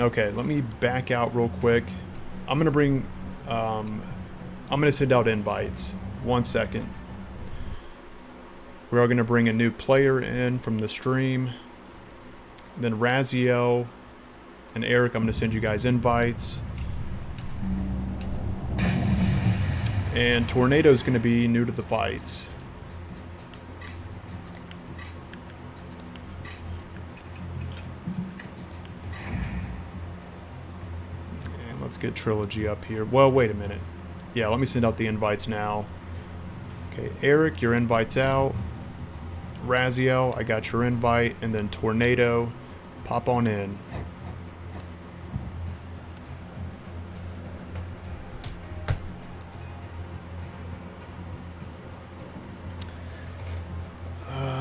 Okay, let me back out real quick. I'm gonna send out invites. 1 second. We are gonna bring a new player in from the stream. Then Raziel and Eric, I'm gonna send you guys invites. And Tornado's gonna be new to the fights. Let's get Trilogy up here. Well, wait a minute. Yeah, let me send out the invites now. Okay, Eric, your invite's out. Raziel, I got your invite. And then Tornado, pop on in.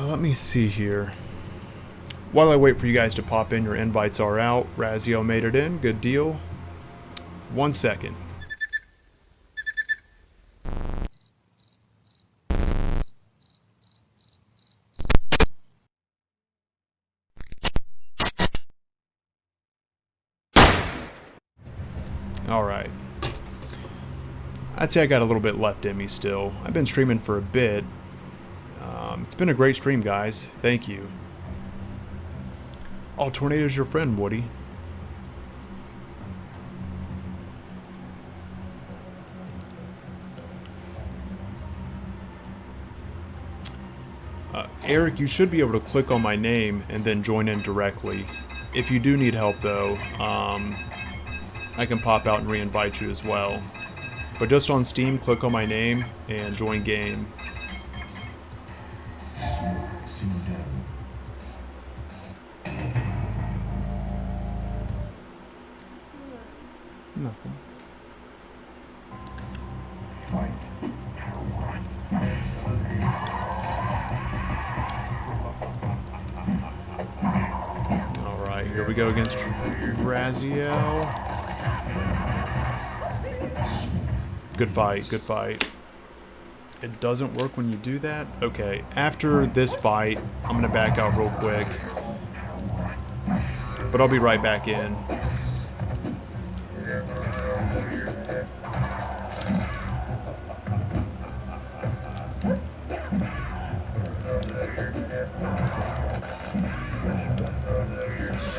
Let me see here. While I wait for you guys to pop in, your invites are out. Raziel made it in. Good deal. 1 second. Alright. I'd say I got a little bit left in me still. I've been streaming for a bit. It's been a great stream, guys. Thank you. Oh, Tornado's your friend, Woody. Eric, you should be able to click on my name and then join in directly. If you do need help though, I can pop out and re-invite you as well. But just on Steam, click on my name and join game. Nothing. Alright, here we go against Raziel. Good fight, good fight. It doesn't work when you do that? Okay, after this fight, I'm gonna back out real quick. But I'll be right back in.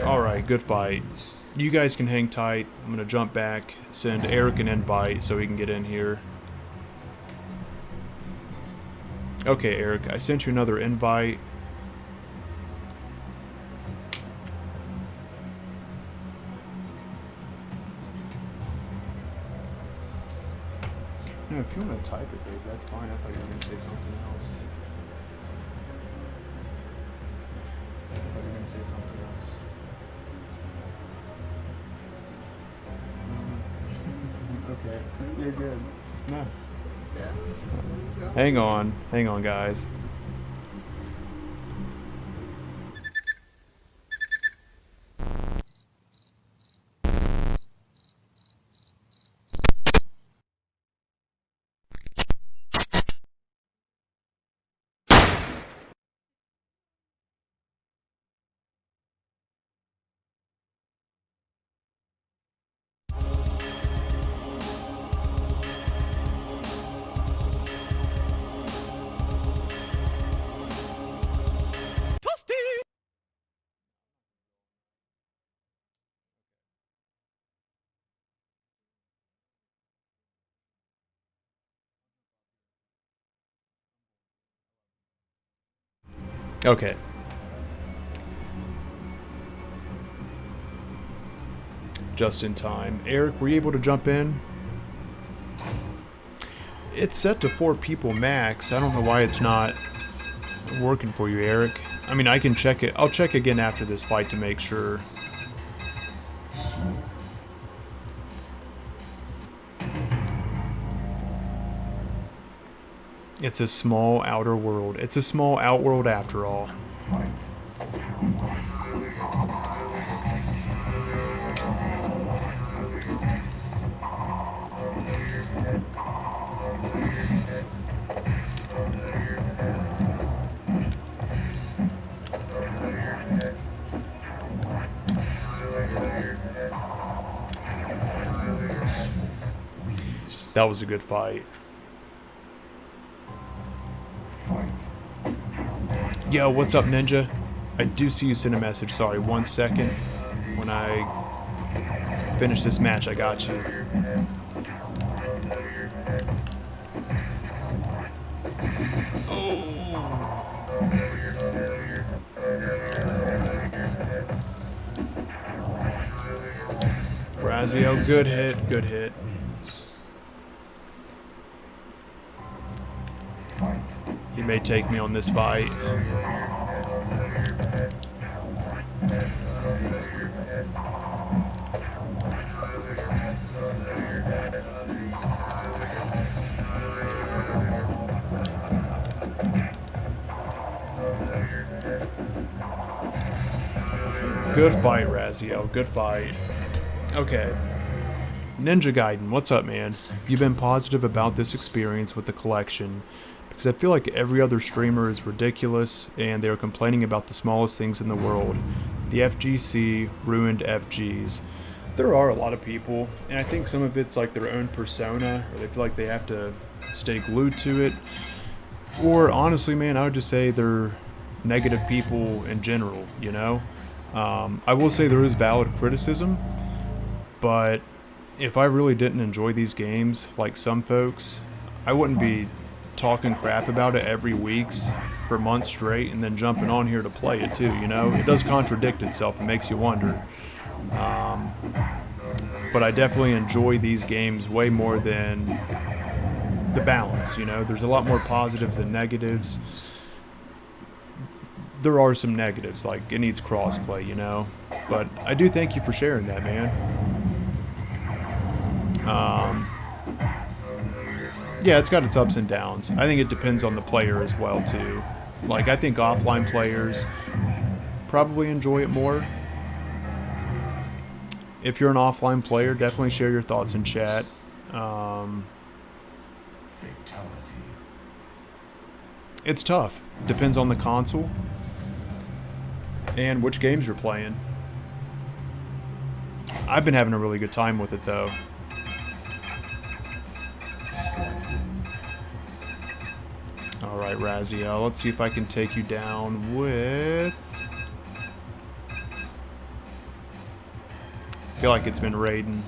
Alright, good fight. You guys can hang tight. I'm gonna jump back, send Eric an invite so he can get in here. Okay, Eric, I sent you another invite. No, if you want to type it, babe, that's fine. I thought you were going to say something else. I thought you were going to say something else. Okay, you're good. No. Hang on, guys. Okay. Just in time. Eric, were you able to jump in? It's set to 4 people max. I don't know why it's not working for you, Eric. I mean, I can check it. I'll check again after this fight to make sure. It's a small outer world. It's a small outworld after all. That was a good fight. Yo, what's up, Ninja? I do see you send a message. Sorry, 1 second. When I finish this match, I got you. Oh. Raziel, good hit, good hit. He may take me on this fight. Good fight, Raziel. Good fight. Okay. Ninja Gaiden, what's up, man? You've been positive about this experience with the collection because I feel like every other streamer is ridiculous and they're complaining about the smallest things in the world. The FGC ruined FGs. There are a lot of people, and I think some of it's like their own persona, or they feel like they have to stay glued to it. Or honestly, man, I would just say they're negative people in general, you know? I will say there is valid criticism, but if I really didn't enjoy these games, like some folks, I wouldn't be talking crap about it every week for months straight and then jumping on here to play it too, you know? It does contradict itself. It makes you wonder. But I definitely enjoy these games way more than the balance, you know? There's a lot more positives than negatives. There are some negatives, like it needs crossplay, you know? But I do thank you for sharing that, man. Yeah, it's got its ups and downs. I think it depends on the player as well, too. Like, I think offline players probably enjoy it more. If you're an offline player, definitely share your thoughts in chat. Fatality. It's tough. Depends on the console and which games you're playing. I've been having a really good time with it, though. Alright, Raziel, let's see if I can take you down with... I feel like it's been raiding.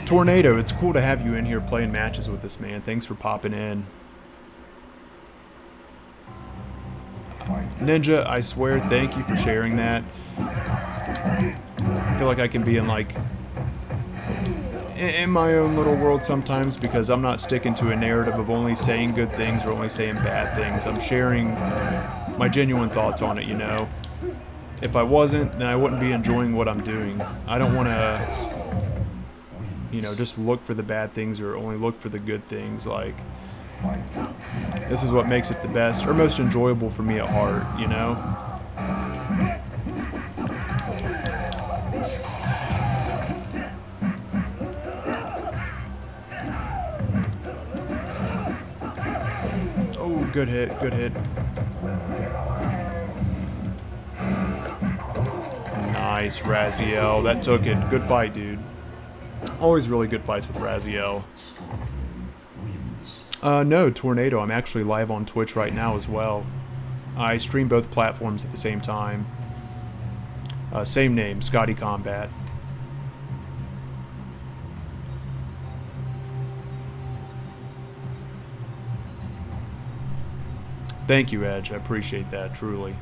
Tornado, it's cool to have you in here playing matches with us, man. Thanks for popping in. Ninja, I swear, thank you for sharing that. I feel like I can be in, like, in my own little world sometimes because I'm not sticking to a narrative of only saying good things or only saying bad things. I'm sharing my genuine thoughts on it, you know. If I wasn't, then I wouldn't be enjoying what I'm doing. I don't want to, you know, just look for the bad things or only look for the good things. Like, this is what makes it the best or most enjoyable for me at heart, you know. Oh, good hit, good hit. Nice, Raziel. That took it. Good fight, dude. Always really good fights with Raziel. No, Tornado. I'm actually live on Twitch right now as well. I stream both platforms at the same time. Same name, Scotty Kombat. Thank you, Edge. I appreciate that, truly.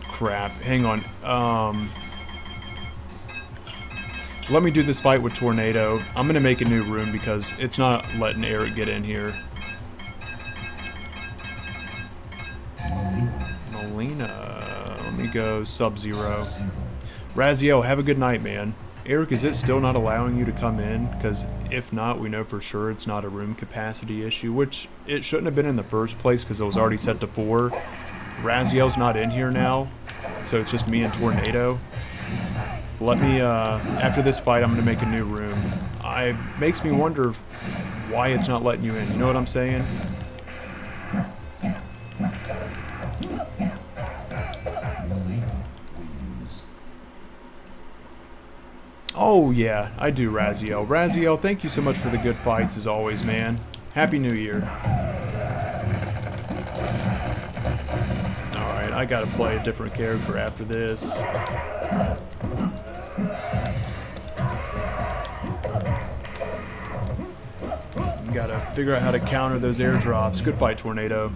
Crap. Hang on. Let me do this fight with Tornado. I'm going to make a new room because it's not letting Eric get in here. Melina. Let me go Sub-Zero. Raziel, have a good night, man. Eric, is it still not allowing you to come in? Because if not, we know for sure it's not a room capacity issue, which it shouldn't have been in the first place because it was already set to 4. Raziel's not in here now, so it's just me and Tornado. Let me, after this fight, I'm going to make a new room. It makes me wonder why it's not letting you in. You know what I'm saying? Oh, yeah, I do, Raziel. Raziel, thank you so much for the good fights, as always, man. Happy New Year. Alright, I gotta play a different character after this. Gotta figure out how to counter those airdrops. Good fight, Tornado.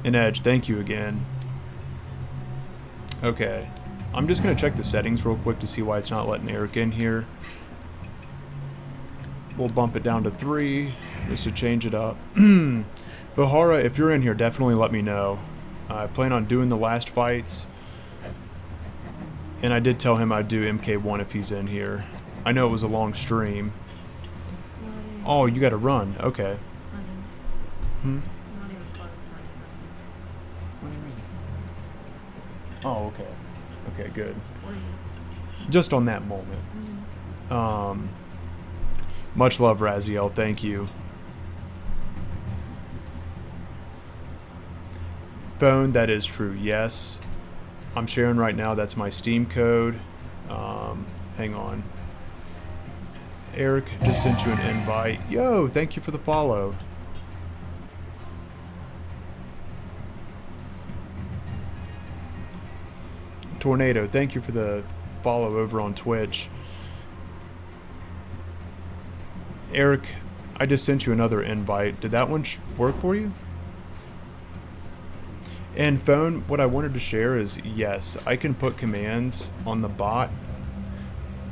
And Edge, thank you again. Okay. I'm just gonna check the settings real quick to see why it's not letting Eric in here. We'll bump it down to 3 just to change it up. Bahara, if you're in here, definitely let me know. I plan on doing the last fights. And I did tell him I'd do MK1 if he's in here. I know it was a long stream. Oh, you gotta run. Okay. Oh, okay. Okay, good. Just on that moment. Much love, Raziel. Thank you. Phone, that is true. Yes. I'm sharing right now. That's my Steam code. Hang on. Eric just sent you an invite. Yo, thank you for the follow. Tornado, thank you for the follow over on Twitch. Eric, I just sent you another invite. Did that one work for you? And Phone, what I wanted to share is, yes, I can put commands on the bot,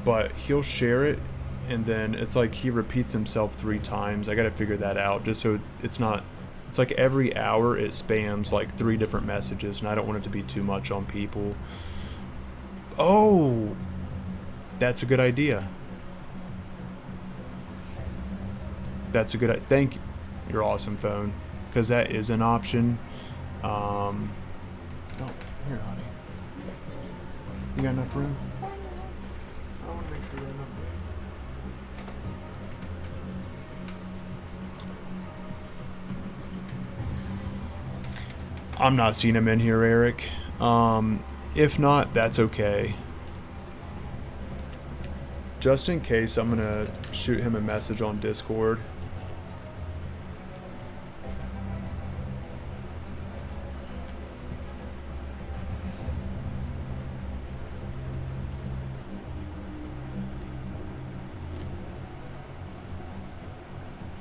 but he'll share it, and then it's like he repeats himself 3 times. I gotta figure that out, just so it's not... It's like every hour it spams like 3 different messages, and I don't want it to be too much on people. Oh! That's a good idea. That's a good... Thank you. You're awesome, Phone. Because that is an option. Oh, here, honey. You got enough room? I want to make sure you have enough room. I'm not seeing him in here, Eric. If not, that's okay. Just in case, I'm gonna shoot him a message on Discord.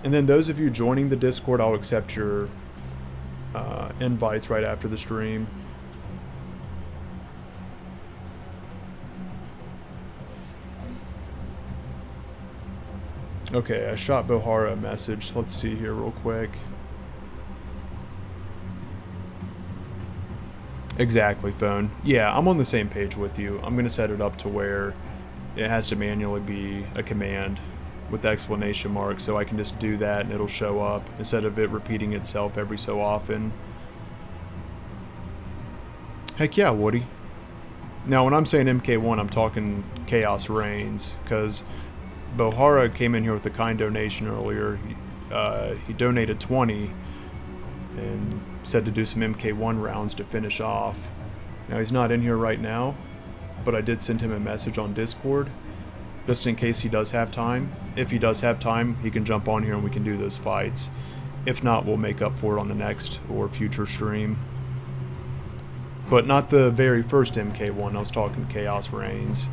And then those of you joining the Discord, I'll accept your invites right after the stream. Okay, I shot Bohara a message. Let's see here real quick. Exactly, Phone. Yeah, I'm on the same page with you. I'm going to set it up to where it has to manually be a command with the exclamation mark, so I can just do that and it'll show up instead of it repeating itself every so often. Heck yeah, Woody. Now, when I'm saying MK1, I'm talking Chaos Reigns, because Bohara came in here with a kind donation earlier. He donated 20 and said to do some MK1 rounds to finish off. Now, he's not in here right now, but I did send him a message on Discord, just in case he does have time. If he does have time, he can jump on here and we can do those fights. If not, we'll make up for it on the next or future stream. But not the very first MK1, I was talking Chaos Reigns.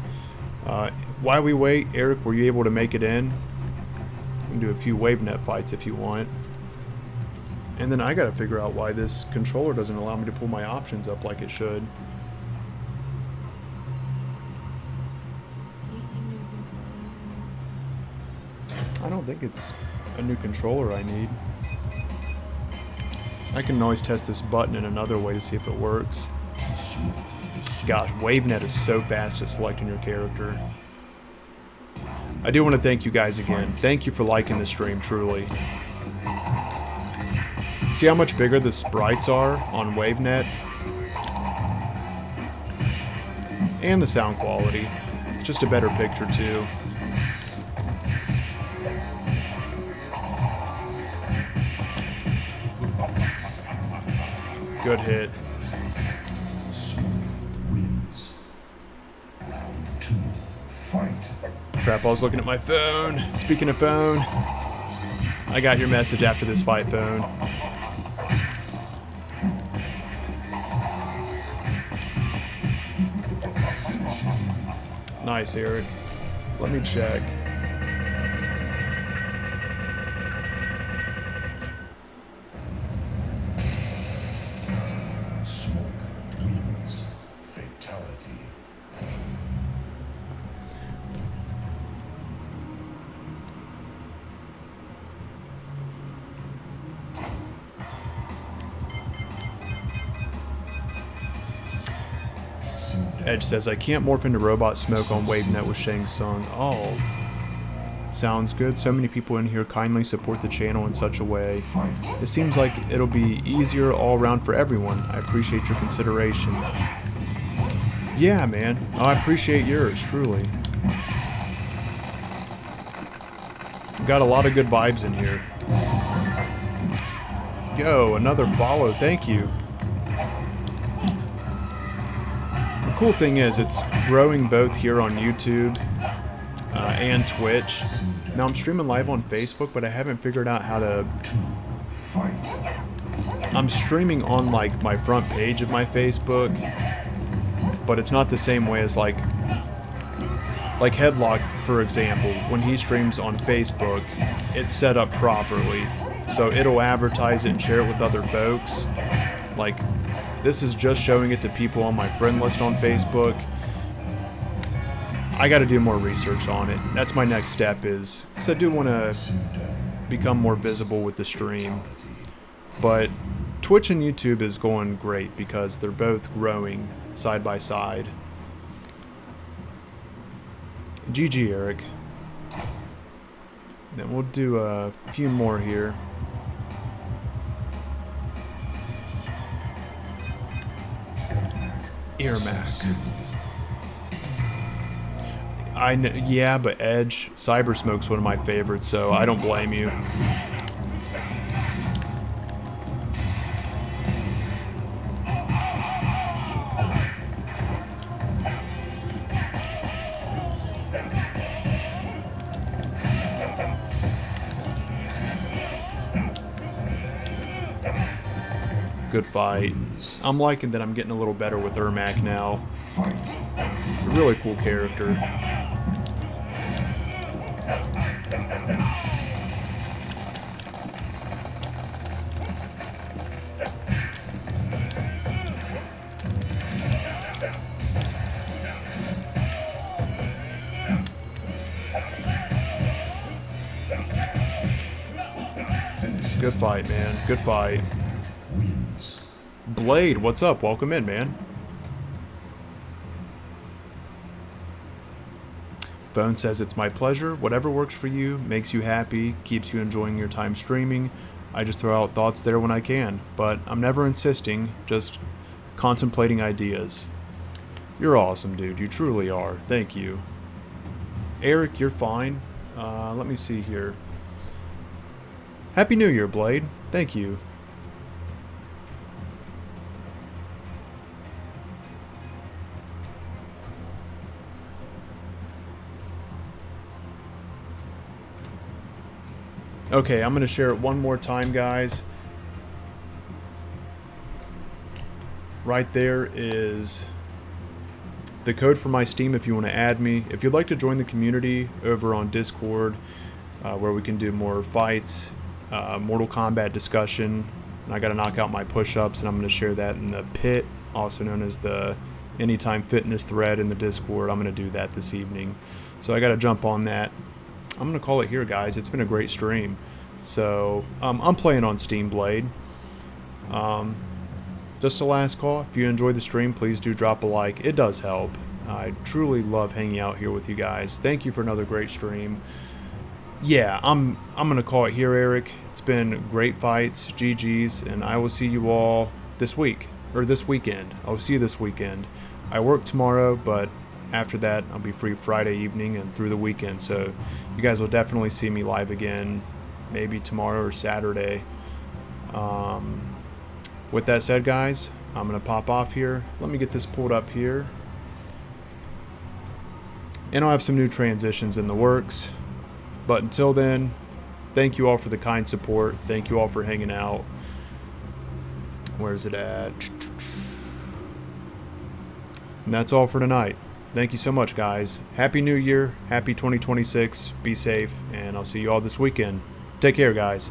While we wait, Eric, were you able to make it in? We can do a few WaveNet fights if you want. And then I gotta figure out why this controller doesn't allow me to pull my options up like it should. I don't think it's a new controller I need. I can always test this button in another way to see if it works. Gosh, WaveNet is so fast at selecting your character. I do want to thank you guys again. Thank you for liking the stream, truly. See how much bigger the sprites are on WaveNet? And the sound quality. Just a better picture, too. Good hit. Crap, I was looking at my phone. Speaking of phone, I got your message after this fight, Phone. Nice, Eric. Let me check. Edge says, I can't morph into robot smoke on WaveNet with Shang Tsung. Oh, sounds good. So many people in here kindly support the channel in such a way. It seems like it'll be easier all around for everyone. I appreciate your consideration. Yeah, man. I appreciate yours, truly. Got a lot of good vibes in here. Yo, another follow. Thank you. The cool thing is it's growing both here on YouTube and Twitch. Now I'm streaming live on Facebook, but I haven't figured out how to... I'm streaming on like my front page of my Facebook, but it's not the same way as like Headlock, for example. When he streams on Facebook, it's set up properly, so it'll advertise it and share it with other folks. Like, this is just showing it to people on my friend list on Facebook. I got to do more research on it. That's my next step, is because I do want to become more visible with the stream. But Twitch and YouTube is going great because they're both growing side by side. GG, Eric. Then we'll do a few more here. Earmac. Yeah, but Edge, Cybersmoke's one of my favorites, so I don't blame you. Good fight. I'm liking that I'm getting a little better with Ermac now. It's a really cool character. Good fight, man. Good fight. Blade, what's up? Welcome in, man. Phone says, it's my pleasure. Whatever works for you, makes you happy, keeps you enjoying your time streaming. I just throw out thoughts there when I can, but I'm never insisting, just contemplating ideas. You're awesome, dude. You truly are. Thank you. Eric, you're fine. Let me see here. Happy New Year, Blade. Thank you. Okay, I'm going to share it one more time, guys. Right there is the code for my Steam if you want to add me. If you'd like to join the community over on Discord, where we can do more fights, Mortal Kombat discussion, and I got to knock out my push-ups, and I'm going to share that in the pit, also known as the Anytime Fitness thread in the Discord. I'm going to do that this evening. So I got to jump on that. I'm going to call it here, guys. It's been a great stream. So, I'm playing on Steam Blade. Just a last call. If you enjoyed the stream, please do drop a like. It does help. I truly love hanging out here with you guys. Thank you for another great stream. Yeah, I'm going to call it here, Eric. It's been great fights, GG's, and I will see you all this week. Or this weekend. I'll see you this weekend. I work tomorrow, but after that, I'll be free Friday evening and through the weekend, so you guys will definitely see me live again, maybe tomorrow or Saturday. With that said, guys, I'm going to pop off here. Let me get this pulled up here. And I'll have some new transitions in the works. But until then, thank you all for the kind support. Thank you all for hanging out. Where's it at? And that's all for tonight. Thank you so much, guys. Happy New Year. Happy 2026. Be safe. And I'll see you all this weekend. Take care, guys.